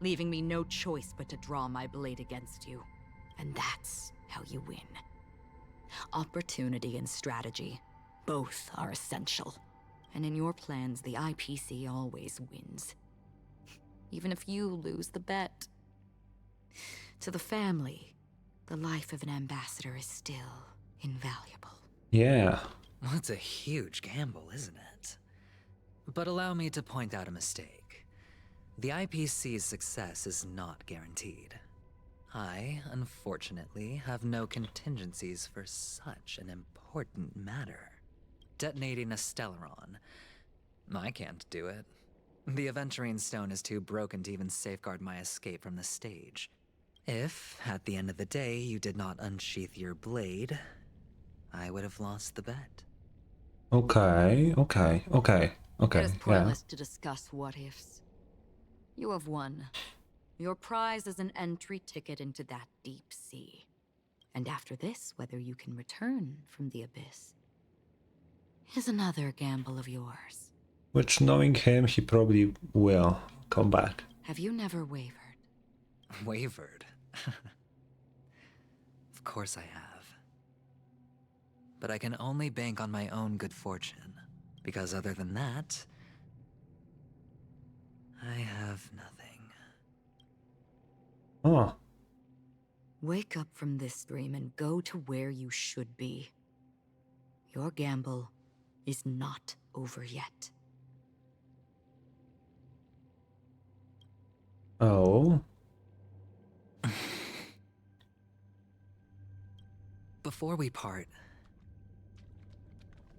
Leaving me no choice but to draw my blade against you. And that's how you win. Opportunity and strategy. Both are essential. And in your plans, the IPC always wins. Even if you lose the bet. To the family, the life of an ambassador is still invaluable. Yeah. Well, it's a huge gamble, isn't it? But allow me to point out a mistake. The IPC's success is not guaranteed. I, unfortunately, have no contingencies for such an important matter. Detonating a Stellaron. I can't do it. The Aventurine stone is too broken to even safeguard my escape from the stage. If, at the end of the day, you did not unsheath your blade, I would have lost the bet. Okay. It is pointless to discuss what ifs. You have won. Your prize is an entry ticket into that deep sea. And after this, whether you can return from the abyss is another gamble of yours. Which, knowing him, he probably will come back. Have you never wavered? Wavered? Of course I have. But I can only bank on my own good fortune, because other than that, I have nothing. Oh. Wake up from this dream and go to where you should be. Your gamble is not over yet. Oh. Before we part,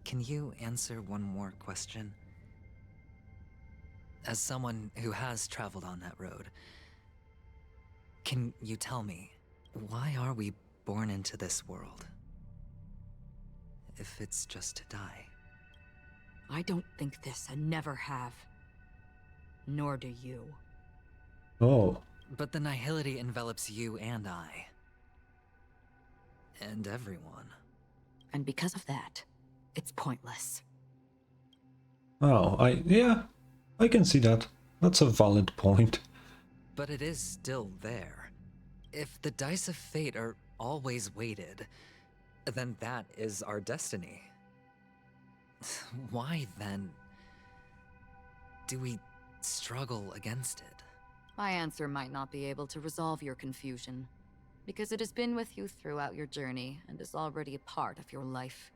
can you answer one more question? As someone who has traveled on that road, can you tell me, why are we born into this world? If it's just to die. I don't think this and never have. Nor do you. Oh. But the nihility envelops you and I. And everyone. And because of that, it's pointless. Oh, yeah, I can see that. That's a valid point. But it is still there. If the dice of fate are always weighted, then that is our destiny. Why then do we struggle against it? My answer might not be able to resolve your confusion, because it has been with you throughout your journey and is already a part of your life.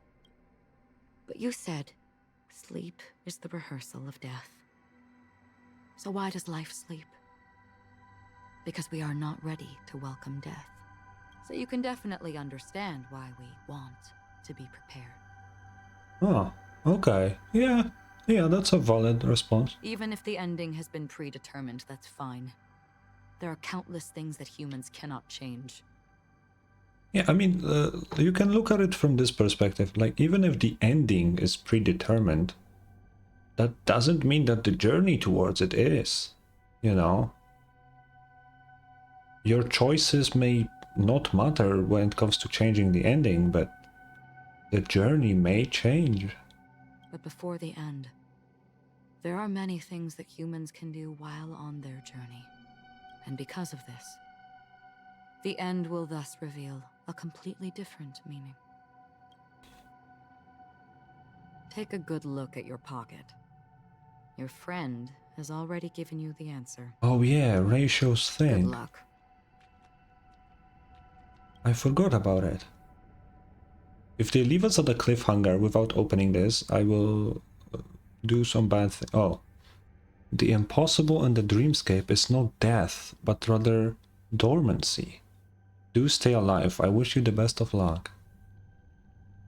But you said, sleep is the rehearsal of death. So why does life sleep? Because we are not ready to welcome death. So you can definitely understand why we want to be prepared. Oh, okay. Yeah, that's a valid response. Even if the ending has been predetermined, that's fine. There are countless things that humans cannot change. Yeah, I mean, you can look at it from this perspective. Like, even if the ending is predetermined, that doesn't mean that the journey towards it is, you know? Your choices may not matter when it comes to changing the ending, but the journey may change. But before the end, there are many things that humans can do while on their journey. And because of this, the end will thus reveal a completely different meaning. Take a good look at your pocket. Your friend has already given you the answer. Oh yeah, Ratio's thing. Good luck. I forgot about it. If they leave us at a cliffhanger without opening this, I will do some bad thing. Oh. The impossible in the dreamscape is not death, but rather dormancy. Do stay alive. I wish you the best of luck.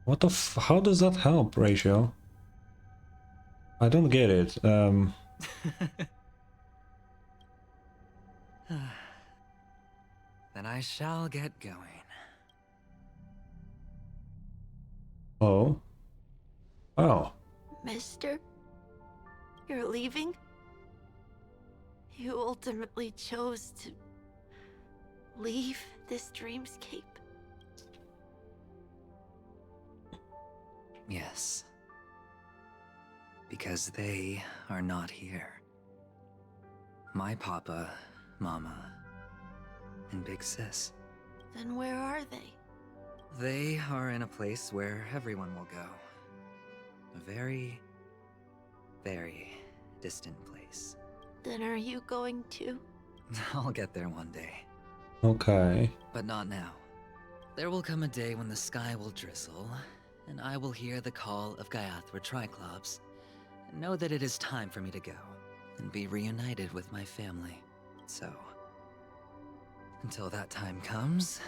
What the how does that help, Ratio? I don't get it. Then I shall get going. Oh. Oh. Mister? You're leaving? You ultimately chose to leave this dreamscape? Yes. Because they are not here. My papa, mama, and big sis. Then where are they? They are in a place where everyone will go. A very, very distant place. Then are you going too? I'll get there one day. Okay. But not now. There will come a day when the sky will drizzle, and I will hear the call of Gaiathra Triclops, and know that it is time for me to go, and be reunited with my family. So, until that time comes,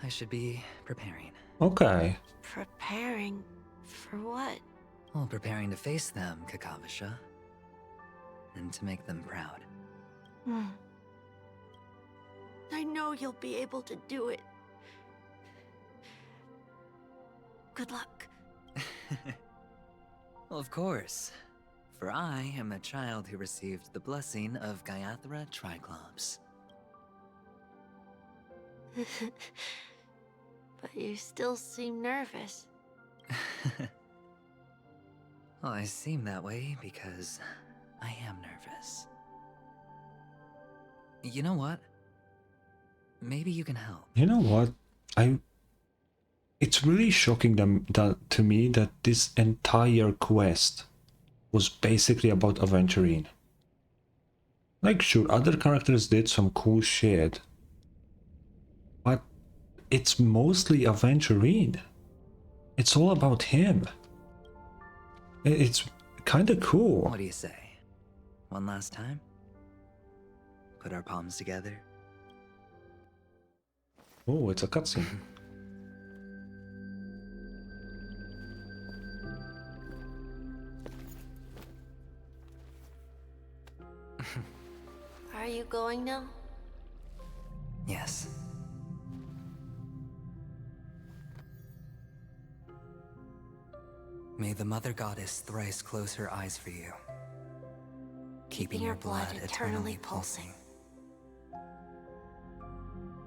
I should be preparing. Okay. Preparing for what? Well, preparing to face them, Kakavasha. And to make them proud. I know you'll be able to do it. Good luck. Well, of course. For I am a child who received the blessing of Gaiathra Triclops. but you still seem nervous. Well, I seem that way because I am nervous. You know what? Maybe you can help. You know what? It's really shocking to me that this entire quest was basically about Aventurine. Like, sure, other characters did some cool shit, but it's mostly Aventurine. It's all about him. It's kind of cool. What do you say? One last time? Put our palms together? Oh, it's a cutscene. Are you going now? Yes. May the Mother Goddess thrice close her eyes for you, keeping your blood eternally pulsing.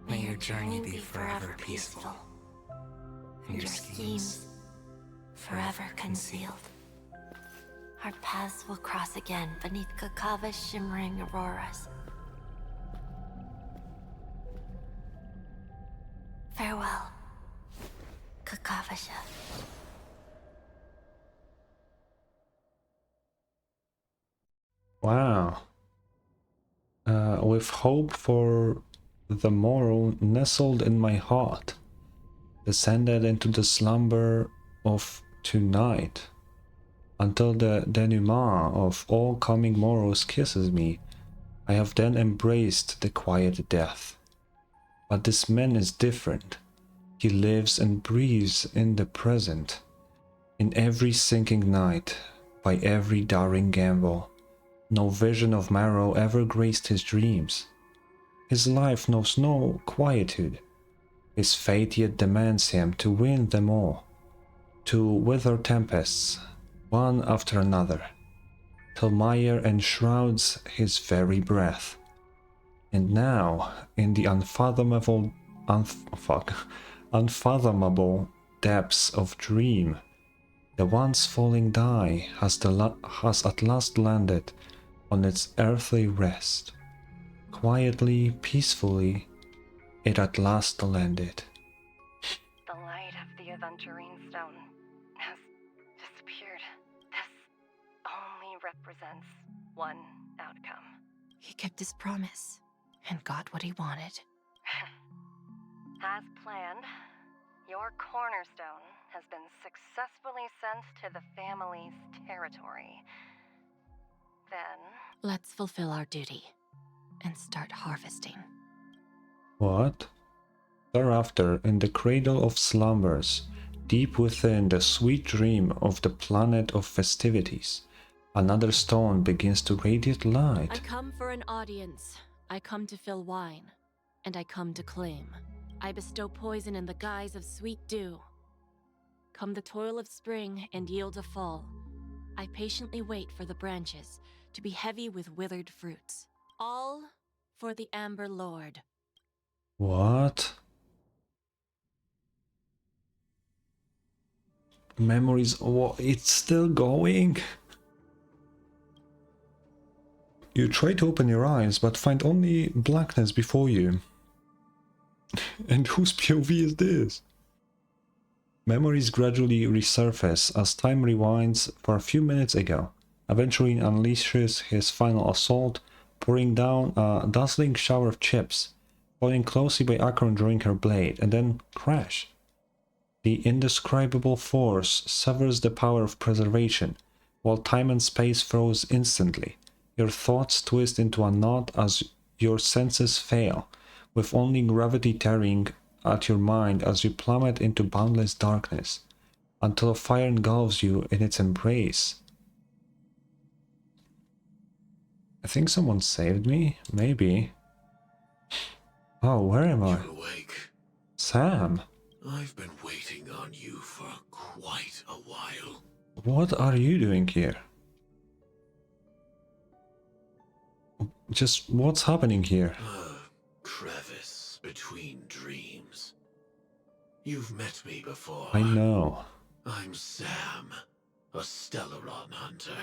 May your journey be forever peaceful, and your schemes forever concealed. Our paths will cross again beneath Kakava's shimmering auroras. Farewell, Kakavasha. Wow. With hope for the morrow nestled in my heart, descended into the slumber of tonight, until the denouement of all coming morrows kisses me, I have then embraced the quiet death. But this man is different. He lives and breathes in the present, in every sinking night, by every daring gamble. No vision of marrow ever graced his dreams. His life knows no quietude. His fate yet demands him to win them all, to wither tempests, one after another, till mire enshrouds his very breath. And now, in the unfathomable depths of dream, the once falling die has at last landed on its earthly rest. Quietly, peacefully, it at last landed. The light of the Aventurine stone has disappeared. This only represents one outcome. He kept his promise and got what he wanted. As planned, your cornerstone has been successfully sent to the family's territory. Then... Let's fulfill our duty and start harvesting. What? Thereafter, in the cradle of slumbers, deep within the sweet dream of the planet of festivities, another stone begins to radiate light. I come for an audience. I come to fill wine, and I come to claim. I bestow poison in the guise of sweet dew. Come the toil of spring and yield a fall. I patiently wait for the branches to be heavy with withered fruits. All for the Amber Lord. What? Memories, oh, it's still going? You try to open your eyes, but find only blackness before you. And whose POV is this? Memories gradually resurface as time rewinds for a few minutes ago. Aventurine unleashes his final assault, pouring down a dazzling shower of chips, falling closely by Acorn drawing her blade, and then crash. The indescribable force severs the power of preservation, while time and space froze instantly. Your thoughts twist into a knot as your senses fail, with only gravity tearing at your mind as you plummet into boundless darkness, until a fire engulfs you in its embrace. I think someone saved me? Maybe. Oh, where am I? You're awake. Sam! I've been waiting on you for quite a while. What are you doing here? Just what's happening here? A crevice between dreams. You've met me before. I know. I'm Sam, a Stellaron hunter.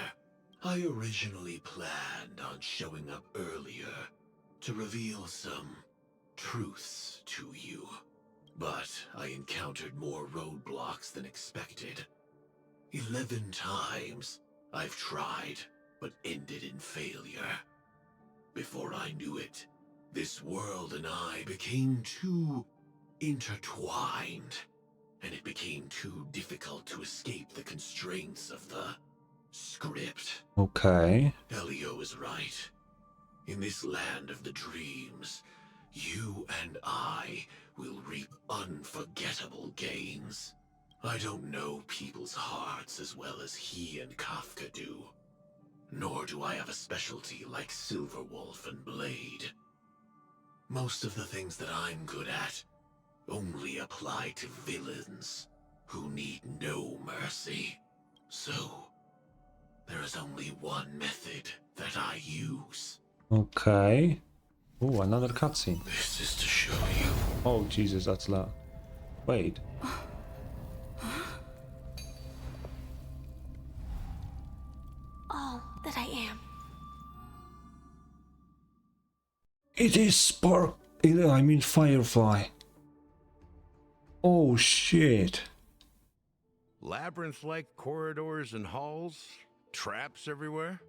I originally planned on showing up earlier to reveal some truths to you. But I encountered more roadblocks than expected. 11 times I've tried, but ended in failure. Before I knew it, this world and I became too intertwined, and it became too difficult to escape the constraints of the script. Okay. Elio is right. In this land of the dreams, you and I will reap unforgettable gains. I don't know people's hearts as well as he and Kafka do. Nor do I have a specialty like Silverwolf and Blade. Most of the things that I'm good at only apply to villains who need no mercy. So, there is only one method that I use. Okay. Oh, another cutscene. This is to show you. Oh, Jesus, that's loud. Wait. All that I am. It is Firefly. Oh, shit. Labyrinth-like corridors and halls? Traps everywhere?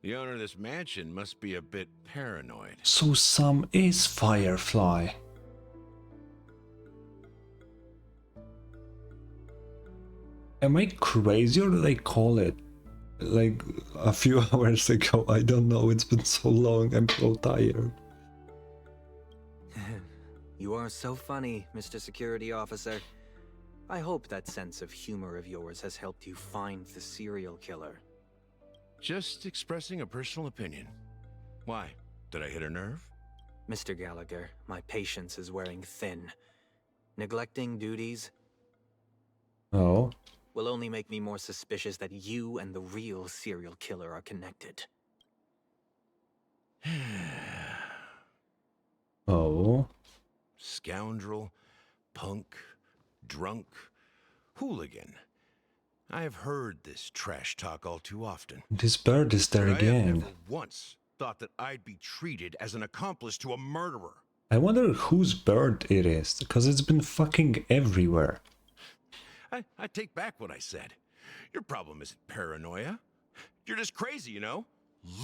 The owner of this mansion must be a bit paranoid. So Sam is Firefly. Am I crazy or did I call it like a few hours ago? I don't know, it's been so long, I'm so tired. You are so funny, Mr. Security Officer. I hope that sense of humor of yours has helped you find the serial killer. Just expressing a personal opinion. Why? Did I hit a nerve? Mr. Gallagher, my patience is wearing thin. Neglecting duties Oh. will only make me more suspicious that you and the real serial killer are connected. Oh. Scoundrel, punk, drunk, hooligan. I have heard this trash talk all too often. This bird is there But I have again. never once thought that I'd be treated as an accomplice to a murderer. I wonder whose bird it is, because it's been fucking everywhere. I take back what I said. Your problem isn't paranoia. You're just crazy, you know?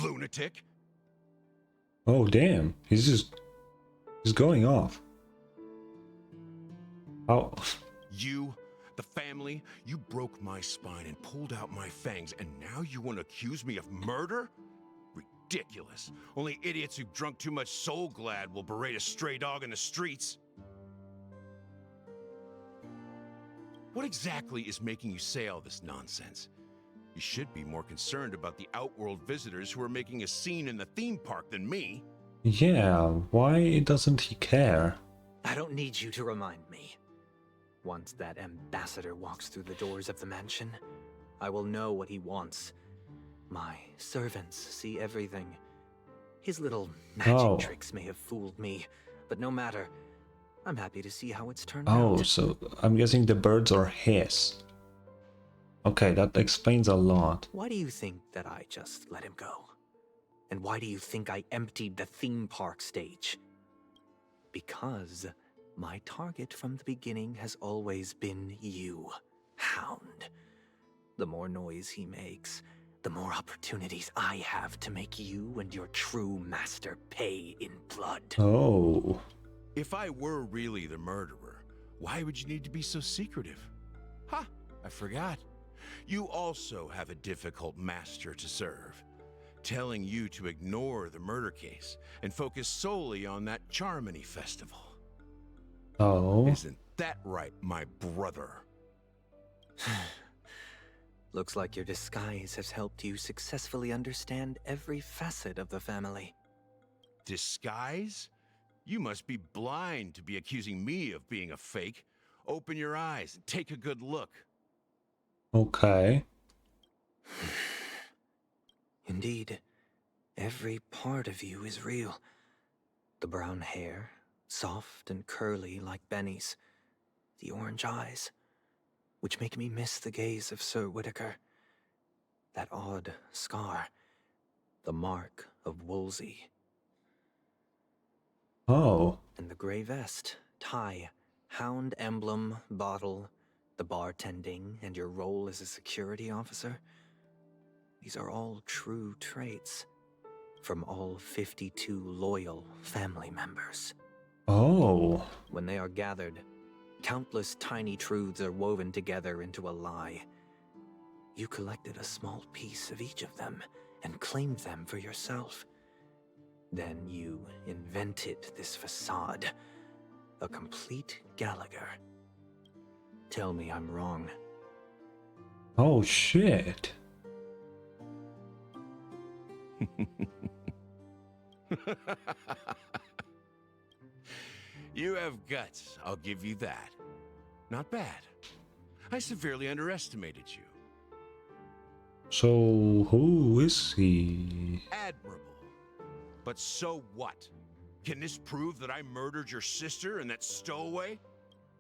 Lunatic. Oh damn, he's going off. Oh. You, the family, you broke my spine and pulled out my fangs, and now you want to accuse me of murder? Ridiculous. Only idiots who've drunk too much Soul Glad will berate a stray dog in the streets. What exactly is making you say all this nonsense? You should be more concerned about the Outworld visitors who are making a scene in the theme park than me. Yeah, why doesn't he care? I don't need you to remind me. Once that ambassador walks through the doors of the mansion, I will know what he wants. My servants see everything. His little magic tricks may have fooled me, but no matter. I'm happy to see how it's turned out. Oh, so I'm guessing the birds are his. Okay, that explains a lot. Why do you think that I just let him go? And why do you think I emptied the theme park stage? Because my target from the beginning has always been you, Hound. The more noise he makes, the more opportunities I have to make you and your true master pay in blood. Oh. If I were really the murderer, why would you need to be so secretive? Ha! I forgot. You also have a difficult master to serve, telling you to ignore the murder case and focus solely on that Charmony festival. Oh. Isn't that right, my brother? Looks like your disguise has helped you successfully understand every facet of the family. Disguise? You must be blind to be accusing me of being a fake. Open your eyes and take a good look. Okay. Indeed, every part of you is real. The brown hair, soft and curly like Benny's. the orange eyes, which make me miss the gaze of Sir Whitaker. That odd scar, the mark of Wolsey. Oh. And the gray vest, tie, hound emblem, bottle, the bartending, and your role as a security officer. These are all true traits from all 52 loyal family members. Oh. When they are gathered, countless tiny truths are woven together into a lie. You collected a small piece of each of them and claimed them for yourself. Then you invented this facade, a complete Gallagher. Tell me I'm wrong. Oh shit. You have guts, I'll give you that. Not bad. I severely underestimated you. So who is he? Admirable. But so what? Can this prove that I murdered your sister and that stowaway?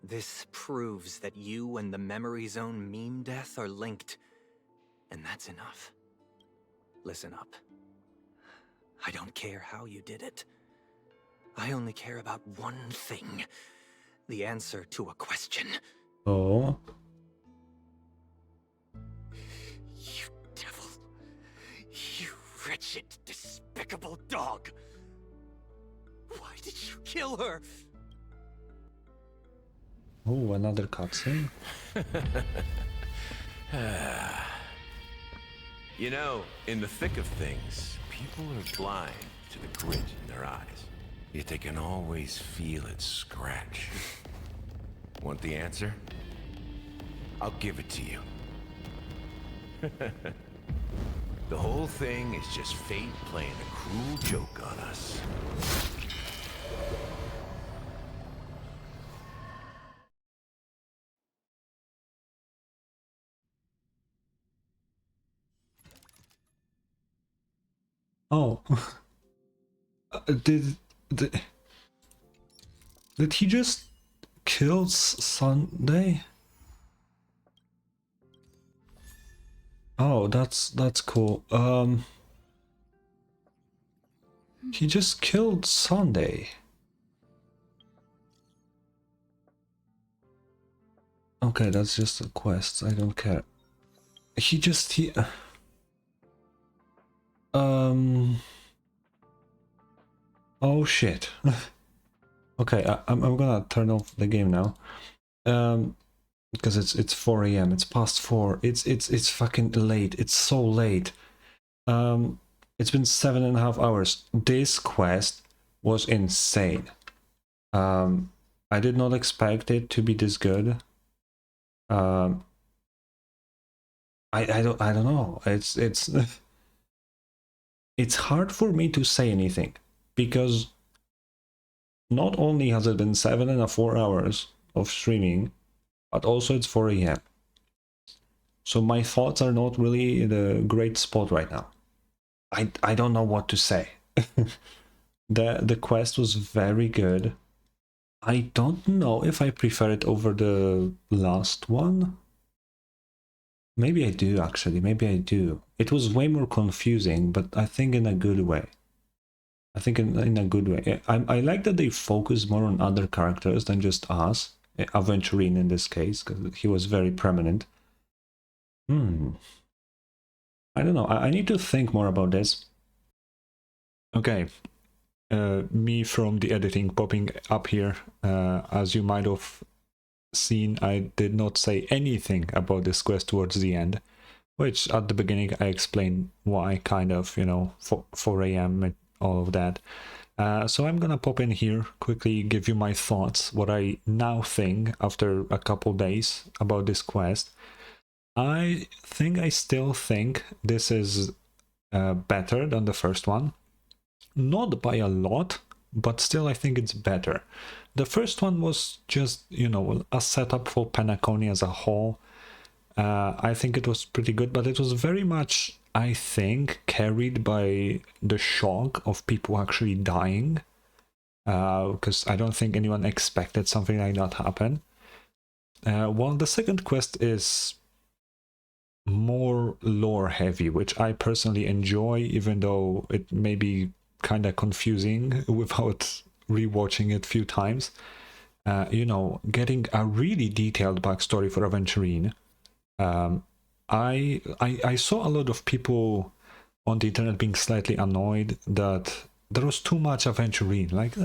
This proves that you and the Memory Zone meme death are linked. And that's enough. Listen up. I don't care how you did it. I only care about one thing. The answer to a question. Oh. You devil. You wretched, despicable dog. Why did you kill her? Oh, another cutscene. You know, in the thick of things, people are blind to the grit in their eyes. Yet they can always feel it scratch. Want the answer? I'll give it to you. The whole thing is just fate playing a cruel joke on us. Oh. Did he just kill Sunday? Oh, that's cool. He just killed Sunday. Okay, that's just a quest. I don't care. He oh shit. Okay, I'm gonna turn off the game now. Because it's 4 AM. It's past 4. It's fucking late. It's so late. It's been 7.5 hours. This quest was insane. I did not expect it to be this good. I don't know. It's hard for me to say anything because not only has it been 7.5 hours of streaming, but also it's 4 AM. So my thoughts are not really in a great spot right now. I don't know what to say. The quest was very good. I don't know if I prefer it over the last one. Maybe I do, actually. Maybe I do. It was way more confusing, but I think in a good way. I think in a good way. I like that they focus more on other characters than just us. Aventurine in this case, because he was very prominent. I don't know. I need to think more about this. Okay. Me from the editing popping up here. As you might have seen, I did not say anything about this quest towards the end, which at the beginning I explained why, kind of, 4 AM and all of that. So I'm gonna pop in here, quickly give you my thoughts, what I now think after a couple days about this quest. I still think this is better than the first one. Not by a lot, but still I think it's better. The first one was just, a setup for Penacony as a whole. I think it was pretty good, but it was very much, I think, carried by the shock of people actually dying. Because I don't think anyone expected something like that happen. While the second quest is more lore heavy, which I personally enjoy, even though it may be kind of confusing without rewatching it a few times. You know, getting a really detailed backstory for Aventurine. I saw a lot of people on the internet being slightly annoyed that there was too much Aventurine. Like,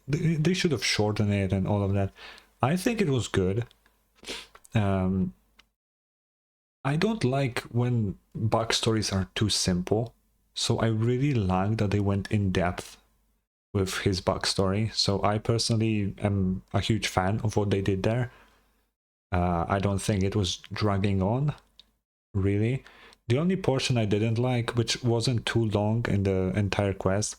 they should have shortened it and all of that. I think it was good. I don't like when backstories are too simple, so I really like that they went in depth with his backstory. So I personally am a huge fan of what they did there. I don't think it was dragging on, really. The only portion I didn't like, which wasn't too long in the entire quest,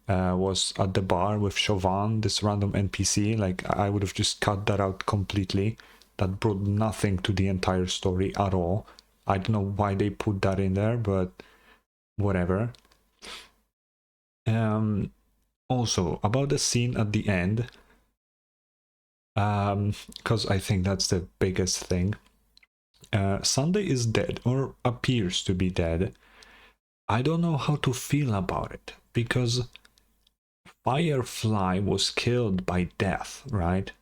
was at the bar with Chauvin, this random NPC. Like, I would have just cut that out completely. That brought nothing to the entire story at all. I don't know why they put that in there, but whatever. Also, about the scene at the end, because I think that's the biggest thing. Sunday is dead, or appears to be dead. I don't know how to feel about it, because Firefly was killed by death, right?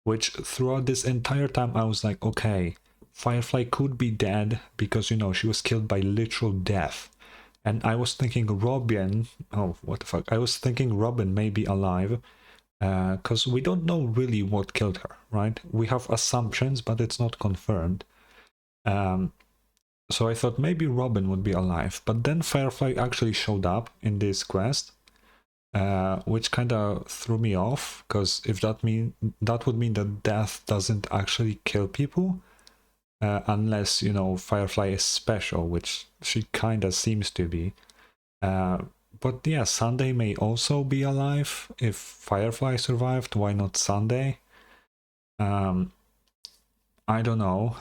Which throughout this entire time I was like, okay, Firefly could be dead because, you know, she was killed by literal death. And I was thinking Robin, oh, what the fuck, I was thinking Robin may be alive, because we don't know really what killed her, right? We have assumptions, but it's not confirmed. So I thought maybe Robin would be alive, but then Firefly actually showed up in this quest, which kind of threw me off, because if that would mean that death doesn't actually kill people, unless, you know, Firefly is special, which she kind of seems to be. But yeah, Sunday may also be alive. If Firefly survived, why not Sunday? I don't know.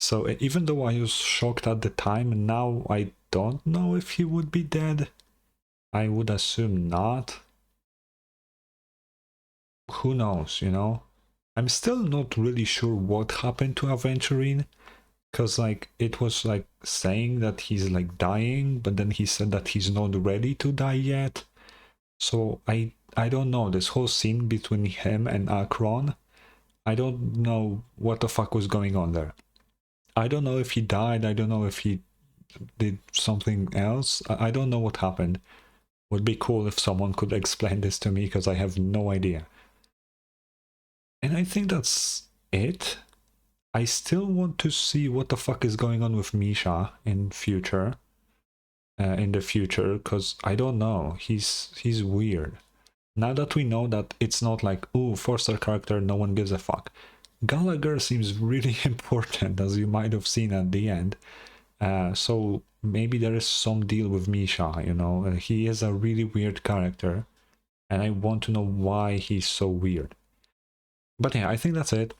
So even though I was shocked at the time, now I don't know if he would be dead. I would assume not. Who knows, you know? I'm still not really sure what happened to Aventurine, because like it was like saying that he's like dying, but then he said that he's not ready to die yet. So I don't know, this whole scene between him and Akron, I don't know what the fuck was going on there. I don't know if he died, I don't know if he did something else, I don't know what happened. Would be cool if someone could explain this to me, because I have no idea. And I think that's it. I still want to see what the fuck is going on with Misha in the future, because I don't know, he's weird. Now that we know that it's not like, ooh, 4-star character, no one gives a fuck. Gallagher seems really important, as you might have seen at the end. So maybe there is some deal with Misha, you know. He is a really weird character, and I want to know why he's so weird. But yeah, I think that's it.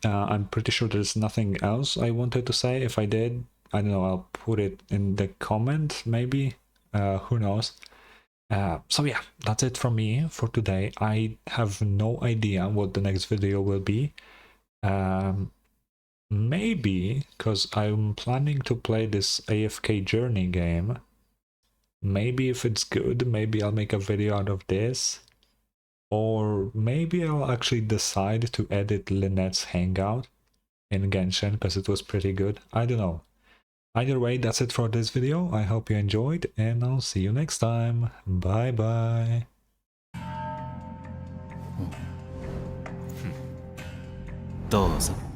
I'm pretty sure there's nothing else I wanted to say. If I did, I don't know, I'll put it in the comment, maybe. Who knows? So yeah, that's it from me for today. I have no idea what the next video will be. Maybe, because I'm planning to play this AFK Journey game. Maybe if it's good, maybe I'll make a video out of this. Or maybe I'll actually decide to edit Lynette's hangout in Genshin, because it was pretty good. I don't know. Either way, that's it for this video. I hope you enjoyed, and I'll see you next time. Bye bye. どうぞ。